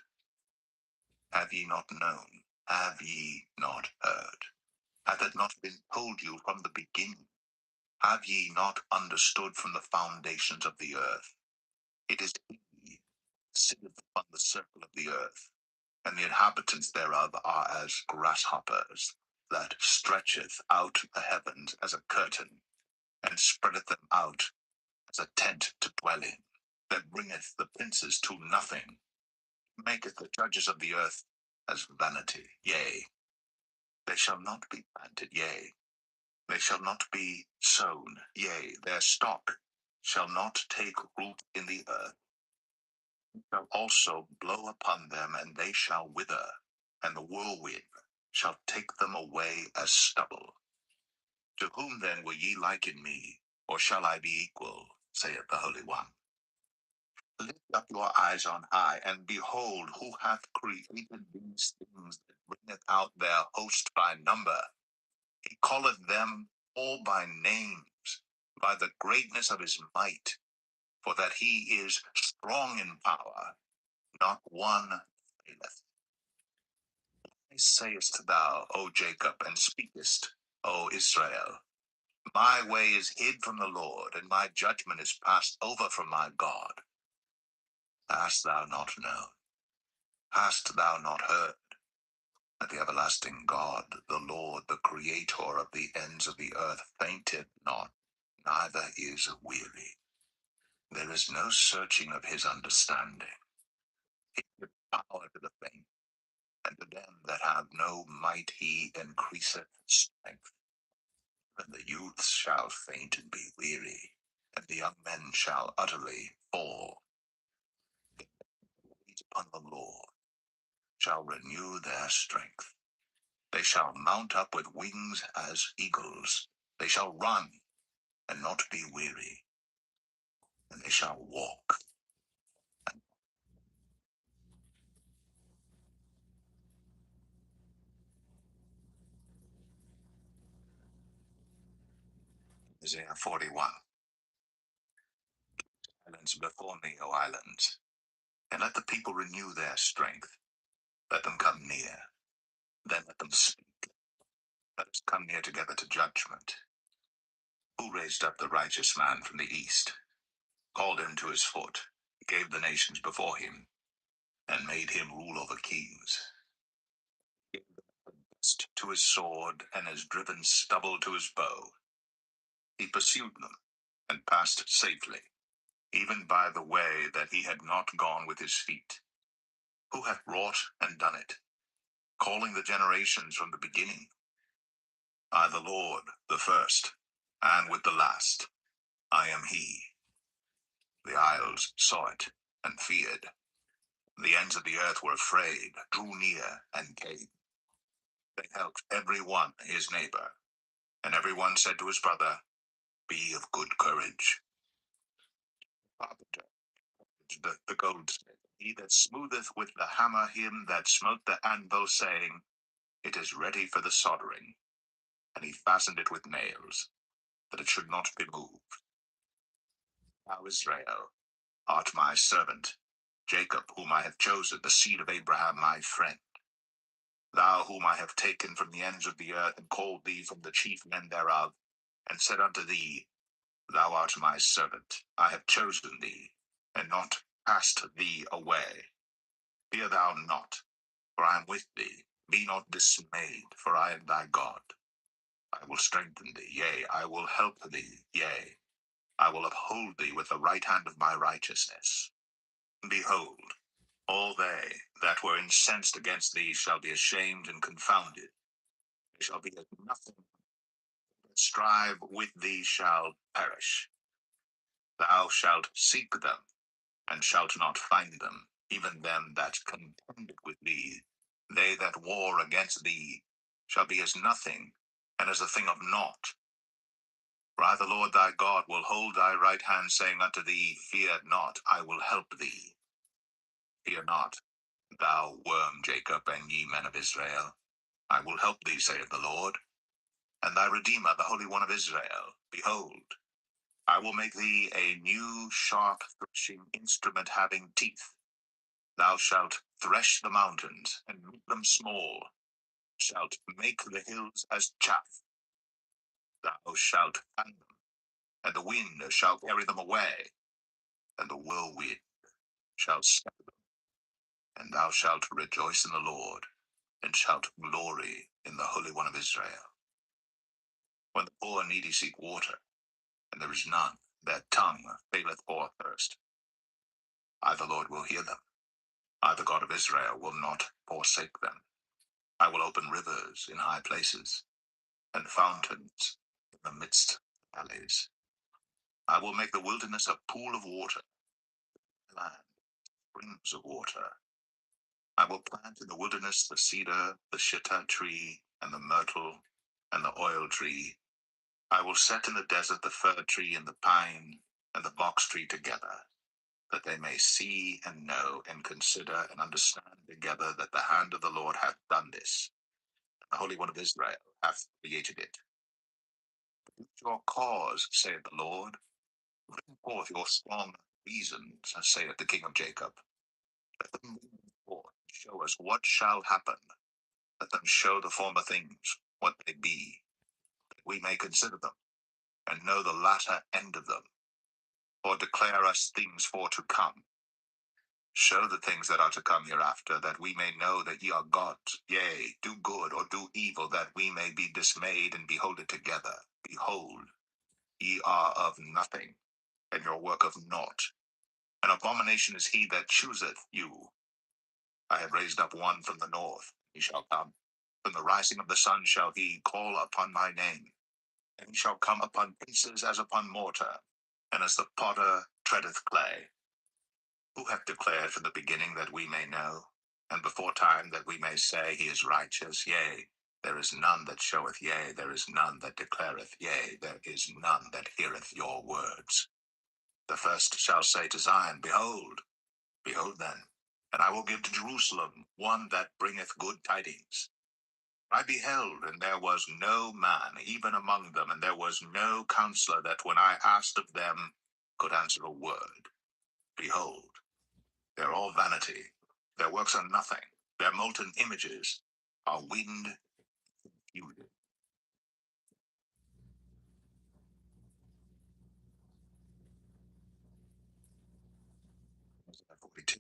Have ye not known? Have ye not heard? Hath it not been told you from the beginning? Have ye not understood from the foundations of the earth? It is he that sitteth upon the circle of the earth, and the inhabitants thereof are as grasshoppers, that stretcheth out the heavens as a curtain, and spreadeth them out as a tent to dwell in, that bringeth the princes to nothing, maketh the judges of the earth as vanity. Yea, they shall not be planted, yea, they shall not be sown, yea, their stock shall not take root in the earth. It shall also blow upon them, and they shall wither, and the whirlwind shall take them away as stubble. To whom then will ye liken me, or shall I be equal, saith the Holy One? Lift up your eyes on high, and behold, who hath created these things that bringeth out their host by number? He calleth them all by names, by the greatness of his might, for that he is strong in power, not one faileth. Why sayest thou, O Jacob, and speakest, O Israel? My way is hid from the Lord, and my judgment is passed over from my God. Hast thou not known? Hast thou not heard? That the everlasting God, the Lord, the Creator of the ends of the earth, fainteth not, neither is weary. There is no searching of his understanding. He giveth power to the faint, and to them that have no might he increaseth strength. And the youths shall faint and be weary, and the young men shall utterly fall. They that wait upon the Lord shall renew their strength. They shall mount up with wings as eagles. They shall run and not be weary, and they shall walk. Isaiah 41. Islands before me, O islands, and let the people renew their strength. Let them come near, then let them speak. Let us come near together to judgment. Who raised up the righteous man from the east, called him to his foot, gave the nations before him, and made him rule over kings? Gave the best to his sword, and has driven stubble to his bow. He pursued them, and passed safely, even by the way that he had not gone with his feet. Who hath wrought and done it, calling the generations from the beginning? I, the Lord, the first, and with the last, I am he. The isles saw it, and feared. The ends of the earth were afraid, drew near, and came. They helped every one his neighbor, and every one said to his brother, Be of good courage. Carpenter, the goldsmith, he that smootheth with the hammer him that smote the anvil, saying, It is ready for the soldering. And he fastened it with nails, that it should not be moved. Thou, Israel, art my servant, Jacob, whom I have chosen, the seed of Abraham my friend. Thou whom I have taken from the ends of the earth, and called thee from the chief men thereof, and said unto thee, Thou art my servant, I have chosen thee, and not cast thee away. Fear thou not, for I am with thee. Be not dismayed, for I am thy God. I will strengthen thee, yea, I will help thee, yea, I will uphold thee with the right hand of my righteousness. Behold, all they that were incensed against thee shall be ashamed and confounded. They shall be as nothing that strive with thee shall perish. Thou shalt seek them, and shalt not find them, even them that contended with thee. They that war against thee shall be as nothing, and as a thing of naught. For I, the Lord thy God, will hold thy right hand, saying unto thee, Fear not, I will help thee. Fear not, thou worm Jacob, and ye men of Israel. I will help thee, saith the Lord, and thy Redeemer, the Holy One of Israel. Behold, I will make thee a new sharp threshing instrument having teeth. Thou shalt thresh the mountains, and make them small, shalt make the hills as chaff. Thou shalt fan them, and the wind shall carry them away, and the whirlwind shall scatter them. And thou shalt rejoice in the Lord, and shalt glory in the Holy One of Israel. When the poor and needy seek water, and there is none, their tongue faileth for thirst, I, the Lord, will hear them. I, the God of Israel, will not forsake them. I will open rivers in high places, and fountains in the midst of valleys. I will make the wilderness a pool of water, land, springs of water. I will plant in the wilderness the cedar, the shittah tree, and the myrtle, and the oil tree. I will set in the desert the fir tree and the pine, and the box tree together, that they may see and know and consider and understand together that the hand of the Lord hath done this. The Holy One of Israel hath created it. Your cause, saith the Lord. Bring forth your strong reasons, saith the King of Jacob. Let them bring forth, show us what shall happen. Let them show the former things, what they be, that we may consider them, and know the latter end of them. Or declare us things for to come. Show the things that are to come hereafter, that we may know that ye are gods. Yea, do good or do evil, that we may be dismayed and behold it together. Behold, ye are of nothing, and your work of naught. An abomination is he that chooseth you. I have raised up one from the north, he shall come. From the rising of the sun shall he call upon my name. And he shall come upon pieces as upon mortar, and as the potter treadeth clay. Who hath declared from the beginning that we may know, and before time that we may say he is righteous? Yea, there is none that showeth, yea, there is none that declareth, yea, there is none that heareth your words. The first shall say to Zion, Behold, behold then, and I will give to Jerusalem one that bringeth good tidings. I beheld, and there was no man, even among them, and there was no counselor that when I asked of them could answer a word. Behold, they are all vanity. Their works are nothing. Their molten images are wind and confusion. 42.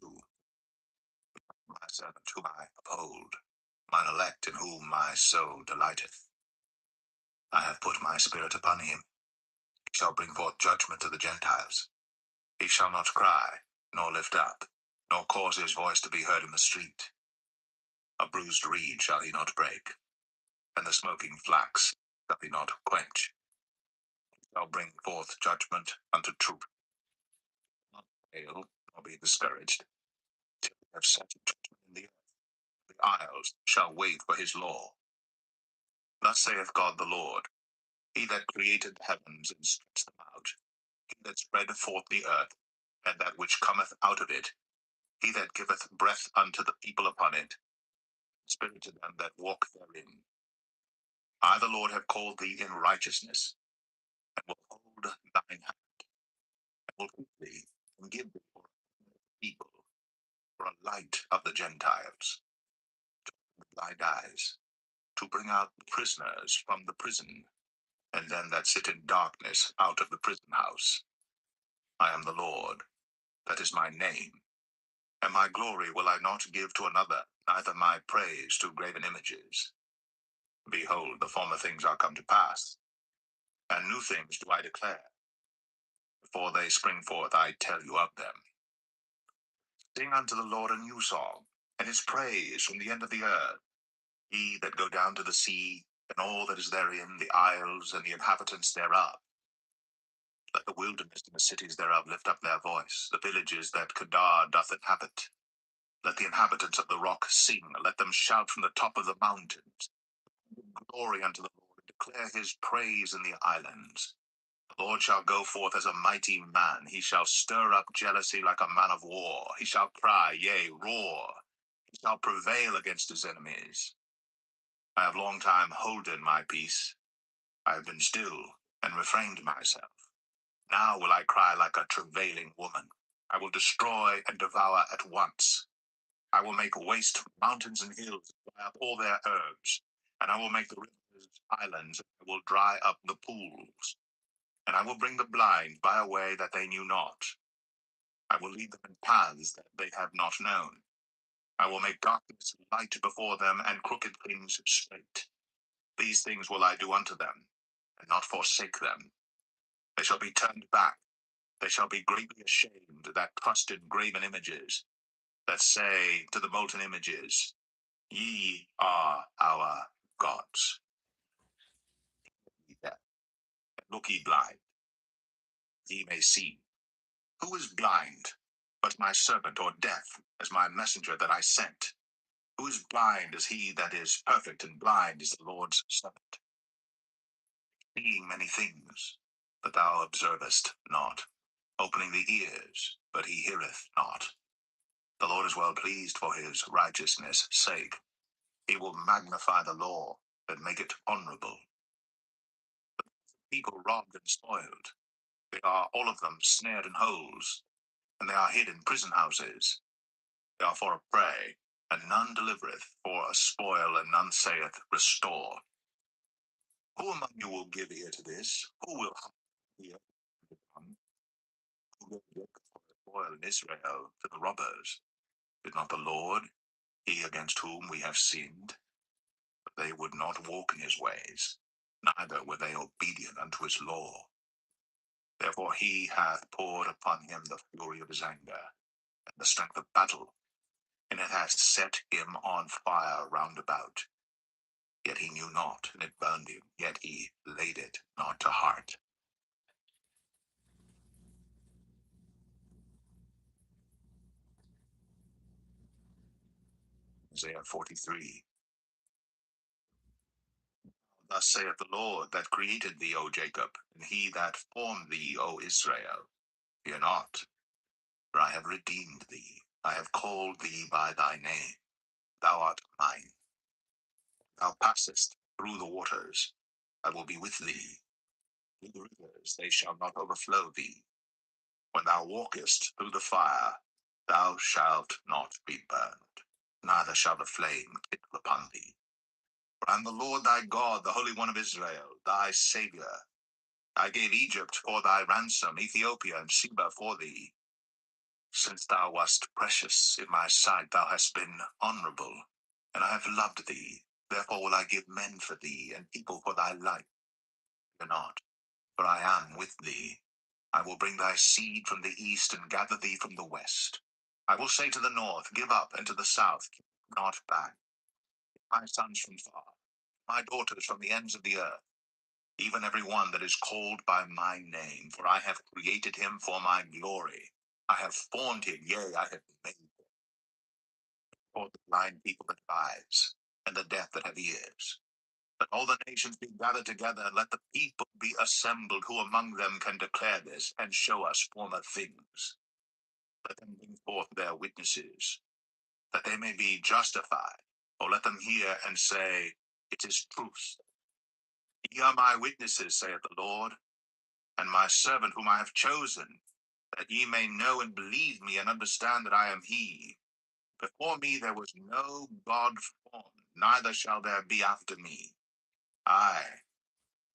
My servant whom I uphold, mine elect in whom my soul delighteth. I have put my spirit upon him. He shall bring forth judgment to the Gentiles. He shall not cry, nor lift up, nor cause his voice to be heard in the street. A bruised reed shall he not break, and the smoking flax shall he not quench. He shall bring forth judgment unto truth. Not fail, nor be discouraged, till he have set judgment in the earth. The isles shall wait for his law. Thus saith God the Lord, he that created the heavens and stretched them out, he that spread forth the earth, and that which cometh out of it, he that giveth breath unto the people upon it, spirit to them that walk therein. I, the Lord, have called thee in righteousness, and will hold thine hand, and will keep thee, and give thee for a people, for a light of the Gentiles, to open the blind eyes, to bring out prisoners from the prison, and them that sit in darkness out of the prison house. I am the Lord, that is my name, and my glory will I not give to another, neither my praise to graven images. Behold, the former things are come to pass, and new things do I declare. Before they spring forth, I tell you of them. Sing unto the Lord a new song, and his praise from the end of the earth. Ye that go down to the sea, and all that is therein, the isles and the inhabitants thereof. Let the wilderness and the cities thereof lift up their voice, the villages that Kedar doth inhabit. Let the inhabitants of the rock sing, let them shout from the top of the mountains. Glory unto the Lord, and declare his praise in the islands. The Lord shall go forth as a mighty man. He shall stir up jealousy like a man of war. He shall cry, yea, roar. He shall prevail against his enemies. I have long time holden my peace. I have been still and refrained myself. Now will I cry like a travailing woman. I will destroy and devour at once. I will make waste mountains and hills, and dry up all their herbs. And I will make the rivers islands, and I will dry up the pools. And I will bring the blind by a way that they knew not. I will lead them in paths that they have not known. I will make darkness light before them, and crooked things straight. These things will I do unto them, and not forsake them. They shall be turned back. They shall be greatly ashamed that trust in graven images, that say to the molten images, Ye are our gods. Look ye blind, ye may see. Who is blind but my servant, or deaf as my messenger that I sent? Who is blind as he that is perfect, and blind is the Lord's servant? Seeing many things, but thou observest not. Opening the ears, but he heareth not. The Lord is well pleased for his righteousness' sake. He will magnify the law, and make it honorable. People robbed and spoiled. They are all of them snared in holes, and they are hid in prison houses. They are for a prey, and none delivereth, for a spoil, and none saith, Restore. Who among you will give ear to this? Who will hear the tongue? Who will look for the spoil in Israel to the robbers? Did not the Lord, he against whom we have sinned? But they would not walk in his ways, neither were they obedient unto his law. Therefore he hath poured upon him the fury of his anger, and the strength of battle, and it hath set him on fire round about. Yet he knew not, and it burned him, yet he laid it not to heart. Isaiah 43. Thus saith the Lord that created thee, O Jacob, and he that formed thee, O Israel. Fear not, for I have redeemed thee. I have called thee by thy name. Thou art mine. Thou passest through the waters, I will be with thee. Through the rivers, they shall not overflow thee. When thou walkest through the fire, thou shalt not be burned, neither shall the flame kindle upon thee. For I am the Lord thy God, the Holy One of Israel, thy Saviour. I gave Egypt for thy ransom, Ethiopia and Sheba for thee. Since thou wast precious in my sight, thou hast been honorable, and I have loved thee. Therefore will I give men for thee, and people for thy life. Fear not, for I am with thee. I will bring thy seed from the east, and gather thee from the west. I will say to the north, Give up, and to the south, keep not back. My sons from far, my daughters from the ends of the earth, even every one that is called by my name, for I have created him for my glory. I have formed him, yea, I have made him. For the blind people that have eyes, and the deaf that have ears. Let all the nations be gathered together, and let the people be assembled, who among them can declare this, and show us former things. Let them bring forth their witnesses, that they may be justified. Or let them hear and say, it is truth. Ye are my witnesses, saith the Lord, and my servant whom I have chosen, that ye may know and believe me and understand that I am he. Before me there was no God formed, neither shall there be after me. I,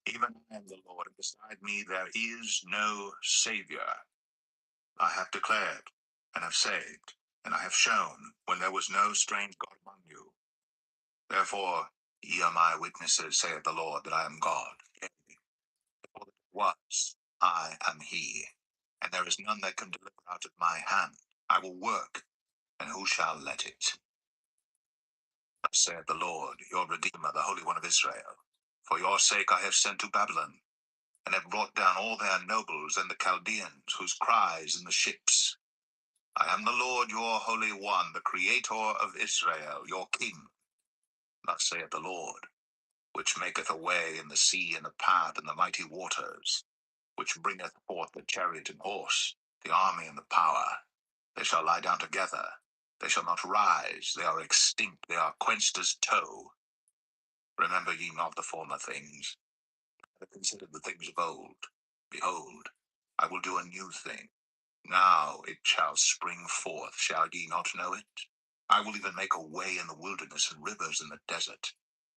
even I am the Lord, and beside me there is no Savior. I have declared, and have saved, and I have shown, when there was no strange God among you. Therefore, ye are my witnesses, saith the Lord, that I am God. Yea, before there was, I am he, and there is none that can deliver out of my hand. I will work, and who shall let it? Thus saith the Lord, your Redeemer, the Holy One of Israel. For your sake I have sent to Babylon, and have brought down all their nobles and the Chaldeans, whose cry is in the ships. I am the Lord your Holy One, the Creator of Israel, your King. Thus saith the Lord, which maketh a way in the sea and a path in the mighty waters, which bringeth forth the chariot and horse, the army and the power. They shall lie down together, they shall not rise, they are extinct, they are quenched as tow. Remember ye not the former things, but consider the things of old. Behold, I will do a new thing. Now it shall spring forth, shall ye not know it? I will even make a way in the wilderness and rivers in the desert.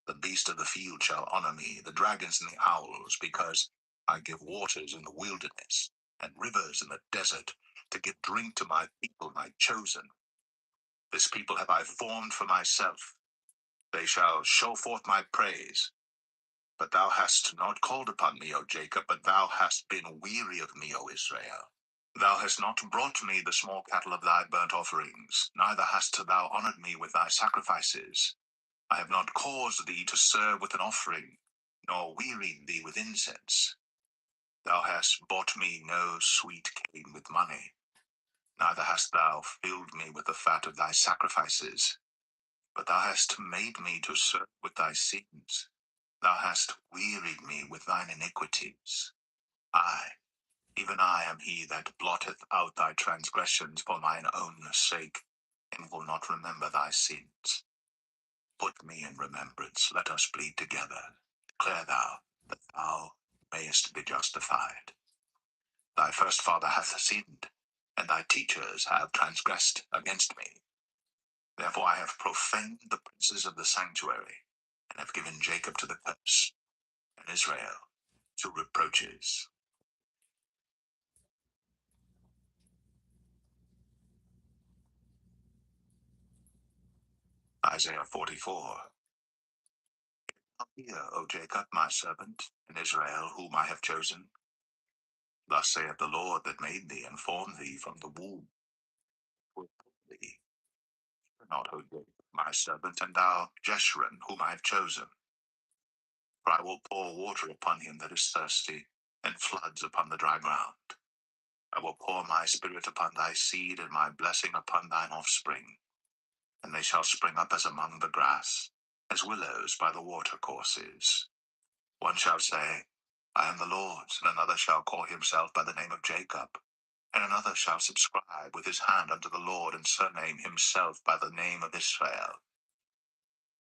The beast of the field shall honor me, the dragons and the owls, because I give waters in the wilderness and rivers in the desert to give drink to my people, my chosen. This people have I formed for myself. They shall show forth my praise. But thou hast not called upon me, O Jacob, but thou hast been weary of me, O Israel. Thou hast not brought me the small cattle of thy burnt offerings, neither hast thou honored me with thy sacrifices. I have not caused thee to serve with an offering, nor wearied thee with incense. Thou hast bought me no sweet cane with money, neither hast thou filled me with the fat of thy sacrifices. But thou hast made me to serve with thy sins. Thou hast wearied me with thine iniquities. I, even I am he that blotteth out thy transgressions for mine own sake, and will not remember thy sins. Put me in remembrance, let us plead together. Declare thou, that thou mayest be justified. Thy first father hath sinned, and thy teachers have transgressed against me. Therefore I have profaned the princes of the sanctuary, and have given Jacob to the curse, and Israel to reproaches. Isaiah 44. Hear, O Jacob, my servant, and Israel, whom I have chosen. Thus saith the Lord that made thee and formed thee from the womb. Will put thee. Fear not, O Jacob, my servant, and thou, Jeshurun, whom I have chosen. For I will pour water upon him that is thirsty, and floods upon the dry ground. I will pour my spirit upon thy seed, and my blessing upon thine offspring. And they shall spring up as among the grass, as willows by the watercourses. One shall say, I am the Lord's, and another shall call himself by the name of Jacob. And another shall subscribe with his hand unto the Lord, and surname himself by the name of Israel.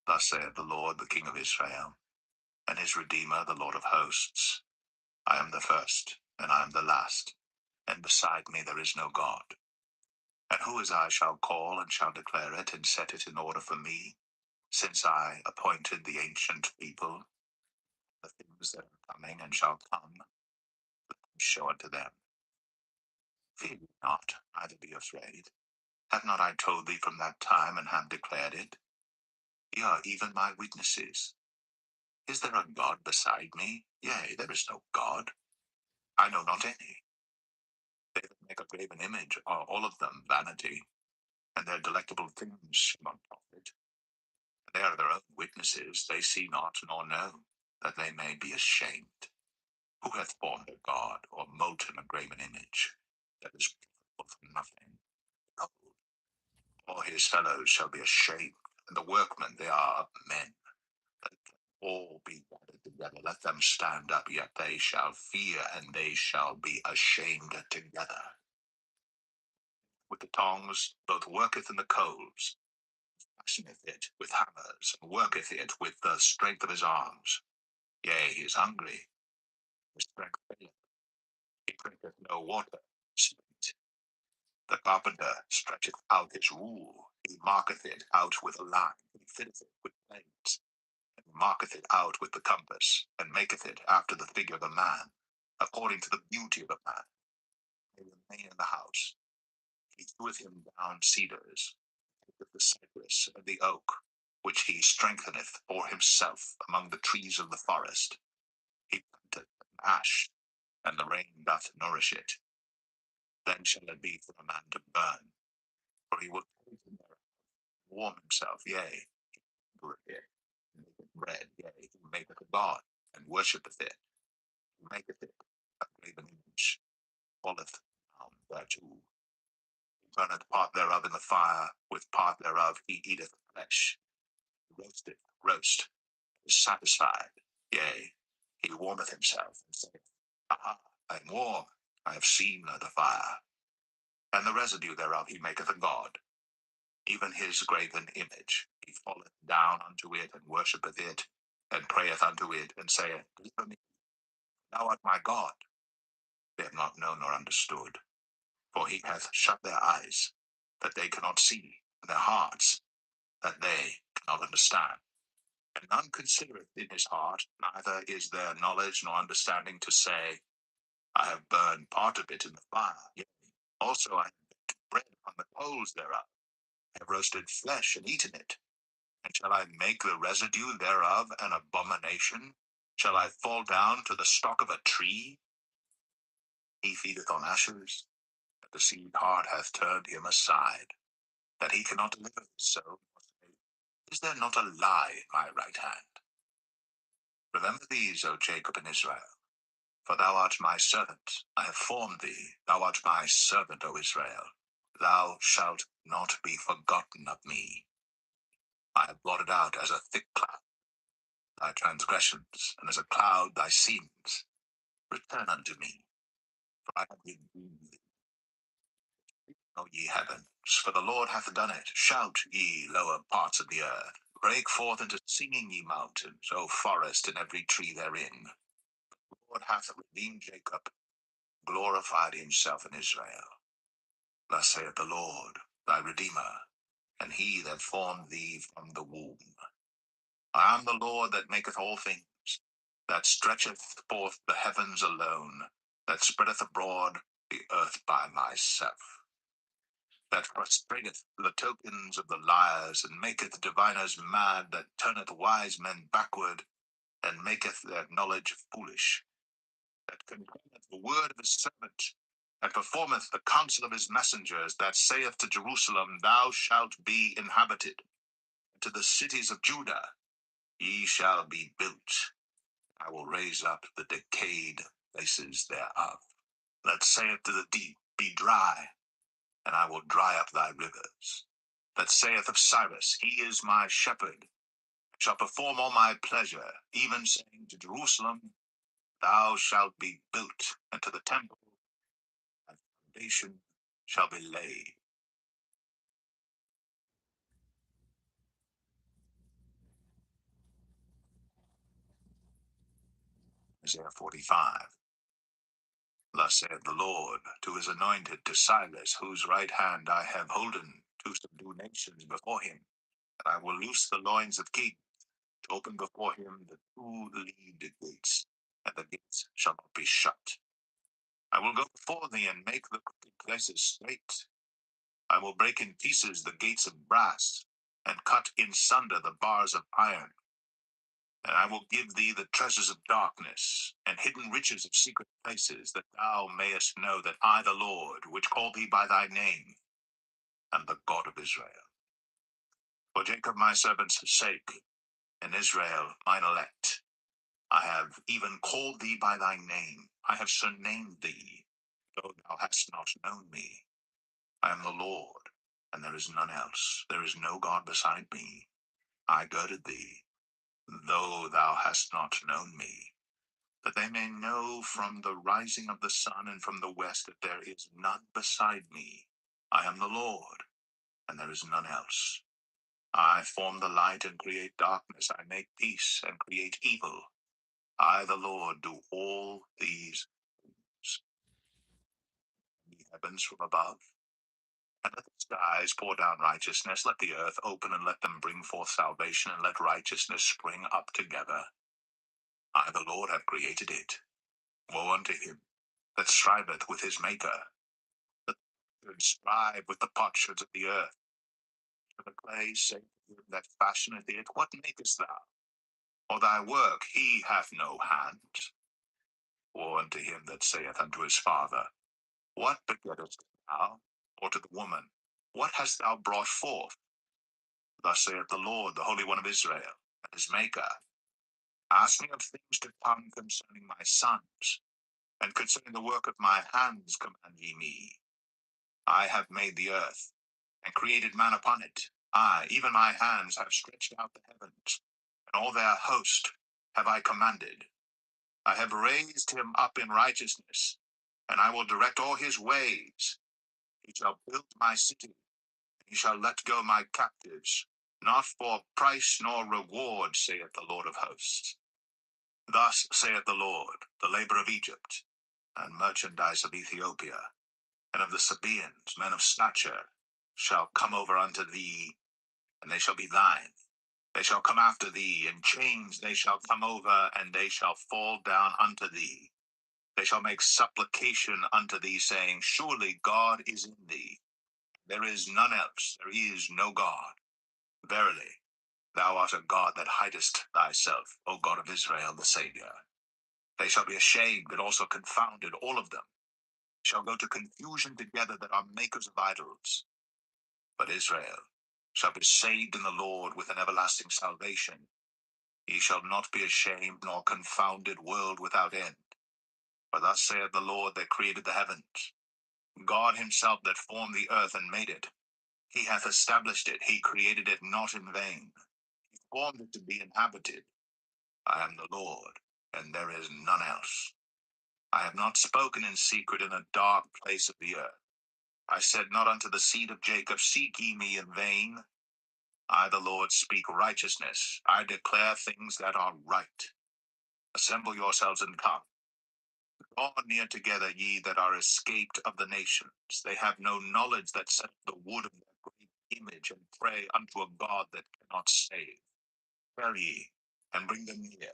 Thus saith the Lord, the King of Israel, and his Redeemer, the Lord of hosts. I am the first, and I am the last, and beside me there is no God. And who as I shall call, and shall declare it, and set it in order for me, since I appointed the ancient people, the things that are coming and shall come, show unto them. Fear not, neither be afraid. Have not I told thee from that time, and have declared it? Ye are even my witnesses. Is there a God beside me? Yea, there is no God. I know not any. They that make a graven image are all of them vanity, and their delectable things shall not profit. They are their own witnesses, they see not nor know, that they may be ashamed. Who hath formed a God, or molten a graven image, that is profitable for nothing? Behold, all his fellows shall be ashamed, and the workmen they are men. Let them all be gathered together, let them stand up, yet they shall fear, and they shall be ashamed together. with the tongs, both worketh in the coals, fashioneth it with hammers, and worketh it with the strength of his arms. Yea, he is hungry, his strength faileth, he drinketh no water. The carpenter stretcheth out his rule, he marketh it out with a line, he fitteth it with planes, and marketh it out with the compass, and maketh it after the figure of a man, according to the beauty of a man. They remain in the house. He threweth him down cedars, with the cypress and the oak, which he strengtheneth for himself among the trees of the forest. He planteth an ash, and the rain doth nourish it. Then shall it be for a man to burn, for he will take him there, warm himself, yea, it, and maketh bread, yea, he maketh a god, and worshipeth it, he maketh it a graven image, falleth down thereto. He burneth part thereof in the fire, with part thereof he eateth flesh. He roasteth roast, is satisfied, yea, he warmeth himself, and saith, Aha, I am warm, I have seen the fire. And the residue thereof he maketh a god, even his graven image. He falleth down unto it, and worshippeth it, and prayeth unto it, and saith, Deliver me, thou art my God. They have not known nor understood, for he hath shut their eyes, that they cannot see, and their hearts, that they cannot understand. And none considereth in his heart, neither is there knowledge nor understanding to say, I have burned part of it in the fire, yea, also I have baked bread upon the coals thereof, I have roasted flesh and eaten it. And shall I make the residue thereof an abomination? Shall I fall down to the stalk of a tree? He feedeth on ashes, and the seed heart hath turned him aside, that he cannot deliver his soul. Is there not a lie in my right hand? Remember these, O Jacob and Israel, for thou art my servant. I have formed thee. Thou art my servant, O Israel. Thou shalt not be forgotten of me. I have blotted out as a thick cloud thy transgressions, and as a cloud thy sins. Return unto me, for I have redeemed thee. O ye heavens, for the Lord hath done it. Shout, ye lower parts of the earth. Break forth into singing, ye mountains, O forest and every tree therein. The Lord hath redeemed Jacob, glorified himself in Israel. Thus saith the Lord, thy Redeemer, and he that formed thee from the womb. I am the Lord that maketh all things, that stretcheth forth the heavens alone, that spreadeth abroad the earth by myself, that frustrateth the tokens of the liars, and maketh diviners mad, that turneth wise men backward, and maketh their knowledge foolish, that confirmeth the word of his servant, and performeth the counsel of his messengers, that saith to Jerusalem, Thou shalt be inhabited, and to the cities of Judah, Ye shall be built. I will raise up the decayed places thereof. That saith to the deep, Be dry, and I will dry up thy rivers. That saith of Cyrus, He is my shepherd, shall perform all my pleasure, even saying to Jerusalem, Thou shalt be built, and to the temple, and foundation shall be laid. Isaiah 45. Thus saith the Lord to his anointed, to Cyrus, whose right hand I have holden, to subdue nations before him. And I will loose the loins of kings, to open before him the two-leaved gates, and the gates shall not be shut. I will go before thee, and make the crooked places straight. I will break in pieces the gates of brass, and cut in sunder the bars of iron. And I will give thee the treasures of darkness, and hidden riches of secret places, that thou mayest know that I, the Lord, which call thee by thy name, am the God of Israel. For Jacob my servant's sake, and Israel mine elect, I have even called thee by thy name. I have surnamed thee, though thou hast not known me. I am the Lord, and there is none else. There is no God beside me. I girded thee, though thou hast not known me, that they may know from the rising of the sun and from the west that there is none beside me. I am the Lord, and there is none else. I form the light and create darkness. I make peace and create evil. I, the Lord, do all these things. The heavens from above, and let the skies pour down righteousness. Let the earth open, and let them bring forth salvation, and let righteousness spring up together. I, the Lord, have created it. Woe unto him that striveth with his maker, that should strive with the potsherds of the earth. For the clay saith to him that fashioneth it, What makest thou? For thy work he hath no hands. Woe unto him that saith unto his father, What begettest thou? Or to the woman, What hast thou brought forth? Thus saith the Lord, the Holy One of Israel, and his Maker, Ask me of things to come concerning my sons, and concerning the work of my hands command ye me. I have made the earth, and created man upon it. I, even my hands, have stretched out the heavens, and all their host have I commanded. I have raised him up in righteousness, and I will direct all his ways. He shall build my city, and he shall let go my captives, not for price nor reward, saith the Lord of hosts. Thus saith the Lord, the labor of Egypt, and merchandise of Ethiopia, and of the Sabaeans, men of stature, shall come over unto thee, and they shall be thine. They shall come after thee, in chains they shall come over, and they shall fall down unto thee. They shall make supplication unto thee, saying, Surely God is in thee. There is none else, there is no God. Verily, thou art a God that hidest thyself, O God of Israel, the Saviour. They shall be ashamed and also confounded, all of them. Shall go to confusion together that are makers of idols. But Israel shall be saved in the Lord with an everlasting salvation. He shall not be ashamed nor confounded, world without end. For thus saith the Lord that created the heavens, God himself that formed the earth and made it. He hath established it, he created it not in vain. He formed it to be inhabited. I am the Lord, and there is none else. I have not spoken in secret in a dark place of the earth. I said not unto the seed of Jacob, Seek ye me in vain. I, the Lord, speak righteousness. I declare things that are right. Assemble yourselves and come. Draw near together, ye that are escaped of the nations. They have no knowledge that set the wood of their great image, and pray unto a God that cannot save. Tarry ye, and bring them near.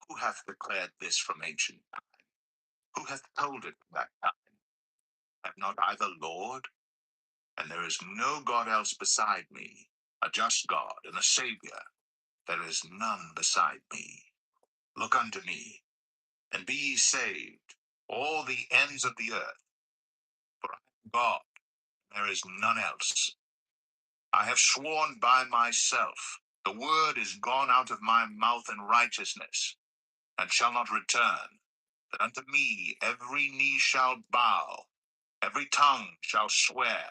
Who hath declared this from ancient time? Who hath told it from that time? Have not I the Lord? And there is no God else beside me, a just God and a Saviour. There is none beside me. Look unto me, and be ye saved, all the ends of the earth. For I am God, and there is none else. I have sworn by myself, the word is gone out of my mouth in righteousness, and shall not return, that unto me every knee shall bow, every tongue shall swear.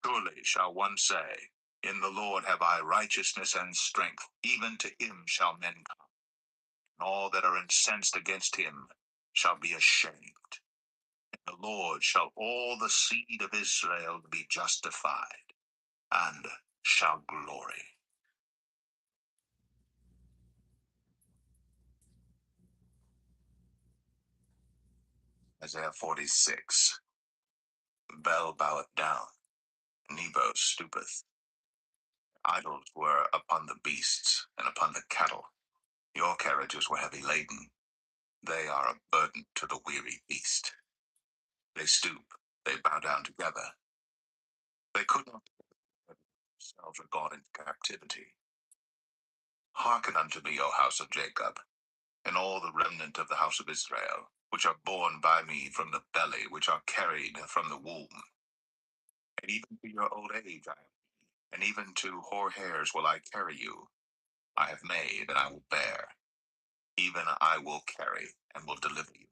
Surely shall one say, In the Lord have I righteousness and strength, even to him shall men come, and all that are incensed against him shall be ashamed. In the Lord shall all the seed of Israel be justified, and shall glory. Isaiah 46. Bel boweth down, Nebo stoopeth. Idols were upon the beasts, and upon the cattle. Your carriages were heavy laden. They are a burden to the weary beast. They stoop, they bow down together. They could not deliver themselves are gone into captivity. Hearken unto me, O house of Jacob, and all the remnant of the house of Israel, which are born by me from the belly, which are carried from the womb. And even to your old age I am he, and even to hoar hairs will I carry you. I have made, and I will bear. Even I will carry, and will deliver you.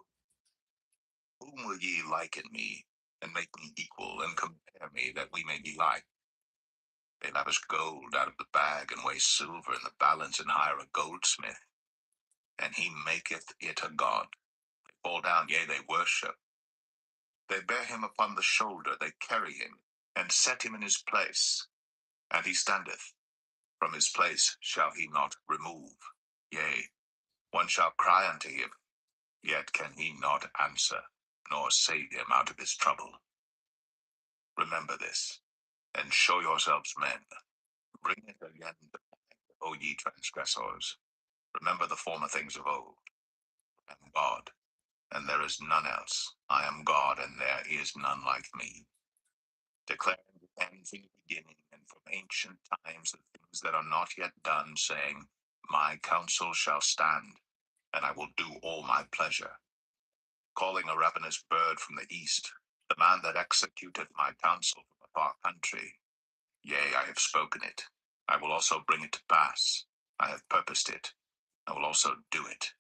Whom will ye liken me, and make me equal, and compare me, that we may be like? They lavish gold out of the bag, and weigh silver in the balance, and hire a goldsmith, and he maketh it a god. They fall down, yea, they worship, They bear him upon the shoulder, they carry him, and set him in his place. And he standeth, from his place shall he not remove. Yea, one shall cry unto him, yet can he not answer, nor save him out of his trouble. Remember this, and show yourselves men. Bring it again, O ye transgressors. Remember the former things of old. I am God, and there is none else. I am God, and there is none like me. Declaring the end from the beginning, and from ancient times the things that are not yet done, saying, My counsel shall stand, and I will do all my pleasure. Calling a ravenous bird from the east, the man that executeth my counsel from a far country. Yea, I have spoken it. I will also bring it to pass. I have purposed it. I will also do it.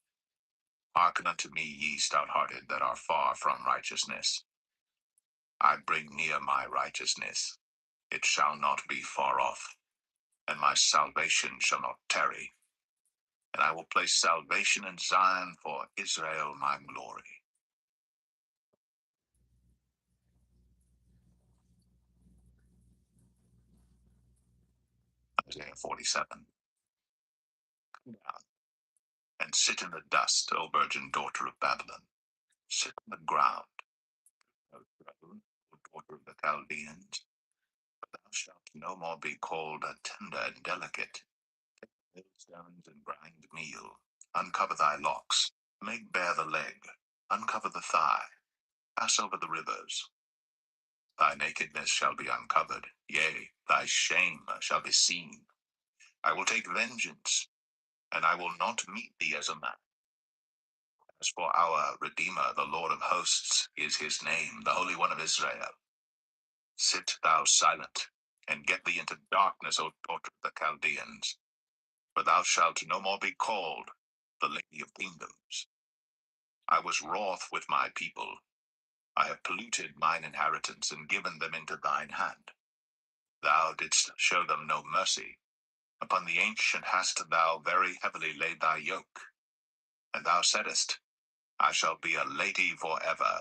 Hearken unto me, ye stout-hearted that are far from righteousness. I bring near my righteousness. It shall not be far off, and my salvation shall not tarry. And I will place salvation in Zion for Israel my glory. Isaiah 47. Come down, and sit in the dust, O virgin daughter of Babylon. Sit on the ground, O throne, O daughter of the Chaldeans. But thou shalt no more be called a tender and delicate. Take millstones and grind meal. Uncover thy locks, make bare the leg, uncover the thigh, pass over the rivers. Thy nakedness shall be uncovered, yea, thy shame shall be seen. I will take vengeance, and I will not meet thee as a man. As for our Redeemer, the Lord of hosts is his name, the Holy One of Israel. Sit thou silent, and get thee into darkness, O daughter of the Chaldeans. For thou shalt no more be called the Lady of Kingdoms. I was wroth with my people. I have polluted mine inheritance, and given them into thine hand. Thou didst show them no mercy. Upon the ancient hast thou very heavily laid thy yoke. And thou saidst, I shall be a lady forever,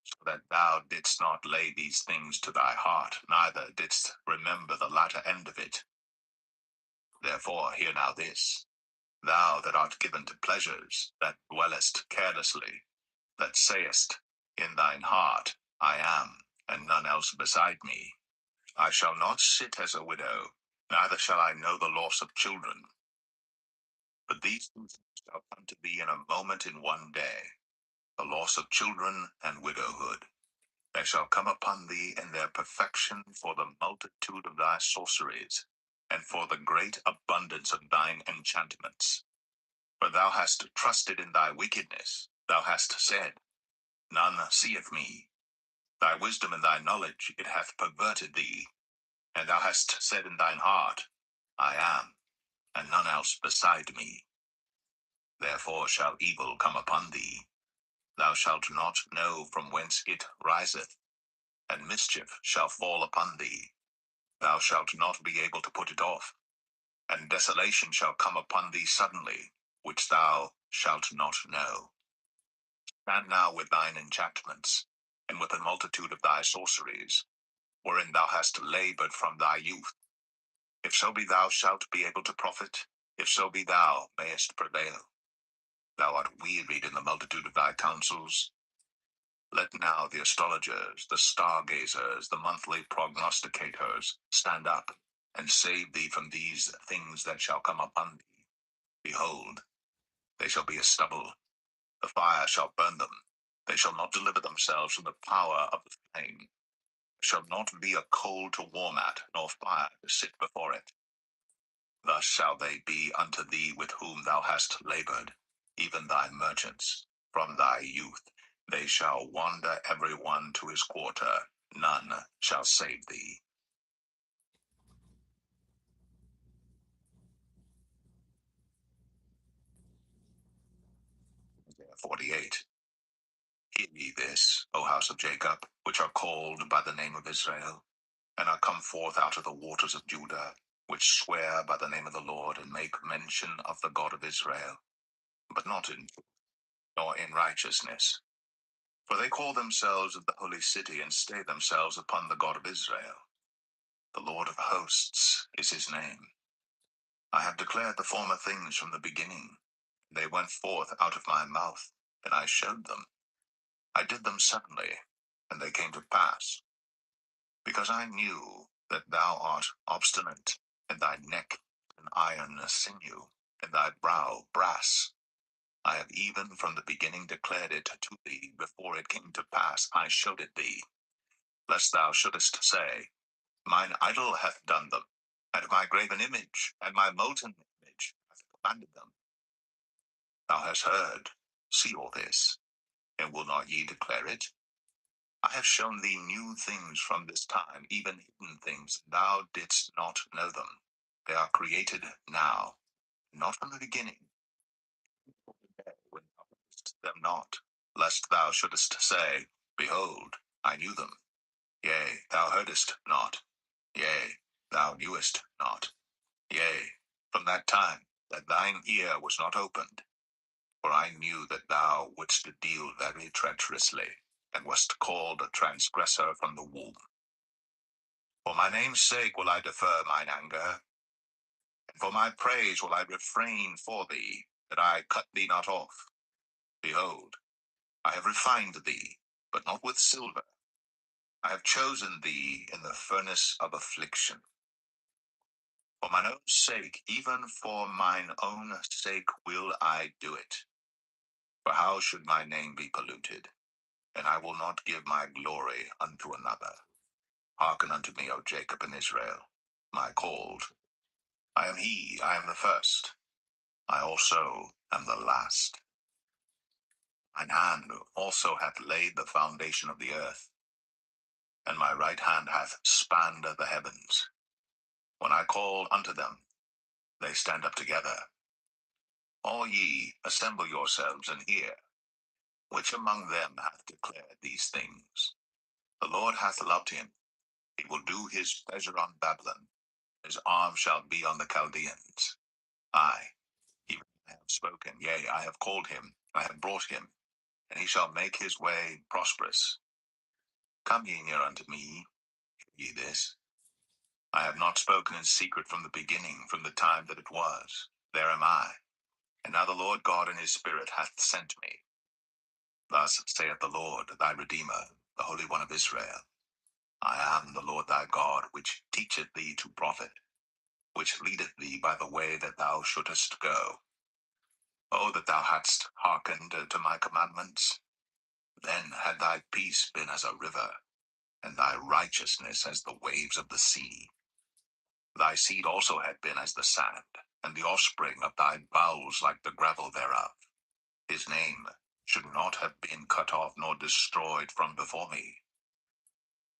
so that thou didst not lay these things to thy heart, neither didst remember the latter end of it. Therefore hear now this, thou that art given to pleasures, that dwellest carelessly, that sayest in thine heart, I am, and none else beside me. I shall not sit as a widow, neither shall I know the loss of children. But these things shall come to thee in a moment, in one day, the loss of children and widowhood. They shall come upon thee in their perfection for the multitude of thy sorceries, and for the great abundance of thine enchantments. For thou hast trusted in thy wickedness, thou hast said, None seeth me. Thy wisdom and thy knowledge, it hath perverted thee. And thou hast said in thine heart, I am, and none else beside me. Therefore shall evil come upon thee. Thou shalt not know from whence it riseth, and mischief shall fall upon thee. Thou shalt not be able to put it off, and desolation shall come upon thee suddenly, which thou shalt not know. Stand now with thine enchantments, and with the multitude of thy sorceries, wherein thou hast labored from thy youth. If so be thou shalt be able to profit, if so be thou mayest prevail. Thou art wearied in the multitude of thy counsels. Let now the astrologers, the stargazers, the monthly prognosticators stand up, and save thee from these things that shall come upon thee. Behold, they shall be as stubble. The fire shall burn them. They shall not deliver themselves from the power of the flame. There shall not be a coal to warm at, nor fire to sit before it. Thus shall they be unto thee with whom thou hast labored, even thy merchants, from thy youth. They shall wander every one to his quarter, none shall save thee. 48. Hear ye this, O house of Jacob, which are called by the name of Israel, and are come forth out of the waters of Judah, which swear by the name of the Lord, and make mention of the God of Israel, but not in truth, nor in righteousness. For they call themselves of the holy city, and stay themselves upon the God of Israel. The Lord of hosts is his name. I have declared the former things from the beginning. They went forth out of my mouth, and I showed them. I did them suddenly, and they came to pass. Because I knew that thou art obstinate, and thy neck an iron sinew, and thy brow brass. I have even from the beginning declared it to thee. Before it came to pass, I showed it thee, lest thou shouldest say, Mine idol hath done them, and my graven image, and my molten image hath commanded them. Thou hast heard, see all this, and will not ye declare it? I have shown thee new things from this time, even hidden things. Thou didst not know them. They are created now, not from the beginning, when thou knowest them not, lest thou shouldest say, Behold, I knew them. Yea, thou heardest not. Yea, thou knewest not. Yea, from that time that thine ear was not opened. For I knew that thou wouldst deal very treacherously, and wast called a transgressor from the womb. For my name's sake will I defer mine anger, and for my praise will I refrain for thee, that I cut thee not off. Behold, I have refined thee, but not with silver. I have chosen thee in the furnace of affliction. For mine own sake, even for mine own sake will I do it. For how should my name be polluted? And I will not give my glory unto another. Hearken unto me, O Jacob and Israel, my called. I am he, I am the first. I also am the last. Mine hand also hath laid the foundation of the earth, and my right hand hath spanned the heavens. When I call unto them, they stand up together. All ye, assemble yourselves and hear. Which among them hath declared these things? The Lord hath loved him. He will do his pleasure on Babylon. His arm shall be on the Chaldeans. I, even I have spoken, yea, I have called him, I have brought him, and he shall make his way prosperous. Come ye near unto me, hear ye this. I have not spoken in secret from the beginning, from the time that it was. There am I, and now the Lord God in his Spirit hath sent me. Thus saith the Lord, thy Redeemer, the Holy One of Israel. I am the Lord thy God, which teacheth thee to profit, which leadeth thee by the way that thou shouldest go. Oh, that thou hadst hearkened to my commandments! Then had thy peace been as a river, and thy righteousness as the waves of the sea. Thy seed also had been as the sand, and the offspring of thy bowels like the gravel thereof. His name should not have been cut off nor destroyed from before me.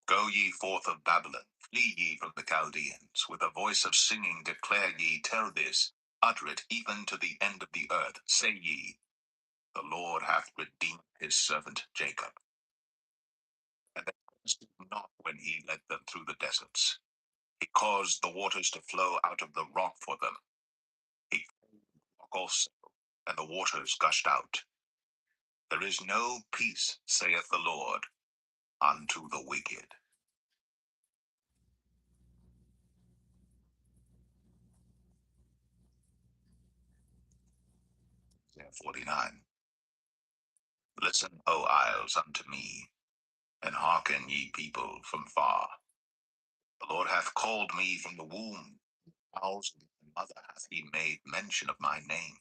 Go ye forth of Babylon, flee ye from the Chaldeans. With a voice of singing declare ye, tell this, utter it even to the end of the earth. Say ye, the Lord hath redeemed his servant Jacob. And they thirsted not when he led them through the deserts. He caused the waters to flow out of the rock for them. He clove the rock also, and the waters gushed out. There is no peace, saith the Lord, unto the wicked. Isaiah 49. Listen, O isles, unto me, and hearken, ye people from far. The Lord hath called me from the womb. Bowels of my mother hath he made mention of my name.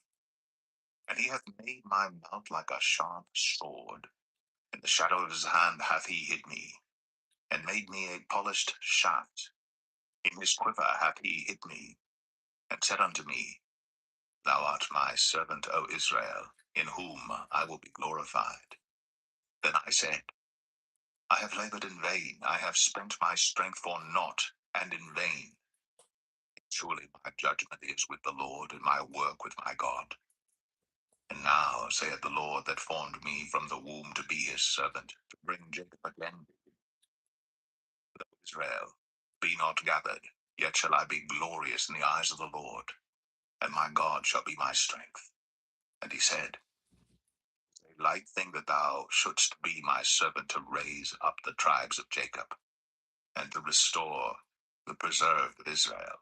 And he hath made my mouth like a sharp sword. In the shadow of his hand hath he hid me, and made me a polished shaft. In his quiver hath he hid me, and said unto me, Thou art my servant, O Israel, in whom I will be glorified. Then I said, I have labored in vain, I have spent my strength for naught, and in vain. Surely my judgment is with the Lord, and my work with my God. And now, saith the Lord that formed me from the womb to be his servant, to bring Jacob again, though Israel be not gathered, yet shall I be glorious in the eyes of the Lord, and my God shall be my strength. And he said, A light thing that thou shouldst be my servant to raise up the tribes of Jacob, and to restore the preserved of Israel.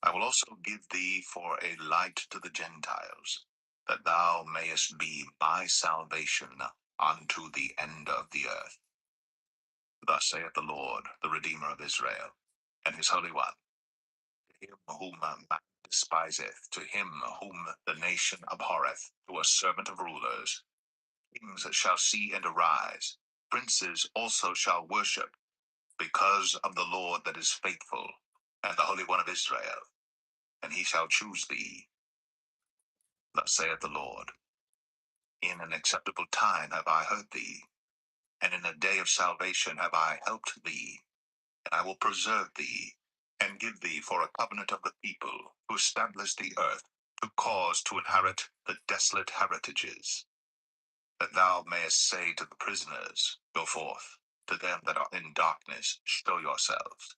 I will also give thee for a light to the Gentiles, that thou mayest be my salvation unto the end of the earth. Thus saith the Lord, the Redeemer of Israel, and his Holy One, to him whom man despiseth, to him whom the nation abhorreth, to a servant of rulers. Kings shall see and arise, princes also shall worship, because of the Lord that is faithful, and the Holy One of Israel, and he shall choose thee. Thus saith the Lord, in an acceptable time have I heard thee, and in a day of salvation have I helped thee, and I will preserve thee, and give thee for a covenant of the people, to establish the earth, to cause to inherit the desolate heritages, that thou mayest say to the prisoners, Go forth, to them that are in darkness, show yourselves.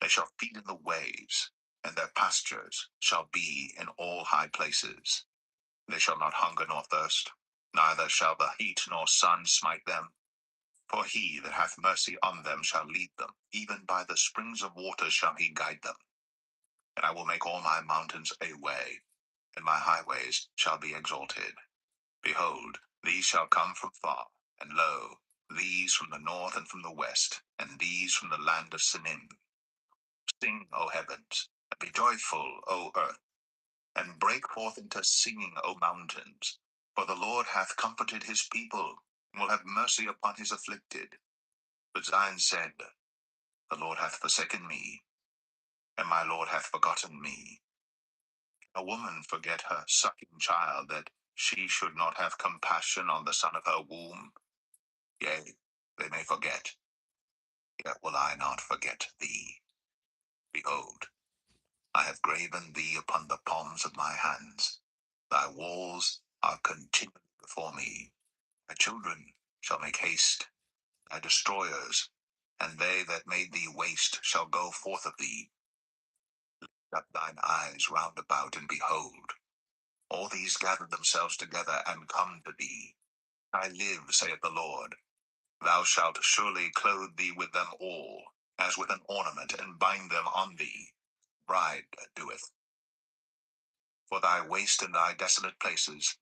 They shall feed in the waves, and their pastures shall be in all high places. They shall not hunger nor thirst, neither shall the heat nor sun smite them. For he that hath mercy on them shall lead them, even by the springs of water shall he guide them. And I will make all my mountains a way, and my highways shall be exalted. Behold, these shall come from far, and lo, these from the north and from the west, and these from the land of Sinim. Sing, O heavens, and be joyful, O earth, and break forth into singing, O mountains. For the Lord hath comforted his people, and will have mercy upon his afflicted. But Zion said, The Lord hath forsaken me, and my Lord hath forgotten me. Can a woman forget her sucking child, that she should not have compassion on the son of her womb? Yea, they may forget, yet will I not forget thee. Behold, I have graven thee upon the palms of my hands. Thy walls are continually before me. Thy children shall make haste, thy destroyers, and they that made thee waste shall go forth of thee. Lift up thine eyes round about, and behold, all these gather themselves together and come to thee. I live, saith the Lord, thou shalt surely clothe thee with them all, as with an ornament, and bind them on thee. Bride doeth. For thy waste and thy desolate places,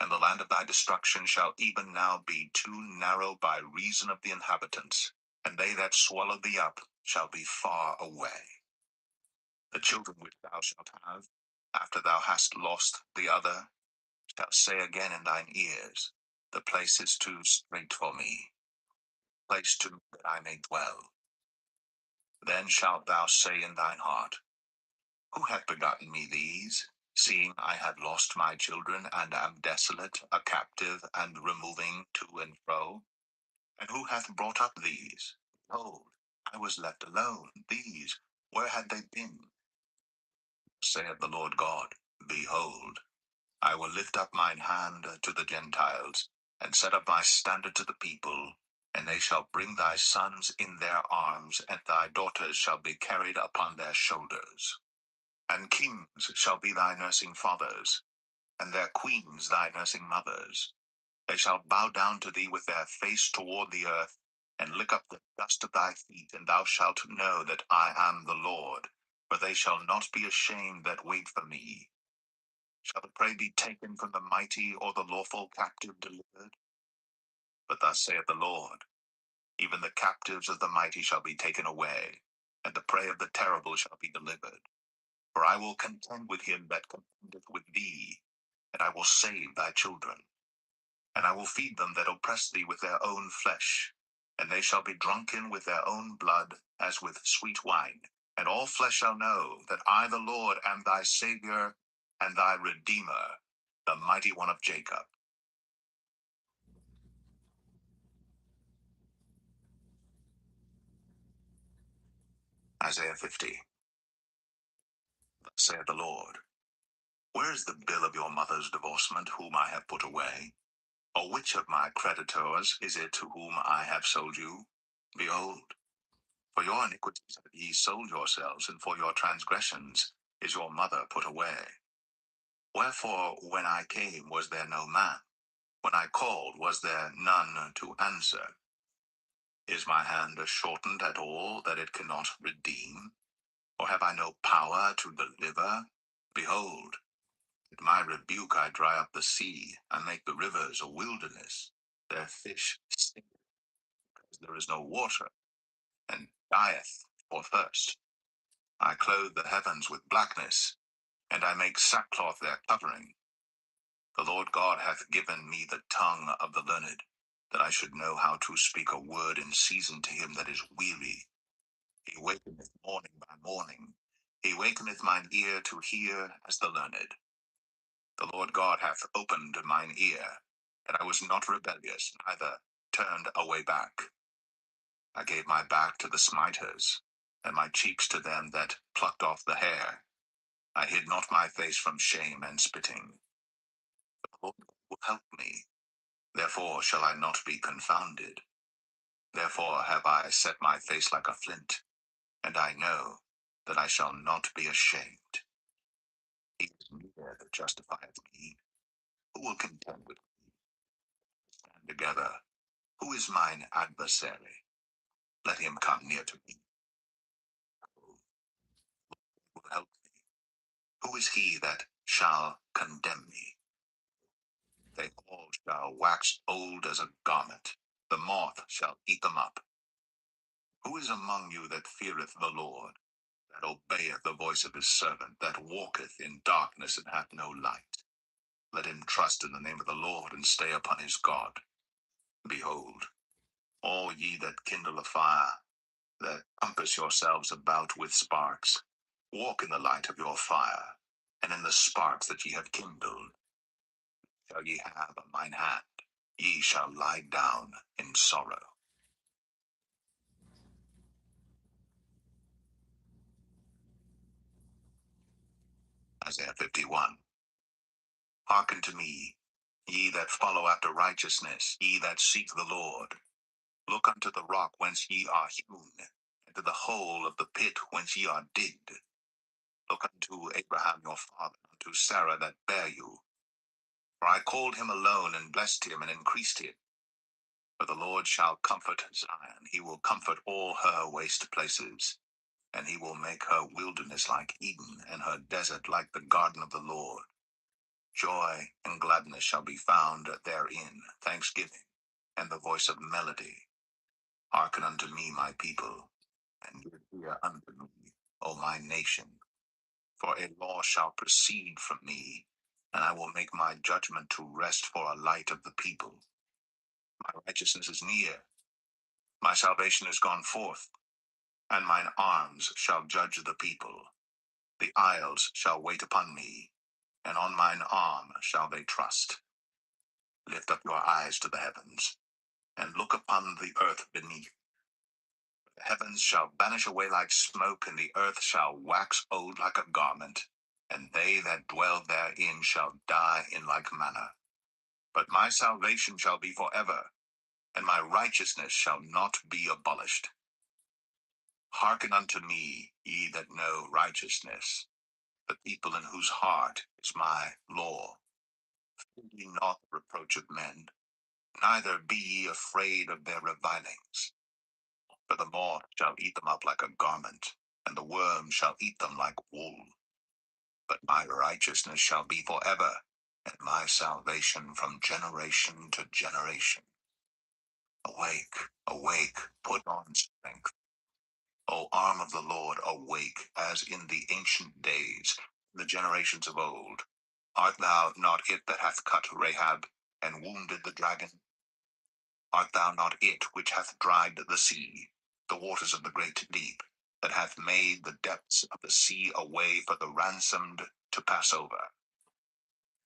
and the land of thy destruction shall even now be too narrow by reason of the inhabitants, and they that swallow thee up shall be far away. The children which thou shalt have, after thou hast lost the other, shall say again in thine ears, The place is too strait for me, place too that I may dwell. Then shalt thou say in thine heart, Who hath begotten me these, seeing I had lost my children, and am desolate, a captive, and removing to and fro? And who hath brought up these? Behold, I was left alone. These, where had they been? Saith the Lord God, Behold, I will lift up mine hand to the Gentiles, and set up my standard to the people, and they shall bring thy sons in their arms, and thy daughters shall be carried upon their shoulders. And kings shall be thy nursing fathers, and their queens thy nursing mothers. They shall bow down to thee with their face toward the earth, and lick up the dust of thy feet, and thou shalt know that I am the Lord. For they shall not be ashamed that wait for me. Shall the prey be taken from the mighty, or the lawful captive delivered? But thus saith the Lord, Even the captives of the mighty shall be taken away, and the prey of the terrible shall be delivered. For I will contend with him that contendeth with thee, and I will save thy children. And I will feed them that oppress thee with their own flesh, and they shall be drunken with their own blood, as with sweet wine. And all flesh shall know that I, the Lord, am thy Savior and thy Redeemer, the mighty one of Jacob. Isaiah 50. Thus saith the Lord, Where is the bill of your mother's divorcement, whom I have put away? Or which of my creditors is it to whom I have sold you? Behold, for your iniquities have ye sold yourselves, and for your transgressions is your mother put away. Wherefore, when I came, was there no man? When I called, was there none to answer? Is my hand shortened at all that it cannot redeem? Or have I no power to deliver? Behold, at my rebuke I dry up the sea, and make the rivers a wilderness. Their fish stink, because there is no water, and dieth for thirst. I clothe the heavens with blackness, and I make sackcloth their covering. The Lord God hath given me the tongue of the learned, that I should know how to speak a word in season to him that is weary. He wakeneth morning by morning. He wakeneth mine ear to hear as the learned. The Lord God hath opened mine ear, and I was not rebellious, neither turned away back. I gave my back to the smiters, and my cheeks to them that plucked off the hair. I hid not my face from shame and spitting. The Lord will help me, therefore shall I not be confounded. Therefore have I set my face like a flint, and I know that I shall not be ashamed. He is near that justifieth me. Who will contend with me? Stand together. Who is mine adversary? Let him come near to me. Who will help me? Who is he that shall condemn me? They all shall wax old as a garment. The moth shall eat them up. Who is among you that feareth the Lord, that obeyeth the voice of his servant, that walketh in darkness and hath no light? Let him trust in the name of the Lord, and stay upon his God. Behold, all ye that kindle a fire, that compass yourselves about with sparks, walk in the light of your fire, and in the sparks that ye have kindled shall ye have of mine hand. Ye shall lie down in sorrow. Isaiah 51. Hearken to me, ye that follow after righteousness, ye that seek the Lord. Look unto the rock whence ye are hewn, and to the hole of the pit whence ye are digged. Look unto Abraham your father, unto Sarah that bare you. For I called him alone, and blessed him, and increased him. For the Lord shall comfort Zion, he will comfort all her waste places. And he will make her wilderness like Eden, and her desert like the garden of the Lord. Joy and gladness shall be found therein, thanksgiving, and the voice of melody. Hearken unto me, my people, and give ear unto me, O my nation. For a law shall proceed from me, and I will make my judgment to rest for a light of the people. My righteousness is near, my salvation is gone forth, and mine arms shall judge the people. The isles shall wait upon me, and on mine arm shall they trust. Lift up your eyes to the heavens, and look upon the earth beneath. The heavens shall vanish away like smoke, and the earth shall wax old like a garment, and they that dwell therein shall die in like manner. But my salvation shall be forever, and my righteousness shall not be abolished. Hearken unto me, ye that know righteousness, the people in whose heart is my law. Fear ye not the reproach of men, neither be ye afraid of their revilings. For the moth shall eat them up like a garment, and the worm shall eat them like wool. But my righteousness shall be forever, and my salvation from generation to generation. Awake, awake, put on strength. O arm of the Lord, awake, as in the ancient days, the generations of old. Art thou not it that hath cut Rahab, and wounded the dragon? Art thou not it which hath dried the sea, the waters of the great deep, that hath made the depths of the sea a way for the ransomed to pass over?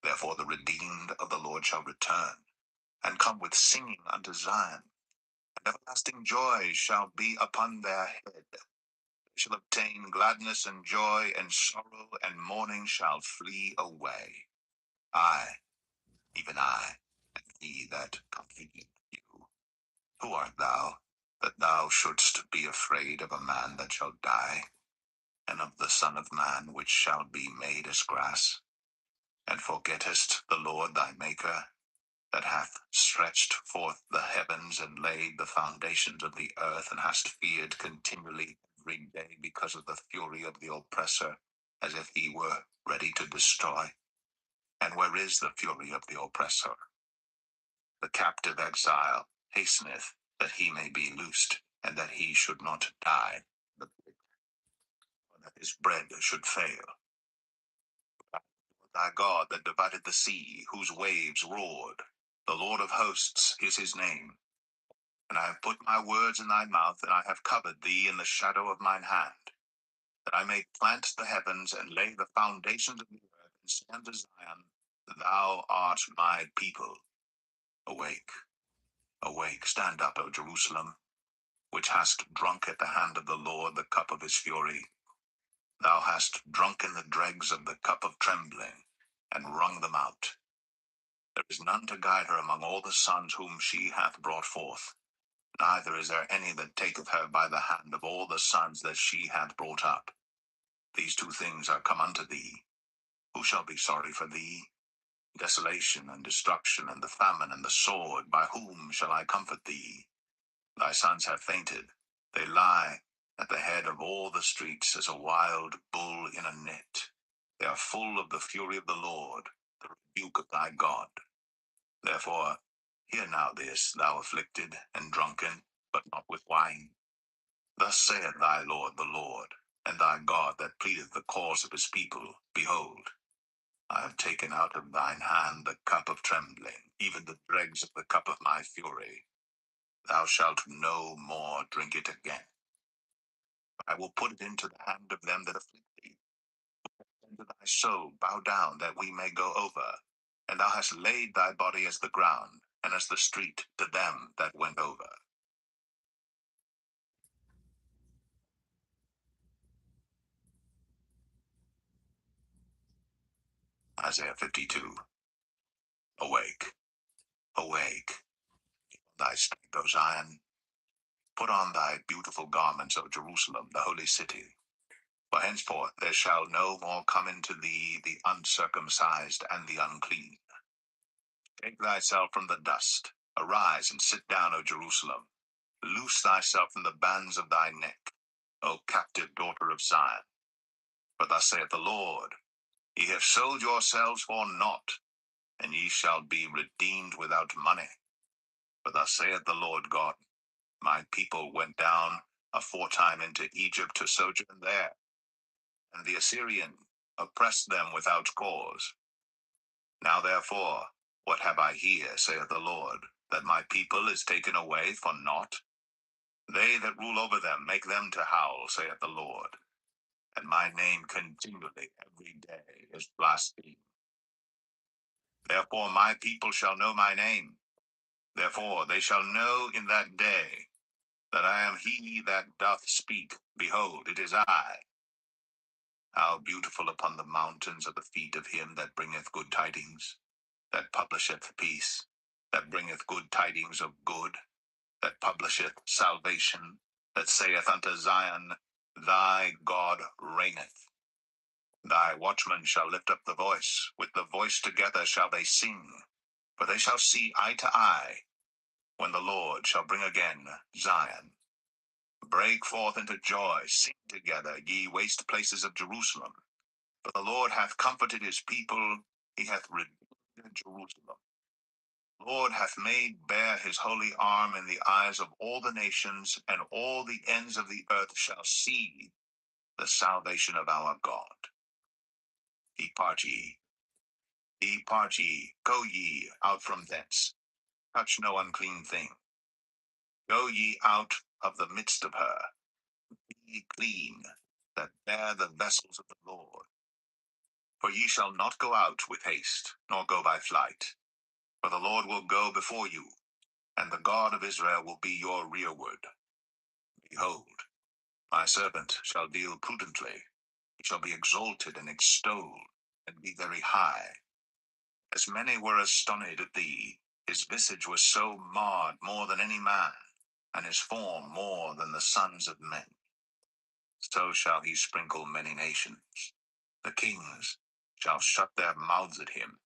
Therefore the redeemed of the Lord shall return, and come with singing unto Zion, and everlasting joy shall be upon their head. They shall obtain gladness and joy, and sorrow and mourning shall flee away. I, even I, am he that comforted you. Who art thou, that thou shouldst be afraid of a man that shall die, and of the Son of Man which shall be made as grass, and forgettest the Lord thy Maker, that hath stretched forth the heavens and laid the foundations of the earth, and hast feared continually every day because of the fury of the oppressor, as if he were ready to destroy? And where is the fury of the oppressor? The captive exile hasteneth that he may be loosed, and that he should not die, but that his bread should fail. Thy God that divided the sea, whose waves roared, the Lord of hosts is his name. And I have put my words in thy mouth, and I have covered thee in the shadow of mine hand, that I may plant the heavens and lay the foundations of the earth, and say unto Zion, Thou art my people. Awake, awake, stand up, O Jerusalem, which hast drunk at the hand of the Lord the cup of his fury. Thou hast drunken the dregs of the cup of trembling, and wrung them out. There is none to guide her among all the sons whom she hath brought forth, neither is there any that taketh her by the hand of all the sons that she hath brought up. These two things are come unto thee. Who shall be sorry for thee? Desolation and destruction, and the famine and the sword. By whom shall I comfort thee? Thy sons have fainted. They lie at the head of all the streets as a wild bull in a net. They are full of the fury of the Lord, the rebuke of thy God. Therefore, hear now this, thou afflicted and drunken, but not with wine. Thus saith thy Lord the Lord, and thy God that pleadeth the cause of his people. Behold, I have taken out of thine hand the cup of trembling, even the dregs of the cup of my fury. Thou shalt no more drink it again. I will put it into the hand of them that afflict thee. Unto thy soul bow down, that we may go over. And thou hast laid thy body as the ground, and as the street to them that went over. Isaiah 52. Awake, awake, thy strength, O Zion. Put on thy beautiful garments, O Jerusalem, the holy city. For henceforth there shall no more come into thee the uncircumcised and the unclean. Take thyself from the dust. Arise and sit down, O Jerusalem. Loose thyself from the bands of thy neck, O captive daughter of Zion. For thus saith the Lord, Ye have sold yourselves for naught, and ye shall be redeemed without money. For thus saith the Lord God, My people went down aforetime into Egypt to sojourn there, and the Assyrian oppressed them without cause. Now therefore, what have I here, saith the Lord, that my people is taken away for naught? They that rule over them make them to howl, saith the Lord, and my name continually every day is blasphemed. Therefore my people shall know my name. Therefore they shall know in that day that I am he that doth speak. Behold, it is I. How beautiful upon the mountains are the feet of him that bringeth good tidings, that publisheth peace, that bringeth good tidings of good, that publisheth salvation, that saith unto Zion, Thy God reigneth. Thy watchmen shall lift up the voice, with the voice together shall they sing, for they shall see eye to eye, when the Lord shall bring again Zion. Break forth into joy, sing together, ye waste places of Jerusalem. For the Lord hath comforted his people, he hath redeemed Jerusalem. The Lord hath made bare his holy arm in the eyes of all the nations, and all the ends of the earth shall see the salvation of our God. Depart ye, go ye out from thence, touch no unclean thing. Go ye out of the midst of her, be ye clean, that bear the vessels of the Lord. For ye shall not go out with haste, nor go by flight. For the Lord will go before you, and the God of Israel will be your rearward. Behold, my servant shall deal prudently. He shall be exalted and extolled, and be very high. As many were astonished at thee, his visage was so marred more than any man, and his form more than the sons of men. So shall he sprinkle many nations. The kings shall shut their mouths at him.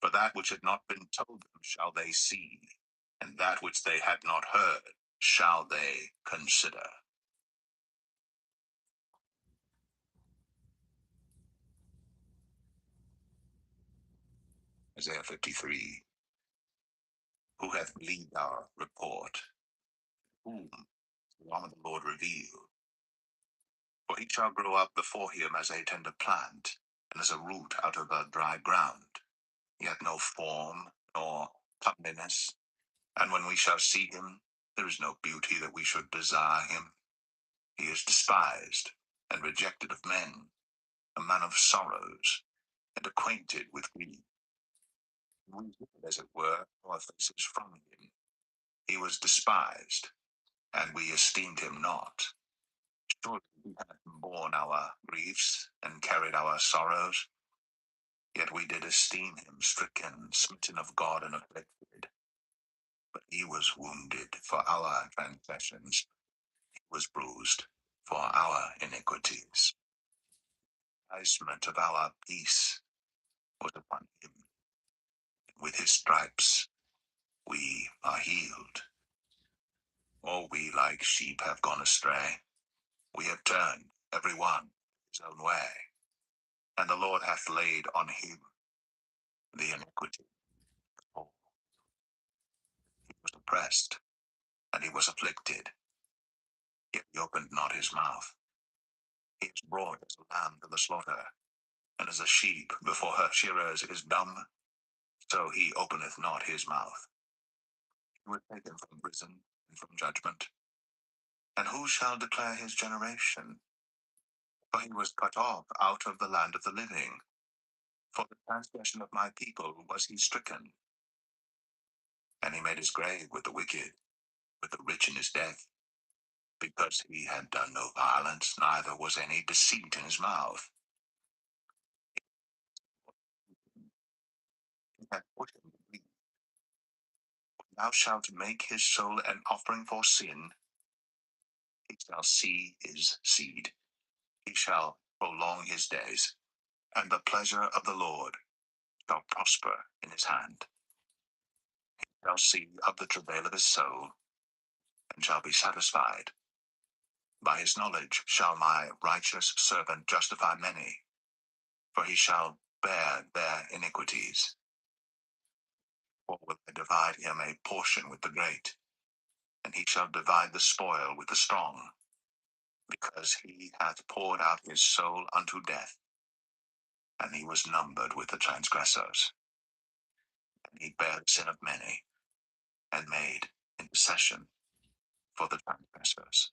For that which had not been told them shall they see, and that which they had not heard shall they consider. Isaiah 53. Who hath believed our report? Whom the arm of the Lord revealed? For he shall grow up before him as a tender plant, and as a root out of a dry ground, yet no form nor comeliness. And when we shall see him, there is no beauty that we should desire him. He is despised and rejected of men, a man of sorrows, and acquainted with grief. We hid, as it were, our faces from him. He was despised, and we esteemed him not. Surely he hath borne our griefs, and carried our sorrows. Yet we did esteem him stricken, smitten of God, and afflicted. But he was wounded for our transgressions, he was bruised for our iniquities. The chastisement of our peace was upon him. With his stripes we are healed. All we like sheep have gone astray. We have turned every one his own way. And the Lord hath laid on him the iniquity of all. He was oppressed, and he was afflicted, yet he opened not his mouth. He is brought as a lamb to the slaughter, and as a sheep before her shearers is dumb, so he openeth not his mouth. He was taken from prison and from judgment. And who shall declare his generation? For he was cut off out of the land of the living. For the transgression of my people was he stricken. And he made his grave with the wicked, with the rich in his death, because he had done no violence, neither was any deceit in his mouth. He hath put him to grief. Thou shalt make his soul an offering for sin. He shall see his seed. He shall prolong his days, and the pleasure of the Lord shall prosper in his hand. He shall see of the travail of his soul, and shall be satisfied. By his knowledge shall my righteous servant justify many, for he shall bear their iniquities. For will I divide him a portion with the great, and he shall divide the spoil with the strong, because he hath poured out his soul unto death, and he was numbered with the transgressors. And he bare the sin of many, and made intercession for the transgressors.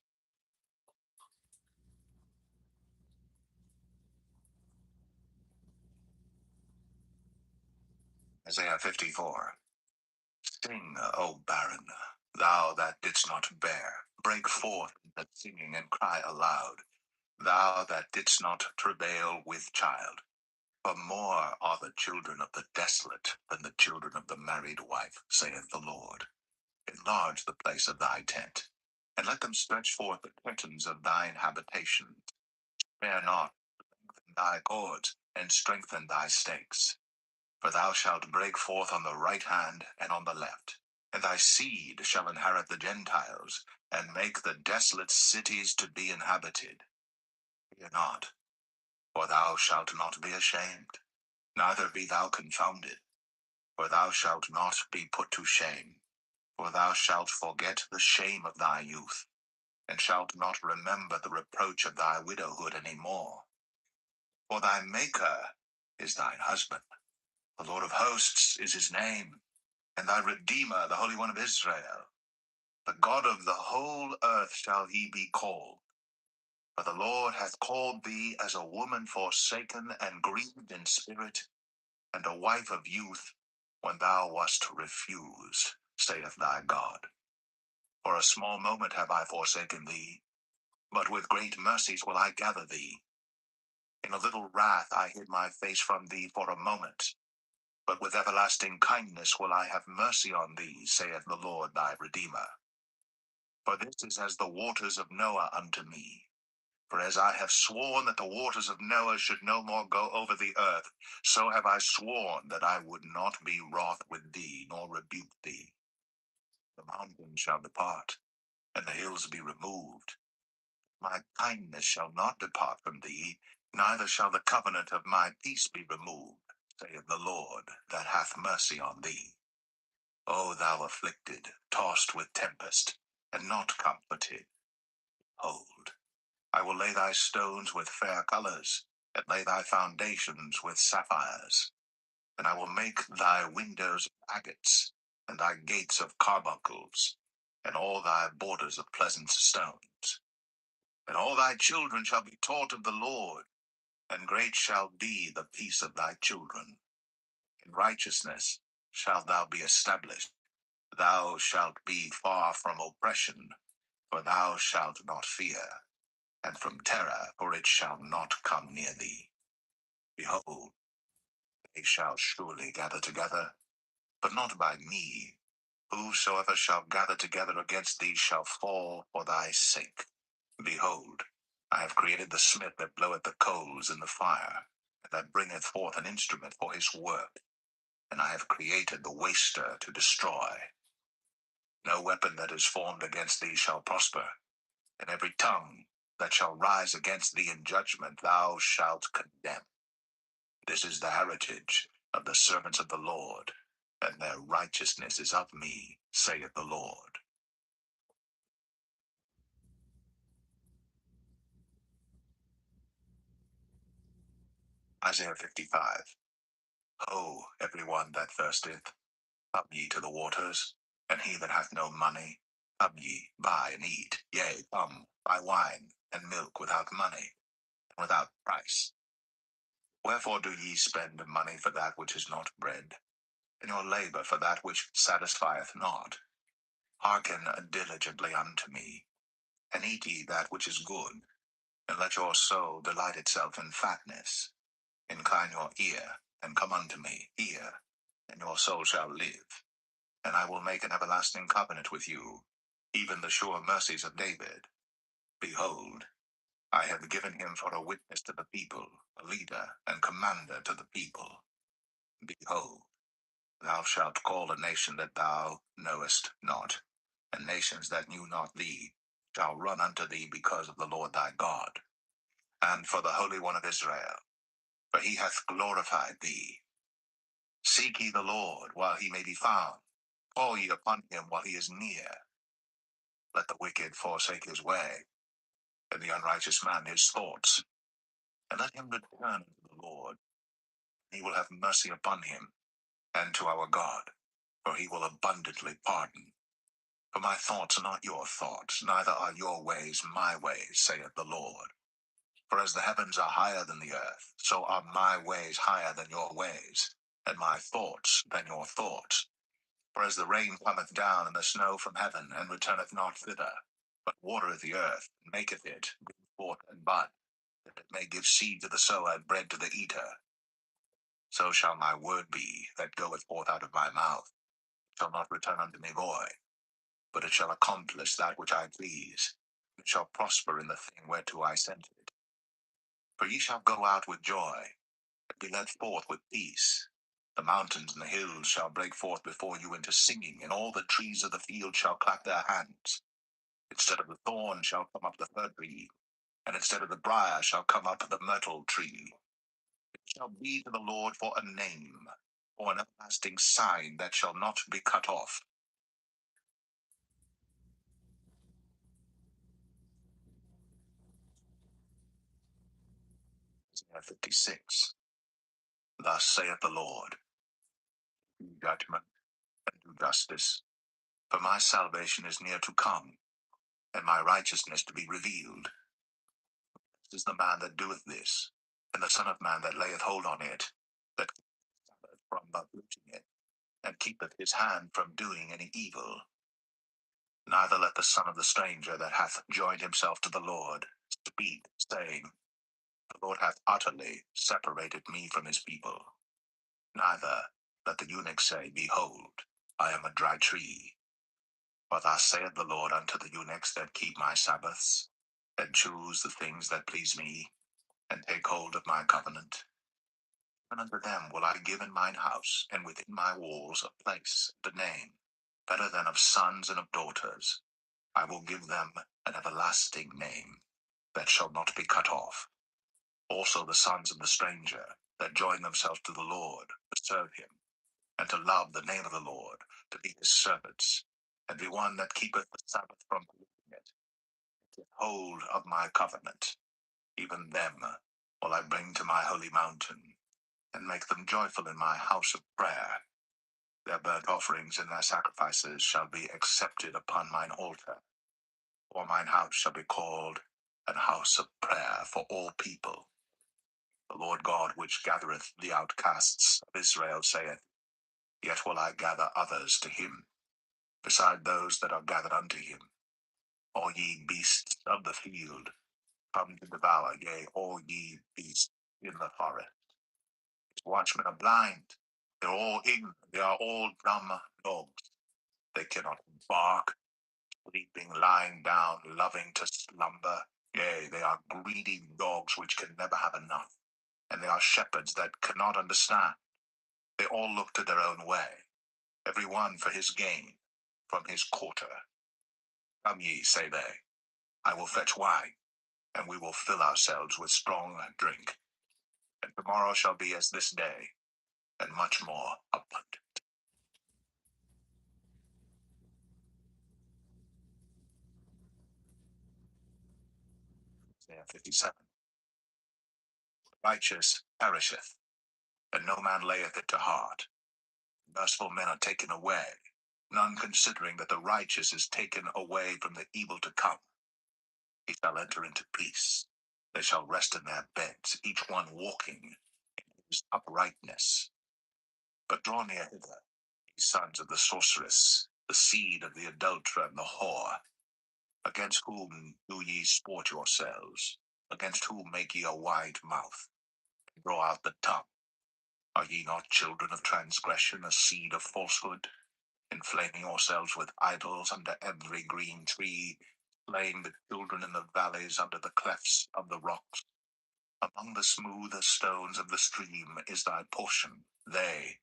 Isaiah 54. Sing, O barren, thou that didst not bear, break forth into singing and cry aloud, thou that didst not travail with child. For more are the children of the desolate than the children of the married wife, saith the Lord. Enlarge the place of thy tent, and let them stretch forth the curtains of thine habitation. Spare not, lengthen thy cords, and strengthen thy stakes. For thou shalt break forth on the right hand and on the left, and thy seed shall inherit the Gentiles, and make the desolate cities to be inhabited. Fear not, for thou shalt not be ashamed, neither be thou confounded, for thou shalt not be put to shame. For thou shalt forget the shame of thy youth, and shalt not remember the reproach of thy widowhood any more. For thy Maker is thine husband, the Lord of hosts is his name, and thy Redeemer, the Holy One of Israel. The God of the whole earth shall he be called. For the Lord hath called thee as a woman forsaken and grieved in spirit, and a wife of youth, when thou wast refused, saith thy God. For a small moment have I forsaken thee, but with great mercies will I gather thee. In a little wrath I hid my face from thee for a moment, but with everlasting kindness will I have mercy on thee, saith the Lord thy Redeemer. For this is as the waters of Noah unto me. For as I have sworn that the waters of Noah should no more go over the earth, so have I sworn that I would not be wroth with thee, nor rebuke thee. The mountains shall depart, and the hills be removed. My kindness shall not depart from thee, neither shall the covenant of my peace be removed, saith the Lord, that hath mercy on thee. O thou afflicted, tossed with tempest, and not comforted, hold, I will lay thy stones with fair colors, and lay thy foundations with sapphires. And I will make thy windows of agates, and thy gates of carbuncles, and all thy borders of pleasant stones. And all thy children shall be taught of the Lord, and great shall be the peace of thy children. In righteousness shalt thou be established. Thou shalt be far from oppression, for thou shalt not fear, and from terror, for it shall not come near thee. Behold, they shall surely gather together, but not by me. Whosoever shall gather together against thee shall fall for thy sake. Behold, I have created the smith that bloweth the coals in the fire, and that bringeth forth an instrument for his work. And I have created the waster to destroy. No weapon that is formed against thee shall prosper, and every tongue that shall rise against thee in judgment thou shalt condemn. This is the heritage of the servants of the Lord, and their righteousness is of me, saith the Lord. Isaiah 55. Ho, every one that thirsteth, come ye to the waters, and he that hath no money, come ye, buy and eat. Yea, come, buy wine and milk without money, and without price. Wherefore do ye spend money for that which is not bread, and your labor for that which satisfieth not? Hearken diligently unto me, and eat ye that which is good, and let your soul delight itself in fatness. Incline your ear, and come unto me, hear, and your soul shall live. And I will make an everlasting covenant with you, even the sure mercies of David. Behold, I have given him for a witness to the people, a leader and commander to the people. Behold, thou shalt call a nation that thou knowest not, and nations that knew not thee shall run unto thee because of the Lord thy God, and for the Holy One of Israel, for he hath glorified thee. Seek ye the Lord while he may be found. Call ye upon him while he is near. Let the wicked forsake his way, and the unrighteous man his thoughts, and let him return unto the Lord. He will have mercy upon him, and to our God, for he will abundantly pardon. For my thoughts are not your thoughts, neither are your ways my ways, saith the Lord. For as the heavens are higher than the earth, so are my ways higher than your ways, and my thoughts than your thoughts. For as the rain cometh down and the snow from heaven, and returneth not thither, but watereth the earth, and maketh it bring forth and bud, that it may give seed to the sower and bread to the eater, so shall my word be that goeth forth out of my mouth. It shall not return unto me void, but it shall accomplish that which I please. It shall prosper in the thing whereto I sent it. For ye shall go out with joy, and be led forth with peace. The mountains and the hills shall break forth before you into singing, and all the trees of the field shall clap their hands. Instead of the thorn shall come up the fir tree, and instead of the briar shall come up the myrtle tree. It shall be to the Lord for a name, for an everlasting sign that shall not be cut off. Isaiah 56. Thus saith the Lord, do judgment and do justice, for my salvation is near to come, and my righteousness to be revealed. This is the man that doeth this, and the Son of Man that layeth hold on it, that keepeth from uprooting it, and keepeth his hand from doing any evil. Neither let the son of the stranger that hath joined himself to the Lord speak, saying, the Lord hath utterly separated me from his people. Neither let the eunuch say, behold, I am a dry tree. For thus saith the Lord unto the eunuchs that keep my Sabbaths, and choose the things that please me, and take hold of my covenant. And unto them will I give in mine house, and within my walls a place, and a name, better than of sons and of daughters. I will give them an everlasting name, that shall not be cut off. Also the sons of the stranger, that join themselves to the Lord, to serve him, and to love the name of the Lord, to be his servants, and be one that keepeth the Sabbath from polluting it, to take hold of my covenant. Even them will I bring to my holy mountain, and make them joyful in my house of prayer. Their burnt offerings and their sacrifices shall be accepted upon mine altar. For mine house shall be called an house of prayer for all people. The Lord God, which gathereth the outcasts of Israel, saith, Yet will I gather others to him, beside those that are gathered unto him. All ye beasts of the field, come to devour, yea, all ye beasts in the forest. His watchmen are blind, they are all ignorant, they are all dumb dogs. They cannot bark, sleeping, lying down, loving to slumber. Yea, they are greedy dogs which can never have enough, and they are shepherds that cannot understand. They all look to their own way, every one for his gain, from his quarter. Come ye, say they, I will fetch wine, and we will fill ourselves with strong drink. And tomorrow shall be as this day, and much more abundant. Isaiah 57. Righteous perisheth, and no man layeth it to heart. Merciful men are taken away, none considering that the righteous is taken away from the evil to come. He shall enter into peace. They shall rest in their beds, each one walking in his uprightness. But draw near hither, ye sons of the sorceress, the seed of the adulterer and the whore. Against whom do ye sport yourselves? Against whom make ye a wide mouth? Draw out the tongue. Are ye not children of transgression, a seed of falsehood? Inflaming yourselves with idols under every green tree, slaying the children in the valleys under the clefts of the rocks. Among the smoother stones of the stream is thy portion. They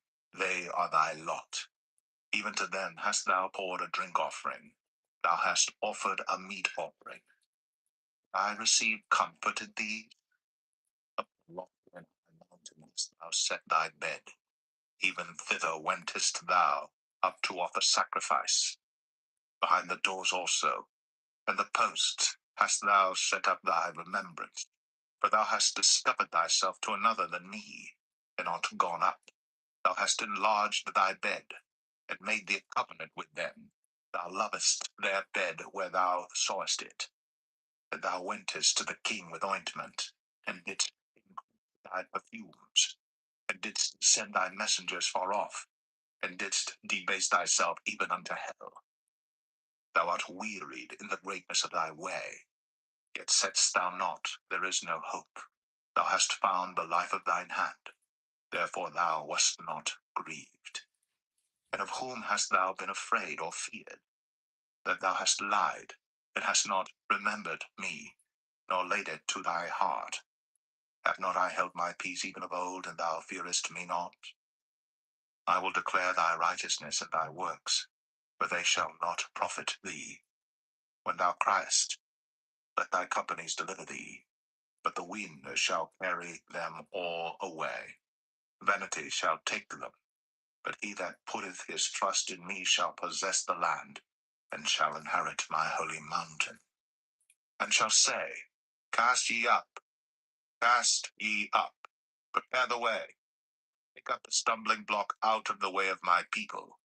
are thy lot. Even to them hast thou poured a drink offering. Thou hast offered a meat offering. I received comfort in thee. Upon lofty and high mountains thou set thy bed. Even thither wentest thou, up to offer sacrifice. Behind the doors also, and the posts, hast thou set up thy remembrance. For thou hast discovered thyself to another than me, and art gone up. Thou hast enlarged thy bed, and made thee a covenant with them. Thou lovest their bed where thou sawest it. And thou wentest to the king with ointment, and didst increase thy perfumes, and didst send thy messengers far off, and didst debase thyself even unto hell. Thou art wearied in the greatness of thy way, yet saidst thou not, there is no hope. Thou hast found the life of thine hand, therefore thou wast not grieved. And of whom hast thou been afraid or feared? That thou hast lied, and hast not remembered me, nor laid it to thy heart. Have not I held my peace even of old, and thou fearest me not? I will declare thy righteousness and thy works, for they shall not profit thee. When thou criest, let thy companies deliver thee, but the wind shall carry them all away. Vanity shall take them, but he that putteth his trust in me shall possess the land, and shall inherit my holy mountain. And shall say, Cast ye up, prepare the way, take up the stumbling block out of the way of my people.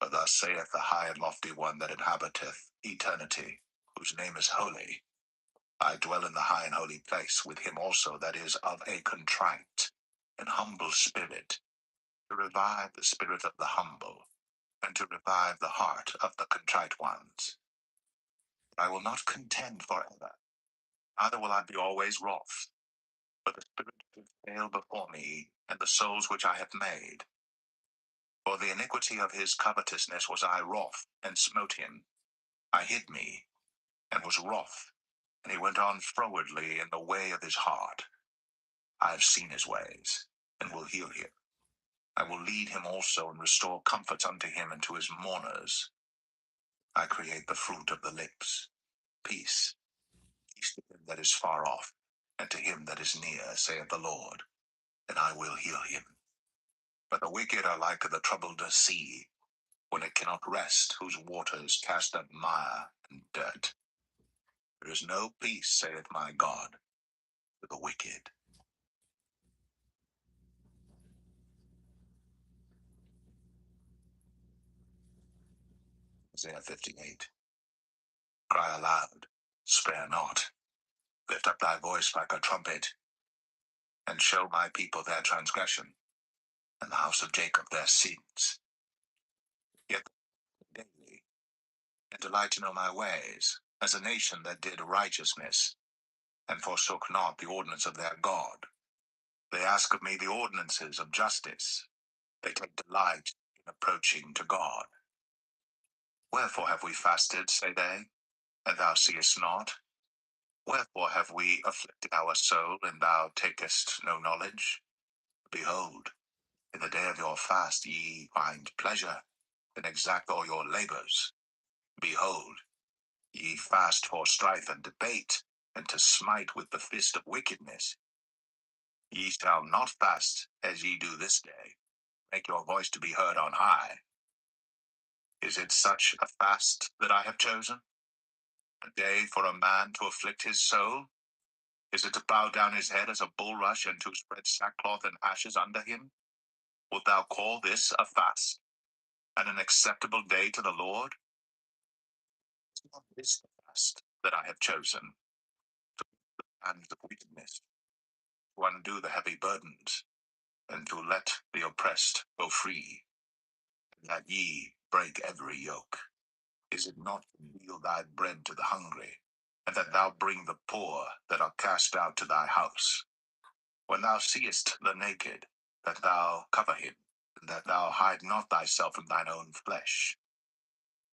For thus saith the high and lofty one that inhabiteth eternity, whose name is holy. I dwell in the high and holy place with him also that is of a contrite and humble spirit, to revive the spirit of the humble, and to revive the heart of the contrite ones. I will not contend forever, neither will I be always wroth, for the spirit will fail before me, and the souls which I have made. For the iniquity of his covetousness was I wroth, and smote him. I hid me, and was wroth, And he went on frowardly in the way of his heart. I have seen his ways, and will heal him. I will lead him also, and restore comfort unto him and to his mourners. I create the fruit of the lips, peace to him that is far off, and to him that is near, saith the Lord, and I will heal him. But the wicked are like the troubled sea, when it cannot rest, whose waters cast up mire and dirt. There is no peace, saith my God, to the wicked. Isaiah 58. Cry aloud, spare not. Lift up thy voice like a trumpet, and show my people their transgression, and the house of Jacob their sins. Yet daily, and delight to know my ways, as a nation that did righteousness, and forsook not the ordinance of their God. They ask of me the ordinances of justice. They take delight in approaching to God. Wherefore have we fasted, say they, and thou seest not? Wherefore have we afflicted our soul, and thou takest no knowledge? Behold, in the day of your fast ye find pleasure, and exact all your labors. Behold, ye fast for strife and debate, and to smite with the fist of wickedness. Ye shall not fast as ye do this day. Make your voice to be heard on high. Is it such a fast that I have chosen? A day for a man to afflict his soul? Is it to bow down his head as a bulrush, and to spread sackcloth and ashes under him? Wilt thou call this a fast, and an acceptable day to the Lord? Is not this the fast that I have chosen, and the wickedness, to undo the heavy burdens, and to let the oppressed go free, and that ye break every yoke? Is it not to yield thy bread to the hungry, and that thou bring the poor that are cast out to thy house? When thou seest the naked, that thou cover him, and that thou hide not thyself from thine own flesh,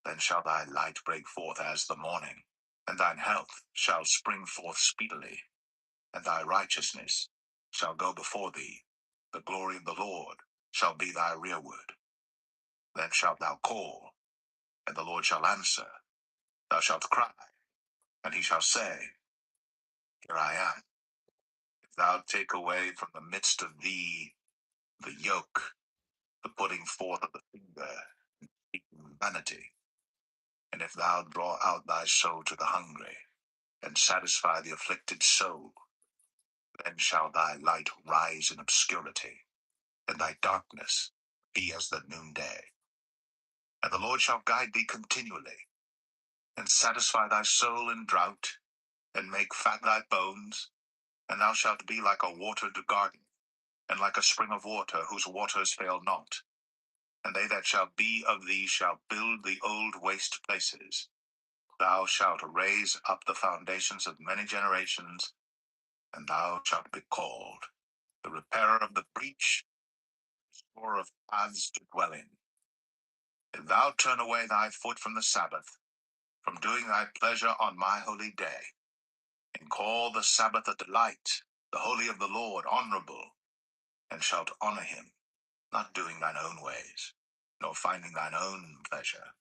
then shall thy light break forth as the morning, and thine health shall spring forth speedily, and thy righteousness shall go before thee. The glory of the Lord shall be thy rearward. Then shalt thou call, and the Lord shall answer. Thou shalt cry, and he shall say, Here I am. If thou take away from the midst of thee the yoke, the putting forth of the finger, and speaking vanity, and if thou draw out thy soul to the hungry, and satisfy the afflicted soul, then shall thy light rise in obscurity, and thy darkness be as the noonday. And the Lord shall guide thee continually, and satisfy thy soul in drought, and make fat thy bones, and thou shalt be like a watered garden, and like a spring of water whose waters fail not. And they that shall be of thee shall build the old waste places. Thou shalt raise up the foundations of many generations, and thou shalt be called the repairer of the breach, restorer of paths to dwell in. If thou turn away thy foot from the Sabbath, from doing thy pleasure on my holy day, and call the Sabbath a delight, the holy of the Lord honorable, and shalt honor him, not doing thine own ways, nor finding thine own pleasure,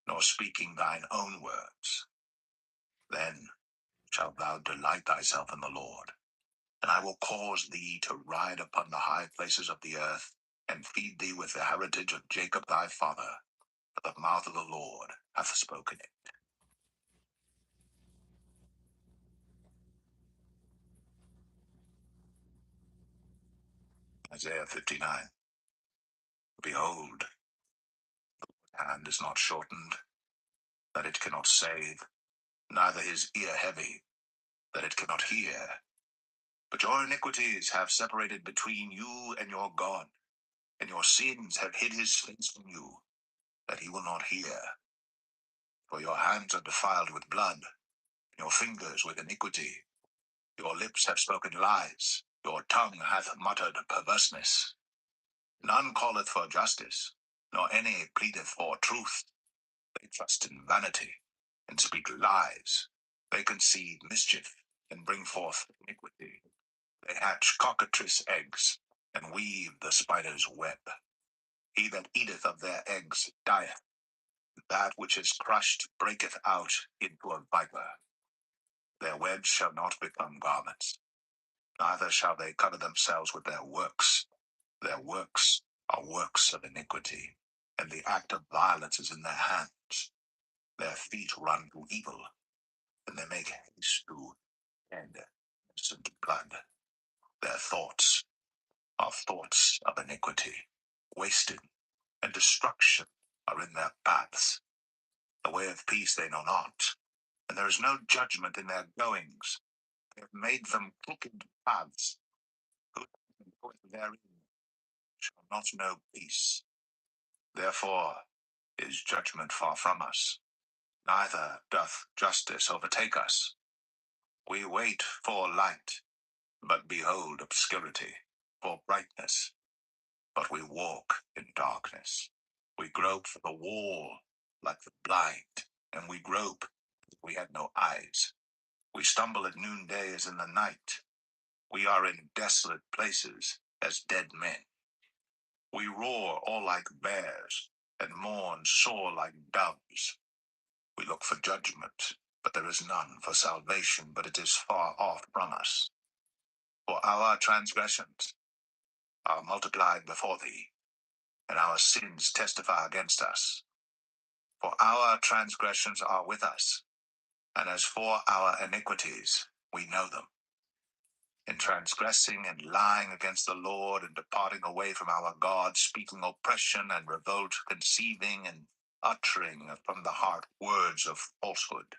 nor speaking thine own words, then shalt thou delight thyself in the Lord. And I will cause thee to ride upon the high places of the earth, and feed thee with the heritage of Jacob thy father, for the mouth of the Lord hath spoken it. Isaiah 59. Behold, the hand is not shortened, that it cannot save, neither his ear heavy, that it cannot hear. But your iniquities have separated between you and your God, and your sins have hid his face from you, that he will not hear. For your hands are defiled with blood, and your fingers with iniquity. Your lips have spoken lies, your tongue hath muttered perverseness. None calleth for justice, nor any pleadeth for truth. They trust in vanity, and speak lies. They conceive mischief, and bring forth iniquity. They hatch cockatrice eggs, and weave the spider's web. He that eateth of their eggs dieth. That which is crushed breaketh out into a viper. Their webs shall not become garments, neither shall they cover themselves with their works. Their works are works of iniquity, and the act of violence is in their hands. Their feet run to evil, and they make haste to end innocent blood. Their thoughts are thoughts of iniquity. Wasting and destruction are in their paths. The way of peace they know not, and there is no judgment in their goings. They have made them crooked paths. Who goeth therein shall not know peace. Therefore is judgment far from us, neither doth justice overtake us. We wait for light, but behold obscurity, for brightness, but we walk in darkness. We grope for the wall like the blind, and we grope as we had no eyes. We stumble at noonday as in the night. We are in desolate places as dead men. We roar all like bears, and mourn sore like doves. We look for judgment, but there is none, for salvation, but it is far off from us. For our transgressions are multiplied before thee, and our sins testify against us. For our transgressions are with us, and as for our iniquities, we know them. In transgressing and lying against the Lord, and departing away from our God, speaking oppression and revolt, conceiving and uttering from the heart words of falsehood.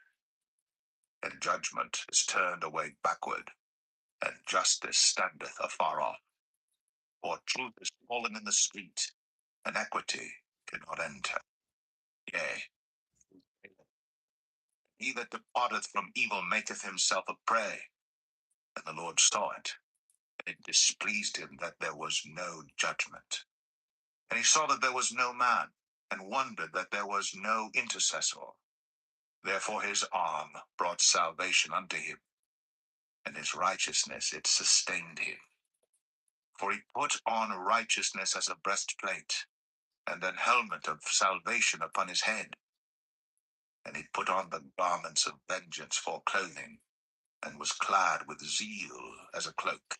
And judgment is turned away backward, and justice standeth afar off. For truth is fallen in the street, and equity cannot enter. Yea, he that departeth from evil maketh himself a prey. And the Lord saw it, and it displeased him that there was no judgment. And he saw that there was no man, and wondered that there was no intercessor. Therefore his arm brought salvation unto him, and his righteousness it sustained him. For he put on righteousness as a breastplate, and an helmet of salvation upon his head. And he put on the garments of vengeance for clothing, and was clad with zeal as a cloak.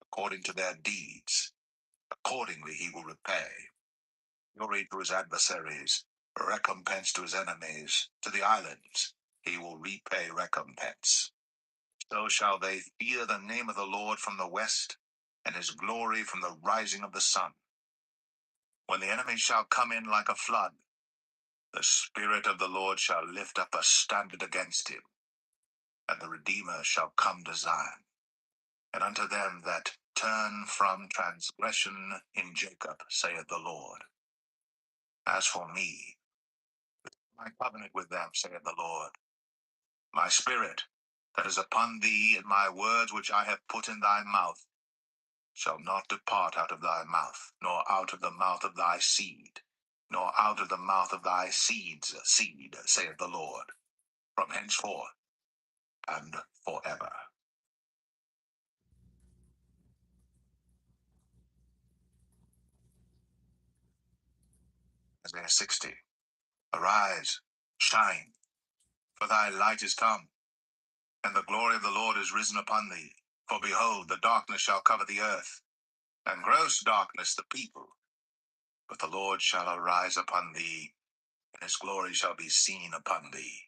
According to their deeds, accordingly he will repay. Glory to his adversaries, recompense to his enemies. To the islands he will repay recompense. So shall they fear the name of the Lord from the west, and his glory from the rising of the sun. When the enemy shall come in like a flood, the Spirit of the Lord shall lift up a standard against him, and the Redeemer shall come to Zion. And unto them that turn from transgression in Jacob, saith the Lord. As for me, my covenant with them, saith the Lord. My spirit that is upon thee, and my words which I have put in thy mouth, shall not depart out of thy mouth, nor out of the mouth of thy seed, nor out of the mouth of thy seed's seed, saith the Lord, from henceforth and forever. Isaiah 60. Arise, shine, for thy light is come, and the glory of the Lord is risen upon thee. For behold, the darkness shall cover the earth, and gross darkness the people. But the Lord shall arise upon thee, and his glory shall be seen upon thee.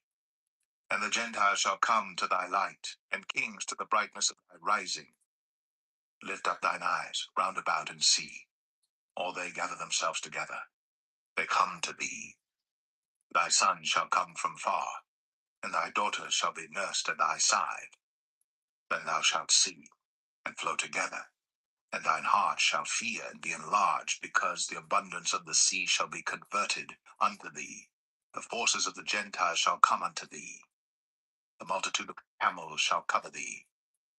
And the Gentiles shall come to thy light, and kings to the brightness of thy rising. Lift up thine eyes round about and see. All they gather themselves together. They come to thee. Thy son shall come from far, and thy daughter shall be nursed at thy side. Then thou shalt see, and flow together, and thine heart shall fear and be enlarged, because the abundance of the sea shall be converted unto thee. The forces of the Gentiles shall come unto thee. The multitude of camels shall cover thee.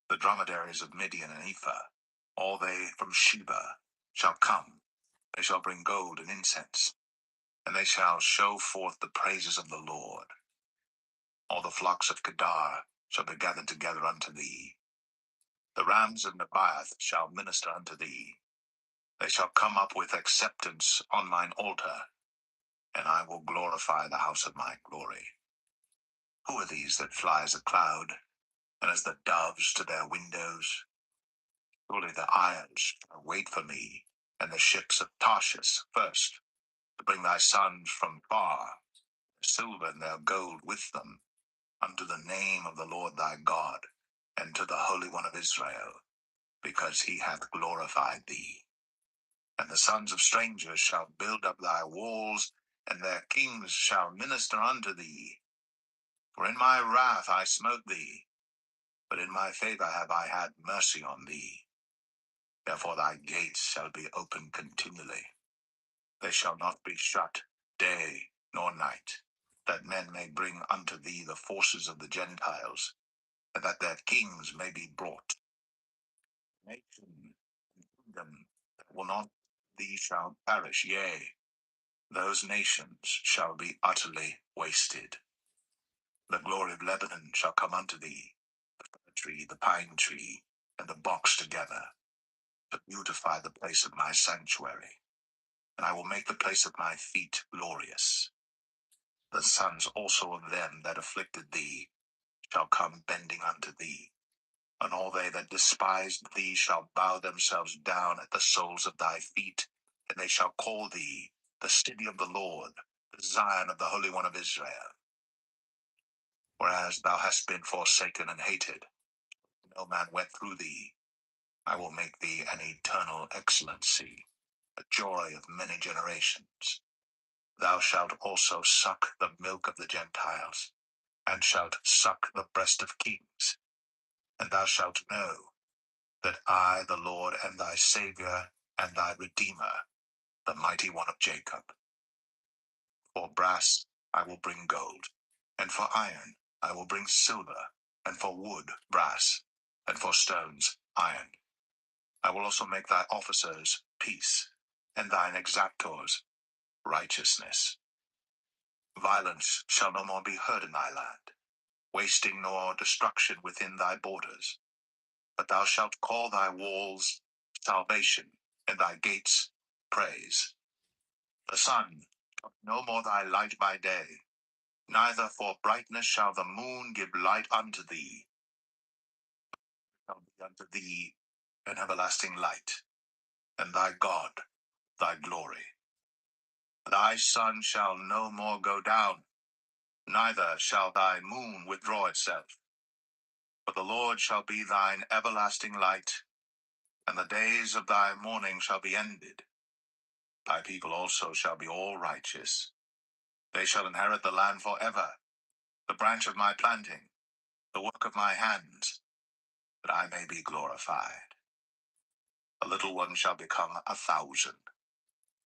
The dromedaries of Midian and Ephah, all they from Sheba, shall come. They shall bring gold and incense, and they shall show forth the praises of the Lord. All the flocks of Kedar shall be gathered together unto thee. The rams of Nebaioth shall minister unto thee. They shall come up with acceptance on mine altar, and I will glorify the house of my glory. Who are these that fly as a cloud, and as the doves to their windows? Surely the isles shall wait for me, and the ships of Tarshish first, to bring thy sons from far, their silver and their gold with them, unto the name of the Lord thy God, and to the Holy One of Israel, because he hath glorified thee. And the sons of strangers shall build up thy walls, and their kings shall minister unto thee. For in my wrath I smote thee, but in my favor have I had mercy on thee. Therefore thy gates shall be open continually. They shall not be shut day nor night, that men may bring unto thee the forces of the Gentiles, and that their kings may be brought. Nation and kingdom that will not thee shall perish, yea, those nations shall be utterly wasted. The glory of Lebanon shall come unto thee, the fir tree, the pine tree, and the box together, to beautify the place of my sanctuary, and I will make the place of my feet glorious. The sons also of them that afflicted thee shall come bending unto thee, and all they that despised thee shall bow themselves down at the soles of thy feet, and they shall call thee the city of the Lord, the Zion of the Holy One of Israel. Whereas thou hast been forsaken and hated, no man went through thee, I will make thee an eternal excellency, a joy of many generations. Thou shalt also suck the milk of the Gentiles, and shalt suck the breast of kings. And thou shalt know that I, the Lord, am thy Saviour and thy Redeemer, the mighty one of Jacob. For brass I will bring gold, and for iron I will bring silver, and for wood brass, and for stones iron. I will also make thy officers peace, and thine exactors righteousness. Violence shall no more be heard in thy land, wasting nor destruction within thy borders. But thou shalt call thy walls salvation, and thy gates praise. The sun shall be no more thy light by day, neither for brightness shall the moon give light unto thee. Shall be unto thee an everlasting light, and thy God thy glory. Thy sun shall no more go down, neither shall thy moon withdraw itself. For the Lord shall be thine everlasting light, and the days of thy mourning shall be ended. Thy people also shall be all righteous. They shall inherit the land forever, the branch of my planting, the work of my hands, that I may be glorified. A little one shall become 1,000,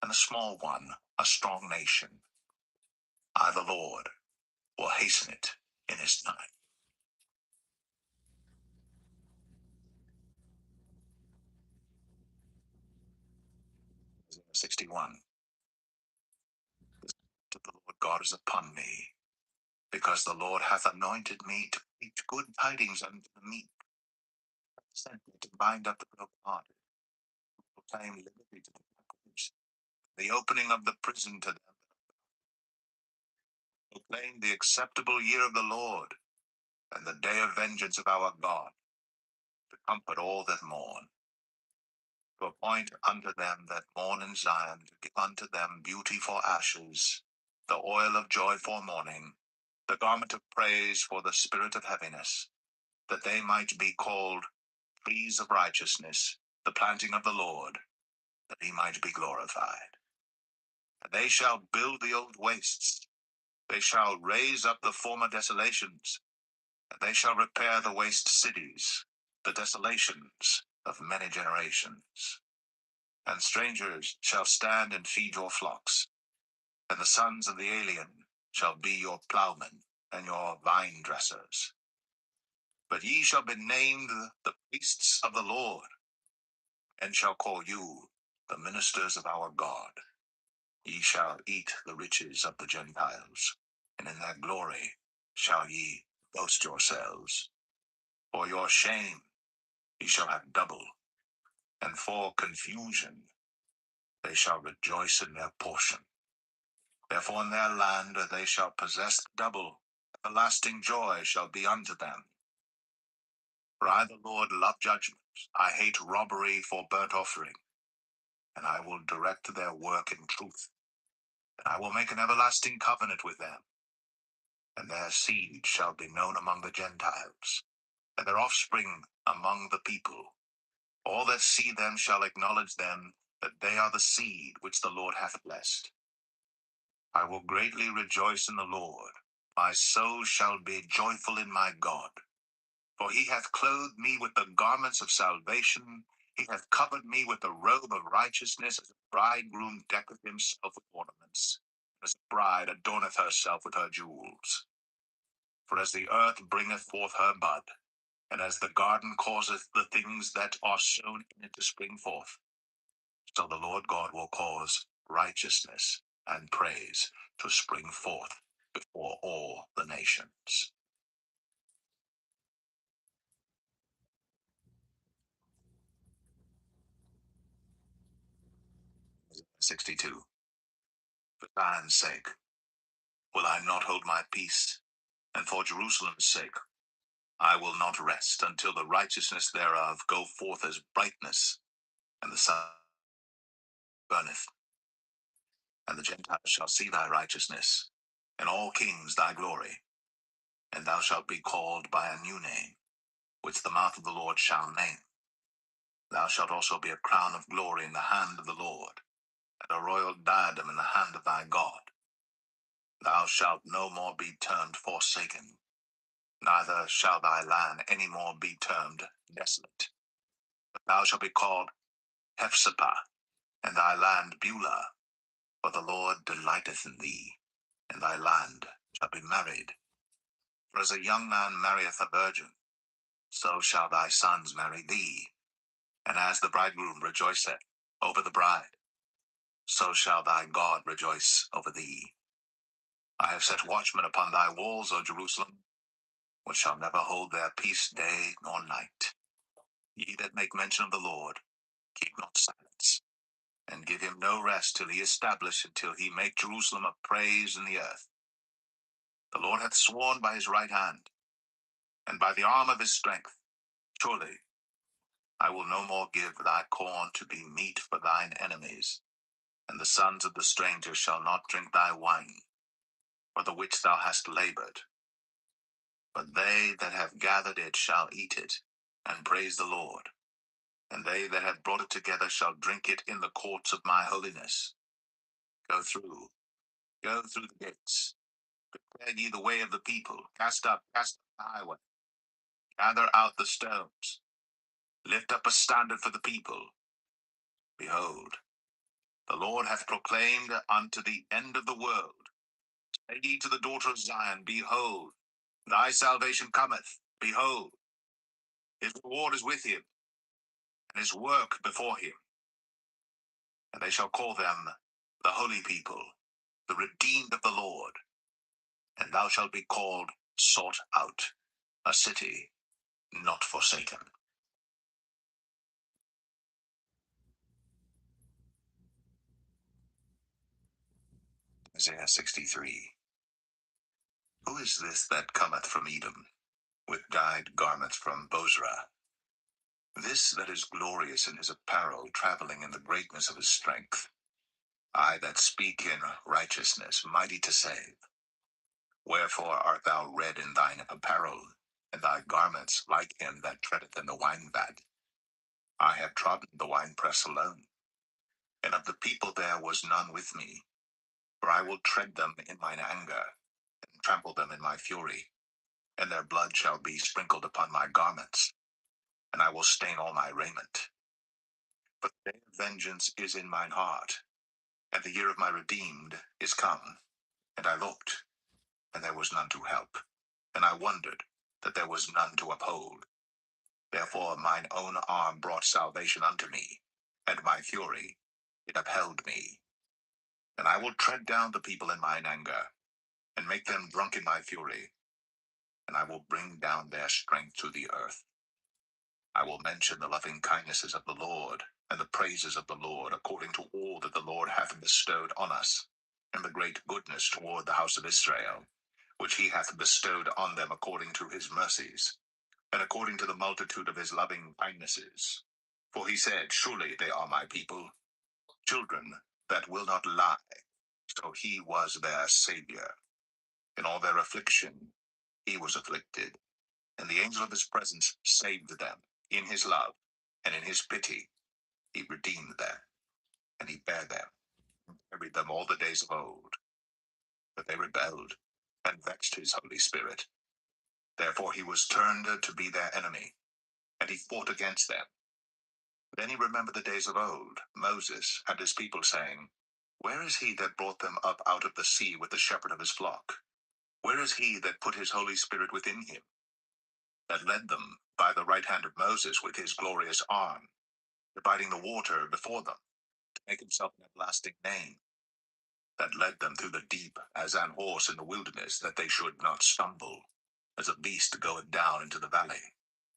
and a small one a strong nation. I, the Lord, will hasten it in his time. 61. The Spirit of the Lord God is upon me, because the Lord hath anointed me to preach good tidings unto the meek. He sent me to bind up the brokenhearted, to proclaim liberty to the captives, the opening of the prison to them that proclaim the acceptable year of the Lord, and the day of vengeance of our God, to comfort all that mourn, to appoint unto them that mourn in Zion, to give unto them beauty for ashes, the oil of joy for mourning, the garment of praise for the spirit of heaviness, that they might be called trees of righteousness, the planting of the Lord, that he might be glorified. And they shall build the old wastes, they shall raise up the former desolations, and they shall repair the waste cities, the desolations of many generations. And strangers shall stand and feed your flocks, and the sons of the alien shall be your plowmen and your vine dressers. But ye shall be named the priests of the Lord, and shall call you the ministers of our God. Ye shall eat the riches of the Gentiles, and in their glory shall ye boast yourselves. For your shame ye shall have double, and for confusion they shall rejoice in their portion. Therefore in their land they shall possess double, everlasting joy shall be unto them. For I, the Lord, love judgment. I hate robbery for burnt offering. And I will direct their work in truth. And I will make an everlasting covenant with them. And their seed shall be known among the Gentiles, and their offspring among the people. All that see them shall acknowledge them, that they are the seed which the Lord hath blessed. I will greatly rejoice in the Lord. My soul shall be joyful in my God. For he hath clothed me with the garments of salvation. He hath covered me with the robe of righteousness, as a bridegroom decketh himself with ornaments, as a bride adorneth herself with her jewels. For as the earth bringeth forth her bud, and as the garden causeth the things that are sown in it to spring forth, so the Lord God will cause righteousness and praise to spring forth before all the nations. 62. For Zion's sake will I not hold my peace, and for Jerusalem's sake I will not rest, until the righteousness thereof go forth as brightness, and the sun burneth. And the Gentiles shall see thy righteousness, and all kings thy glory. And thou shalt be called by a new name, which the mouth of the Lord shall name. Thou shalt also be a crown of glory in the hand of the Lord, and a royal diadem in the hand of thy God. Thou shalt no more be termed forsaken, neither shall thy land any more be termed desolate. But thou shalt be called Hephzibah, and thy land Beulah, for the Lord delighteth in thee, and thy land shall be married. For as a young man marrieth a virgin, so shall thy sons marry thee. And as the bridegroom rejoiceth over the bride, so shall thy God rejoice over thee. I have set watchmen upon thy walls, O Jerusalem, which shall never hold their peace day nor night. Ye that make mention of the Lord, keep not silence, and give him no rest till he establish it, till he make Jerusalem a praise in the earth. The Lord hath sworn by his right hand, and by the arm of his strength, surely I will no more give thy corn to be meat for thine enemies, and the sons of the stranger shall not drink thy wine, for the which thou hast labored. But they that have gathered it shall eat it, and praise the Lord. And they that have brought it together shall drink it in the courts of my holiness. Go through the gates. Prepare ye the way of the people. Cast up the highway. Gather out the stones. Lift up a standard for the people. Behold, the Lord hath proclaimed unto the end of the world. Say ye to the daughter of Zion, behold, thy salvation cometh. Behold, his reward is with him, and his work before him. And they shall call them the holy people, the redeemed of the Lord. And thou shalt be called sought out, a city not forsaken. Isaiah 63. Who is this that cometh from Edom, with dyed garments from Bozrah? This that is glorious in his apparel, traveling in the greatness of his strength. I that speak in righteousness, mighty to save. Wherefore art thou red in thine apparel, and thy garments like him that treadeth in the winevat? I have trodden the winepress alone, and of the people there was none with me. For I will tread them in mine anger, and trample them in my fury, and their blood shall be sprinkled upon my garments, and I will stain all my raiment. But the day of vengeance is in mine heart, and the year of my redeemed is come. And I looked, and there was none to help, and I wondered that there was none to uphold. Therefore mine own arm brought salvation unto me, and my fury it upheld me. And I will tread down the people in mine anger, and make them drunk in my fury. and I will bring down their strength to the earth. I will mention the loving kindnesses of the Lord, and the praises of the Lord, according to all that the Lord hath bestowed on us, and the great goodness toward the house of Israel, which he hath bestowed on them according to his mercies, and according to the multitude of his loving kindnesses. For he said, Surely they are my people, children that will not lie. So he was their Savior. In all their affliction he was afflicted, and the angel of his presence saved them. In his love and in his pity he redeemed them, and he bare them, and carried them all the days of old. But they rebelled, and vexed his Holy Spirit. Therefore he was turned to be their enemy, and he fought against them. Then he remembered the days of old, Moses and his people, saying, Where is he that brought them up out of the sea with the shepherd of his flock? Where is he that put his Holy Spirit within him, that led them by the right hand of Moses with his glorious arm, dividing the water before them, to make himself an everlasting name, that led them through the deep as an horse in the wilderness, that they should not stumble, as a beast goeth down into the valley?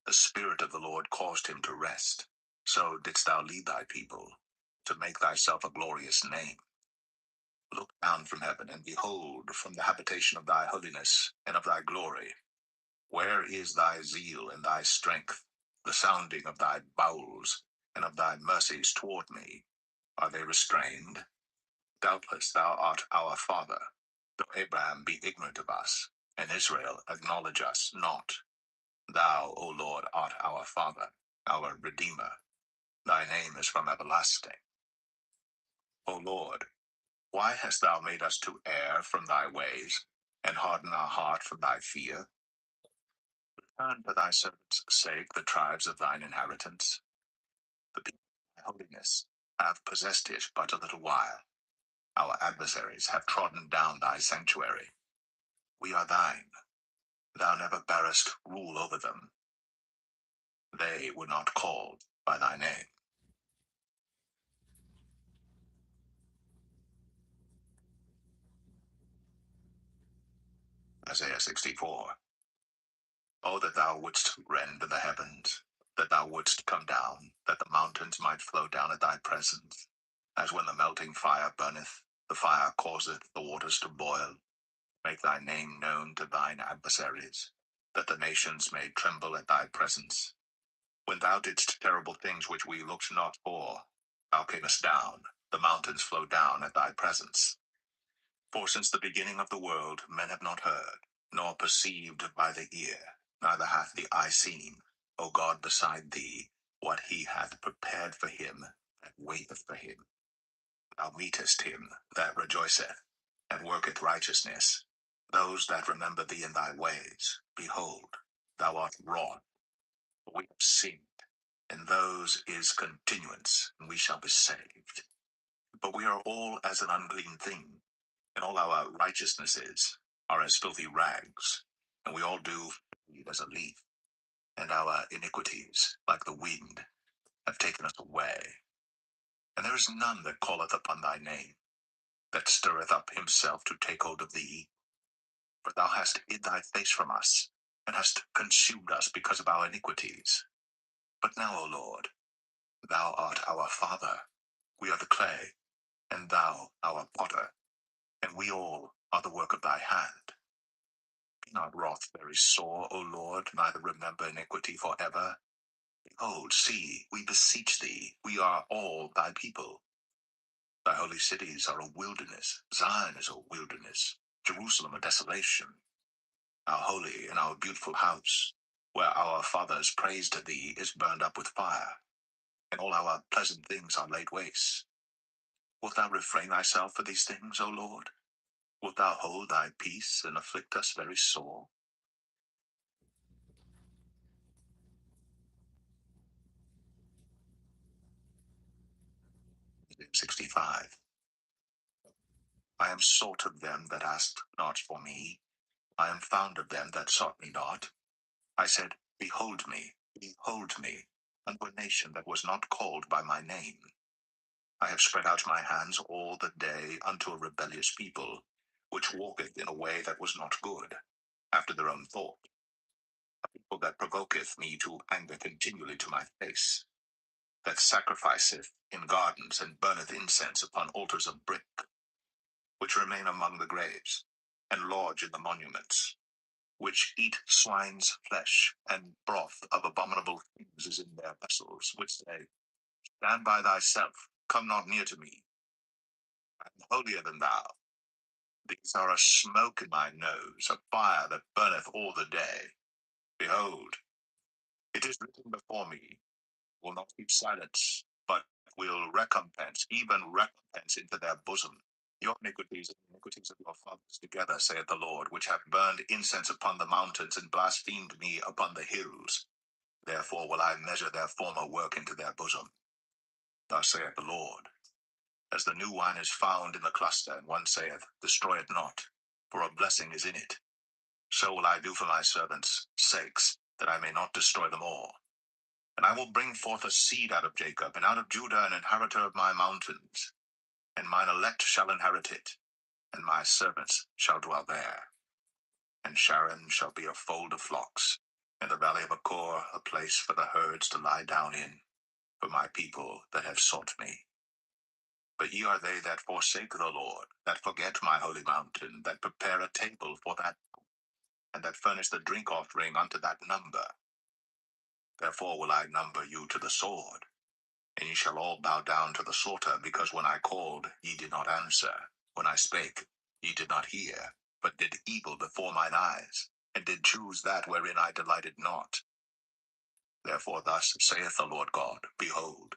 The Spirit of the Lord caused him to rest. So didst thou lead thy people, to make thyself a glorious name. Look down from heaven, and behold from the habitation of thy holiness and of thy glory. Where is thy zeal and thy strength, the sounding of thy bowels, and of thy mercies toward me? Are they restrained? Doubtless thou art our father, though Abraham be ignorant of us, and Israel acknowledge us not. Thou, O Lord, art our Father, our Redeemer. Thy name is from everlasting. O Lord, why hast thou made us to err from thy ways, and harden our heart from thy fear? Return for thy servants' sake the tribes of thine inheritance. The people of thy holiness have possessed it but a little while. Our adversaries have trodden down thy sanctuary. We are thine. Thou never barest rule over them. They were not called by thy name. Isaiah 64. Oh, that thou wouldst rend the heavens, that thou wouldst come down, that the mountains might flow down at thy presence. As when the melting fire burneth, the fire causeth the waters to boil. Make thy name known to thine adversaries, that the nations may tremble at thy presence. When thou didst terrible things which we looked not for, thou camest down, the mountains flow down at thy presence. For since the beginning of the world men have not heard, nor perceived by the ear, neither hath the eye seen, O God, beside thee, what he hath prepared for him that waiteth for him. Thou meetest him that rejoiceth, and worketh righteousness, those that remember thee in thy ways. Behold, thou art wrought, for we have sinned, in those is continuance, and we shall be saved. But we are all as an unclean thing, and all our righteousnesses are as filthy rags, and we all do fade as a leaf, and our iniquities, like the wind, have taken us away. And there is none that calleth upon thy name, that stirreth up himself to take hold of thee. For thou hast hid thy face from us, and hast consumed us because of our iniquities. But now, O Lord, thou art our Father, we are the clay, and thou our potter, and we all are the work of thy hand. Be not wroth very sore, O Lord, neither remember iniquity forever. Behold, see, we beseech thee, we are all thy people. Thy holy cities are a wilderness, Zion is a wilderness, Jerusalem a desolation. Our holy and our beautiful house, where our fathers praised thee, is burned up with fire, and all our pleasant things are laid waste. Wilt thou refrain thyself for these things, O Lord? Wilt thou hold thy peace, and afflict us very sore? 65. I am sought of them that asked not for me. I am found of them that sought me not. I said, behold me, unto a nation that was not called by my name. I have spread out my hands all the day unto a rebellious people, which walketh in a way that was not good, after their own thought. a people that provoketh me to anger continually to my face, that sacrificeth in gardens and burneth incense upon altars of brick, which remain among the graves, and lodge in the monuments, which eat swine's flesh, and broth of abominable things is in their vessels, which say, Stand by thyself, come not near to me. I am holier than thou. These are a smoke in my nose, a fire that burneth all the day. Behold, it is written before me, will not keep silence, but will recompense, even recompense into their bosom. Your iniquities and the iniquities of your fathers together, saith the Lord, which have burned incense upon the mountains and blasphemed me upon the hills. Therefore will I measure their former work into their bosom. Thus saith the Lord, as the new wine is found in the cluster, and one saith, Destroy it not, for a blessing is in it. So will I do for my servants' sakes, that I may not destroy them all. And I will bring forth a seed out of Jacob, and out of Judah an inheritor of my mountains. And mine elect shall inherit it, and my servants shall dwell there. And Sharon shall be a fold of flocks, and the valley of Achor a place for the herds to lie down in, for my people that have sought me. But ye are they that forsake the Lord, that forget my holy mountain, that prepare a table for that, and that furnish the drink offering unto that number. Therefore will I number you to the sword, and ye shall all bow down to the slaughter, because when I called, ye did not answer. When I spake, ye did not hear, but did evil before mine eyes, and did choose that wherein I delighted not. Therefore thus saith the Lord God, Behold,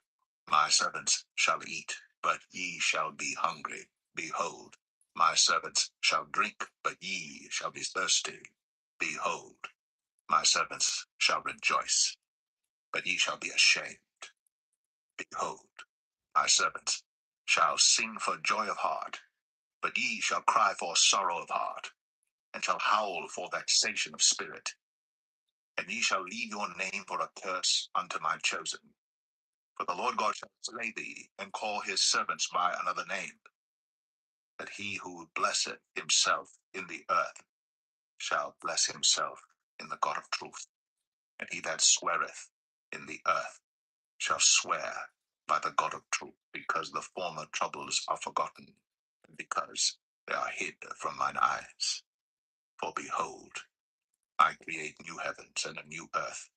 my servants shall eat, but ye shall be hungry. Behold, my servants shall drink, but ye shall be thirsty. Behold, my servants shall rejoice, but ye shall be ashamed. Behold, my servants shall sing for joy of heart, but ye shall cry for sorrow of heart, and shall howl for vexation of spirit. And ye shall leave your name for a curse unto my chosen. For the Lord God shall slay thee, and call his servants by another name, that he who blesseth himself in the earth shall bless himself in the God of truth. And he that sweareth in the earth shall swear by the God of truth, because the former troubles are forgotten, and because they are hid from mine eyes. For behold, I create new heavens and a new earth,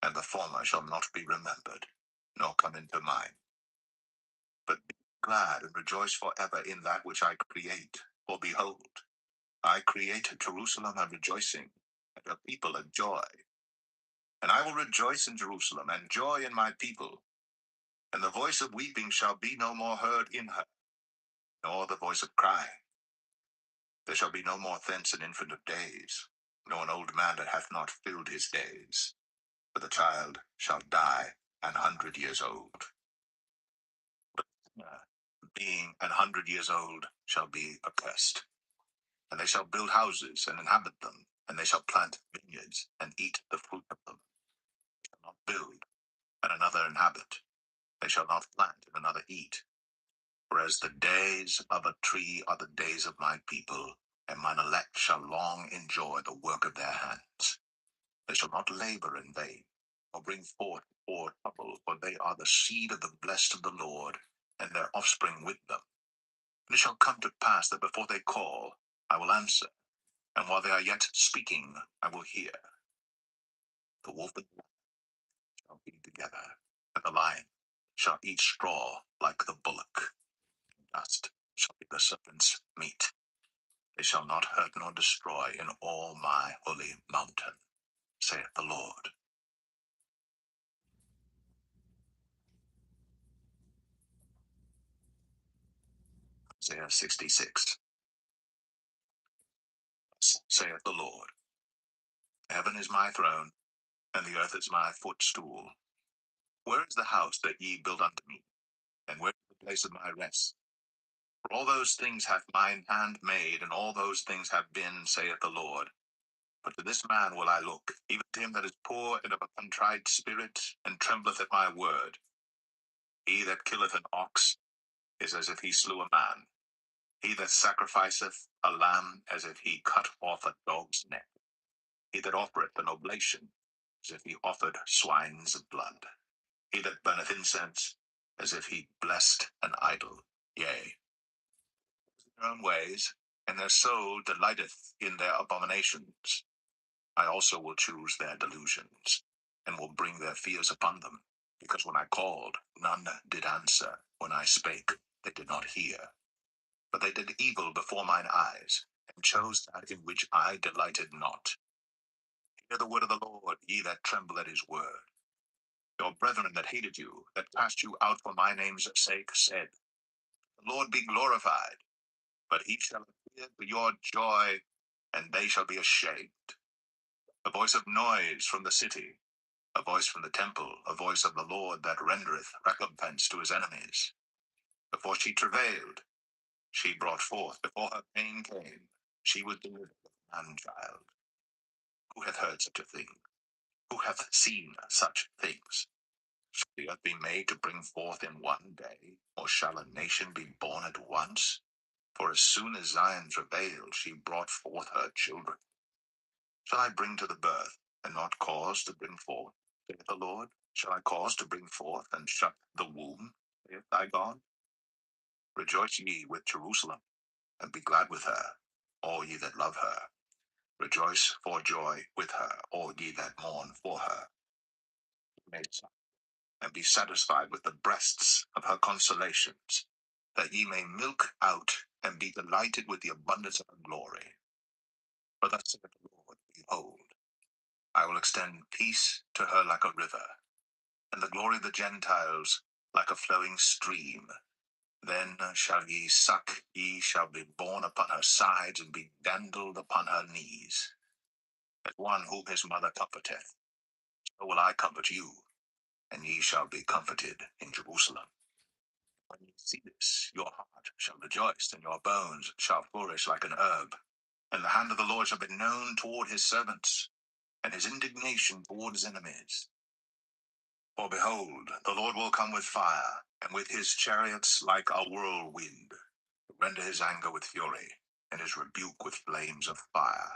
and the former shall not be remembered, nor come into mind. But be glad and rejoice forever in that which I create. For behold, I create Jerusalem a rejoicing, and her people a joy. And I will rejoice in Jerusalem, and joy in my people. And the voice of weeping shall be no more heard in her, nor the voice of crying. There shall be no more thence an infant of days, nor an old man that hath not filled his days. For the child shall die 100 years old. But being 100 years old shall be accursed. And they shall build houses and inhabit them, and they shall plant vineyards and eat the fruit of them. They shall not build, and another inhabit. They shall not plant, and another eat. Whereas the days of a tree are the days of my people, and mine elect shall long enjoy the work of their hands. They shall not labor in vain, or bring forth or trouble, for they are the seed of the blessed of the Lord, and their offspring with them. And it shall come to pass that before they call, I will answer, and while they are yet speaking, I will hear. The wolf and the lamb shall be together, and the lion shall eat straw like the bullock. Dust shall be the serpent's meat. They shall not hurt nor destroy in all my holy mountain, saith the Lord. Isaiah 66. Thus saith the Lord, Heaven is my throne, and the earth is my footstool. Where is the house that ye build unto me? And where is the place of my rest? For all those things hath mine hand made, and all those things have been, saith the Lord. But to this man will I look, even to him that is poor and of a contrite spirit, and trembleth at my word. He that killeth an ox is as if he slew a man. He that sacrificeth a lamb as if he cut off a dog's neck. He that offereth an oblation, as if he offered swine's blood. He that burneth incense, as if he blessed an idol. Yea, their own ways, and their soul delighteth in their abominations. I also will choose their delusions, and will bring their fears upon them. Because when I called, none did answer. When I spake, they did not hear. But they did evil before mine eyes, and chose that in which I delighted not. Hear the word of the Lord, ye that tremble at his word. Your brethren that hated you, that cast you out for my name's sake, said, the Lord be glorified. But he shall appear to your joy, and they shall be ashamed. A voice of noise from the city, a voice from the temple, a voice of the Lord that rendereth recompense to his enemies. Before she travailed, she brought forth. Before her pain came, she was delivered of a man-child. Who hath heard such a thing? Who hath seen such things? Shall the earth be made to bring forth in one day, or shall a nation be born at once? For as soon as Zion travailed, she brought forth her children. Shall I bring to the birth, and not cause to bring forth, saith the Lord? Shall I cause to bring forth, and shut the womb, saith thy God? Rejoice ye with Jerusalem, and be glad with her, all ye that love her. Rejoice for joy with her, all ye that mourn for her. May suck, and be satisfied with the breasts of her consolations, that ye may milk out, and be delighted with the abundance of her glory. For thus saith the Lord, behold, I will extend peace to her like a river, and the glory of the Gentiles like a flowing stream. Then shall ye suck, ye shall be borne upon her sides, and be dandled upon her knees. As one whom his mother comforteth, so will I comfort you, and ye shall be comforted in Jerusalem. When ye see this, your heart shall rejoice, and your bones shall flourish like an herb. And the hand of the Lord shall be known toward his servants, and his indignation toward his enemies. For behold, the Lord will come with fire, and with his chariots like a whirlwind, to render his anger with fury, and his rebuke with flames of fire.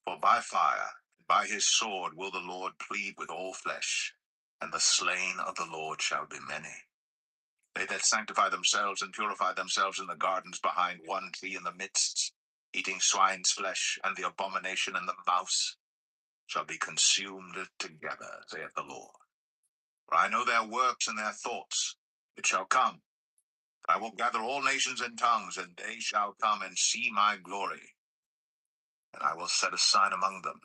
For by fire, and by his sword will the Lord plead with all flesh, and the slain of the Lord shall be many. They that sanctify themselves and purify themselves in the gardens behind one tree in the midst, eating swine's flesh, and the abomination and the mouse, shall be consumed together, saith the Lord. For I know their works and their thoughts. It shall come. I will gather all nations and tongues, and they shall come and see my glory. And I will set a sign among them.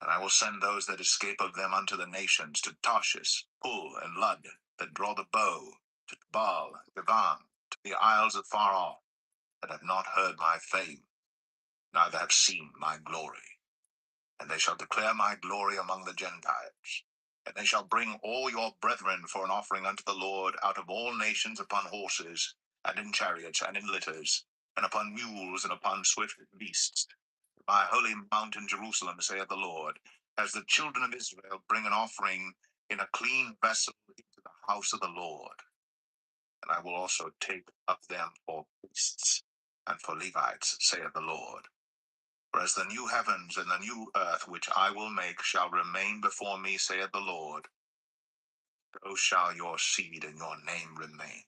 And I will send those that escape of them unto the nations, to Tarshish, Pul, and Lud, that draw the bow, to Tubal, Javan, to the isles afar off, that have not heard my fame, neither have seen my glory. And they shall declare my glory among the Gentiles. And they shall bring all your brethren for an offering unto the Lord out of all nations upon horses, and in chariots, and in litters, and upon mules, and upon swift beasts. My holy mountain Jerusalem, saith the Lord, as the children of Israel bring an offering in a clean vessel into the house of the Lord. And I will also take up them for priests and for Levites, saith the Lord. For as the new heavens and the new earth which I will make shall remain before me, saith the Lord, so shall your seed and your name remain.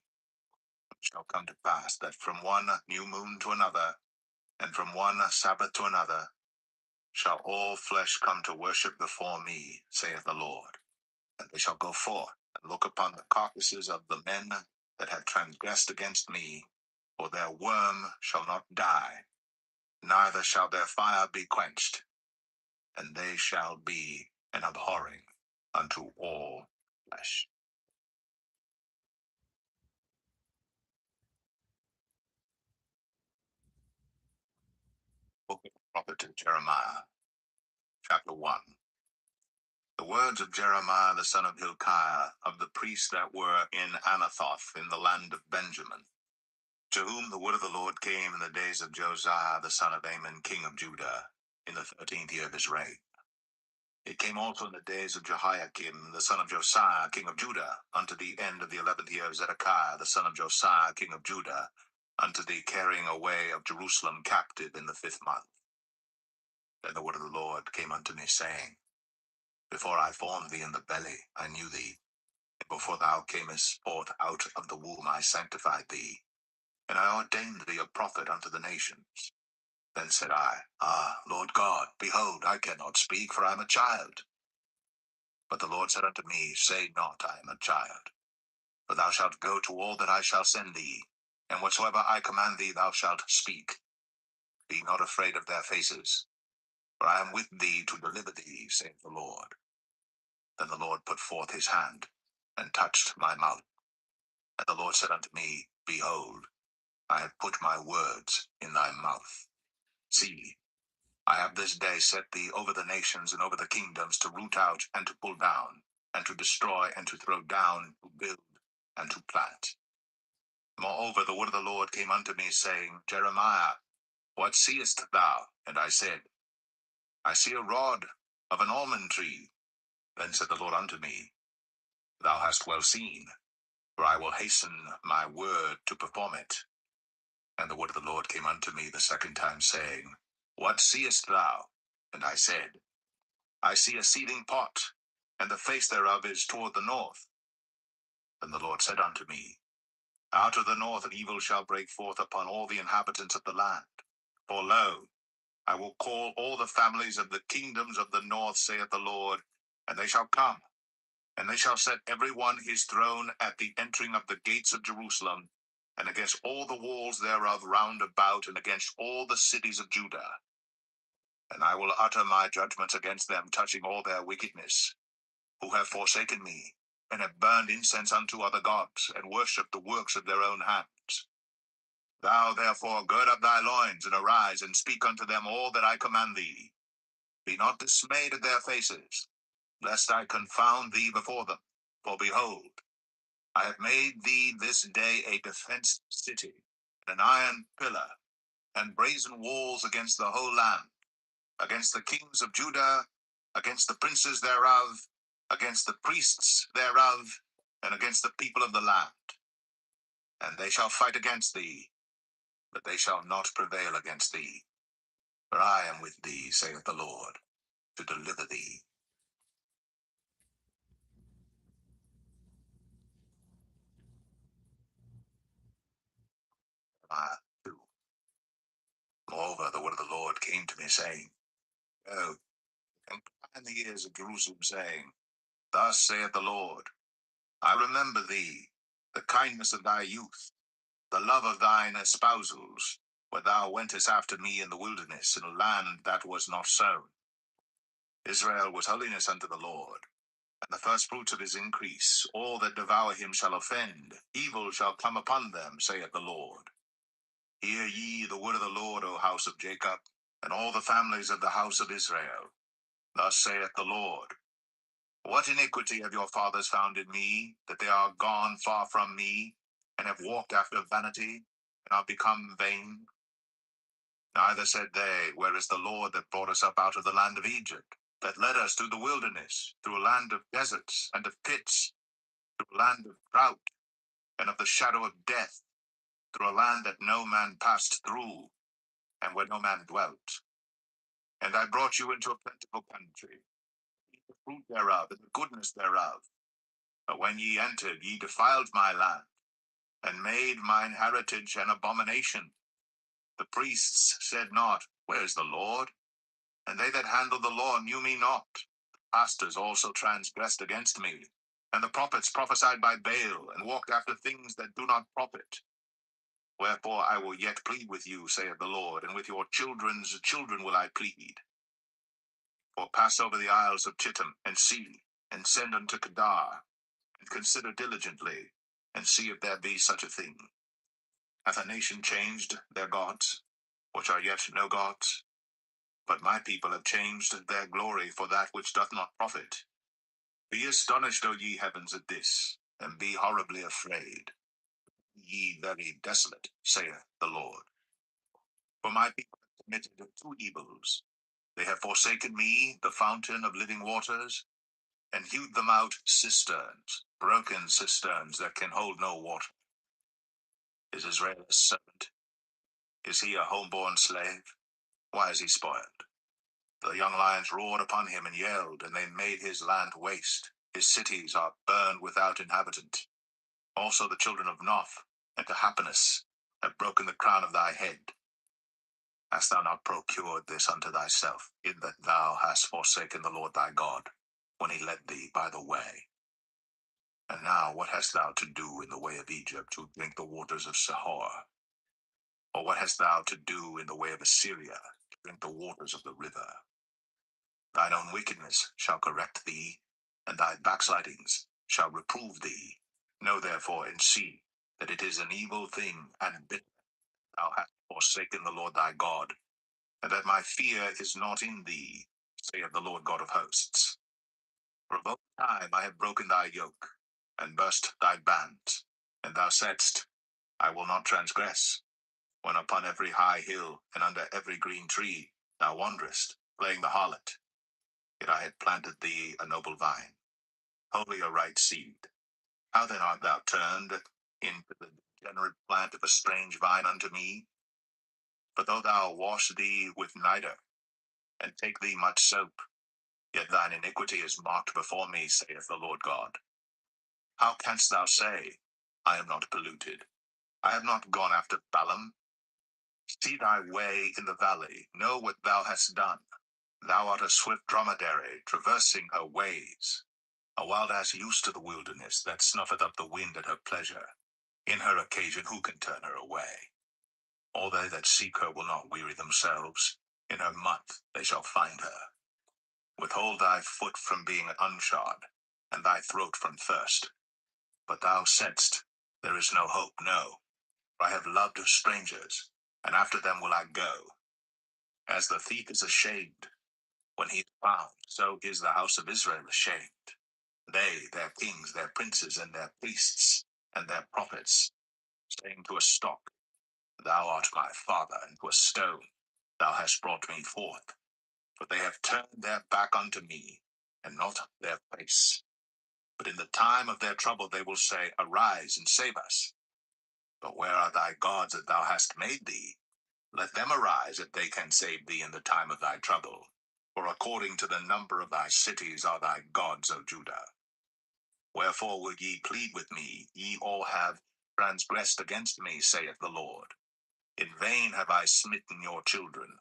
It shall come to pass that from one new moon to another, and from one Sabbath to another, shall all flesh come to worship before me, saith the Lord. And they shall go forth and look upon the carcasses of the men that have transgressed against me, for their worm shall not die, neither shall their fire be quenched, and they shall be an abhorring unto all flesh. Book of the prophet Jeremiah, chapter 1. The words of Jeremiah the son of Hilkiah, of the priests that were in Anathoth in the land of Benjamin, to whom the word of the Lord came in the days of Josiah the son of Amon, king of Judah, in the 13th year of his reign. It came also in the days of Jehoiakim the son of Josiah, king of Judah, unto the end of the 11th year of Zedekiah the son of Josiah, king of Judah, unto the carrying away of Jerusalem captive in the 5th month. Then the word of the Lord came unto me, saying, Before I formed thee in the belly, I knew thee. And before thou camest forth out of the womb, I sanctified thee. And I ordained thee a prophet unto the nations. Then said I, Ah, Lord God, behold, I cannot speak, for I am a child. But the Lord said unto me, Say not, I am a child. For thou shalt go to all that I shall send thee, and whatsoever I command thee thou shalt speak. Be not afraid of their faces, for I am with thee to deliver thee, saith the Lord. Then the Lord put forth his hand, and touched my mouth. And the Lord said unto me, Behold, I have put my words in thy mouth. See, I have this day set thee over the nations and over the kingdoms, to root out and to pull down, and to destroy and to throw down, to build and to plant. Moreover, the word of the Lord came unto me, saying, Jeremiah, what seest thou? And I said, I see a rod of an almond tree. Then said the Lord unto me, Thou hast well seen, for I will hasten my word to perform it. And the word of the Lord came unto me the second time, saying, What seest thou? And I said, I see a seething pot, and the face thereof is toward the north. Then the Lord said unto me, Out of the north an evil shall break forth upon all the inhabitants of the land. For lo, I will call all the families of the kingdoms of the north, saith the Lord, and they shall come, and they shall set every one his throne at the entering of the gates of Jerusalem, and against all the walls thereof round about, and against all the cities of Judah. And I will utter my judgments against them, touching all their wickedness, who have forsaken me, and have burned incense unto other gods, and worshipped the works of their own hands. Thou therefore gird up thy loins, and arise, and speak unto them all that I command thee. Be not dismayed at their faces, lest I confound thee before them. For behold, I have made thee this day a defenced city, and an iron pillar, and brazen walls against the whole land, against the kings of Judah, against the princes thereof, against the priests thereof, and against the people of the land. And they shall fight against thee, but they shall not prevail against thee. For I am with thee, saith the Lord, to deliver thee. Ah, 2. Moreover, the word of the Lord came to me, saying, Go, and cry in the ears of Jerusalem, saying, Thus saith the Lord, I remember thee, the kindness of thy youth, the love of thine espousals, where thou wentest after me in the wilderness, in a land that was not sown. Israel was holiness unto the Lord, and the first fruits of his increase. All that devour him shall offend. Evil shall come upon them, saith the Lord. Hear ye the word of the Lord, O house of Jacob, and all the families of the house of Israel. Thus saith the Lord, What iniquity have your fathers found in me, that they are gone far from me, and have walked after vanity, and are become vain? Neither said they, Where is the Lord that brought us up out of the land of Egypt, that led us through the wilderness, through a land of deserts and of pits, through a land of drought and of the shadow of death, through a land that no man passed through, and where no man dwelt? And I brought you into a plentiful country, eat the fruit thereof, and the goodness thereof. But when ye entered, ye defiled my land, and made mine heritage an abomination. The priests said not, Where is the Lord? And they that handled the law knew me not. The pastors also transgressed against me, and the prophets prophesied by Baal, and walked after things that do not profit. Wherefore I will yet plead with you, saith the Lord, and with your children's children will I plead. For pass over the isles of Chittim, and see, and send unto Kedar, and consider diligently, and see if there be such a thing. Hath a nation changed their gods, which are yet no gods? But my people have changed their glory for that which doth not profit. Be astonished, O ye heavens, at this, and be horribly afraid, ye very desolate, saith the Lord. For my people have committed 2 evils. They have forsaken me, the fountain of living waters, and hewed them out cisterns, broken cisterns that can hold no water. Is Israel a servant? Is he a homeborn slave? Why is he spoiled? The young lions roared upon him and yelled, and they made his land waste. His cities are burned without inhabitant. Also the children of Noth and Tahapanus have broken the crown of thy head. Hast thou not procured this unto thyself, in that thou hast forsaken the Lord thy God, when he led thee by the way? And now what hast thou to do in the way of Egypt, to drink the waters of Sihor? Or what hast thou to do in the way of Assyria, to drink the waters of the river? Thine own wickedness shall correct thee, and thy backslidings shall reprove thee. Know therefore and see that it is an evil thing and bitter. Thou hast forsaken the Lord thy God, and that my fear is not in thee, saith the Lord God of hosts. For both time I have broken thy yoke, and burst thy bands, and thou saidst, I will not transgress. When upon every high hill and under every green tree thou wanderest, playing the harlot, yet I had planted thee a noble vine, wholly a right seed. How then art thou turned into the degenerate plant of a strange vine unto me? For though thou wash thee with nitre, and take thee much soap, yet thine iniquity is marked before me, saith the Lord God. How canst thou say, I am not polluted? I have not gone after Balaam. See thy way in the valley, know what thou hast done. Thou art a swift dromedary, traversing her ways, a wild ass used to the wilderness, that snuffeth up the wind at her pleasure. In her occasion who can turn her away? All they that seek her will not weary themselves. In her month they shall find her. Withhold thy foot from being unshod, and thy throat from thirst. But thou saidst, there is no hope, no. For I have loved strangers, and after them will I go. As the thief is ashamed when he is found, so is the house of Israel ashamed. They, their kings, their princes, and their priests, and their prophets, saying to a stock, Thou art my father, and to a stone, Thou hast brought me forth. For they have turned their back unto me, and not their face. But in the time of their trouble they will say, Arise and save us. But where are thy gods that thou hast made thee? Let them arise, if they can save thee in the time of thy trouble. For according to the number of thy cities are thy gods, O Judah. Wherefore will ye plead with me? Ye all have transgressed against me, saith the Lord. In vain have I smitten your children.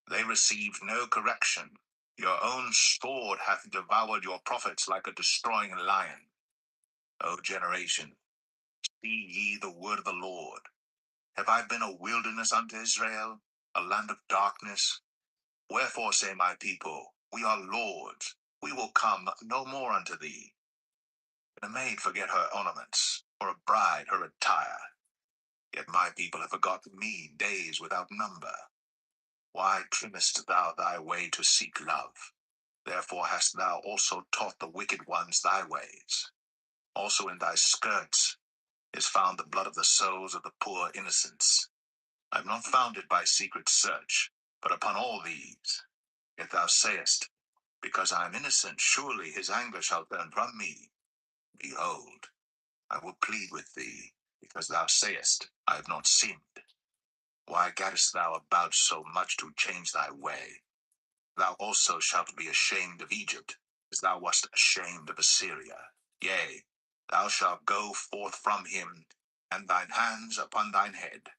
They received no correction. Your own sword hath devoured your prophets like a destroying lion. O generation, see ye the word of the Lord. Have I been a wilderness unto Israel, a land of darkness? Wherefore say my people, We are lords, we will come no more unto thee. Can a maid forget her ornaments, or a bride her attire? Yet my people have forgotten me days without number. Why trimmest thou thy way to seek love? Therefore hast thou also taught the wicked ones thy ways. Also in thy skirts is found the blood of the souls of the poor innocents. I have not found it by secret search, but upon all these. Yet thou sayest, Because I am innocent, surely his anger shall turn from me. Behold, I will plead with thee, because thou sayest, I have not sinned. Why gaddest thou about so much to change thy way? Thou also shalt be ashamed of Egypt, as thou wast ashamed of Assyria. Yea, thou shalt go forth from him, and thine hands upon thine head.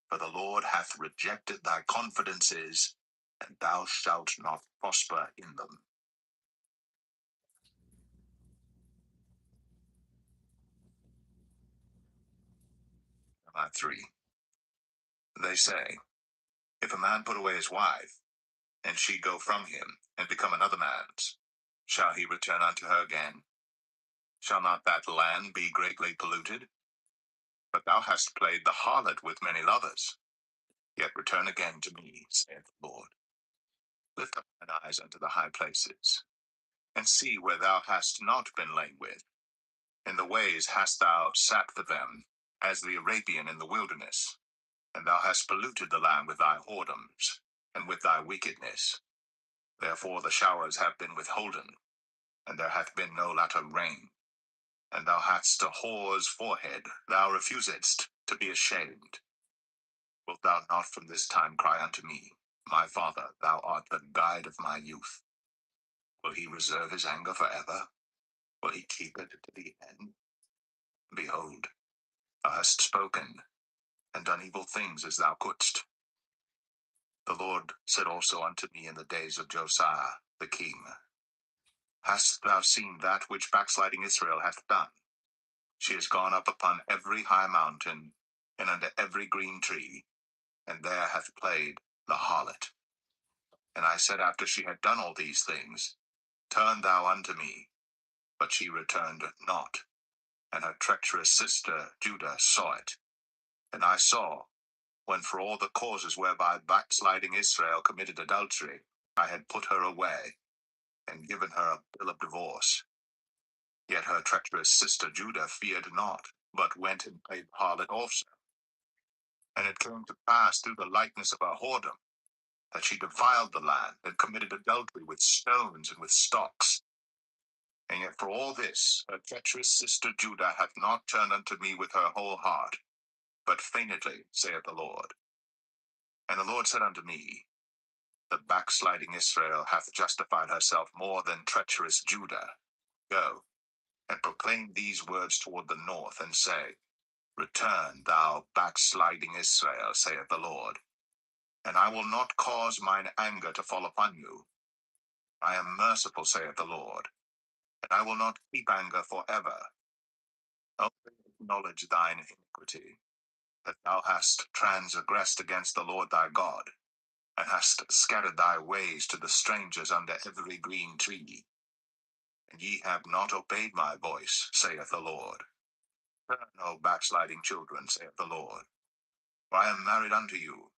For the Lord hath rejected thy confidences, and thou shalt not prosper in them. 3. They say, If a man put away his wife, and she go from him, and become another man's, shall he return unto her again? Shall not that land be greatly polluted? But thou hast played the harlot with many lovers. Yet return again to me, saith the Lord. Lift up thine eyes unto the high places, and see where thou hast not been lain with. In the ways hast thou sat for them, as the Arabian in the wilderness, and thou hast polluted the land with thy whoredoms, and with thy wickedness. Therefore the showers have been withholden, and there hath been no latter rain. And thou hadst a whore's forehead, thou refusedst to be ashamed. Wilt thou not from this time cry unto me, My father, thou art the guide of my youth. Will he reserve his anger forever? Will he keep it to the end? Behold, thou hast spoken, and done evil things as thou couldst. The Lord said also unto me in the days of Josiah the king, Hast thou seen that which backsliding Israel hath done? She is gone up upon every high mountain, and under every green tree, and there hath played the harlot. And I said after she had done all these things, Turn thou unto me. But she returned not, and her treacherous sister Judah saw it. And I saw, when for all the causes whereby backsliding Israel committed adultery, I had put her away, and given her a bill of divorce. Yet her treacherous sister Judah feared not, but went and played harlot also. And it came to pass through the likeness of her whoredom, that she defiled the land, and committed adultery with stones and with stocks. And yet for all this, her treacherous sister Judah hath not turned unto me with her whole heart, but feignedly, saith the Lord. And the Lord said unto me, The backsliding Israel hath justified herself more than treacherous Judah. Go, and proclaim these words toward the north, and say, Return, thou backsliding Israel, saith the Lord, and I will not cause mine anger to fall upon you. I am merciful, saith the Lord, and I will not keep anger forever. Only acknowledge thine iniquity, that thou hast transgressed against the Lord thy God, and hast scattered thy ways to the strangers under every green tree. And ye have not obeyed my voice, saith the Lord. Turn, O backsliding children, saith the Lord, for I am married unto you,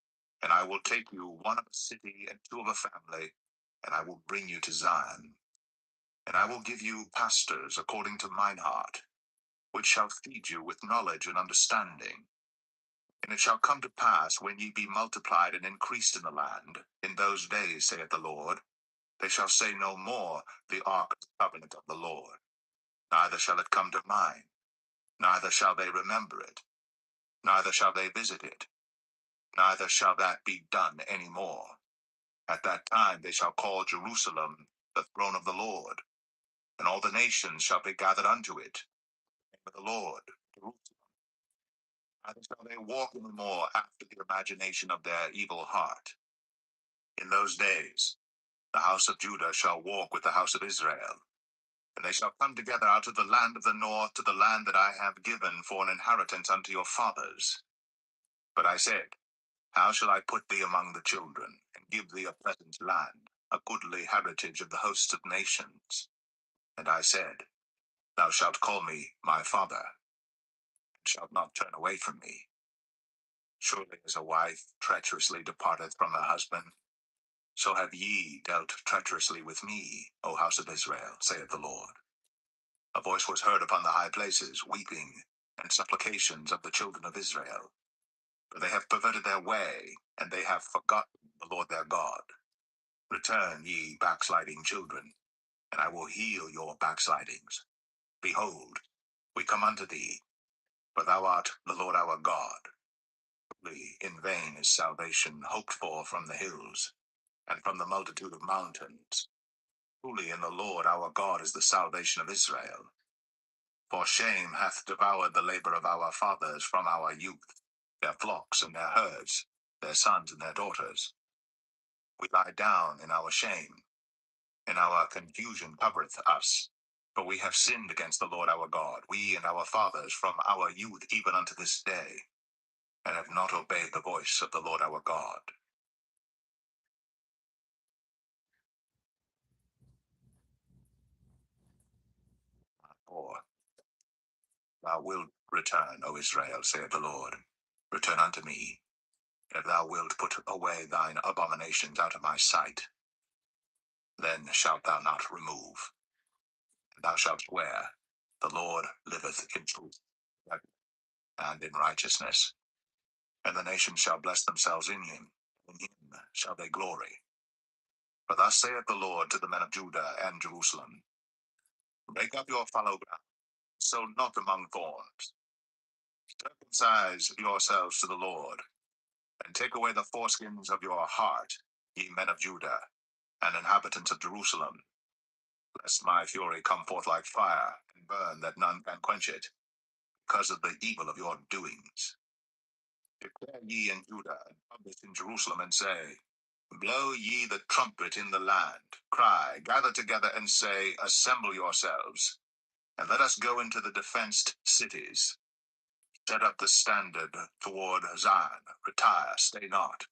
and I will take you one of a city and two of a family, and I will bring you to Zion. And I will give you pastors according to mine heart, which shall feed you with knowledge and understanding. And it shall come to pass, when ye be multiplied and increased in the land, in those days, saith the Lord, they shall say no more, the ark of the covenant of the Lord. Neither shall it come to mind, neither shall they remember it, neither shall they visit it, neither shall that be done any more. At that time they shall call Jerusalem the throne of the Lord, and all the nations shall be gathered unto it. For the Lord, Jerusalem. Neither shall they walk any more after the imagination of their evil heart. In those days the house of Judah shall walk with the house of Israel, and they shall come together out of the land of the north to the land that I have given for an inheritance unto your fathers. But I said, How shall I put thee among the children, and give thee a pleasant land, a goodly heritage of the hosts of nations? And I said, Thou shalt call me my father, and shalt not turn away from me. Surely as a wife treacherously departeth from her husband, so have ye dealt treacherously with me, O house of Israel, saith the Lord. A voice was heard upon the high places, weeping, and supplications of the children of Israel. For they have perverted their way, and they have forgotten the Lord their God. Return, ye backsliding children, and I will heal your backslidings. Behold, we come unto thee, for thou art the Lord our God. Truly, in vain is salvation hoped for from the hills, and from the multitude of mountains. Truly in the Lord our God is the salvation of Israel. For shame hath devoured the labor of our fathers from our youth, their flocks and their herds, their sons and their daughters. We lie down in our shame, and our confusion covereth us. For we have sinned against the Lord our God, we and our fathers from our youth even unto this day, and have not obeyed the voice of the Lord our God. For thou wilt return, O Israel, saith the Lord. Return unto me, and if thou wilt put away thine abominations out of my sight, then shalt thou not remove. And thou shalt swear, The Lord liveth in truth and in righteousness. And the nations shall bless themselves in him shall they glory. For thus saith the Lord to the men of Judah and Jerusalem, Break up your fallow ground, sow not among thorns. Circumcise yourselves to the Lord, and take away the foreskins of your heart, ye men of Judah, and inhabitants of Jerusalem, lest my fury come forth like fire, and burn that none can quench it, because of the evil of your doings. Declare ye in Judah, and publish in Jerusalem, and say, Blow ye the trumpet in the land, cry, gather together, and say, Assemble yourselves, and let us go into the defenced cities. Set up the standard toward Zion, retire, stay not.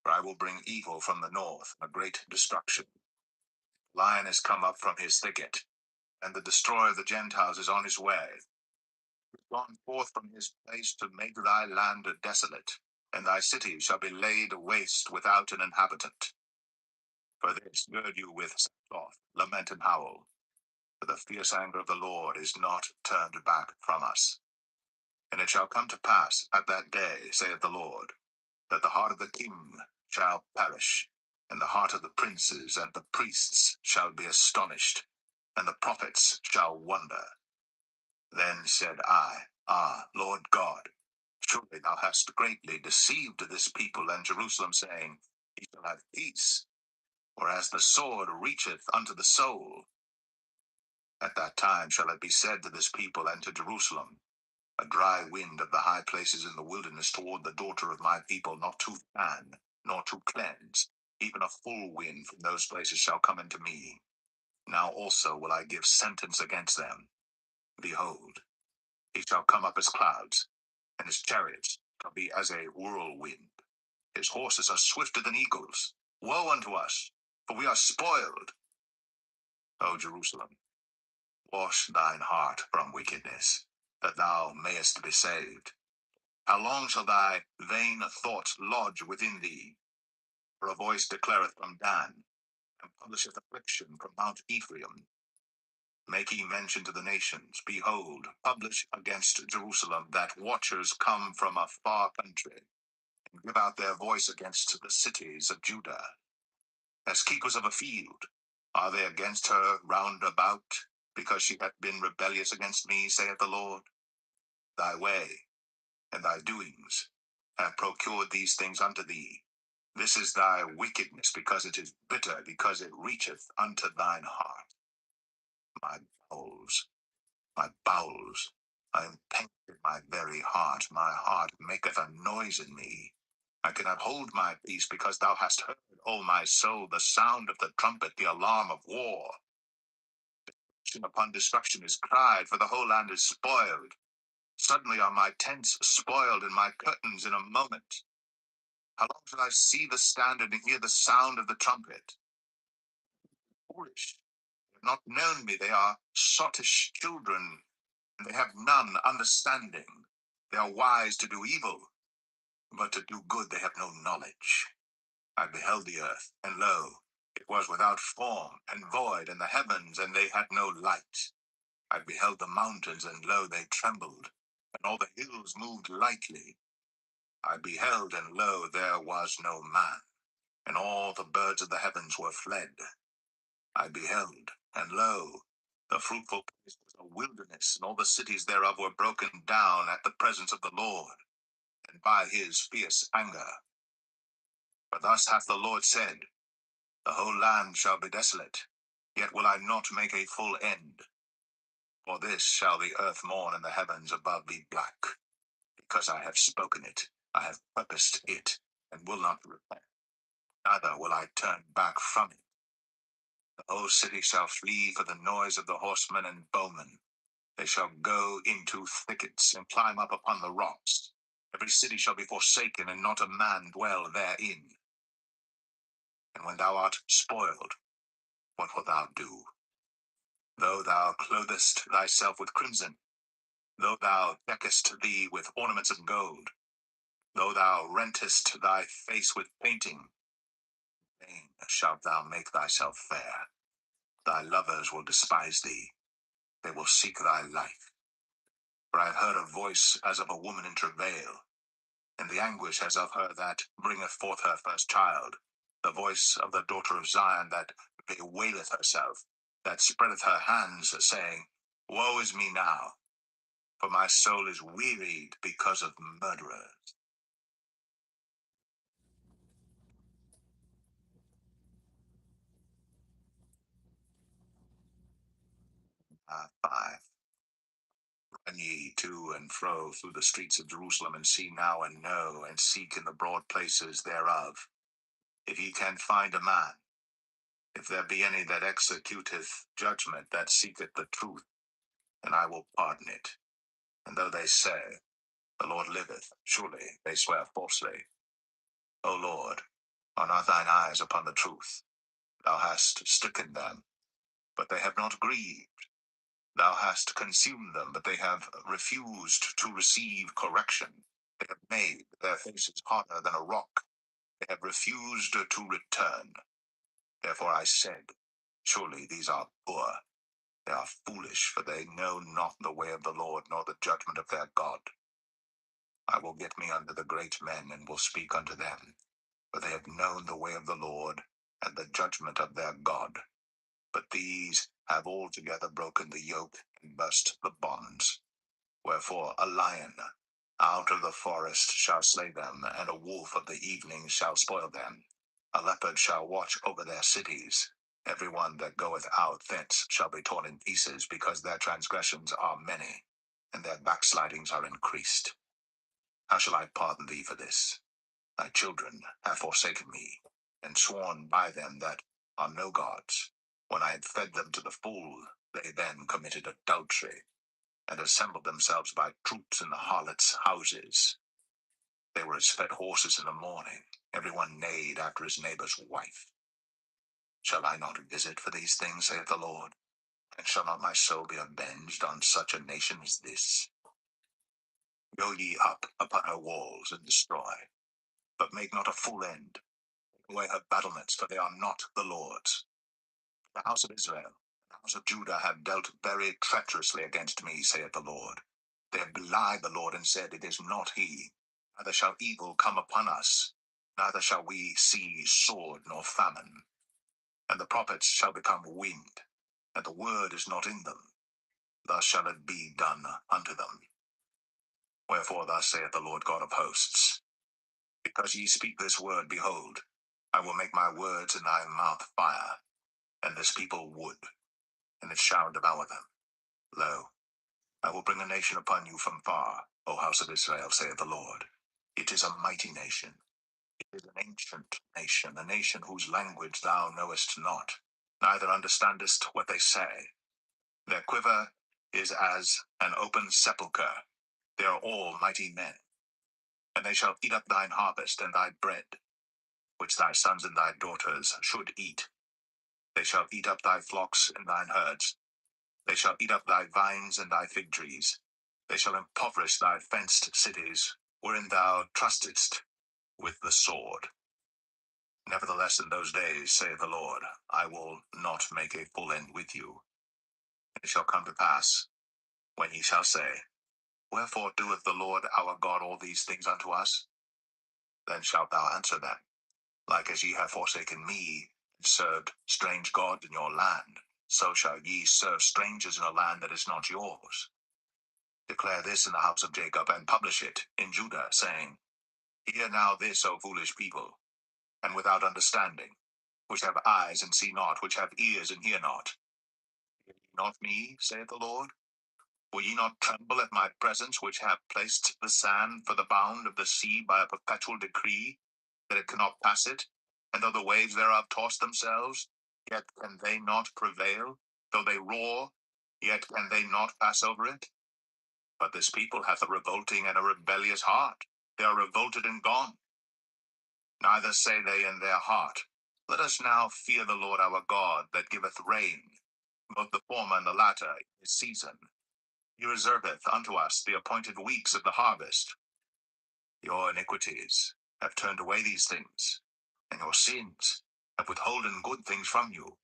For I will bring evil from the north, a great destruction. Lion is come up from his thicket, and the destroyer of the Gentiles is on his way. He is gone forth from his place to make thy land desolate, and thy cities shall be laid waste without an inhabitant. For this gird you with sackcloth, lament and howl, for the fierce anger of the Lord is not turned back from us. And it shall come to pass at that day, saith the Lord, that the heart of the king shall perish, and the heart of the princes and the priests shall be astonished, and the prophets shall wonder. Then said I, Lord God, surely thou hast greatly deceived this people and Jerusalem, saying, Ye shall have peace, whereas the sword reacheth unto the soul. At that time shall it be said to this people and to Jerusalem, a dry wind of the high places in the wilderness toward the daughter of my people, not to fan, nor to cleanse, even a full wind from those places shall come into me. Now also will I give sentence against them. Behold, he shall come up as clouds, and his chariots shall be as a whirlwind. His horses are swifter than eagles. Woe unto us, for we are spoiled. O Jerusalem, wash thine heart from wickedness, that thou mayest be saved. How long shall thy vain thoughts lodge within thee? For a voice declareth from Dan, and publisheth affliction from Mount Ephraim. Make ye mention to the nations, behold, publish against Jerusalem, that watchers come from a far country, and give out their voice against the cities of Judah. As keepers of a field, are they against her round about, because she hath been rebellious against me, saith the Lord? Thy way and thy doings have procured these things unto thee. This is thy wickedness, because it is bitter, because it reacheth unto thine heart. My bowels, my bowels, I am pained in my very heart. My heart maketh a noise in me. I cannot hold my peace, because thou hast heard, O my soul, the sound of the trumpet, the alarm of war. Destruction upon destruction is cried, for the whole land is spoiled. Suddenly are my tents spoiled, and my curtains in a moment. How long shall I see the standard and hear the sound of the trumpet? Foolish, they have not known me. They are sottish children, and they have none understanding. They are wise to do evil, but to do good they have no knowledge. I beheld the earth, and lo, it was without form and void, and the heavens, and they had no light. I beheld the mountains, and lo, they trembled, and all the hills moved lightly. I beheld, and lo, there was no man, and all the birds of the heavens were fled. I beheld, and lo, the fruitful place was a wilderness, and all the cities thereof were broken down at the presence of the Lord, and by his fierce anger. For thus hath the Lord said, the whole land shall be desolate, yet will I not make a full end. For this shall the earth mourn, and the heavens above be black, because I have spoken it, I have purposed it, and will not repent, neither will I turn back from it. The whole city shall flee for the noise of the horsemen and bowmen. They shall go into thickets, and climb up upon the rocks. Every city shall be forsaken, and not a man dwell therein. And when thou art spoiled, what wilt thou do? Though thou clothest thyself with crimson, though thou deckest thee with ornaments of gold, though thou rentest thy face with painting, vain shalt thou make thyself fair. Thy lovers will despise thee, they will seek thy life. For I have heard a voice as of a woman in travail, and the anguish as of her that bringeth forth her first child, the voice of the daughter of Zion that bewaileth herself, that spreadeth her hands, saying, Woe is me now, for my soul is wearied because of murderers. 5. Run ye to and fro through the streets of Jerusalem, and see now and know, and seek in the broad places thereof, if ye can find a man, if there be any that executeth judgment, that seeketh the truth, and I will pardon it. And though they say, The Lord liveth, surely they swear falsely. O Lord, are not thine eyes upon the truth? Thou hast stricken them, but they have not grieved. Thou hast consumed them, but they have refused to receive correction. They have made their faces harder than a rock. They have refused to return. Therefore I said, Surely these are poor. They are foolish, for they know not the way of the Lord, nor the judgment of their God. I will get me unto the great men, and will speak unto them. For they have known the way of the Lord, and the judgment of their God. But these have altogether broken the yoke, and burst the bonds. Wherefore a lion out of the forest shall slay them, and a wolf of the evening shall spoil them. A leopard shall watch over their cities. Every one that goeth out thence shall be torn in pieces, because their transgressions are many, and their backslidings are increased. How shall I pardon thee for this? Thy children have forsaken me, and sworn by them that are no gods. When I had fed them to the full, they then committed adultery, and assembled themselves by troops in the harlots' houses. They were as fed horses in the morning. Every one neighed after his neighbor's wife. Shall I not visit for these things, saith the Lord? And shall not my soul be avenged on such a nation as this? Go ye up upon her walls, and destroy, but make not a full end. Take away her battlements, for they are not the Lord's. The house of Israel and the house of Judah have dealt very treacherously against me, saith the Lord. They have belied the Lord, and said, It is not he. Neither shall evil come upon us, neither shall we see sword nor famine. And the prophets shall become wind, and the word is not in them. Thus shall it be done unto them. Wherefore thus saith the Lord God of hosts, Because ye speak this word, behold, I will make my words in thy mouth fire, and this people wood, and it shall devour them. Lo, I will bring a nation upon you from far, O house of Israel, saith the Lord. It is a mighty nation. It is an ancient nation, a nation whose language thou knowest not, neither understandest what they say. Their quiver is as an open sepulchre. They are all mighty men. And they shall eat up thine harvest and thy bread, which thy sons and thy daughters should eat. They shall eat up thy flocks and thine herds. They shall eat up thy vines and thy fig trees. They shall impoverish thy fenced cities, wherein thou trustedst with the sword. Nevertheless, in those days, saith the Lord, I will not make a full end with you. It shall come to pass, when ye shall say, Wherefore doeth the Lord our God all these things unto us? Then shalt thou answer them, Like as ye have forsaken me, and served strange gods in your land, so shall ye serve strangers in a land that is not yours. Declare this in the house of Jacob, and publish it in Judah, saying, Hear now this, O foolish people, and without understanding, which have eyes and see not, which have ears and hear not. Hear ye not me, saith the Lord? Will ye not tremble at my presence, which have placed the sand for the bound of the sea by a perpetual decree, that it cannot pass it? And though the waves thereof toss themselves, yet can they not prevail. Though they roar, yet can they not pass over it. But this people hath a revolting and a rebellious heart. They are revolted and gone. Neither say they in their heart, Let us now fear the Lord our God, that giveth rain, both the former and the latter, in his season. He reserveth unto us the appointed weeks of the harvest. Your iniquities have turned away these things, and your sins have withholden good things from you.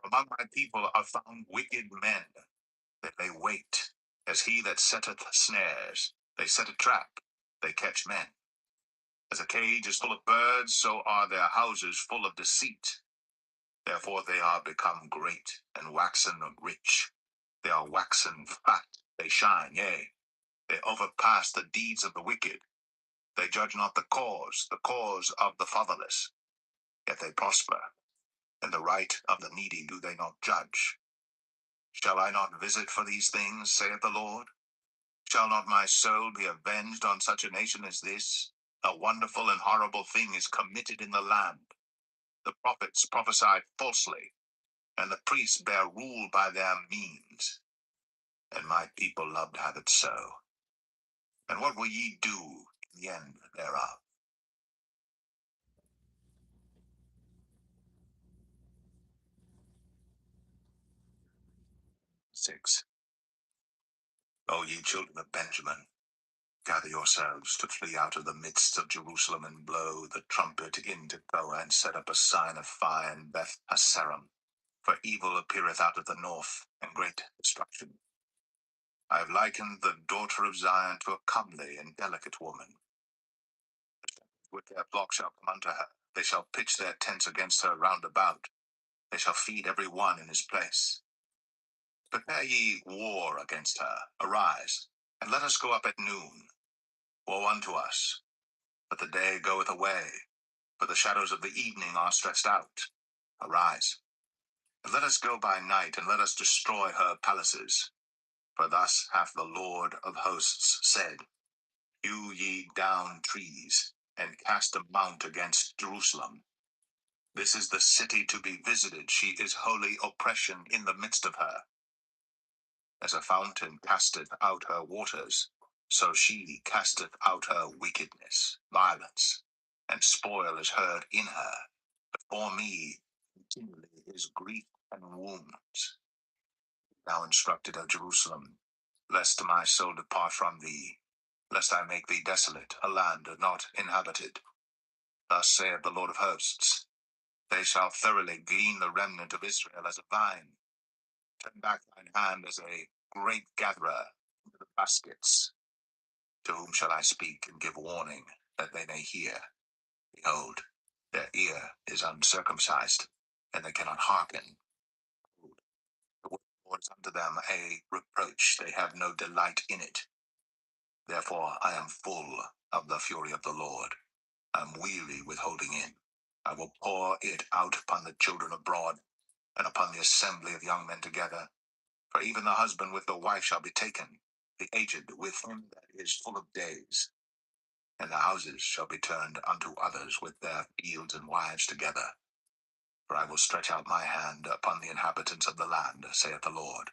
Among my people are found wicked men, that they wait, as he that setteth snares. They set a trap, they catch men. As a cage is full of birds, so are their houses full of deceit. Therefore they are become great, and waxen rich. They are waxen fat, they shine, yea, they overpass the deeds of the wicked. They judge not the cause of the fatherless. Yet they prosper, and the right of the needy do they not judge. Shall I not visit for these things, saith the Lord? Shall not my soul be avenged on such a nation as this? A wonderful and horrible thing is committed in the land. The prophets prophesy falsely, and the priests bear rule by their means. And my people love to have it so. And what will ye do in the end thereof? 6. O ye children of Benjamin, gather yourselves to flee out of the midst of Jerusalem, and blow the trumpet in Tekoa, and set up a sign of fire in Beth Hasaram. For evil appeareth out of the north, and great destruction. I have likened the daughter of Zion to a comely and delicate woman. With their flock shall come unto her. They shall pitch their tents against her round about. They shall feed every one in his place. Prepare ye war against her. Arise, and let us go up at noon. Woe unto us! But the day goeth away, for the shadows of the evening are stretched out. Arise, and let us go by night, and let us destroy her palaces. For thus hath the Lord of hosts said, Hew ye down trees, and cast a mount against Jerusalem. This is the city to be visited. She is holy oppression in the midst of her. As a fountain casteth out her waters, so she casteth out her wickedness, violence, and spoil is heard in her. But for me continually is grief and wounds. Thou instructed, O Jerusalem, lest my soul depart from thee, lest I make thee desolate, a land not inhabited. Thus saith the Lord of hosts, they shall thoroughly glean the remnant of Israel as a vine. Turn back thine hand as a grape gatherer into the baskets. To whom shall I speak and give warning, that they may hear? Behold, their ear is uncircumcised, and they cannot hearken. The word of the Lord is unto them a reproach, they have no delight in it. Therefore I am full of the fury of the Lord. I am weary with holding in. I will pour it out upon the children abroad, and upon the assembly of young men together. For even the husband with the wife shall be taken, the aged with him that is full of days. And the houses shall be turned unto others with their fields and wives together. For I will stretch out my hand upon the inhabitants of the land, saith the Lord.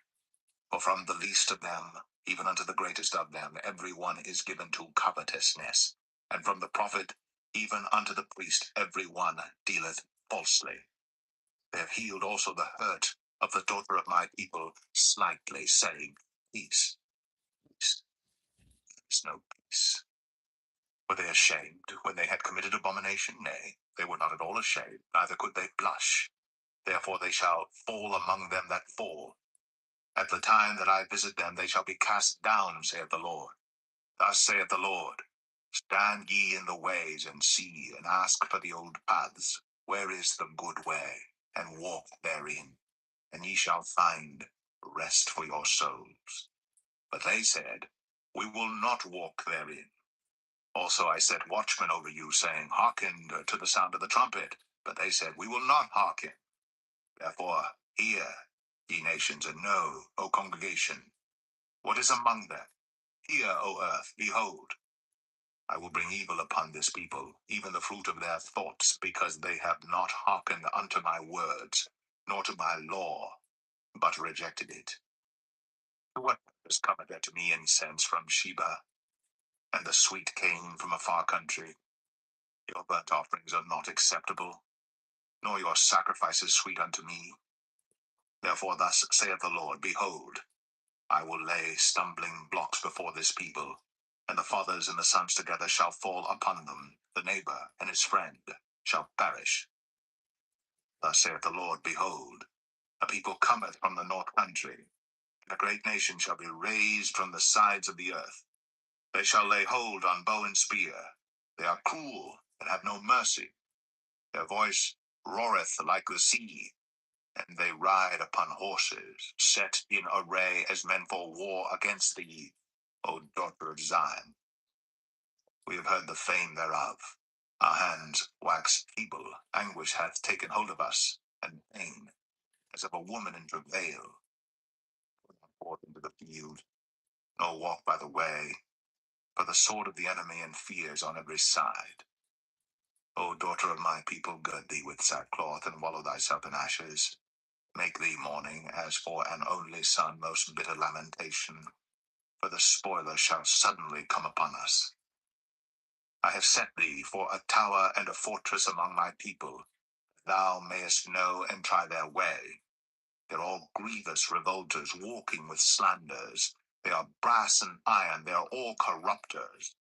For from the least of them, even unto the greatest of them, every one is given to covetousness. And from the prophet, even unto the priest, every one dealeth falsely. They have healed also the hurt of the daughter of my people slightly, saying, Peace, peace. There is no peace. Were they ashamed when they had committed abomination? Nay, they were not at all ashamed, neither could they blush. Therefore they shall fall among them that fall. At the time that I visit them, they shall be cast down, saith the Lord. Thus saith the Lord, stand ye in the ways, and see, and ask for the old paths, where is the good way, and walk therein, and ye shall find rest for your souls. But they said, we will not walk therein. Also I set watchmen over you, saying, hearken to the sound of the trumpet. But they said, we will not hearken. Therefore hear, ye nations, and know, O congregation, what is among them. Hear, O earth, behold, I will bring evil upon this people, even the fruit of their thoughts, because they have not hearkened unto my words, nor to my law, but rejected it. To what purpose cometh there to me incense from Sheba, and the sweet cane from a far country? Your burnt offerings are not acceptable, nor your sacrifices sweet unto me. Therefore thus saith the Lord, behold, I will lay stumbling blocks before this people, and the fathers and the sons together shall fall upon them. The neighbor and his friend shall perish. Thus saith the Lord, behold, a people cometh from the north country, and a great nation shall be raised from the sides of the earth. They shall lay hold on bow and spear. They are cruel and have no mercy. Their voice roareth like the sea, and they ride upon horses, set in array as men for war against thee, O daughter of Zion. We have heard the fame thereof. Our hands wax feeble, anguish hath taken hold of us, and pain, as of a woman in travail. field, nor walk by the way, for the sword of the enemy and fears on every side. O daughter of my people, gird thee with sackcloth, and wallow thyself in ashes. Make thee mourning, as for an only son, most bitter lamentation, for the spoiler shall suddenly come upon us. I have set thee for a tower and a fortress among my people. Thou mayest know and try their way. They're all grievous revolters, walking with slanders. They are brass and iron, they are all corrupters.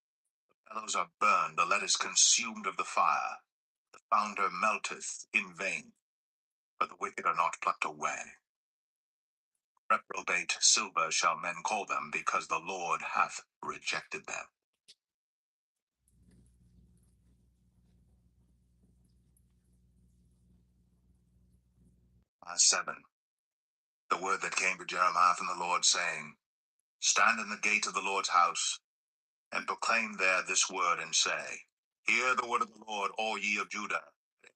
The bellows are burned, the lead is consumed of the fire. The founder melteth in vain, but the wicked are not plucked away. Reprobate silver shall men call them, because the Lord hath rejected them. Verse 7. The word that came to Jeremiah from the Lord, saying, Stand in the gate of the Lord's house, and proclaim there this word, and say, Hear the word of the Lord, all ye of Judah.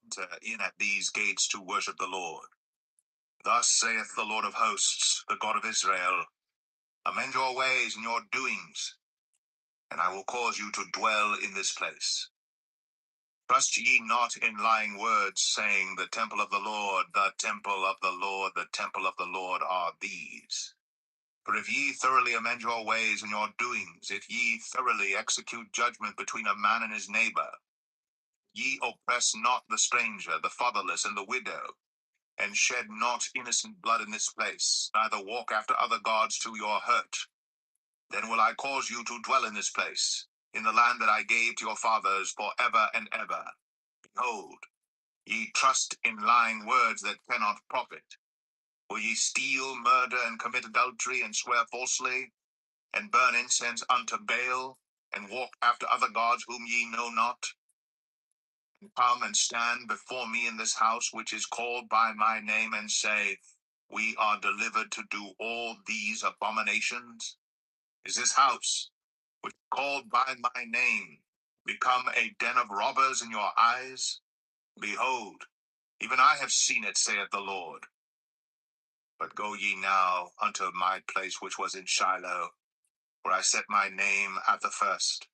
Enter in at these gates to worship the Lord. Thus saith the Lord of hosts, the God of Israel, Amend your ways and your doings, and I will cause you to dwell in this place. Trust ye not in lying words, saying, The temple of the Lord, the temple of the Lord, the temple of the Lord are these. For if ye thoroughly amend your ways and your doings, if ye thoroughly execute judgment between a man and his neighbor, ye oppress not the stranger, the fatherless, and the widow, and shed not innocent blood in this place, neither walk after other gods to your hurt, then will I cause you to dwell in this place, in the land that I gave to your fathers for ever and ever. Behold, ye trust in lying words that cannot profit. Will ye steal, murder, and commit adultery, and swear falsely, and burn incense unto Baal, and walk after other gods whom ye know not? And come and stand before me in this house which is called by my name, and say, We are delivered to do all these abominations? Is this house, which is called by my name, become a den of robbers in your eyes? Behold, even I have seen it, saith the Lord. But go ye now unto my place which was in Shiloh, where I set my name at the first,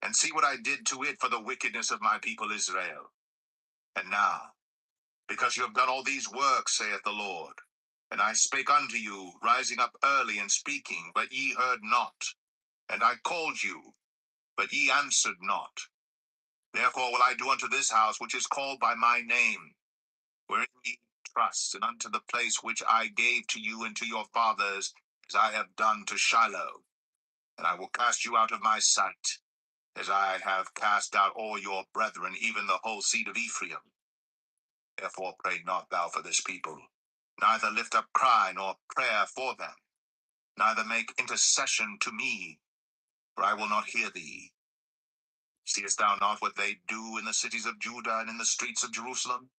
and see what I did to it for the wickedness of my people Israel. And now, because you have done all these works, saith the Lord, and I spake unto you, rising up early and speaking, but ye heard not, and I called you, but ye answered not. Therefore will I do unto this house which is called by my name, wherein ye trust, and unto the place which I gave to you and to your fathers, as I have done to Shiloh. And I will cast you out of my sight, as I have cast out all your brethren, even the whole seed of Ephraim. Therefore pray not thou for this people, neither lift up cry nor prayer for them, neither make intercession to me, for I will not hear thee. Seest thou not what they do in the cities of Judah and in the streets of Jerusalem?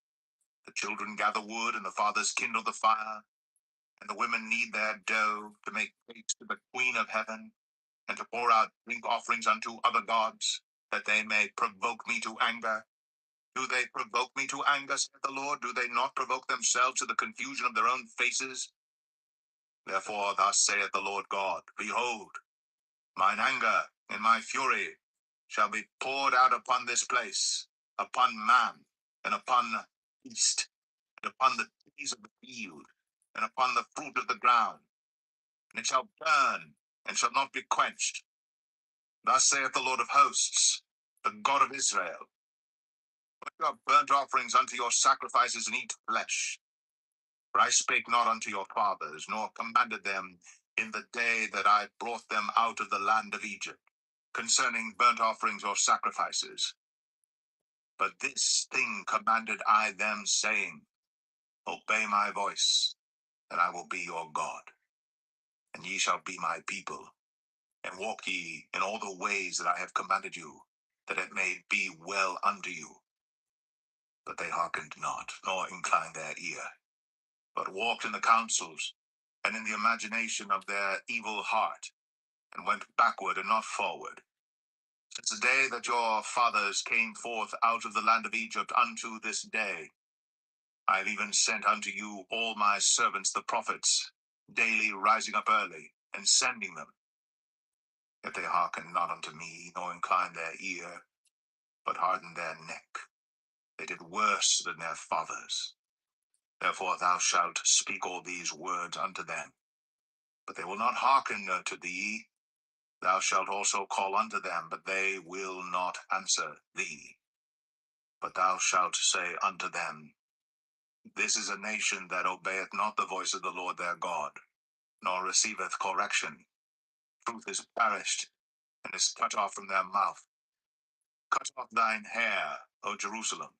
The children gather wood, and the fathers kindle the fire, and the women knead their dough to make cakes to the Queen of heaven, and to pour out drink offerings unto other gods, that they may provoke me to anger. Do they provoke me to anger, saith the Lord? Do they not provoke themselves to the confusion of their own faces? Therefore thus saith the Lord God, Behold, mine anger and my fury shall be poured out upon this place, upon man, and upon beast, and upon the trees of the field, and upon the fruit of the ground, and it shall burn, and shall not be quenched. Thus saith the Lord of hosts, the God of Israel, Put your burnt offerings unto your sacrifices, and eat flesh. For I spake not unto your fathers, nor commanded them in the day that I brought them out of the land of Egypt, concerning burnt offerings or sacrifices. But this thing commanded I them, saying, Obey my voice, and I will be your God, and ye shall be my people, and walk ye in all the ways that I have commanded you, that it may be well unto you. But they hearkened not, nor inclined their ear, but walked in the counsels, and in the imagination of their evil heart, and went backward and not forward. Since the day that your fathers came forth out of the land of Egypt unto this day, I have even sent unto you all my servants the prophets, daily rising up early, and sending them. Yet they hearken not unto me, nor incline their ear, but harden their neck. They did worse than their fathers. Therefore thou shalt speak all these words unto them. But they will not hearken unto thee. Thou shalt also call unto them, but they will not answer thee. But thou shalt say unto them, This is a nation that obeyeth not the voice of the Lord their God, nor receiveth correction. Truth is perished, and is cut off from their mouth. Cut off thine hair, O Jerusalem,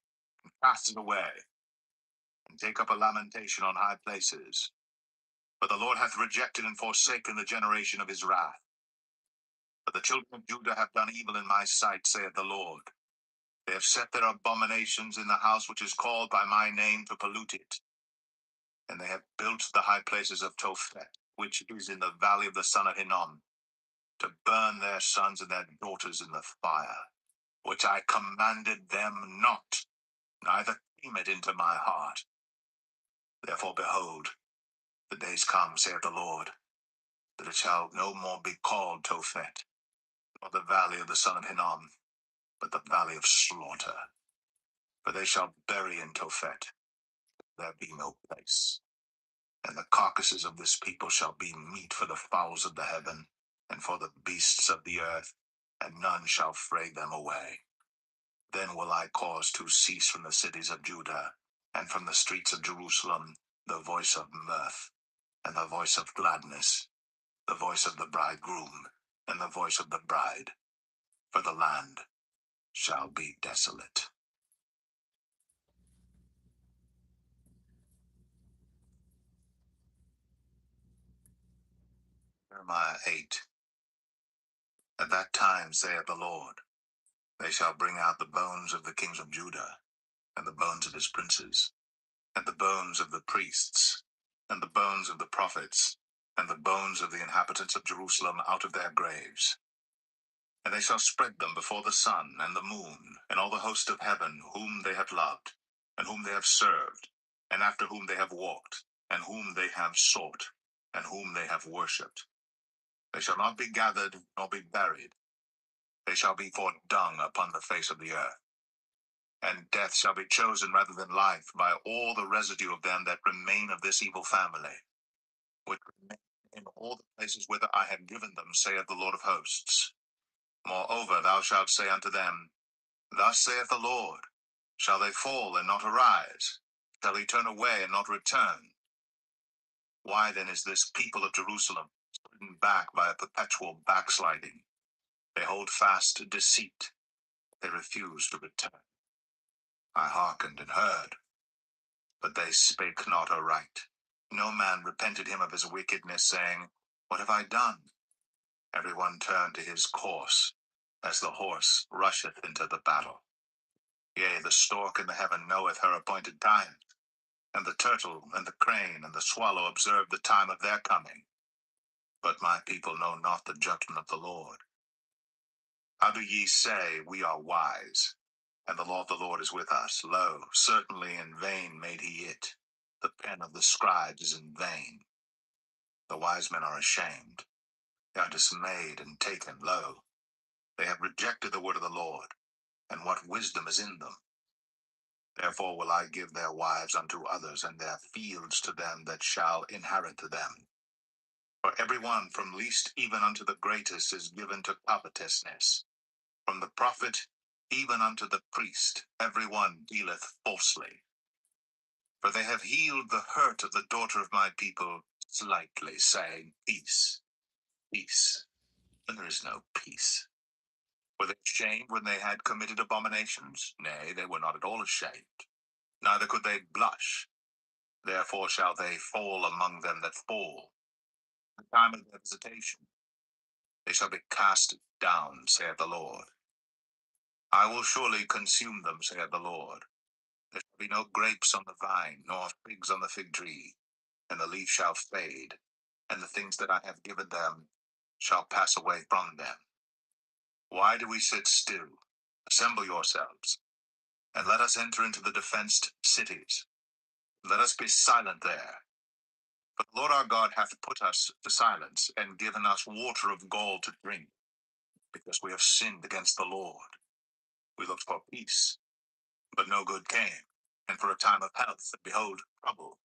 and cast it away, and take up a lamentation on high places. For the Lord hath rejected and forsaken the generation of his wrath. But the children of Judah have done evil in my sight, saith the Lord. They have set their abominations in the house which is called by my name to pollute it. And they have built the high places of Tophet, which is in the valley of the son of Hinnom, to burn their sons and their daughters in the fire, which I commanded them not, neither came it into my heart. Therefore, behold, the days come, saith the Lord, that it shall no more be called Tophet, nor the valley of the son of Hinnom, but the valley of slaughter. For they shall bury in Tophet, there be no place. And the carcasses of this people shall be meat for the fowls of the heaven, and for the beasts of the earth, and none shall fray them away. Then will I cause to cease from the cities of Judah, and from the streets of Jerusalem, the voice of mirth, and the voice of gladness, the voice of the bridegroom, and the voice of the bride, for the land shall be desolate. Jeremiah 8. At that time, saith the Lord, they shall bring out the bones of the kings of Judah, and the bones of his princes, and the bones of the priests, and the bones of the prophets, and the bones of the inhabitants of Jerusalem out of their graves. And they shall spread them before the sun and the moon, and all the host of heaven, whom they have loved, and whom they have served, and after whom they have walked, and whom they have sought, and whom they have worshipped. They shall not be gathered, nor be buried. They shall be for dung upon the face of the earth. And death shall be chosen rather than life by all the residue of them that remain of this evil family, which remain in all the places whither I have driven them, saith the Lord of hosts. Moreover, thou shalt say unto them, Thus saith the Lord, shall they fall and not arise? Shall he turn away and not return? Why then is this people of Jerusalem driven back by a perpetual backsliding? They hold fast to deceit. They refuse to return. I hearkened and heard, but they spake not aright. No man repented him of his wickedness, saying, What have I done? Every one turned to his course, as the horse rusheth into the battle. Yea, the stork in the heaven knoweth her appointed time, and the turtle and the crane and the swallow observe the time of their coming. But my people know not the judgment of the Lord. How do ye say, We are wise, and the law of the Lord is with us? Lo, certainly in vain made he it. The pen of the scribes is in vain. The wise men are ashamed. They are dismayed and taken low. They have rejected the word of the Lord, and what wisdom is in them? Therefore will I give their wives unto others, and their fields to them that shall inherit them. For every one from least even unto the greatest is given to covetousness. From the prophet even unto the priest, every one dealeth falsely. For they have healed the hurt of the daughter of my people slightly, saying, Peace, peace. And there is no peace. Were they ashamed when they had committed abominations? Nay, they were not at all ashamed. Neither could they blush. Therefore shall they fall among them that fall. The time of their visitation, they shall be cast down, saith the Lord. I will surely consume them, saith the Lord. There shall be no grapes on the vine, nor figs on the fig tree, and the leaf shall fade, and the things that I have given them shall pass away from them. Why do we sit still? Assemble yourselves, and let us enter into the defenced cities. Let us be silent there, But the Lord our God hath put us to silence, and given us water of gall to drink, because we have sinned against the Lord. We looked for peace, but no good came, and for a time of health, and behold, trouble.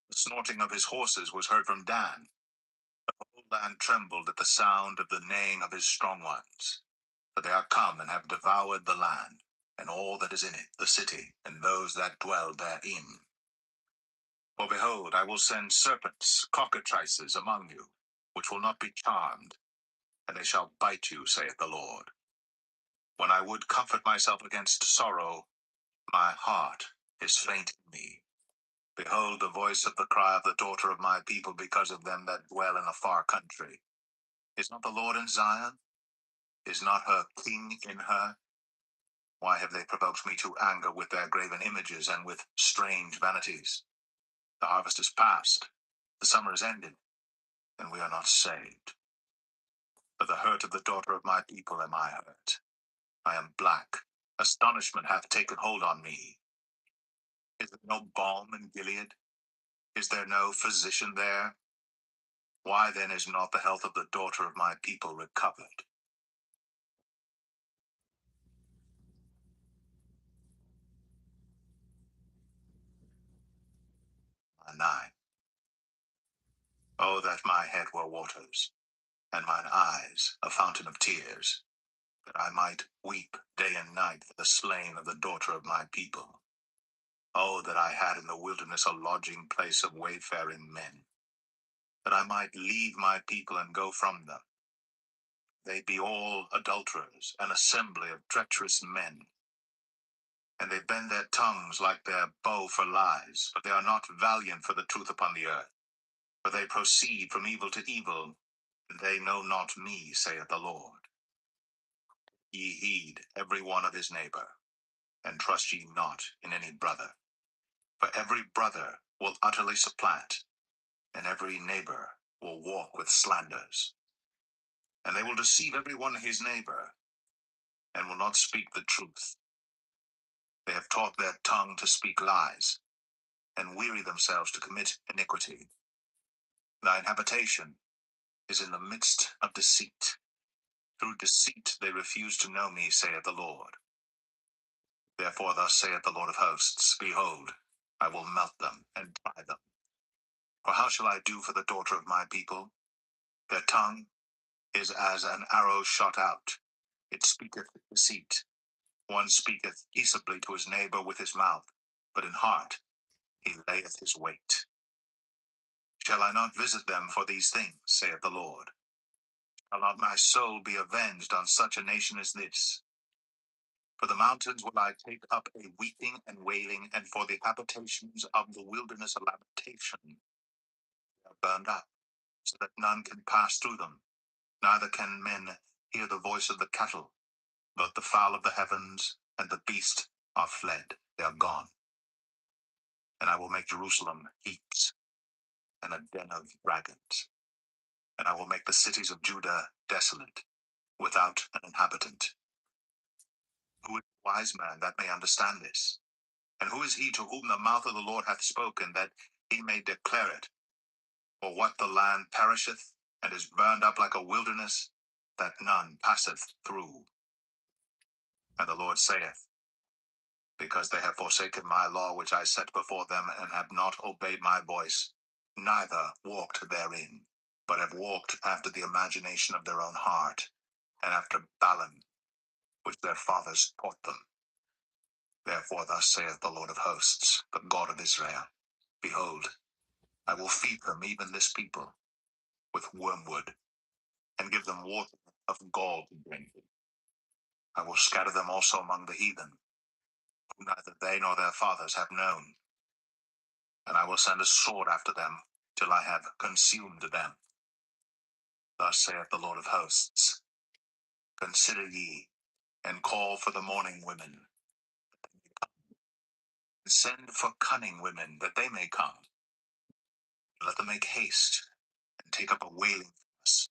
The snorting of his horses was heard from Dan. The whole land trembled at the sound of the neighing of his strong ones. For they are come and have devoured the land, and all that is in it, the city, and those that dwell therein. For behold, I will send serpents, cockatrices among you, which will not be charmed, and they shall bite you, saith the Lord. When I would comfort myself against sorrow, my heart is faint in me. Behold the voice of the cry of the daughter of my people because of them that dwell in a far country. Is not the Lord in Zion? Is not her king in her? Why have they provoked me to anger with their graven images and with strange vanities? The harvest is past, the summer is ended, and we are not saved. For the hurt of the daughter of my people am I hurt. I am black. Astonishment hath taken hold on me. Is there no balm in Gilead? Is there no physician there? Why then is not the health of the daughter of my people recovered? 9. Oh, that my head were waters, and mine eyes a fountain of tears, that I might weep day and night for the slain of the daughter of my people. Oh, that I had in the wilderness a lodging place of wayfaring men, that I might leave my people and go from them. They be all adulterers, an assembly of treacherous men. And they bend their tongues like their bow for lies, but they are not valiant for the truth upon the earth. For they proceed from evil to evil, and they know not me, saith the Lord. Ye heed every one of his neighbor, and trust ye not in any brother. For every brother will utterly supplant, and every neighbor will walk with slanders. And they will deceive every one his neighbor, and will not speak the truth. They have taught their tongue to speak lies, and weary themselves to commit iniquity. Thine habitation is in the midst of deceit. Through deceit they refuse to know me, saith the Lord. Therefore thus saith the Lord of hosts, Behold, I will melt them and try them. For how shall I do for the daughter of my people? Their tongue is as an arrow shot out. It speaketh deceit. One speaketh peaceably to his neighbor with his mouth, but in heart he layeth his wait. Shall I not visit them for these things, saith the Lord? Shall not my soul be avenged on such a nation as this? For the mountains will I take up a weeping and wailing, and for the habitations of the wilderness a lamentation. They are burned up, so that none can pass through them, neither can men hear the voice of the cattle. But the fowl of the heavens and the beast are fled, they are gone. And I will make Jerusalem heaps, and a den of dragons. And I will make the cities of Judah desolate, without an inhabitant. Who is a wise man that may understand this? And who is he to whom the mouth of the Lord hath spoken, that he may declare it? For what the land perisheth, and is burned up like a wilderness, that none passeth through. And the Lord saith, Because they have forsaken my law which I set before them, and have not obeyed my voice, neither walked therein, but have walked after the imagination of their own heart, and after Balaam, which their fathers taught them. Therefore thus saith the Lord of hosts, the God of Israel, Behold, I will feed them, even this people, with wormwood, and give them water of gall to drink. I will scatter them also among the heathen, who neither they nor their fathers have known. And I will send a sword after them, till I have consumed them. Thus saith the Lord of hosts, Consider ye, and call for the mourning women. Send for cunning women, that they may come. Let them make haste, and take up a wailing for us.